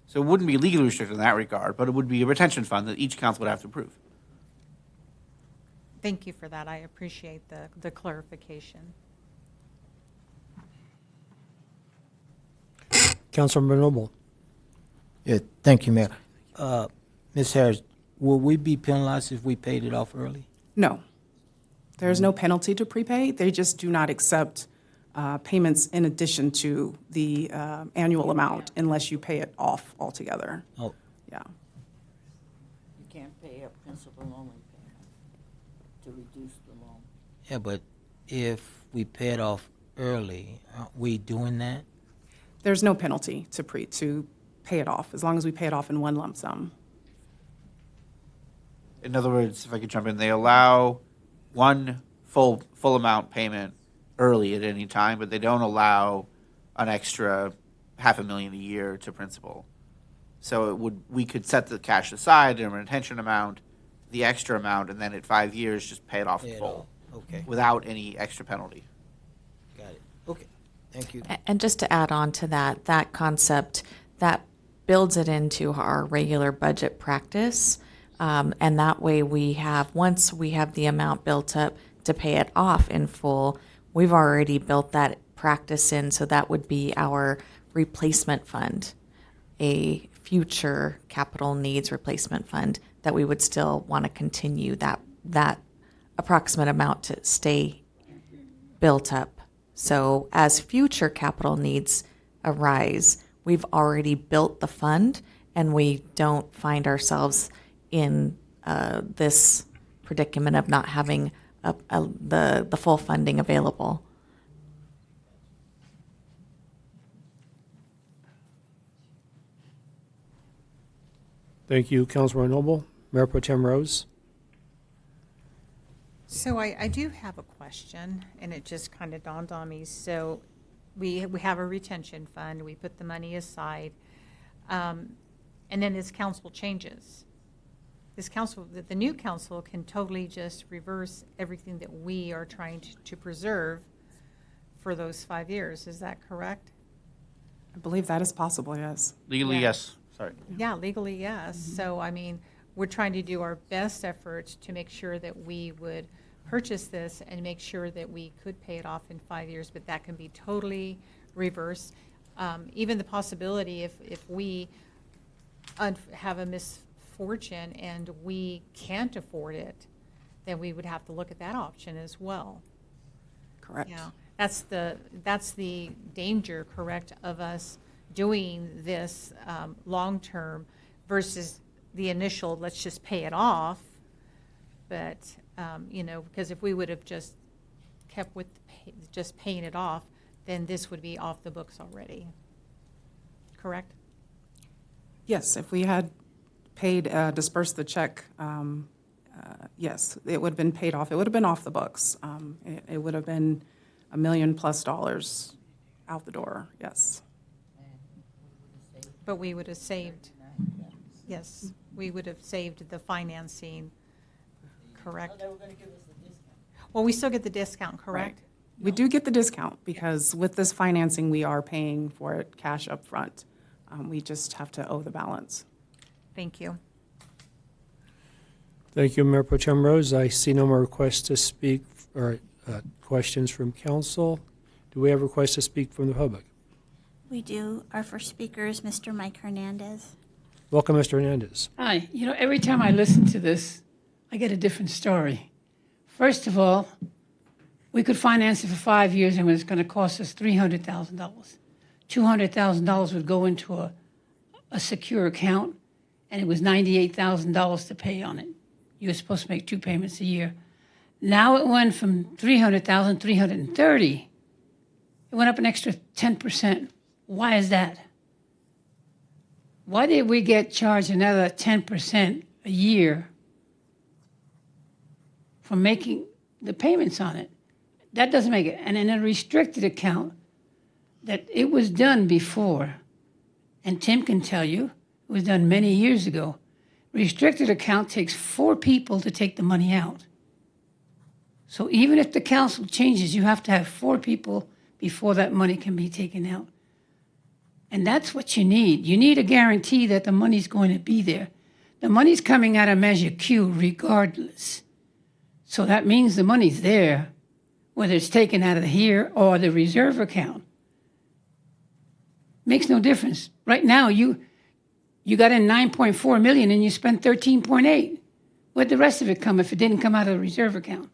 So it wouldn't be legally restricted in that regard, but it would be a retention fund that each council would have to approve. Thank you for that. I appreciate the clarification. Councilmember Noble. Yeah, thank you, Mayor. Ms. Harris, will we be penalized if we paid it off early? No. There's no penalty to prepay. They just do not accept payments in addition to the annual amount unless you pay it off altogether. Oh. Yeah. You can't pay a principal-only payment to reduce the loan. Yeah, but if we pay it off early, aren't we doing that? There's no penalty to pay it off, as long as we pay it off in one lump sum. In other words, if I could jump in, they allow one full amount payment early at any time, but they don't allow an extra $500,000 a year to principal. So we could set the cash aside in a retention amount, the extra amount, and then at 5 years just pay it off in full. Okay. Without any extra penalty. Got it. Okay. Thank you. And just to add on to that concept, that builds it into our regular budget practice. And that way once we have the amount built up to pay it off in full, we've already built that practice in, so that would be our replacement fund, a future capital needs replacement fund that we would still want to continue that approximate amount to stay built up. So as future capital needs arise, we've already built the fund, and we don't find ourselves in this predicament of not having the full funding available. Thank you, Councilmember Noble. Mayor Pro Tem Rose. So I do have a question, and it just kind of dawned on me. So we have a retention fund. We put the money aside. And then this council changes. This council, the new council can totally just reverse everything that we are trying to preserve for those 5 years. Is that correct? I believe that is possible, yes. Legally, Yeah. yes. Sorry. Yeah, legally, yes. So, I mean, we're trying to do our best efforts to make sure that we would purchase this and make sure that we could pay it off in 5 years, but that can be totally reversed. Even the possibility if we have a misfortune and we can't afford it, then we would have to look at that option as well. Correct. Yeah, that's the danger, correct, of us doing this long-term versus the initial, let's just pay it off. But, because if we would have just kept with just paying it off, then this would be off the books already. Correct? Yes, if we had paid, dispersed the check, yes, it would have been paid off. It would have been off the books. It would have been $1 million+ out the door, yes. But we would have saved, yes, we would have saved the financing, correct? Well, we still get the discount, correct? We do get the discount because with this financing, we are paying for it cash up front. We just have to owe the balance. Thank you. Thank you, Mayor Pro Tem Rose. I see no more requests to speak or questions from council. Do we have requests to speak from the public? We do. Our first speaker is Mr. Mike Hernandez. Welcome, Mr. Hernandez. Hi. You know, every time I listen to this, I get a different story. First of all, we could finance it for 5 years and it was going to cost us $300,000. $200,000 would go into a secure account, and it was $98,000 to pay on it. You were supposed to make 2 payments a year. Now it went from $300,000, $330,000. It went up an extra 10%. Why is that? Why did we get charged another 10% a year for making the payments on it? That doesn't make it. And in a restricted account, that it was done before, and Tim can tell you, it was done many years ago. Restricted account takes 4 people to take the money out. So even if the council changes, you have to have 4 people before that money can be taken out. And that's what you need. You need a guarantee that the money's going to be there. The money's coming out of Measure Q regardless. So that means the money's there, whether it's taken out of here or the reserve account. Makes no difference. Right now, you got in $9.4 million and you spent $13.8. Where'd the rest of it come if it didn't come out of the reserve account?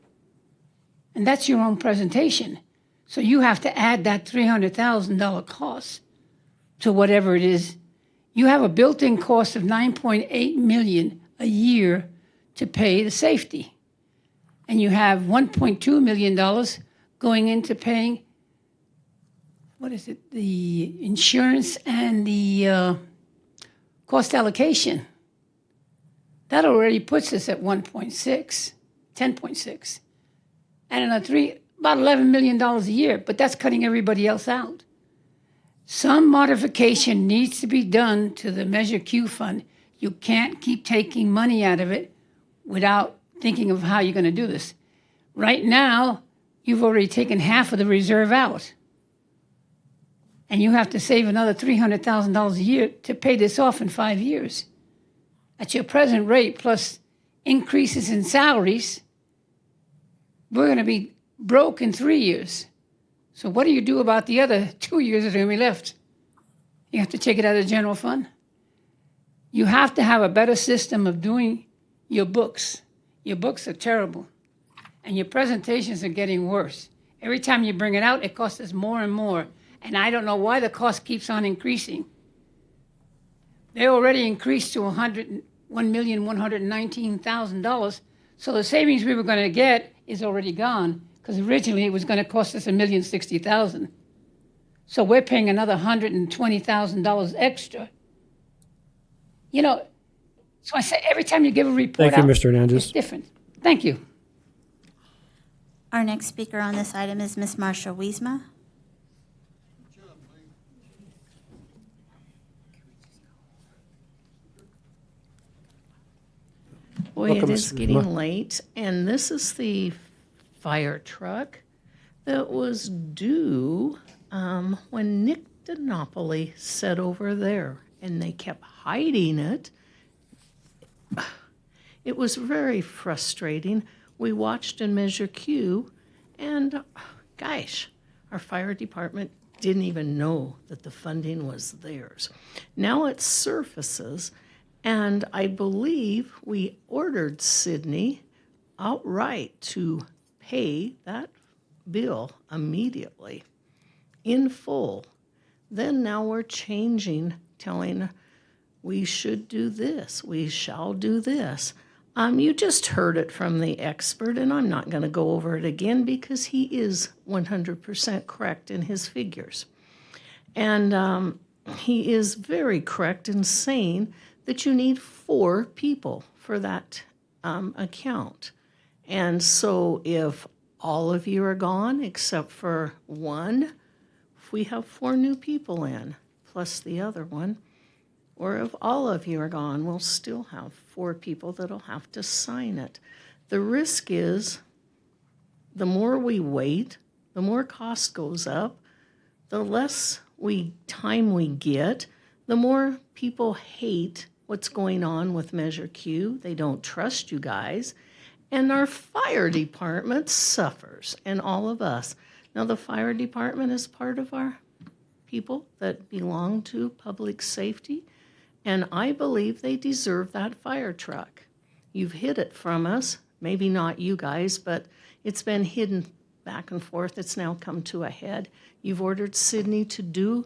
And that's your own presentation. So you have to add that $300,000 cost to whatever it is. You have a built-in cost of $9.8 million a year to pay the safety. And you have $1.2 million going into paying, what is it, the insurance and the cost allocation. That already puts us at 1.6, 10.6. And another about $11 million a year, but that's cutting everybody else out. Some modification needs to be done to the Measure Q fund. You can't keep taking money out of it without thinking of how you're going to do this. Right now, you've already taken half of the reserve out. And you have to save another $300,000 a year to pay this off in 5 years. At your present rate, plus increases in salaries, we're going to be broke in 3 years. So what do you do about the other 2 years that are going to be left? You have to take it out of the general fund. You have to have a better system of doing your books. Your books are terrible. And your presentations are getting worse. Every time you bring it out, it costs us more and more. And I don't know why the cost keeps on increasing. They already increased to $1,119,000. So the savings we were going to get is already gone, because originally it was going to cost us $1,060,000. So we're paying another $120,000 extra. You know, so I say every time you give a report Thank you, out, Mr. Hernandez. it's different. Thank you. Our next speaker on this item is Ms. Marsha Wiesma. Boy, Welcome, it is Ms. getting Wiesma. late, and this is the fire truck that was due when Nick DiNapoli said over there, and they kept hiding it. It was very frustrating. We watched in Measure Q, and gosh, our fire department didn't even know that the funding was theirs. Now it surfaces, and I believe we ordered Sydney outright to pay that bill immediately in full. Then now we're changing, telling we should do this, we shall do this. You just heard it from the expert, and I'm not going to go over it again because he is 100% correct in his figures. And he is very correct in saying that you need 4 people for that account. And so if all of you are gone except for one, if we have 4 new people in, plus the other one, or if all of you are gone, we'll still have 4 people that'll have to sign it. The risk is the more we wait, the more cost goes up, the less time we get, the more people hate what's going on with Measure Q. They don't trust you guys. And our fire department suffers, and all of us. Now, the fire department is part of our people that belong to public safety, and I believe they deserve that fire truck. You've hid it from us, maybe not you guys, but it's been hidden back and forth. It's now come to a head. You've ordered Sydney to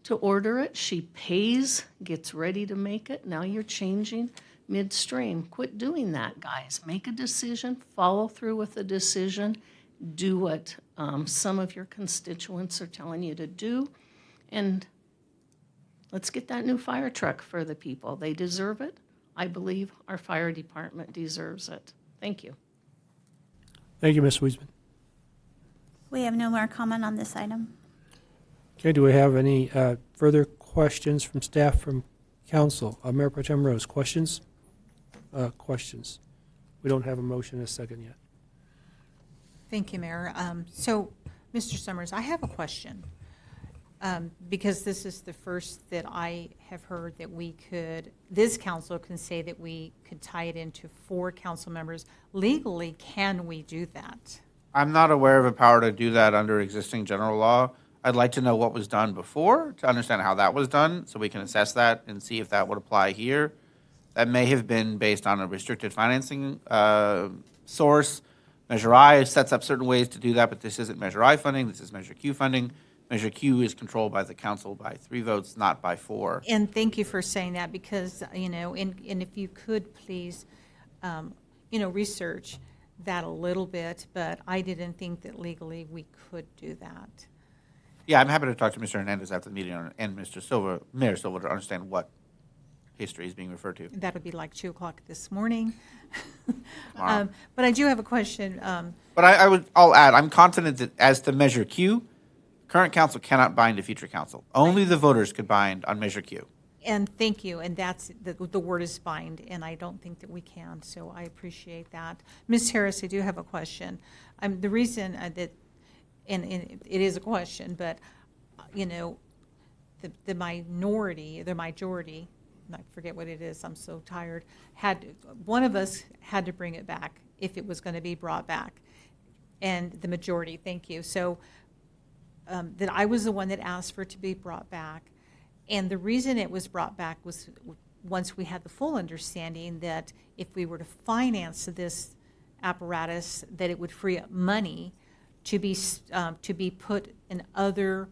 order it. She pays, gets ready to make it. Now you're changing midstream. Quit doing that, guys. Make a decision, follow through with the decision, do what some of your constituents are telling you to do, and let's get that new fire truck for the people. They deserve it. I believe our fire department deserves it. Thank you. Thank you, Ms. Wiesman. We have no more comment on this item. Okay, do we have any further questions from staff, from council? Mayor Pro Tem Rose, questions? Questions? We don't have a motion in a second yet. Thank you, Mayor. So, Mr. Summers, I have a question. Because this is the first that I have heard that this council can say that we could tie it into 4 council members. Legally, can we do that? I'm not aware of a power to do that under existing general law. I'd like to know what was done before to understand how that was done, so we can assess that and see if that would apply here. That may have been based on a restricted financing source. Measure I sets up certain ways to do that, but this isn't Measure I funding, this is Measure Q funding. Measure Q is controlled by the council by 3 votes, not by 4. And thank you for saying that because, and if you could please, research that a little bit, but I didn't think that legally we could do that. Yeah, I'm happy to talk to Mr. Hernandez after the meeting and Mr. Silva, Mayor Silva, to understand what history is being referred to. That would be like 2 o'clock this morning. But I do have a question. But I'll add, I'm confident that as to Measure Q, current council cannot bind a future council. Only the voters could bind on Measure Q. And thank you, and that's, the word is bind, and I don't think that we can, so I appreciate that. Ms. Harris, I do have a question. The reason that, and it is a question, but, the majority, I forget what it is, I'm so tired, one of us had to bring it back if it was going to be brought back. And the majority, thank you. So that I was the one that asked for it to be brought back. And the reason it was brought back was once we had the full understanding that if we were to finance this apparatus, that it would free up money to be put in other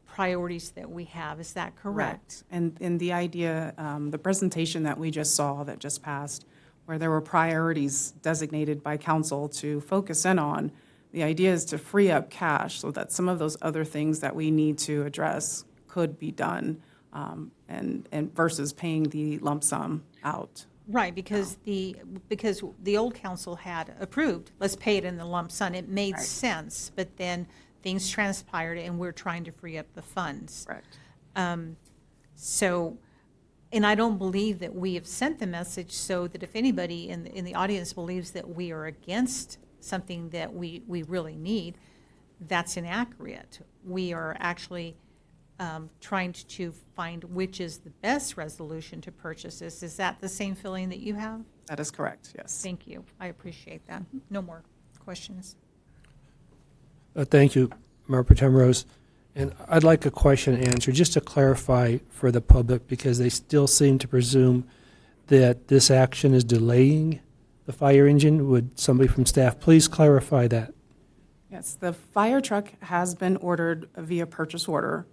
priorities that we have. Is that correct? And the idea, the presentation that we just saw that just passed, where there were priorities designated by council to focus in on, the idea is to free up cash so that some of those other things that we need to address could be done, and versus paying the lump sum out. Right, because the old council had approved, let's pay it in the lump sum. It made sense, but then things transpired and we're trying to free up the funds. Correct. So, and I don't believe that we have sent the message so that if anybody in the audience believes that we are against something that we really need, that's inaccurate. We are actually trying to find which is the best resolution to purchase this. Is that the same feeling that you have? That is correct, yes. Thank you. I appreciate that. No more questions. Thank you, Mayor Pro Tem Rose. And I'd like a question answered, just to clarify for the public, because they still seem to presume that this action is delaying the fire engine. Would somebody from staff please clarify that? Yes, the fire truck has been ordered via purchase order.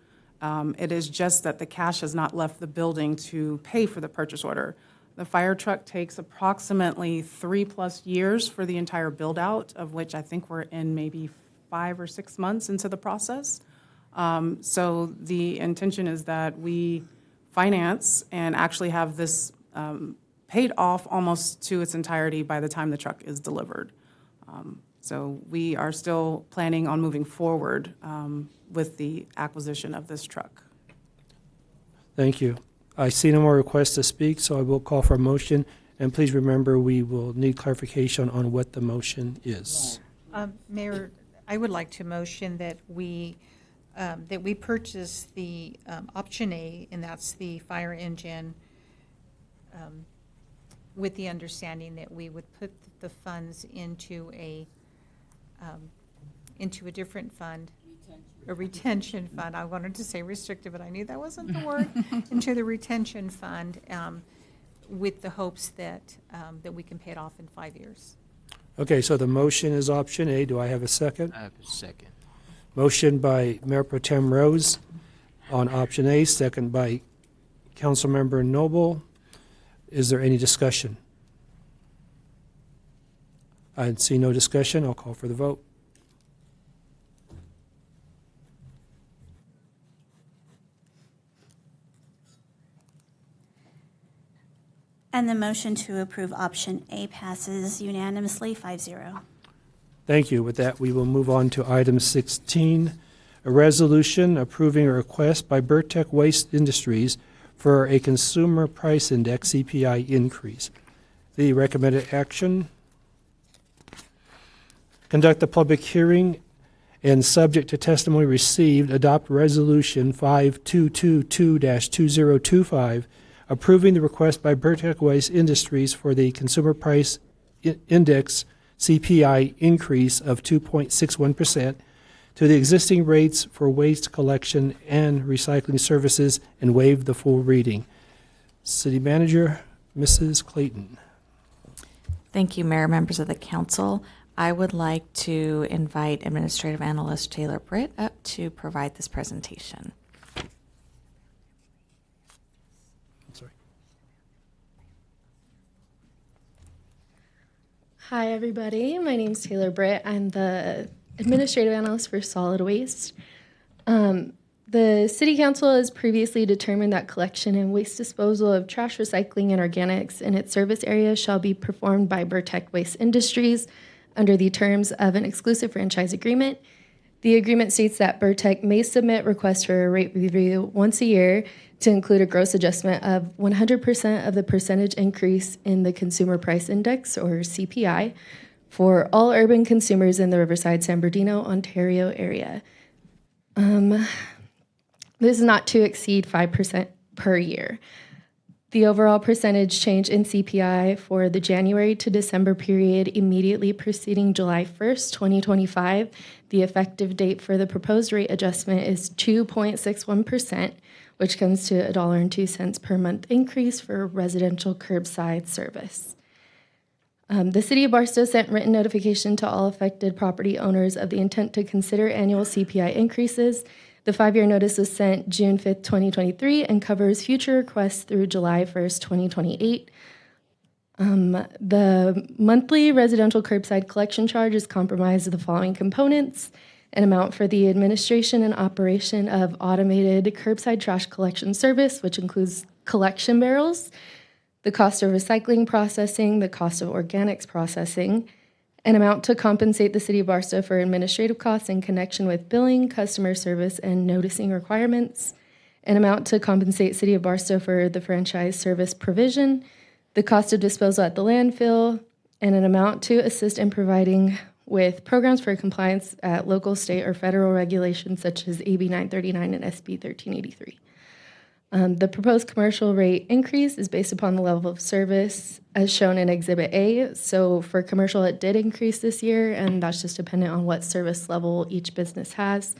It is just that the cash has not left the building to pay for the purchase order. The fire truck takes approximately 3+ years for the entire build-out, of which I think we're in maybe 5 or 6 months into the process. So the intention is that we finance and actually have this paid off almost to its entirety by the time the truck is delivered. So we are still planning on moving forward with the acquisition of this truck. Thank you. I see no more requests to speak, so I will call for a motion. And please remember, we will need clarification on what the motion is. Mayor, I would like to motion that we purchase the option A, and that's the fire engine, with the understanding that we would put the funds into a different fund. A retention fund. I wanted to say restricted, but I knew that wasn't the word. Into the retention fund, with the hopes that we can pay it off in 5 years. Okay, so the motion is option A. Do I have a second? I have a second. Motion by Mayor Pro Tem Rose on option A, second by Councilmember Noble. Is there any discussion? I see no discussion. I'll call for the vote. And the motion to approve option A passes unanimously 5-0. Thank you. With that, we will move on to item 16, a resolution approving a request by Burtech Waste Industries for a consumer price index CPI increase. The recommended action: conduct a public hearing and, subject to testimony received, adopt Resolution 5222-2025, approving the request by Burtech Waste Industries for the consumer price index CPI increase of 2.61% to the existing rates for waste collection and recycling services and waive the full reading. City Manager, Mrs. Clayton. Thank you, Mayor, members of the council. I would like to invite Administrative Analyst Taylor Britt up to provide this presentation. Hi, everybody. My name is Taylor Britt. I'm the Administrative Analyst for Solid Waste. The City Council has previously determined that collection and waste disposal of trash, recycling, and organics in its service area shall be performed by Burtech Waste Industries under the terms of an exclusive franchise agreement. The agreement states that Burtech may submit requests for a rate review once a year to include a gross adjustment of 100% of the percentage increase in the Consumer Price Index, or CPI, for all urban consumers in the Riverside-San Bernardino, Ontario area. This is not to exceed 5% per year. The overall percentage change in CPI for the January to December period immediately preceding July 1st, 2025, the effective date for the proposed rate adjustment is 2.61%, which comes to $1.02 per month increase for residential curbside service. The City of Barstow sent written notification to all affected property owners of the intent to consider annual CPI increases. The 5-year notice was sent June 5th, 2023, and covers future requests through July 1st, 2028. The monthly residential curbside collection charge is comprised of the following components: an amount for the administration and operation of automated curbside trash collection service, which includes collection barrels, the cost of recycling processing, the cost of organics processing, an amount to compensate the City of Barstow for administrative costs in connection with billing, customer service, and noticing requirements, an amount to compensate City of Barstow for the franchise service provision, the cost of disposal at the landfill, and an amount to assist in providing with programs for compliance at local, state, or federal regulations such as AB 939 and SB 1383. The proposed commercial rate increase is based upon the level of service as shown in Exhibit A. So for commercial, it did increase this year, and that's just dependent on what service level each business has.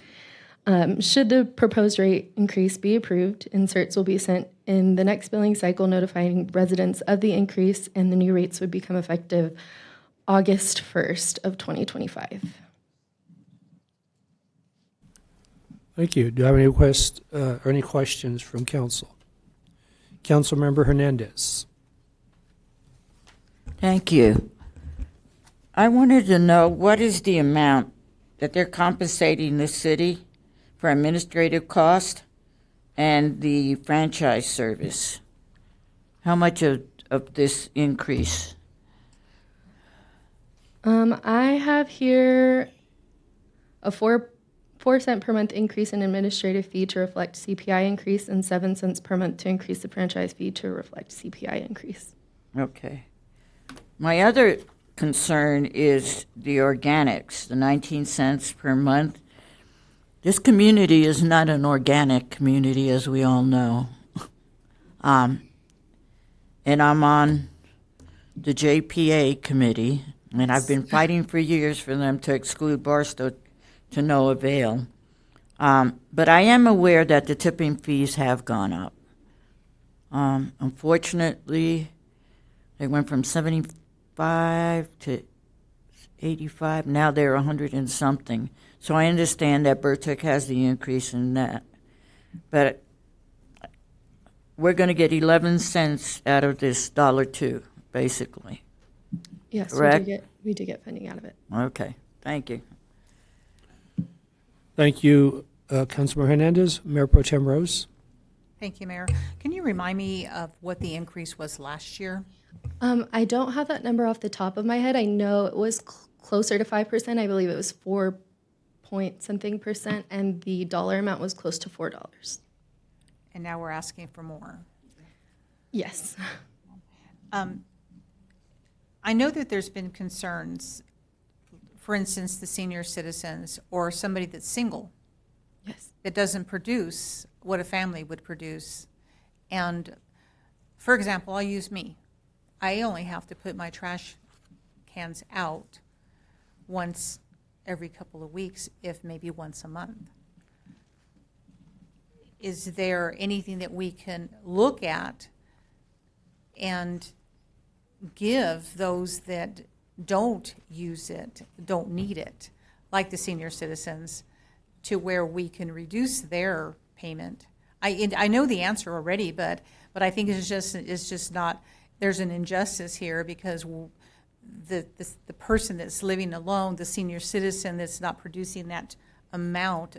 Should the proposed rate increase be approved, inserts will be sent in the next billing cycle notifying residents of the increase, and the new rates would become effective August 1st of 2025. Thank you. Do I have any requests or any questions from council? Councilmember Hernandez. Thank you. I wanted to know what is the amount that they're compensating the city for administrative cost and the franchise service? How much of this increase? I have here a 4 cent per month increase in administrative fee to reflect CPI increase and 7 cents per month to increase the franchise fee to reflect CPI increase. Okay. My other concern is the organics, the 19 cents per month. This community is not an organic community, as we all know. And I'm on the JPA committee, and I've been fighting for years for them to exclude Barstow to no avail. But I am aware that the tipping fees have gone up. Unfortunately, they went from 75 to 85. Now they're 100 and something. So I understand that Burtech has the increase in that. But we're going to get 11 cents out of this $1.02, basically. Yes, correct? we do get funding out of it. Okay, thank you. Thank you, Councilmember Hernandez. Mayor Pro Tem Rose. Thank you, Mayor. Can you remind me of what the increase was last year? I don't have that number off the top of my head. I know it was closer to 5%. I believe it was 4 point something percent, and the dollar amount was close to $4. And now we're asking for more. Yes. I know that there's been concerns, for instance, the senior citizens or somebody that's single. Yes. That doesn't produce what a family would produce. And, for example, I'll use me. I only have to put my trash cans out once every couple of weeks, if maybe once a month. Is there anything that we can look at and give those that don't use it, don't need it, like the senior citizens, to where we can reduce their payment? I know the answer already, but I think it's just not. There's an injustice here because the person that's living alone, the senior citizen that's not producing that amount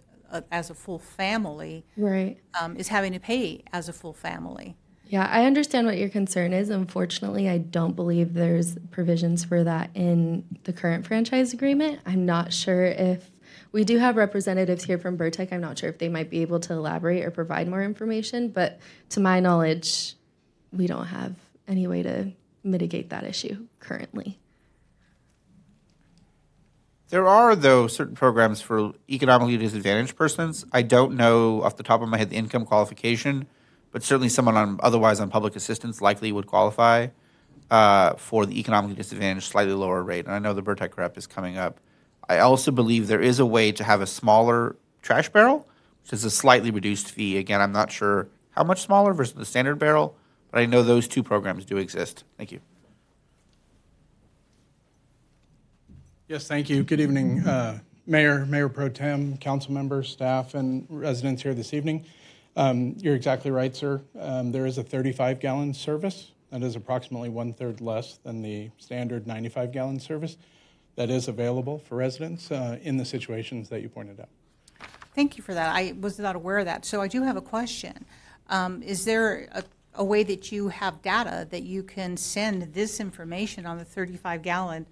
as a full family, Right. Is having to pay as a full family. Yeah, I understand what your concern is. Unfortunately, I don't believe there's provisions for that in the current franchise agreement. I'm not sure if we do have representatives here from Burtech. I'm not sure if they might be able to elaborate or provide more information, but to my knowledge, we don't have any way to mitigate that issue currently. There are, though, certain programs for economically disadvantaged persons. I don't know off the top of my head the income qualification, but certainly someone otherwise on public assistance likely would qualify for the economically disadvantaged slightly lower rate. And I know the Burtech rep is coming up. I also believe there is a way to have a smaller trash barrel, which is a slightly reduced fee. Again, I'm not sure how much smaller versus the standard barrel, but I know those two programs do exist. Thank you. Yes, thank you. Good evening, Mayor Pro Tem, council members, staff, and residents here this evening. You're exactly right, sir. There is a 35-gallon service that is approximately 1/3 less than the standard 95-gallon service that is available for residents in the situations that you pointed out. Thank you for that. I was not aware of that. So I do have a question. Is there a way that you have data that you can send this information on the 35-gallon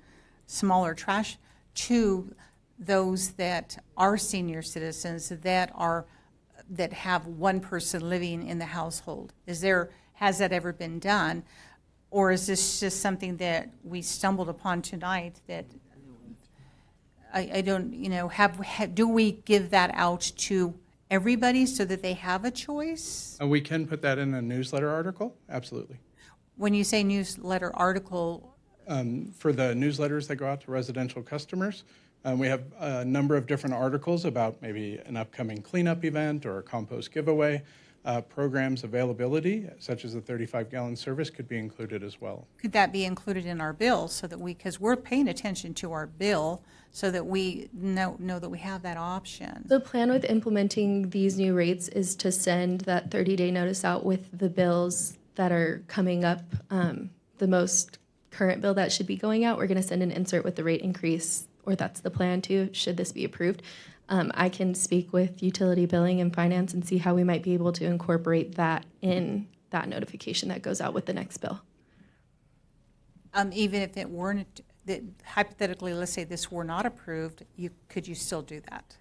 smaller trash to those that are senior citizens that have one person living in the household? Has that ever been done? Or is this just something that we stumbled upon tonight that I don't, do we give that out to everybody so that they have a choice? We can put that in a newsletter article, absolutely. When you say newsletter article, For the newsletters that go out to residential customers, we have a number of different articles about maybe an upcoming cleanup event or a compost giveaway. Programs availability, such as the 35-gallon service, could be included as well. could that be included in our bill so that because we're paying attention to our bill so that we know that we have that option? The plan with implementing these new rates is to send that 30-day notice out with the bills that are coming up the most current bill that should be going out. We're going to send an insert with the rate increase, or that's the plan too, should this be approved. I can speak with utility billing and finance and see how we might be able to incorporate that in that notification that goes out with the next bill. Even if it weren't, that hypothetically, let's say this were not approved, could you still do that?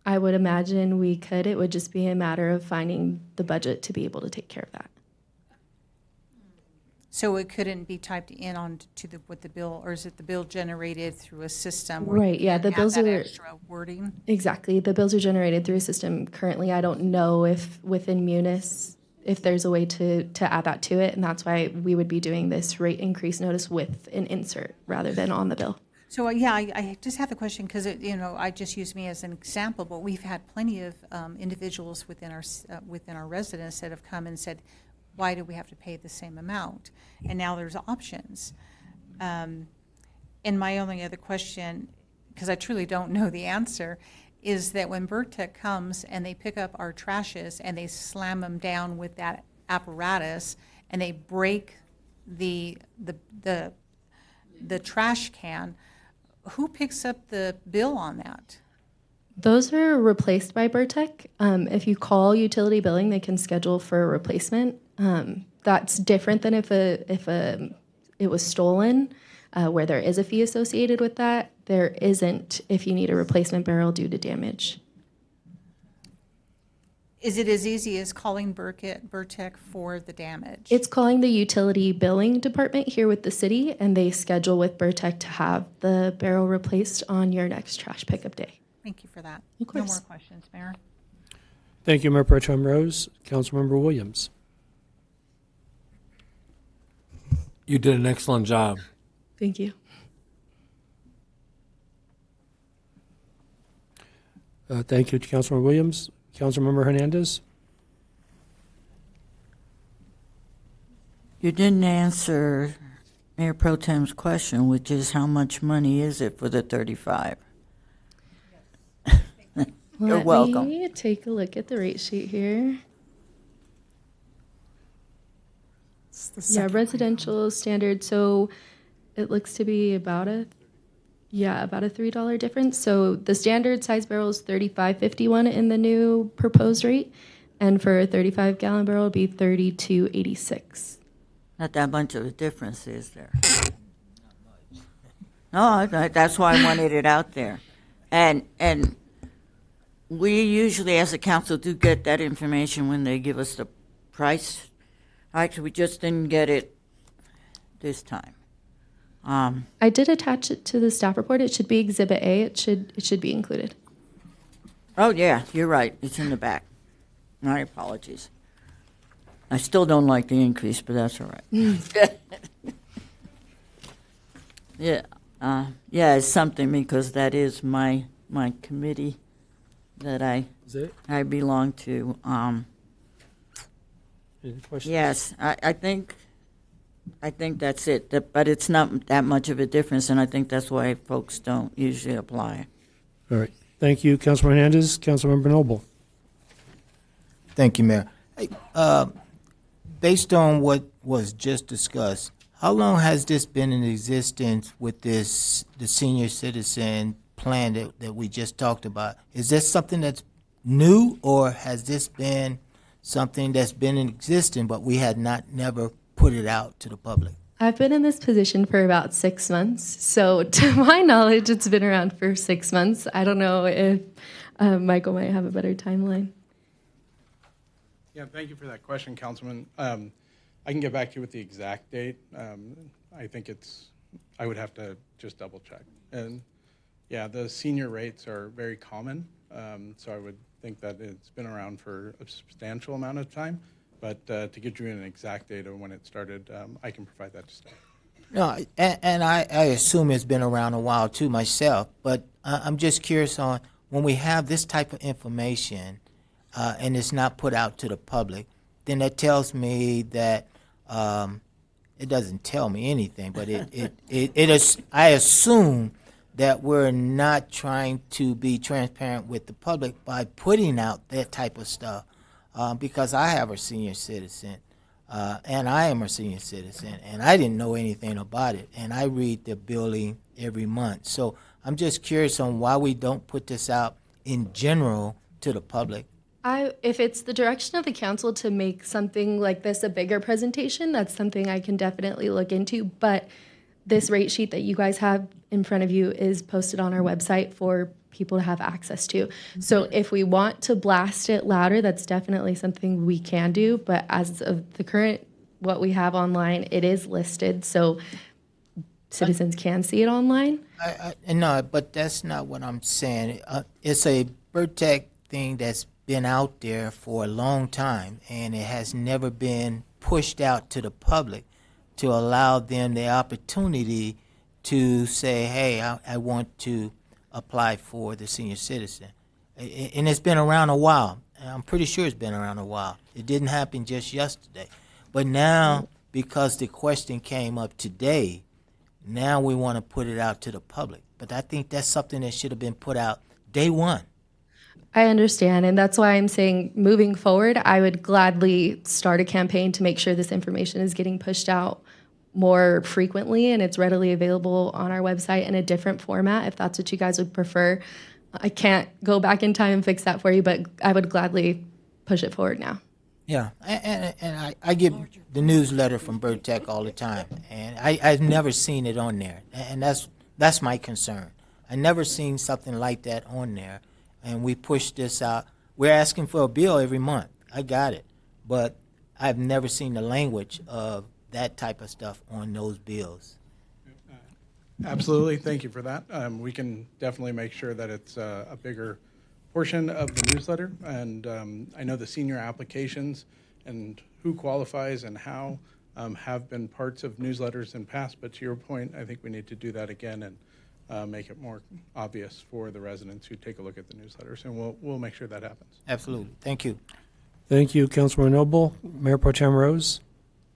I would imagine we could. It would just be a matter of finding the budget to be able to take care of that. So it couldn't be typed in on to what the bill, or is it the bill generated through a system? Where Right, you yeah, can the add bills that are extra wording? exactly. The bills are generated through a system currently. I don't know if within Munis if there's a way to add that to it, and that's why we would be doing this rate increase notice with an insert rather than on the bill. So, yeah, I just have the question because, I just use me as an example, but we've had plenty of individuals within our residents that have come and said, why do we have to pay the same amount? And now there's options. And my only other question, because I truly don't know the answer, is that when Burtech comes and they pick up our trashes and they slam them down with that apparatus and they break the trash can, who picks up the bill on that? Those are replaced by Burtech. If you call utility billing, they can schedule for a replacement. That's different than if it was stolen, where there is a fee associated with that. There isn't if you need a replacement barrel due to damage. Is it as easy as calling Burtech for the damage? It's calling the utility billing department here with the city, and they schedule with Burtech to have the barrel replaced on your next trash pickup day. Thank you for that. Of course. No more questions, Mayor. Thank you, Mayor Pro Tem Rose. Councilmember Williams. You did an excellent job. Thank you. Thank you to Councilmember Williams. Councilmember Hernandez. You didn't answer Mayor Pro Tem's question, which is how much money is it for the 35? You're welcome. Let me take a look at the rate sheet here. Yeah, residential standard. So it looks to be about a $3 difference. So the standard size barrel is $35.51 in the new proposed rate, and for a 35-gallon barrel, it'd be $32.86. Not that much of a difference, is there? No, that's why I wanted it out there. And we usually, as a council, do get that information when they give us the price. Actually, we just didn't get it this time. I did attach it to the staff report. It should be Exhibit A. It should be included. Oh, yeah, you're right. It's in the back. My apologies. I still don't like the increase, but that's all right. Yeah, it's something because that is my committee that I belong to. Any questions? Yes, I think that's it. But it's not that much of a difference, and I think that's why folks don't usually apply. All right. Thank you, Councilman Hernandez. Councilmember Noble. Thank you, Mayor. Hey, based on what was just discussed, how long has this been in existence with the senior citizen plan that we just talked about? Is this something that's new, or has this been something that's been in existence, but we had never put it out to the public? I've been in this position for about 6 months. So to my knowledge, it's been around for 6 months. I don't know if Michael might have a better timeline. Yeah, thank you for that question, Councilman. I can get back to you with the exact date. I think I would have to just double check. And yeah, the senior rates are very common. So I would think that it's been around for a substantial amount of time. But to get you an exact date of when it started, I can provide that to staff. No, and I assume it's been around a while too myself, but I'm just curious on when we have this type of information and it's not put out to the public, then that tells me that it doesn't tell me anything, but it is. I assume that we're not trying to be transparent with the public by putting out that type of stuff, because I have a senior citizen And I am a senior citizen, and I didn't know anything about it. And I read the billing every month. So I'm just curious on why we don't put this out in general to the public. If it's the direction of the council to make something like this a bigger presentation, that's something I can definitely look into. But this rate sheet that you guys have in front of you is posted on our website for people to have access to. So if we want to blast it louder, that's definitely something we can do. But as of the current, what we have online, it is listed, so citizens can see it online. No, but that's not what I'm saying. It's a Burtec thing that's been out there for a long time, and it has never been pushed out to the public to allow them the opportunity to say, hey, I want to apply for the senior citizen. And it's been around a while. I'm pretty sure it's been around a while. It didn't happen just yesterday. But now, because the question came up today, now we want to put it out to the public. But I think that's something that should have been put out day one. I understand, and that's why I'm saying moving forward, I would gladly start a campaign to make sure this information is getting pushed out more frequently and it's readily available on our website in a different format if that's what you guys would prefer. I can't go back in time and fix that for you, but I would gladly push it forward now. Yeah, and I get the newsletter from Burtec all the time, and I've never seen it on there, and that's my concern. I never seen something like that on there, and we push this out. We're asking for a bill every month. I got it, but I've never seen the language of that type of stuff on those bills. Absolutely, thank you for that. We can definitely make sure that it's a bigger portion of the newsletter, and I know the senior applications and who qualifies and how have been parts of newsletters in past, but to your point, I think we need to do that again and make it more obvious for the residents who take a look at the newsletters, and we'll make sure that happens. Absolutely, thank you. Thank you, Councilor Noble. Mayor Pro Tem Rose.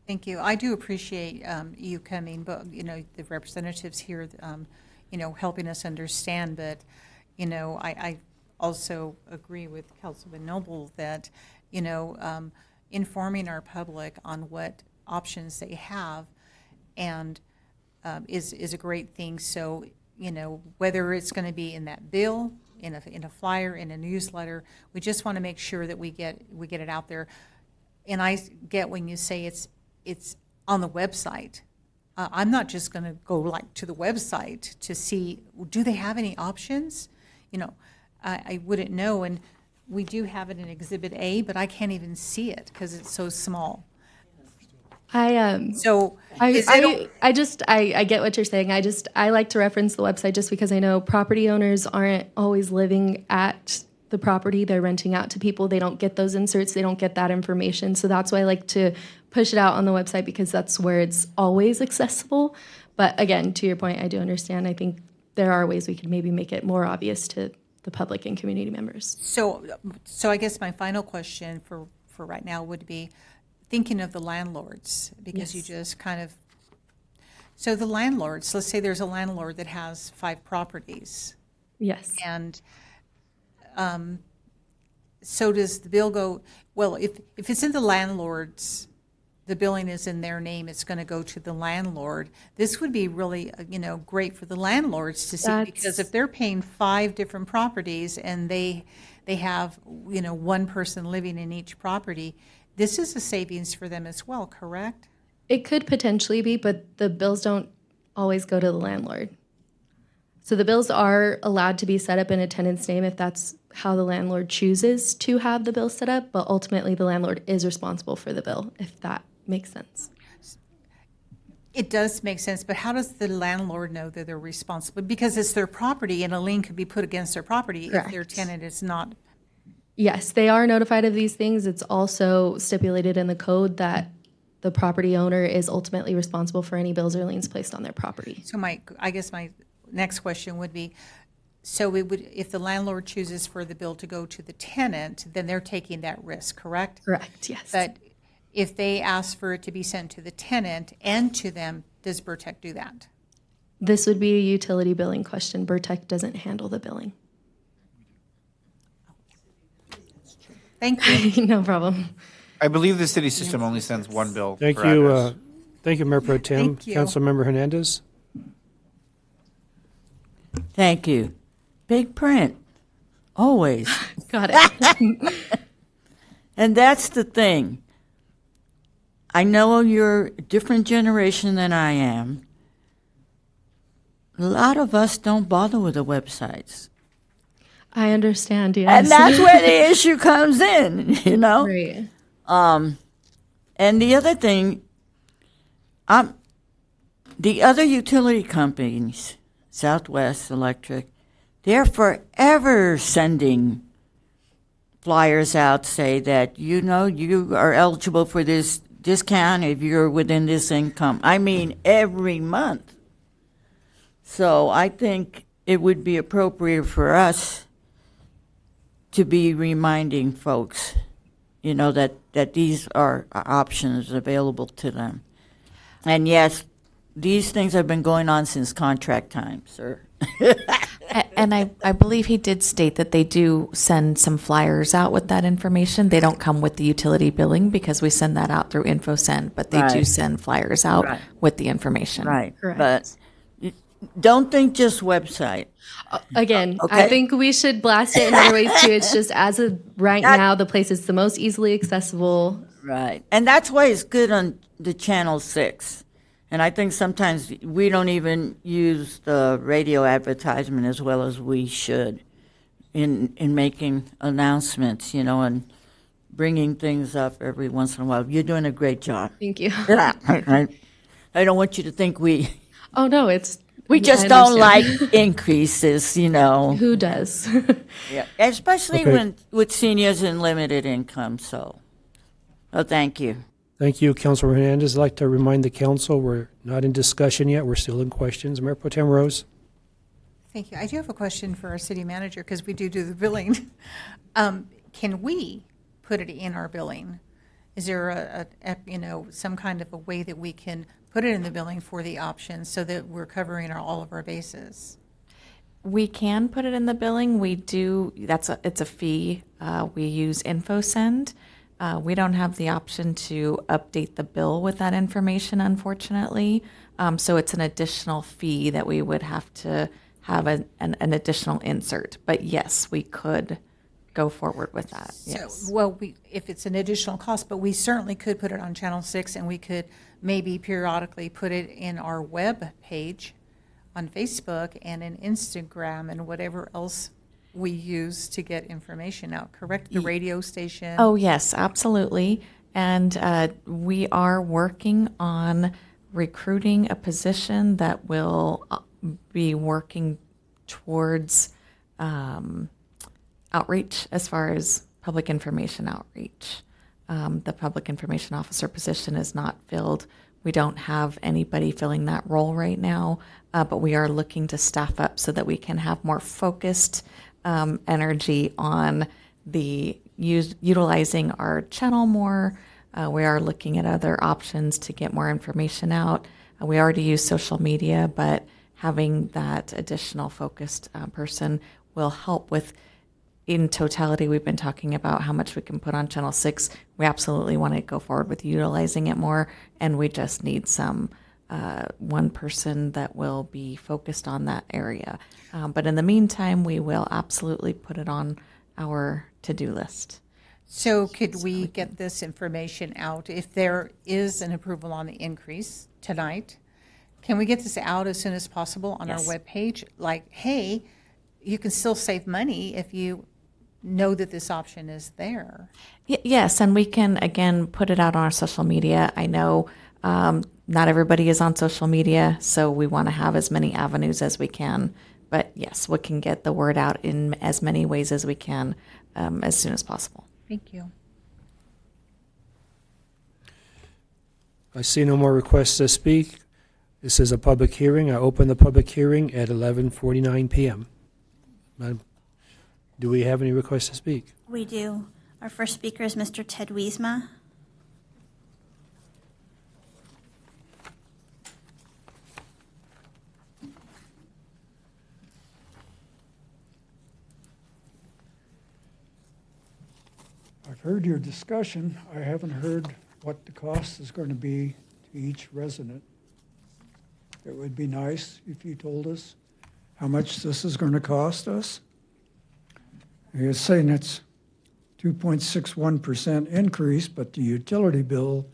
Thank you. I do appreciate you coming, but, the representatives here, helping us understand. But, I also agree with Councilman Noble that, informing our public on what options they have and is a great thing. So, whether it's going to be in that bill, in a flyer, in a newsletter, we just want to make sure that we get it out there. And I get when you say it's on the website. I'm not just going to go to the website to see, do they have any options? I wouldn't know. And we do have it in Exhibit A, but I can't even see it because it's so small. I get what you're saying. I like to reference the website just because I know property owners aren't always living at the property. They're renting out to people. They don't get those inserts. They don't get that information. So that's why I like to push it out on the website, because that's where it's always accessible. But again, to your point, I do understand. I think there are ways we could maybe make it more obvious to the public and community members. So I guess my final question for right now would be thinking of the landlords, because you just kind of, so the landlords, let's say there's a landlord that has 5 properties. Yes. And so does the bill go, well, if it's in the landlord's, the billing is in their name, it's going to go to the landlord. This would be really, great for the landlords to see, because if they're paying 5 different properties and they have, one person living in each property, this is a savings for them as well, correct? It could potentially be, but the bills don't always go to the landlord. So the bills are allowed to be set up in a tenant's name if that's how the landlord chooses to have the bill set up, but ultimately the landlord is responsible for the bill, if that makes sense. It does make sense, but how does the landlord know that they're responsible? Because it's their property and a lien could be put against their property. Correct. If their tenant is not. Yes, they are notified of these things. It's also stipulated in the code that the property owner is ultimately responsible for any bills or liens placed on their property. So I guess my next question would be, so it would, if the landlord chooses for the bill to go to the tenant, then they're taking that risk, correct? Correct, yes. But if they ask for it to be sent to the tenant and to them, does Burtec do that? This would be a utility billing question. Burtec doesn't handle the billing. Thank you. No problem. I believe the city system only sends one bill Thank per you, address. thank you, Mayor Pro Tem. Thank you. Councilmember Hernandez. Thank you. Big print, always. Got it. And that's the thing. I know you're a different generation than I am. A lot of us don't bother with the websites. I understand, yes. And that's where the issue comes in, you know? Right. And the other thing, the other utility companies, Southwest Electric, they're forever sending flyers out, say that, you know, you are eligible for this discount if you're within this income. I mean, every month. So I think it would be appropriate for us to be reminding folks, you know, that these are options available to them. And yes, these things have been going on since contract time, sir. And I believe he did state that they do send some flyers out with that information. They don't come with the utility billing because we send that out through InfoSend, but they do Right. send flyers out Right. with the information. Right. Correct. But don't think just website. Again, I Okay. think we should blast it in other ways too. It's just as of right now, the place is the most easily accessible. Right. And that's why it's good on the Channel 6. And I think sometimes we don't even use the radio advertisement as well as we should in making announcements, you know, and bringing things up every once in a while. You're doing a great job. Thank you. Yeah, I don't want you to think we Oh, no, it's. we I just don't like understand. increases, you know. Who does? Yeah, especially Okay. when with seniors and limited income. So, thank you. Thank you, Councilor Hernandez. I'd like to remind the council, we're not in discussion yet. We're still in questions. Mayor Pro Tem Rose. Thank you. I do have a question for our city manager, because we do the billing. Can we put it in our billing? Is there some kind of a way that we can put it in the billing for the options so that we're covering all of our bases? We can put it in the billing. We do. It's a fee. We use InfoSend. We don't have the option to update the bill with that information, unfortunately. So it's an additional fee that we would have to have an additional insert. But yes, we could go forward with that. Yes. So, well, if it's an additional cost, but we certainly could put it on Channel 6, and we could maybe periodically put it in our web page on Facebook and in Instagram and whatever else we use to get information out, correct? The radio station? Oh, yes, absolutely. And we are working on recruiting a position that will be working towards outreach as far as public information outreach. The public information officer position is not filled. We don't have anybody filling that role right now, but we are looking to staff up so that we can have more focused energy on the utilizing our channel more. We are looking at other options to get more information out. We already use social media, but having that additional focused person will help with. In totality, we've been talking about how much we can put on Channel 6. We absolutely want to go forward with utilizing it more, and we just need some one person that will be focused on that area. But in the meantime, we will absolutely put it on our to-do list. So could we get this information out if there is an approval on the increase tonight? Can we get this out as soon as possible on our webpage? Like, hey, you can still save money if you know that this option is there. Yes, and we can, again, put it out on our social media. I know not everybody is on social media, so we want to have as many avenues as we can. But yes, we can get the word out in as many ways as we can as soon as possible. Thank you. I see no more requests to speak. This is a public hearing. I open the public hearing at 11:49 p.m. Madam, do we have any requests to speak? We do. Our first speaker is Mr. Ted Wiesma. I've heard your discussion. I haven't heard what the cost is going to be to each resident. It would be nice if you told us how much this is going to cost us. You're saying it's 2.61% increase, but the utility bill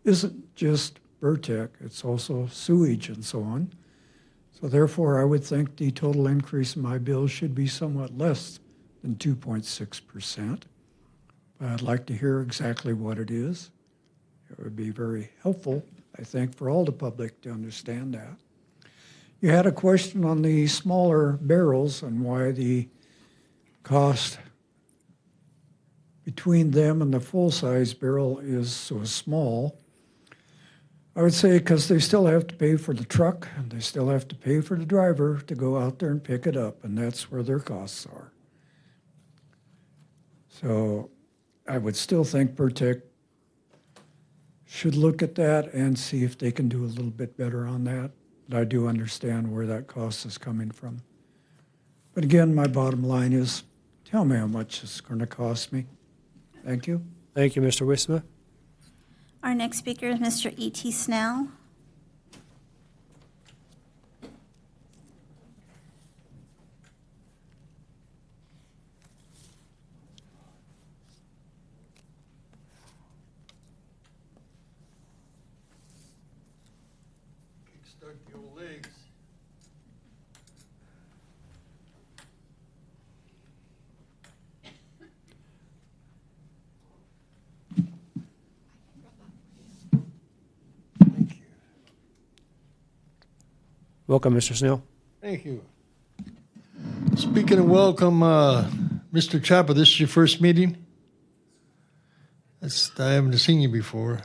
isn't just Burtec, it's also sewage and so on. So therefore, I would think the total increase in my bill should be somewhat less than 2.6%. But I'd like to hear exactly what it is. It would be very helpful, I think, for all the public to understand that. You had a question on the smaller barrels and why the cost between them and the full-size barrel is so small. I would say because they still have to pay for the truck and they still have to pay for the driver to go out there and pick it up, and that's where their costs are. So I would still think Burtec should look at that and see if they can do a little bit better on that. But I do understand where that cost is coming from. But again, my bottom line is, tell me how much it's going to cost me. Thank you. Thank you, Mr. Wisma. Our next speaker is Mr. E.T. Snell. Kickstart the old legs. Welcome, Mr. Snell. Thank you. Speaking of welcome, Mr. Chapa, this is your first meeting? I haven't seen you before.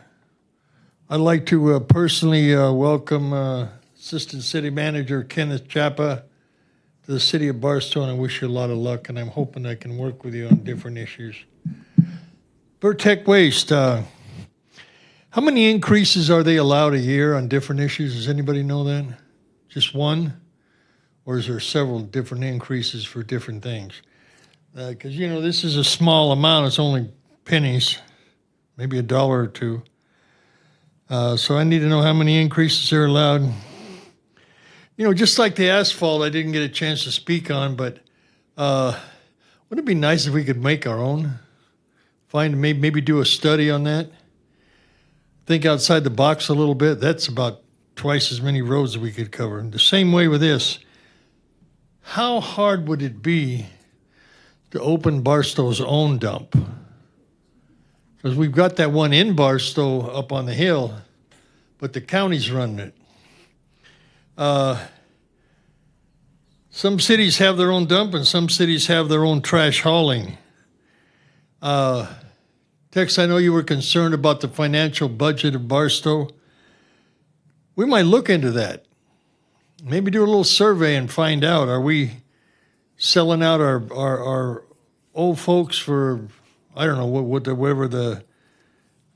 I'd like to personally welcome Assistant City Manager Kenneth Chapa to the City of Barstow, and I wish you a lot of luck, and I'm hoping I can work with you on different issues. Burtec Waste, how many increases are they allowed a year on different issues? Does anybody know that? Just one? Or is there several different increases for different things? Because, this is a small amount. It's only pennies, maybe $1 or $2. So I need to know how many increases they're allowed. Just like the asphalt, I didn't get a chance to speak on, but wouldn't it be nice if we could make our own? Maybe do a study on that? Think outside the box a little bit. That's about twice as many roads that we could cover. The same way with this. How hard would it be to open Barstow's own dump? Because we've got that one in Barstow up on the hill, but the county's running it. Some cities have their own dump and some cities have their own trash hauling. Tex, I know you were concerned about the financial budget of Barstow. We might look into that. Maybe do a little survey and find out, are we selling out our old folks for, I don't know, whatever the,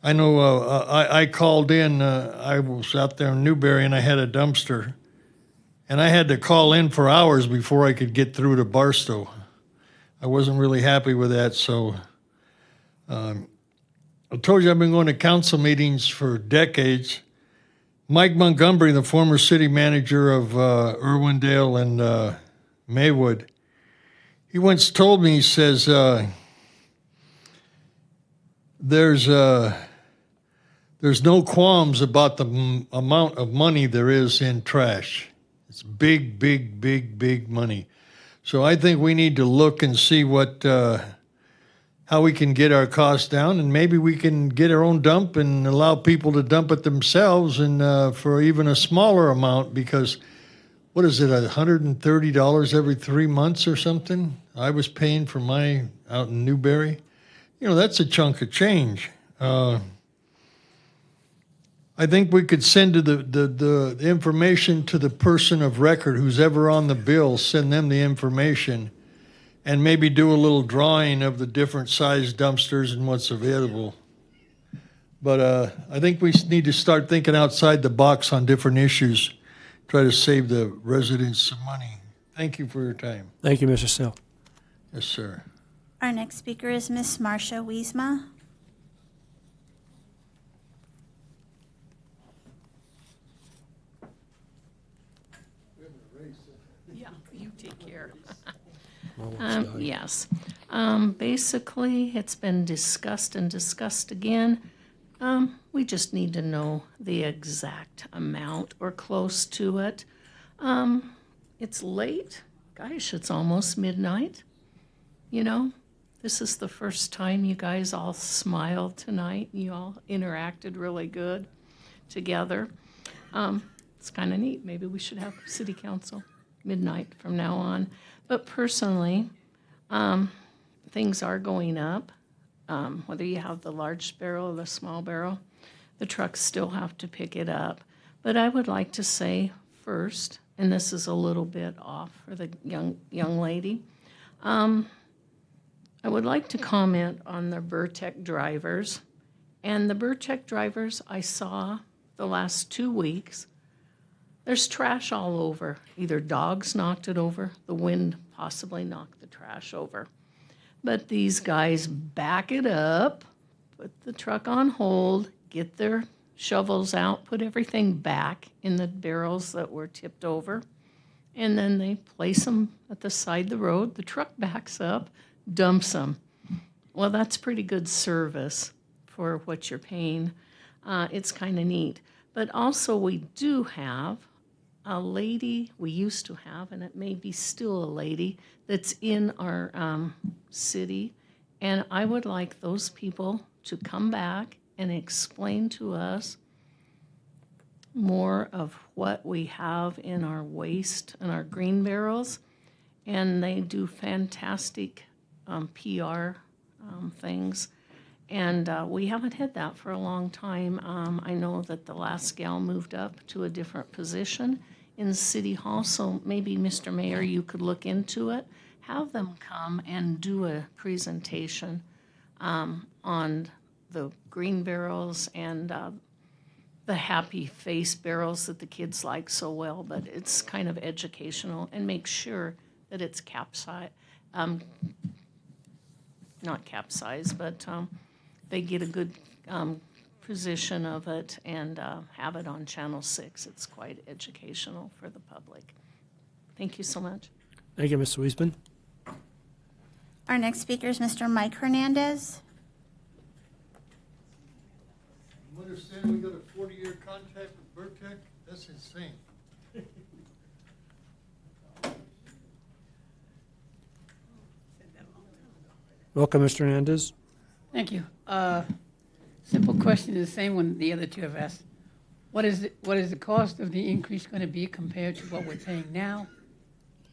I know I called in, I was out there in Newberry and I had a dumpster. And I had to call in for hours before I could get through to Barstow. I wasn't really happy with that, so I told you I've been going to council meetings for decades. Mike Montgomery, the former city manager of Irwindale and Maywood, he once told me, he says, there's no qualms about the amount of money there is in trash. It's big, big, big, big money. So I think we need to look and see how we can get our costs down, and maybe we can get our own dump and allow people to dump it themselves, and for even a smaller amount, because what is it, $130 every 3 months or something? I was paying for my out in Newberry. That's a chunk of change. I think we could send to the information to the person of record who's ever on the bill, send them the information, and maybe do a little drawing of the different size dumpsters and what's available. But I think we need to start thinking outside the box on different issues, try to save the residents some money. Thank you for your time. Thank you, Mr. Snell. Yes, sir. Our next speaker is Miss Marcia Wiesma. Yeah, you take care. Almost died. Yes. Basically, it's been discussed and discussed again. We just need to know the exact amount or close to it. It's late. Gosh, it's almost midnight. You know, this is the first time you guys all smiled tonight. You all interacted really good together. It's kind of neat. Maybe we should have city council midnight from now on. But personally, things are going up. Whether you have the large barrel or the small barrel, the trucks still have to pick it up. But I would like to say first, and this is a little bit off for the young lady, I would like to comment on the Burtec drivers. And the Burtec drivers I saw the last 2 weeks, there's trash all over. Either dogs knocked it over, the wind possibly knocked the trash over. But these guys back it up, put the truck on hold, get their shovels out, put everything back in the barrels that were tipped over, and then they place them at the side of the road. The truck backs up, dumps them. Well, that's pretty good service for what you're paying. It's kind of neat. But also we do have a lady, we used to have, and it may be still a lady, that's in our city. And I would like those people to come back and explain to us more of what we have in our waste and our green barrels. And they do fantastic PR things. And we haven't had that for a long time. I know that the last gal moved up to a different position in City Hall, so maybe, Mr. Mayor, you could look into it. Have them come and do a presentation on the green barrels and the happy face barrels that the kids like so well, but it's kind of educational, and make sure that it's not capsized, but they get a good position of it and have it on Channel 6. It's quite educational for the public. Thank you so much. Thank you, Ms. Wiesman. Our next speaker is Mr. Mike Hernandez. You understand we got a 40-year contract with Burtec? That's insane. Welcome, Mr. Hernandez. Thank you. Simple question is the same one the other two have asked. What is the cost of the increase going to be compared to what we're paying now?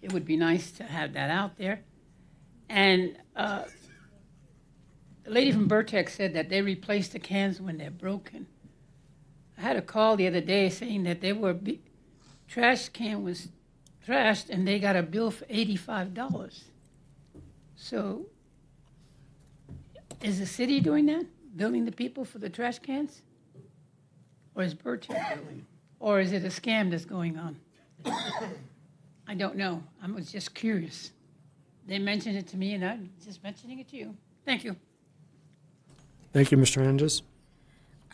It would be nice to have that out there. And the lady from Burtec said that they replace the cans when they're broken. I had a call the other day saying that trash can was trashed and they got a bill for $85. So is the city doing that? Billing the people for the trash cans? Or is Burtec doing it? Or is it a scam that's going on? I don't know. I was just curious. They mentioned it to me, and I'm just mentioning it to you. Thank you. Thank you, Mr. Hernandez.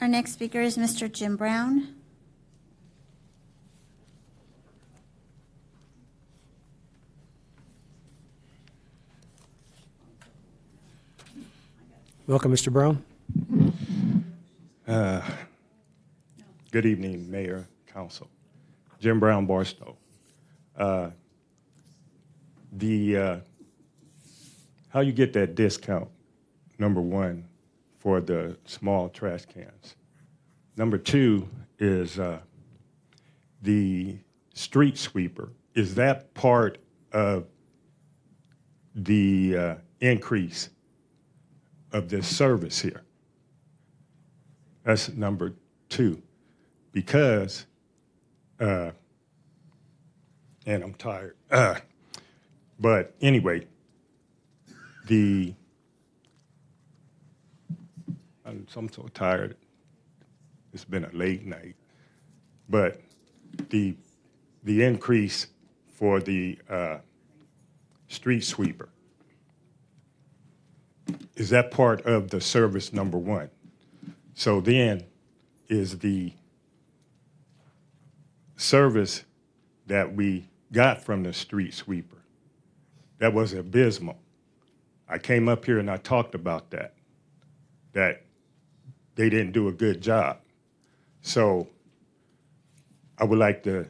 Our next speaker is Mr. Jim Brown. Welcome, Mr. Brown. Good evening, Mayor, Council. Jim Brown, Barstow. How you get that discount, number one, for the small trash cans. Number two is the street sweeper. Is that part of the increase of this service here? That's number two. Because, and I'm tired, but anyway, I'm so tired. It's been a late night, but the increase for the street sweeper, is that part of the service number one? So then is the service that we got from the street sweeper, that was abysmal. I came up here and I talked about that they didn't do a good job. So I would like to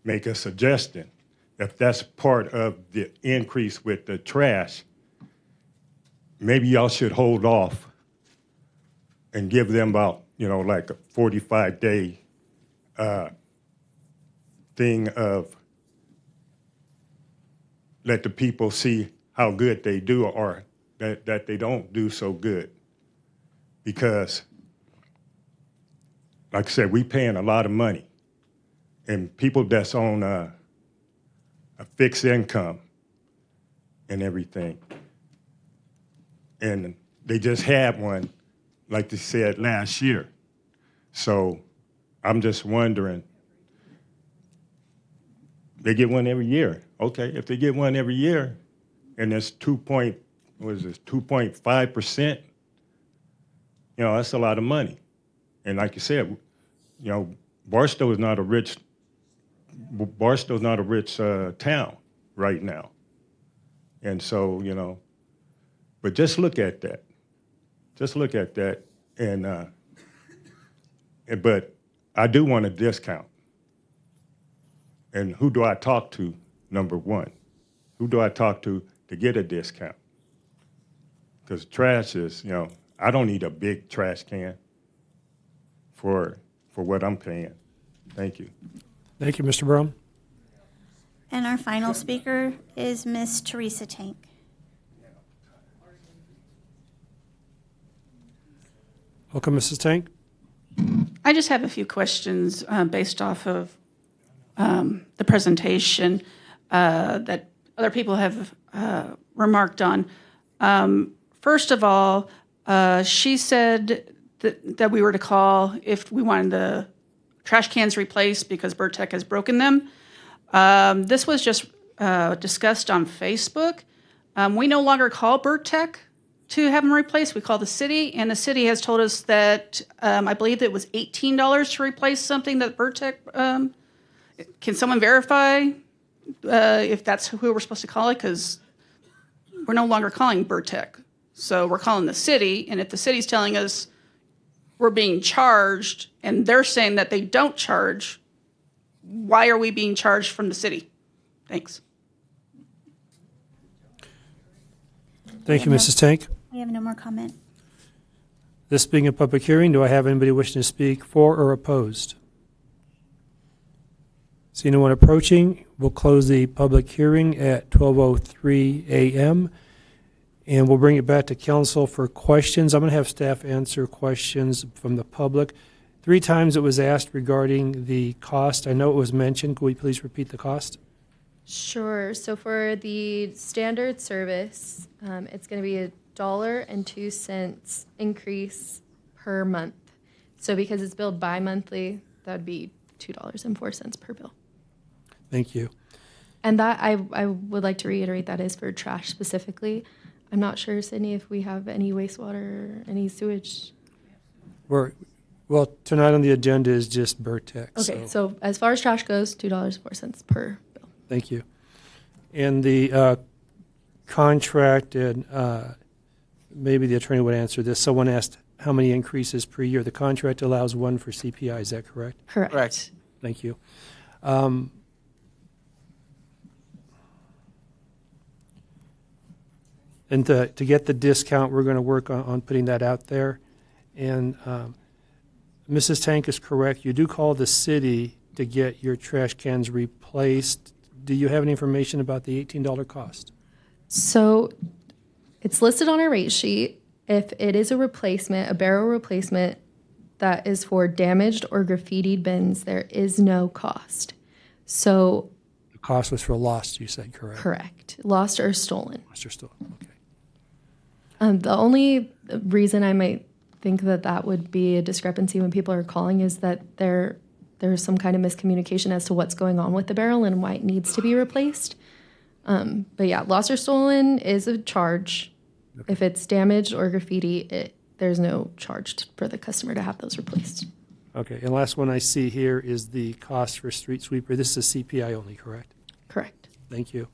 make a suggestion. If that's part of the increase with the trash, maybe y'all should hold off and give them about, like a 45-day thing of let the people see how good they do or that they don't do so good. Because, like I said, we paying a lot of money. And people that's on a fixed income and everything. And they just had one, like they said, last year. So I'm just wondering, they get one every year. Okay, if they get one every year, and it's 2.5%, that's a lot of money. And like you said, Barstow's not a rich town right now. And so, but just look at that. Just look at that. And but I do want a discount. And who do I talk to, number one? Who do I talk to get a discount? Because trash is, I don't need a big trash can for what I'm paying. Thank you. Thank you, Mr. Brown. And our final speaker is Ms. Teresa Tank. Welcome, Mrs. Tank. I just have a few questions based off of the presentation that other people have remarked on. First of all, she said that we were to call if we wanted the trash cans replaced because Burtech has broken them. This was just discussed on Facebook. We no longer call Burtech to have them replaced. We call the city, and the city has told us that I believe it was $18 to replace something that Burtech. Can someone verify if that's who we're supposed to call it? Because we're no longer calling Burtech. So we're calling the city, and if the city's telling us we're being charged and they're saying that they don't charge, why are we being charged from the city? Thanks. Thank you, Mrs. Tank. We have no more comment. This being a public hearing, do I have anybody wishing to speak for or opposed? See no one approaching, we'll close the public hearing at 12:03 a.m. and we'll bring it back to council for questions. I'm going to have staff answer questions from the public. 3 times it was asked regarding the cost. I know it was mentioned. Could we please repeat the cost? Sure. So for the standard service, it's going to be $1.02 increase per month. So because it's billed bi-monthly, that would be $2.04 per bill. Thank you. And that I would like to reiterate that is for trash specifically. I'm not sure, Sydney, if we have any wastewater, any sewage. Well, tonight on the agenda is just Burtech. Okay, so as far as trash goes, $2.04 per bill. Thank you. And the contract, and maybe the attorney would answer this. Someone asked how many increases per year. The contract allows one for CPI. Is that correct? Correct. Thank you. And to get the discount, we're going to work on putting that out there. And Mrs. Tank is correct. You do call the city to get your trash cans replaced. Do you have any information about the $18 cost? So it's listed on our rate sheet. If it is a replacement, a barrel replacement that is for damaged or graffitied bins, there is no cost. So the cost was for lost, you said, correct? Correct. Lost or stolen. Lost or stolen, okay. The only reason I might think that would be a discrepancy when people are calling is that there's some kind of miscommunication as to what's going on with the barrel and why it needs to be replaced. But yeah, lost or stolen is a charge. If it's damaged or graffiti, there's no charge for the customer to have those replaced. Okay, and last one I see here is the cost for street sweeper. This is CPI only, correct? Correct. Thank you.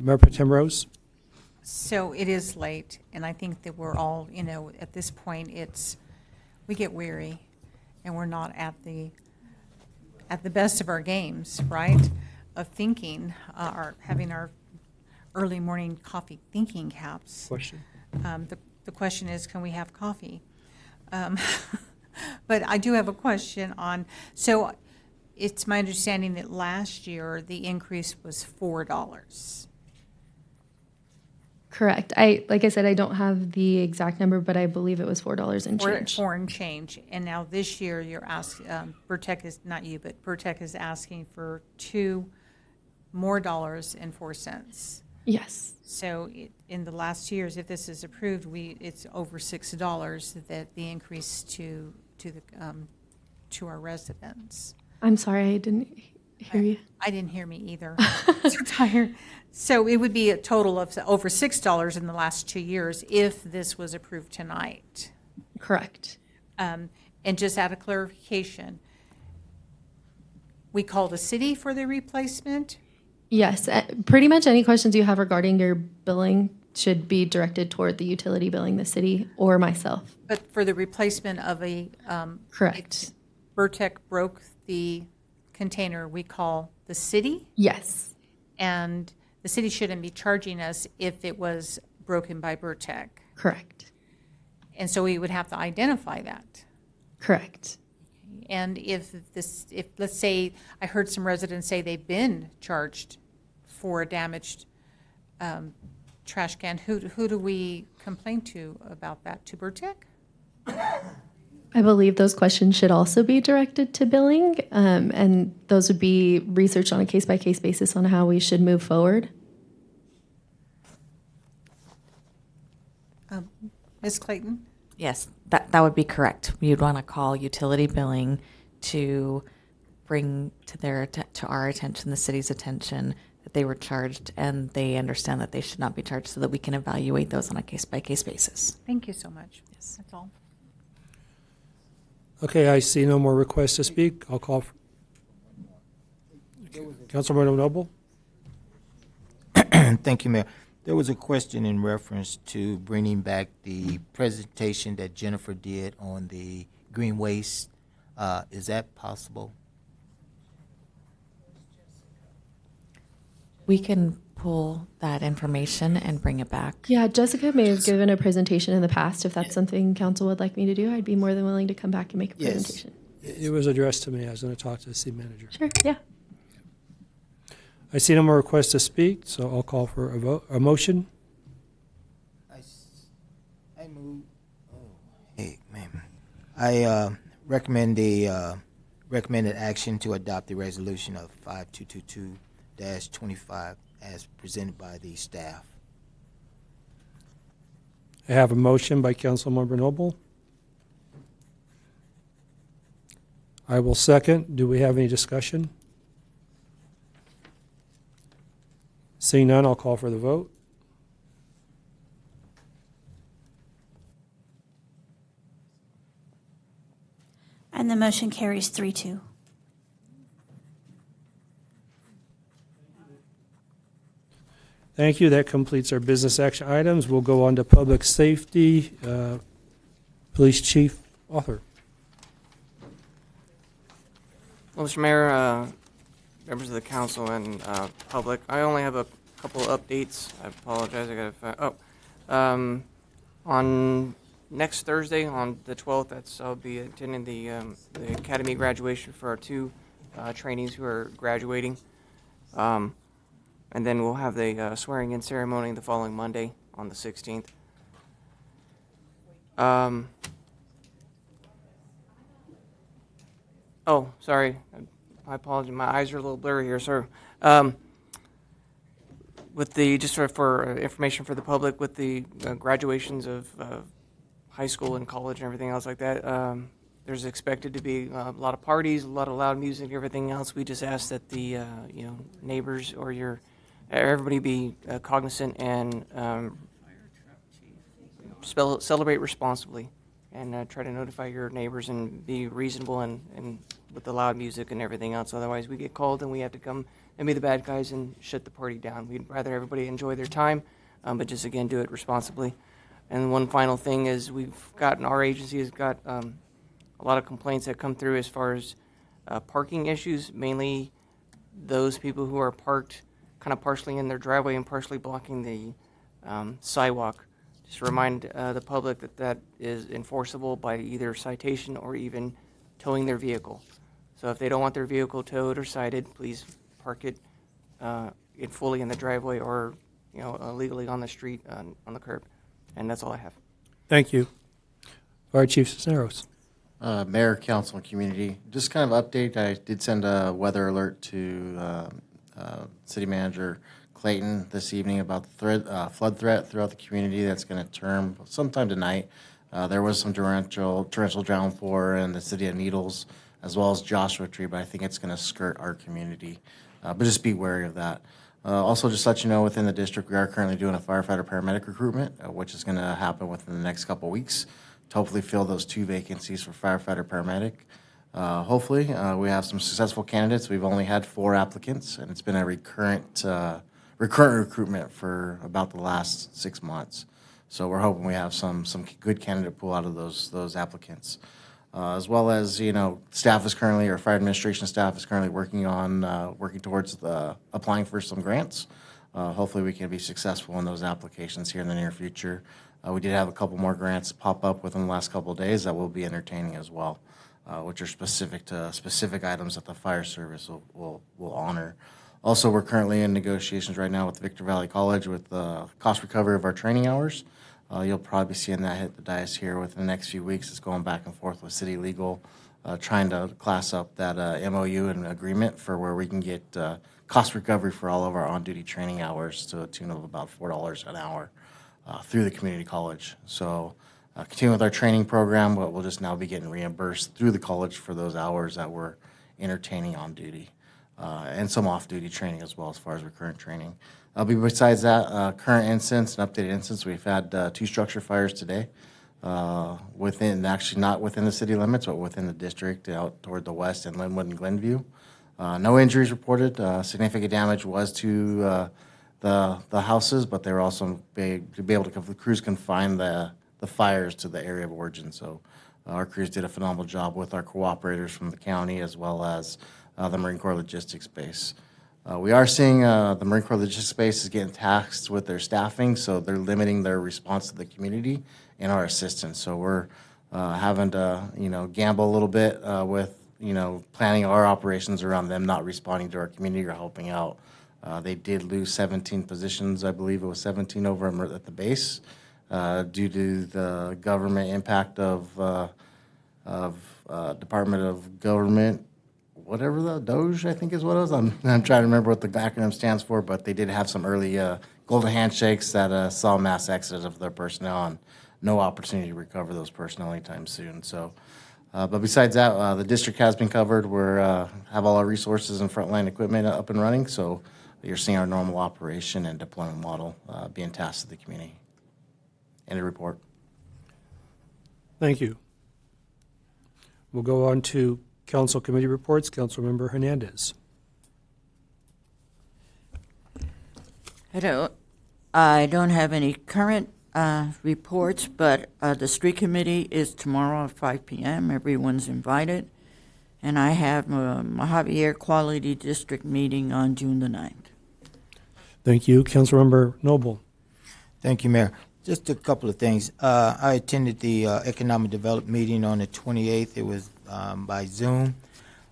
Mayor Pro Tem Rose? So it is late, and I think that we're all, at this point, we get weary, and we're not at the best of our games, right? Of thinking, or having our early morning coffee thinking caps. Question? The question is, can we have coffee? But I do have a question on, so it's my understanding that last year the increase was $4. Correct. Like I said, I don't have the exact number, but I believe it was $4 and change. Foreign change. And now this year you're asking, Burtec is, not you, but Burtec is asking for $2 more and 4 cents. Yes. So in the last years, if this is approved, it's over $6 that the increase to our residents. I'm sorry, I didn't hear you. I didn't hear me either. I'm so tired. So it would be a total of over $6 in the last 2 years if this was approved tonight. Correct. And just out of clarification, we call the city for the replacement? Yes. Pretty much any questions you have regarding your billing should be directed toward the utility billing, the city, or myself. But for the replacement of a Correct. Burtec broke the container, we call the city? Yes. And the city shouldn't be charging us if it was broken by Burtec. Correct. And so we would have to identify that. Correct. And if let's say, I heard some residents say they've been charged for a damaged trash can, who do we complain to about that? To Burtec? I believe those questions should also be directed to billing, and those would be researched on a case-by-case basis on how we should move forward. Ms. Clayton? Yes, that would be correct. You'd want to call utility billing to bring to our attention, the city's attention, that they were charged and they understand that they should not be charged so that we can evaluate those on a case-by-case basis. Thank you so much. Yes. That's all. Okay, I see no more requests to speak. I'll call for Councilman Noble. Thank you, Mayor. There was a question in reference to bringing back the presentation that Jennifer did on the green waste. Is that possible? We can pull that information and bring it back. Yeah, Jessica may have given a presentation in the past. If that's something council would like me to do, I'd be more than willing to come back and make a presentation. It was addressed to me. I was going to talk to the city manager. Sure, yeah. I see no more requests to speak, so I'll call for a motion. I move. Oh, hey, man. I recommend the recommended action to adopt the resolution of 5222-25 as presented by the staff. I have a motion by Councilmember Noble. I will second. Do we have any discussion? Seeing none, I'll call for the vote. And the motion carries 3-2. Thank you. That completes our business action items. We'll go on to public safety. Police Chief Arthur. Well, Mr. Mayor, members of the council and public, I only have a couple of updates. I apologize. I got to. On next Thursday, on the 12th, I'll be attending the academy graduation for our two trainees who are graduating. And then we'll have the swearing-in ceremony the following Monday on the 16th. Oh, sorry. I apologize. My eyes are a little blurry here, sir. With the, just for information for the public, with the graduations of high school and college and everything else like that, there's expected to be a lot of parties, a lot of loud music, everything else. We just ask that the neighbors or your everybody be cognizant and celebrate responsibly, and try to notify your neighbors and be reasonable and with the loud music and everything else. Otherwise, we get called and we have to come and be the bad guys and shut the party down. We'd rather everybody enjoy their time, but just again do it responsibly. And one final thing is our agency has got a lot of complaints that come through as far as parking issues, mainly those people who are parked kind of partially in their driveway and partially blocking the sidewalk. Just remind the public that that is enforceable by either citation or even towing their vehicle. So if they don't want their vehicle towed or cited, please park it fully in the driveway or legally on the street on the curb. And that's all I have. Thank you. Fire Chief Cisneros. Mayor, council, and community. Just kind of update. I did send a weather alert to City Manager Clayton this evening about the flood threat throughout the community that's going to turn sometime tonight. There was some torrential downpour in the city of Needles as well as Joshua Tree, but I think it's going to skirt our community. But just be wary of that. Also, just let you know, within the district, we are currently doing a firefighter-paramedic recruitment, which is going to happen within the next couple of weeks to hopefully fill those 2 vacancies for firefighter-paramedic. Hopefully, we have some successful candidates. We've only had 4 applicants, and it's been a recurrent recruitment for about the last 6 months. So we're hoping we have some good candidate pool out of those applicants. As well as, staff is currently, our fire administration staff is currently working towards applying for some grants. Hopefully we can be successful in those applications here in the near future. We did have a couple more grants pop up within the last couple of days that we'll be entertaining as well, which are specific to specific items that the fire service will honor. Also, we're currently in negotiations right now with Victor Valley College with the cost recovery of our training hours. You'll probably be seeing that hit the dais here within the next few weeks. It's going back and forth with City Legal, trying to class up that MOU and agreement for where we can get cost recovery for all of our on-duty training hours to a tune of about $4 an hour through the community college. So continue with our training program, but we'll just now be getting reimbursed through the college for those hours that we're entertaining on duty, and some off-duty training as well as far as recurrent training. Besides that, current incidents and updated incidents, we've had 2 structure fires today, actually not within the city limits, but within the district out toward the west in Linwood and Glenview. No injuries reported. Significant damage was to the houses, but they were also the crews confined the fires to the area of origin. So our crews did a phenomenal job with our cooperators from the county as well as the Marine Corps Logistics Base. We are seeing the Marine Corps Logistics Base is getting taxed with their staffing, so they're limiting their response to the community and our assistance. So we're having to, gamble a little bit with, planning our operations around them not responding to our community or helping out. They did lose 17 positions, I believe it was 17 over at the base, due to the government impact of Department of Government. Whatever the DOGE, I think is what it was. I'm trying to remember what the acronym stands for, but they did have some early golden handshakes that saw mass exodus of their personnel and no opportunity to recover those personnel anytime soon. So, but besides that, the district has been covered. We're have all our resources and frontline equipment up and running. So you're seeing our normal operation and deployment model being tasked to the community. End of report. Thank you. We'll go on to Council Committee reports. Councilmember Hernandez. Hello. I don't have any current reports, but the street committee is tomorrow at 5 p.m. Everyone's invited. And I have a Mojave Air Quality District meeting on June the 9th. Thank you. Councilmember Noble. Thank you, Mayor. Just a couple of things. I attended the Economic Development meeting on the 28th. It was by Zoom.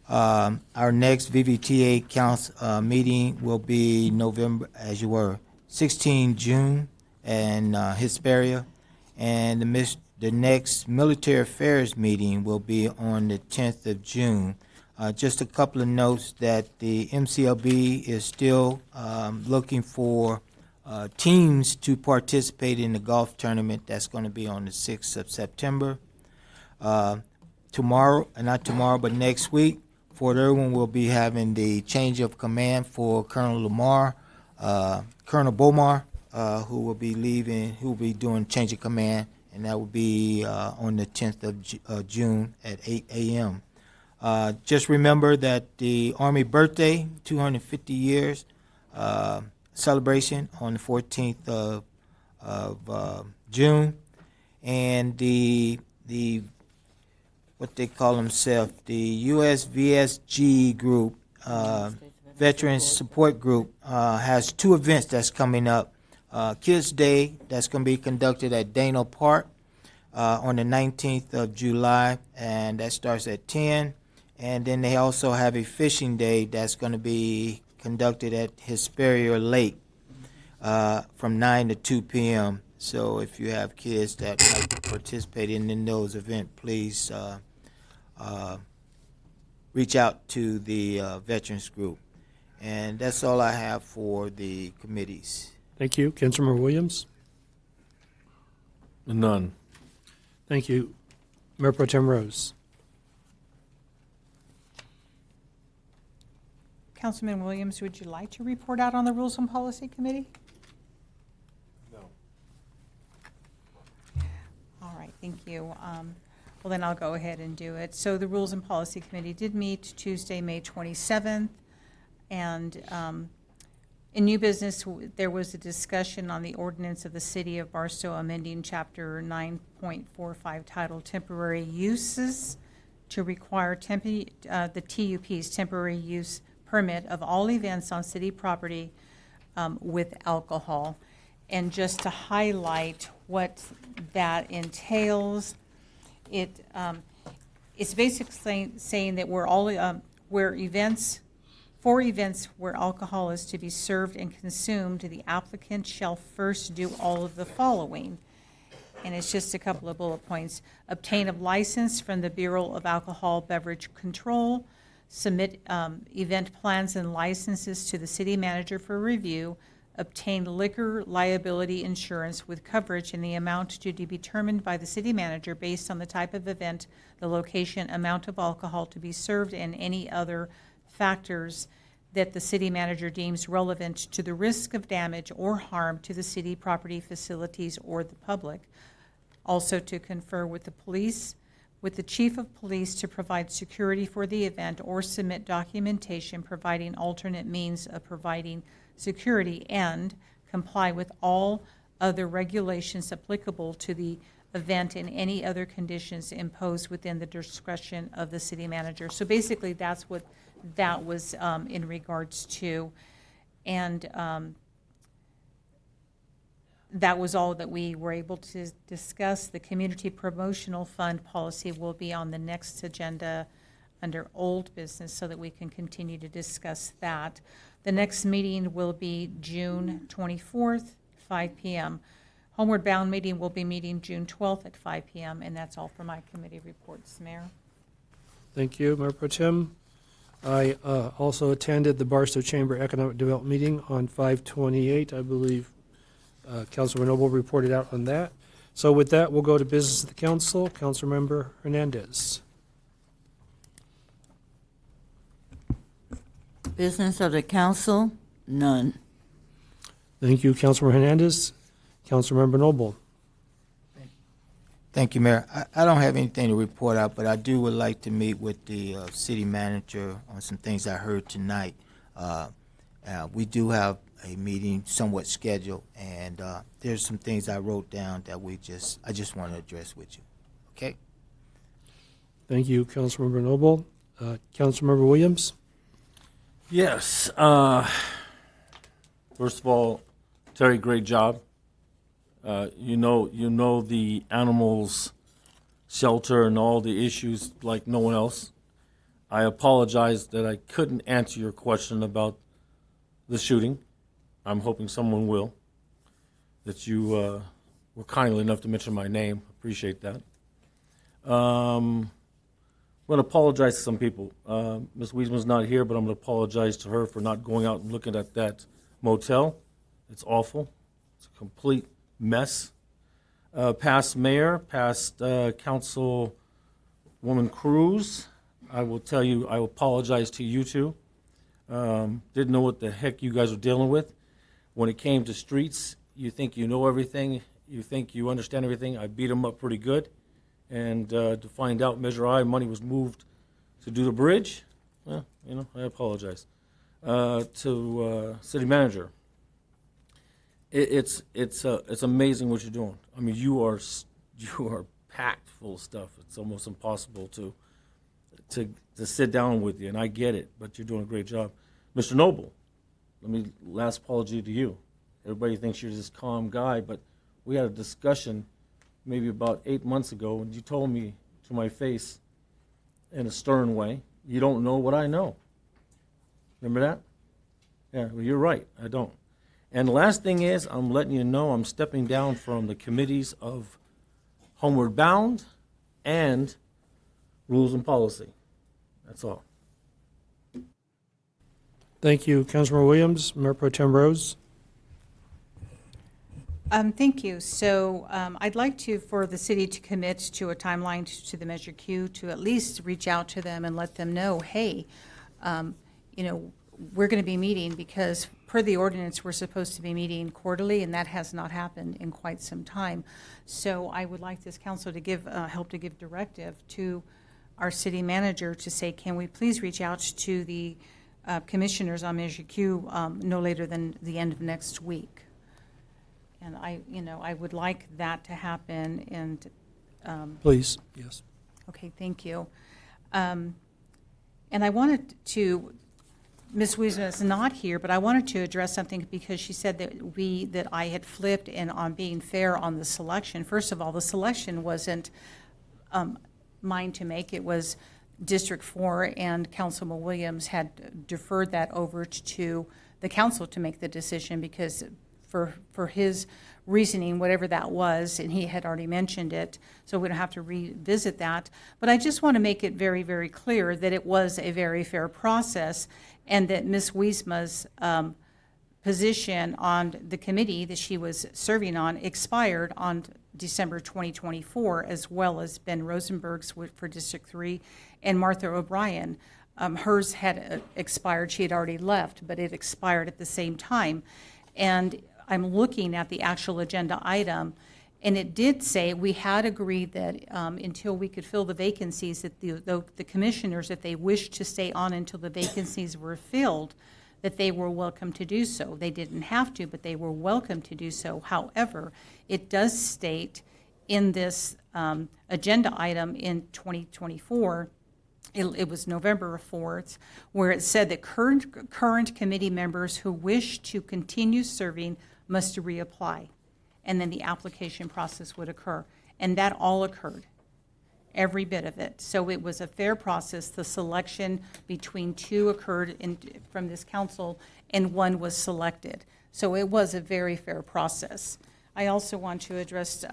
Our next VVTA council meeting will be November, 16 June, in Hesperia. And the next Military Affairs meeting will be on the 10th of June. Just a couple of notes that the MCLB is still looking for teams to participate in the golf tournament that's going to be on the 6th of September. Not tomorrow, but next week, Fort Irwin will be having the change of command for Colonel Lamar. Colonel Bomar, who will be leaving, who will be doing change of command, and that will be on the 10th of June at 8 a.m. Just remember that the Army birthday, 250 years celebration on the 14th of June, and the what they call themselves, the USVSG group, Veterans Support Group, has two events that's coming up. Kids Day, that's going to be conducted at Dano Park on the 19th of July, and that starts at 10. And then they also have a fishing day that's going to be conducted at Hesperia Lake from 9 to 2 p.m. So if you have kids that like to participate in those events, please reach out to the Veterans Group. And that's all I have for the committees. Thank you. Councilmember Williams? None. Thank you. Mayor Pro Tem Rose? Councilman Williams, would you like to report out on the Rules and Policy Committee? No. All right, thank you. Well, then I'll go ahead and do it. So the Rules and Policy Committee did meet Tuesday, May 27th, and in new business, there was a discussion on the ordinance of the City of Barstow amending Chapter 9.45 titled Temporary Uses to require the TUP's temporary use permit of all events on city property with alcohol. And just to highlight what that entails, it's basically saying that for events where alcohol is to be served and consumed, the applicant shall first do all of the following. And it's just a couple of bullet points. Obtain a license from the Bureau of Alcohol Beverage Control, submit event plans and licenses to the city manager for review, obtain liquor liability insurance with coverage in the amount to be determined by the city manager based on the type of event, the location, amount of alcohol to be served, and any other factors that the city manager deems relevant to the risk of damage or harm to the city property, facilities, or the public. Also to confer with the police, with the chief of police to provide security for the event or submit documentation providing alternate means of providing security, and comply with all other regulations applicable to the event and any other conditions imposed within the discretion of the city manager. So basically, that's what that was in regards to. And that was all that we were able to discuss. The Community Promotional Fund policy will be on the next agenda under old business so that we can continue to discuss that. The next meeting will be June 24th, 5 p.m. Homeward Bound meeting will be meeting June 12th at 5 p.m. And that's all for my committee reports, Mayor. Thank you, Mayor Pro Tem. I also attended the Barstow Chamber Economic Development meeting on 5/28. I believe Councilor Noble reported out on that. So with that, we'll go to business of the council. Councilmember Hernandez. Business of the council, none. Thank you, Councilmember Hernandez. Councilmember Noble. Thank you, Mayor. I don't have anything to report out, but I would like to meet with the city manager on some things I heard tonight. We do have a meeting somewhat scheduled, and there's some things I wrote down that I just want to address with you. Okay? Thank you, Councilmember Noble. Councilmember Williams. Yes. First of all, Terry, great job. You know the animals shelter and all the issues like no one else. I apologize that I couldn't answer your question about the shooting. I'm hoping someone will. That you were kindly enough to mention my name. Appreciate that. I'm going to apologize to some people. Ms. Wiesman's not here, but I'm going to apologize to her for not going out and looking at that motel. It's awful. It's a complete mess. Past mayor, past Councilwoman Cruz, I will tell you, I apologize to you two. Didn't know what the heck you guys were dealing with. When it came to streets, you think you know everything, you think you understand everything. I beat them up pretty good. And to find out Measure I money was moved to do the bridge, well, I apologize. To city manager, it's amazing what you're doing. I mean, you are packed full of stuff. It's almost impossible to sit down with you, and I get it, but you're doing a great job. Mr. Noble, last apology to you. Everybody thinks you're this calm guy, but we had a discussion maybe about 8 months ago, and you told me to my face in a stern way, you don't know what I know. Remember that? Yeah, well, you're right, I don't. And the last thing is, I'm letting you know I'm stepping down from the committees of Homeward Bound and Rules and Policy. That's all. Thank you, Councilmember Williams. Mayor Pro Tem Rose. Thank you. So I'd like for the city to commit to a timeline to the Measure Q, to at least reach out to them and let them know, hey, we're going to be meeting, because per the ordinance, we're supposed to be meeting quarterly, and that has not happened in quite some time. So I would like this council to help to give directive to our city manager to say, can we please reach out to the commissioners on Measure Q no later than the end of next week. And I would like that to happen. And please, yes. Okay, thank you. And I wanted to, Ms. Wiesman is not here, but I wanted to address something, because she said that I had flipped and on being fair on the selection. First of all, the selection wasn't mine to make. It was District 4, and Councilman Williams had deferred that over to the council to make the decision, because for his reasoning, whatever that was, and he had already mentioned it, so we don't have to revisit that. But I just want to make it very, very clear that it was a very fair process, and that Ms. Wiesma's position on the committee that she was serving on expired on December 2024, as well as Ben Rosenberg's for District 3 and Martha O'Brien. Hers had expired. She had already left, but it expired at the same time. And I'm looking at the actual agenda item, and it did say we had agreed that until we could fill the vacancies, that the commissioners, if they wished to stay on until the vacancies were filled, that they were welcome to do so. They didn't have to, but they were welcome to do so. However, it does state in this agenda item in 2024, it was November 4th, where it said that current committee members who wish to continue serving must reapply, and then the application process would occur. And that all occurred, every bit of it. So it was a fair process. The selection between two occurred from this council, and one was selected. So it was a very fair process. I also want to address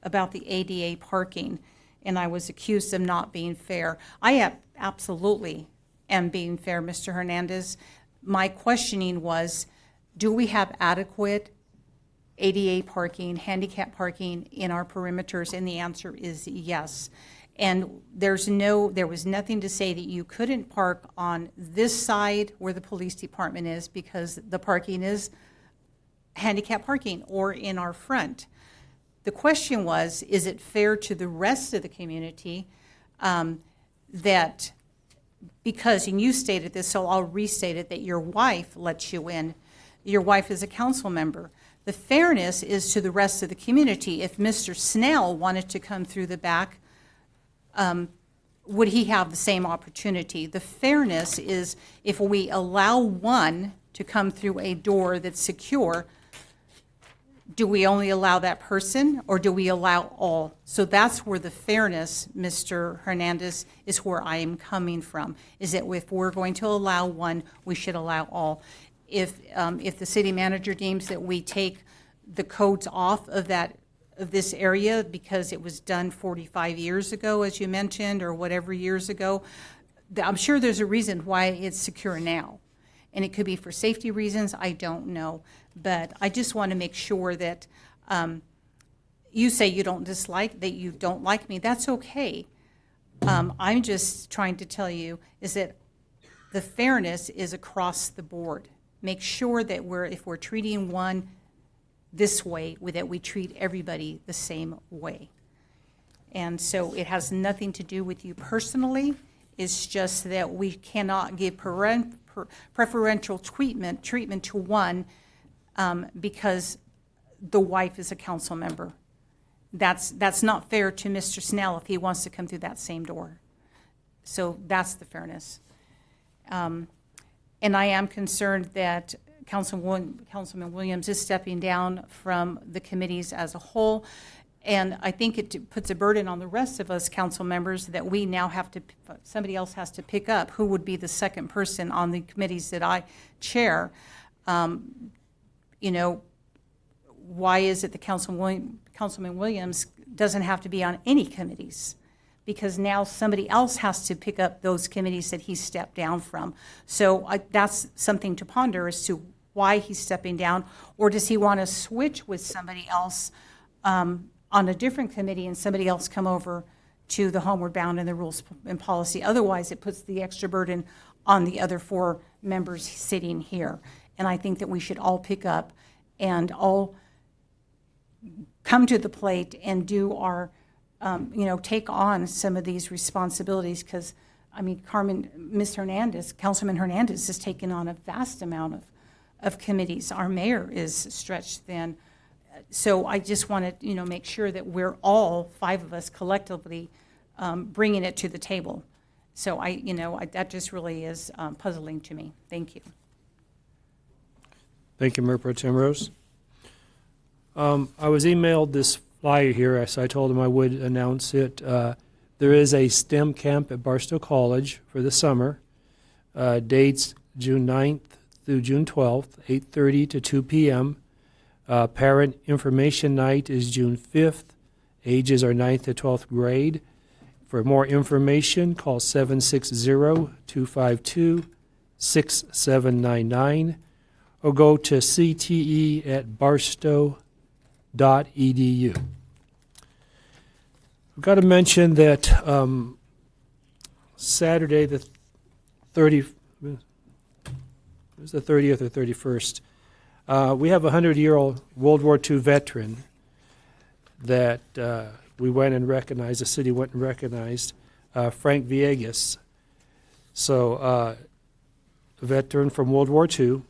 about the ADA parking, and I was accused of not being fair. I absolutely am being fair, Mr. Hernandez. My questioning was, do we have adequate ADA parking, handicap parking in our perimeters? And the answer is yes. And there was nothing to say that you couldn't park on this side where the police department is, because the parking is handicap parking, or in our front. The question was, is it fair to the rest of the community that, because, and you stated this, so I'll restate it, that your wife lets you in. Your wife is a council member. The fairness is to the rest of the community. If Mr. Snell wanted to come through the back, would he have the same opportunity? The fairness is, if we allow one to come through a door that's secure, do we only allow that person, or do we allow all? So that's where the fairness, Mr. Hernandez, is where I am coming from, is that if we're going to allow one, we should allow all. If the city manager deems that we take the codes off of this area because it was done 45 years ago, as you mentioned, or whatever years ago, I'm sure there's a reason why it's secure now. And it could be for safety reasons, I don't know. But I just want to make sure that you say you don't like me, that's okay. I'm just trying to tell you is that the fairness is across the board, make sure that if we're treating one this way, that we treat everybody the same way. And so it has nothing to do with you personally. It's just that we cannot give preferential treatment to one because the wife is a council member. That's not fair to Mr. Snell if he wants to come through that same door. So that's the fairness. And I am concerned that Councilman Williams is stepping down from the committees as a whole. And I think it puts a burden on the rest of us council members that we now have to, somebody else has to pick up who would be the second person on the committees that I chair. You know, why is it that Councilman Williams doesn't have to be on any committees? Because now somebody else has to pick up those committees that he stepped down from. So that's something to ponder as to why he's stepping down, or does he want to switch with somebody else on a different committee and somebody else come over to the Homeward Bound and the Rules and Policy? Otherwise, it puts the extra burden on the other 4 members sitting here. And I think that we should all pick up and all come to the plate and do our, take on some of these responsibilities, because, I mean, Councilman Hernandez has taken on a vast amount of committees. Our mayor is stretched thin. So I just want to, make sure that we're all 5 of us collectively bringing it to the table. So that just really is puzzling to me. Thank you. Thank you, Mayor Pro Tem Rose. I was emailed this flyer here, so I told him I would announce it. There is a STEM camp at Barstow College for the summer. Dates June 9th through June 12th, 8:30 to 2 p.m. Parent Information Night is June 5th. Ages are 9th to 12th grade. For more information, call 760-252-6799 or go to cte@barstow.edu. I've got to mention that Saturday, the 30th or 31st, we have a 100-year-old World War II veteran that we went and recognized, the city went and recognized, Frank Villegas. So a veteran from World War II,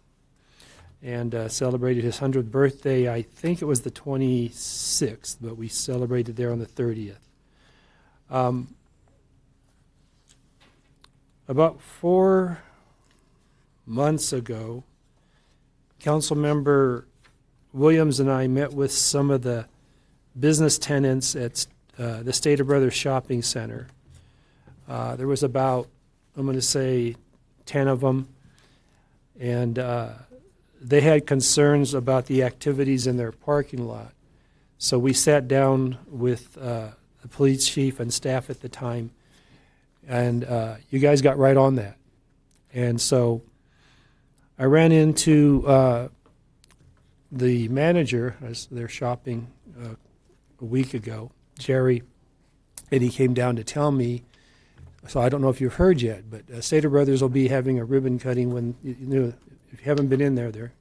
and celebrated his 100th birthday. I think it was the 26th, but we celebrated there on the 30th. About 4 months ago, Councilmember Williams and I met with some of the business tenants at the Stater Brothers Shopping Center. There was about, I'm going to say, 10 of them, and they had concerns about the activities in their parking lot. So we sat down with the police chief and staff at the time, and you guys got right on that. And so I ran into the manager as they're shopping a week ago, Jerry, and he came down to tell me, so I don't know if you've heard yet, but Stater Brothers will be having a ribbon cutting when, if you haven't been in there, they're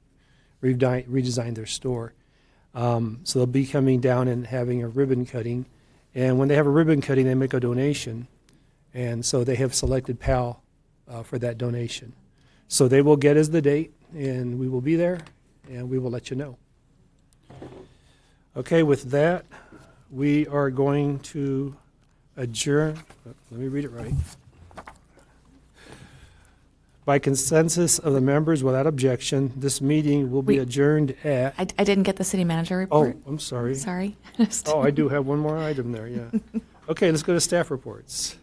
redesigned their store. So they'll be coming down and having a ribbon cutting. And when they have a ribbon cutting, they make a donation. And so they have selected PAL for that donation. So they will get us the date, and we will be there, and we will let you know. Okay, with that, we are going to adjourn. Let me read it right. By consensus of the members without objection, this meeting will be adjourned at... I didn't get the city manager report. Oh, I'm sorry. Sorry. Oh, I do have one more item there, yeah. Okay, let's go to staff reports.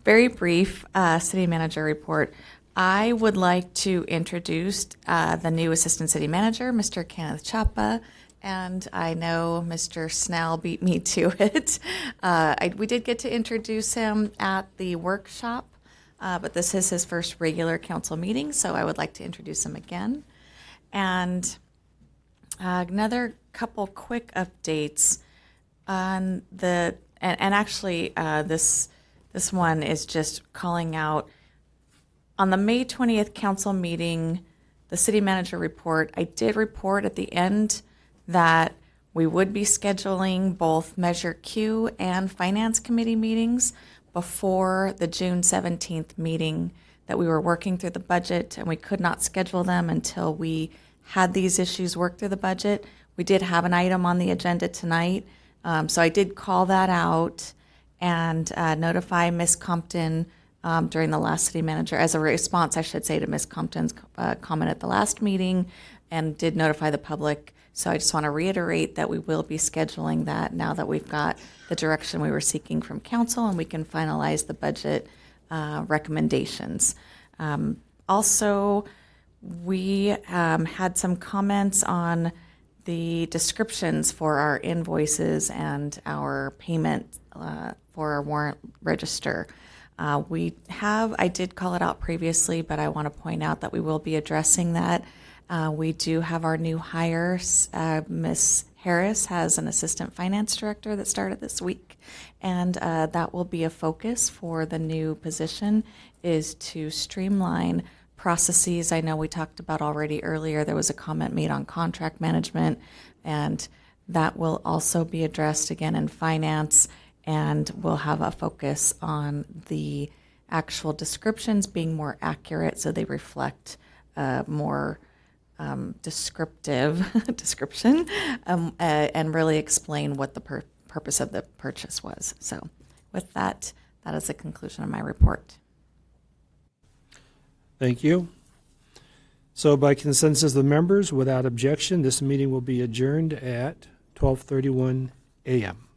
Very brief city manager report. I would like to introduce the new assistant city manager, Mr. Kenneth Chapa, and I know Mr. Snell beat me to it. We did get to introduce him at the workshop, but this is his first regular council meeting, so I would like to introduce him again. And another couple quick updates on the, and actually this one is just calling out On the May 20th council meeting, the city manager report, I did report at the end that we would be scheduling both Measure Q and Finance Committee meetings before the June 17th meeting, that we were working through the budget and we could not schedule them until we had these issues worked through the budget. We did have an item on the agenda tonight, so I did call that out and notify Ms. Compton during the last city manager, as a response, I should say, to Ms. Compton's comment at the last meeting, and did notify the public. So I just want to reiterate that we will be scheduling that now that we've got the direction we were seeking from council and we can finalize the budget recommendations. Also, we had some comments on the descriptions for our invoices and our payment for our warrant register. I did call it out previously, but I want to point out that we will be addressing that. We do have our new hire. Ms. Harris has an assistant finance director that started this week, and that will be a focus for the new position, is to streamline processes. I know we talked about already earlier, there was a comment made on contract management, and that will also be addressed again in finance, and we'll have a focus on the actual descriptions being more accurate so they reflect more descriptive description and really explain what the purpose of the purchase was. So with that, that is the conclusion of my report. Thank you. So by consensus of the members, without objection, this meeting will be adjourned at 12:31 a.m.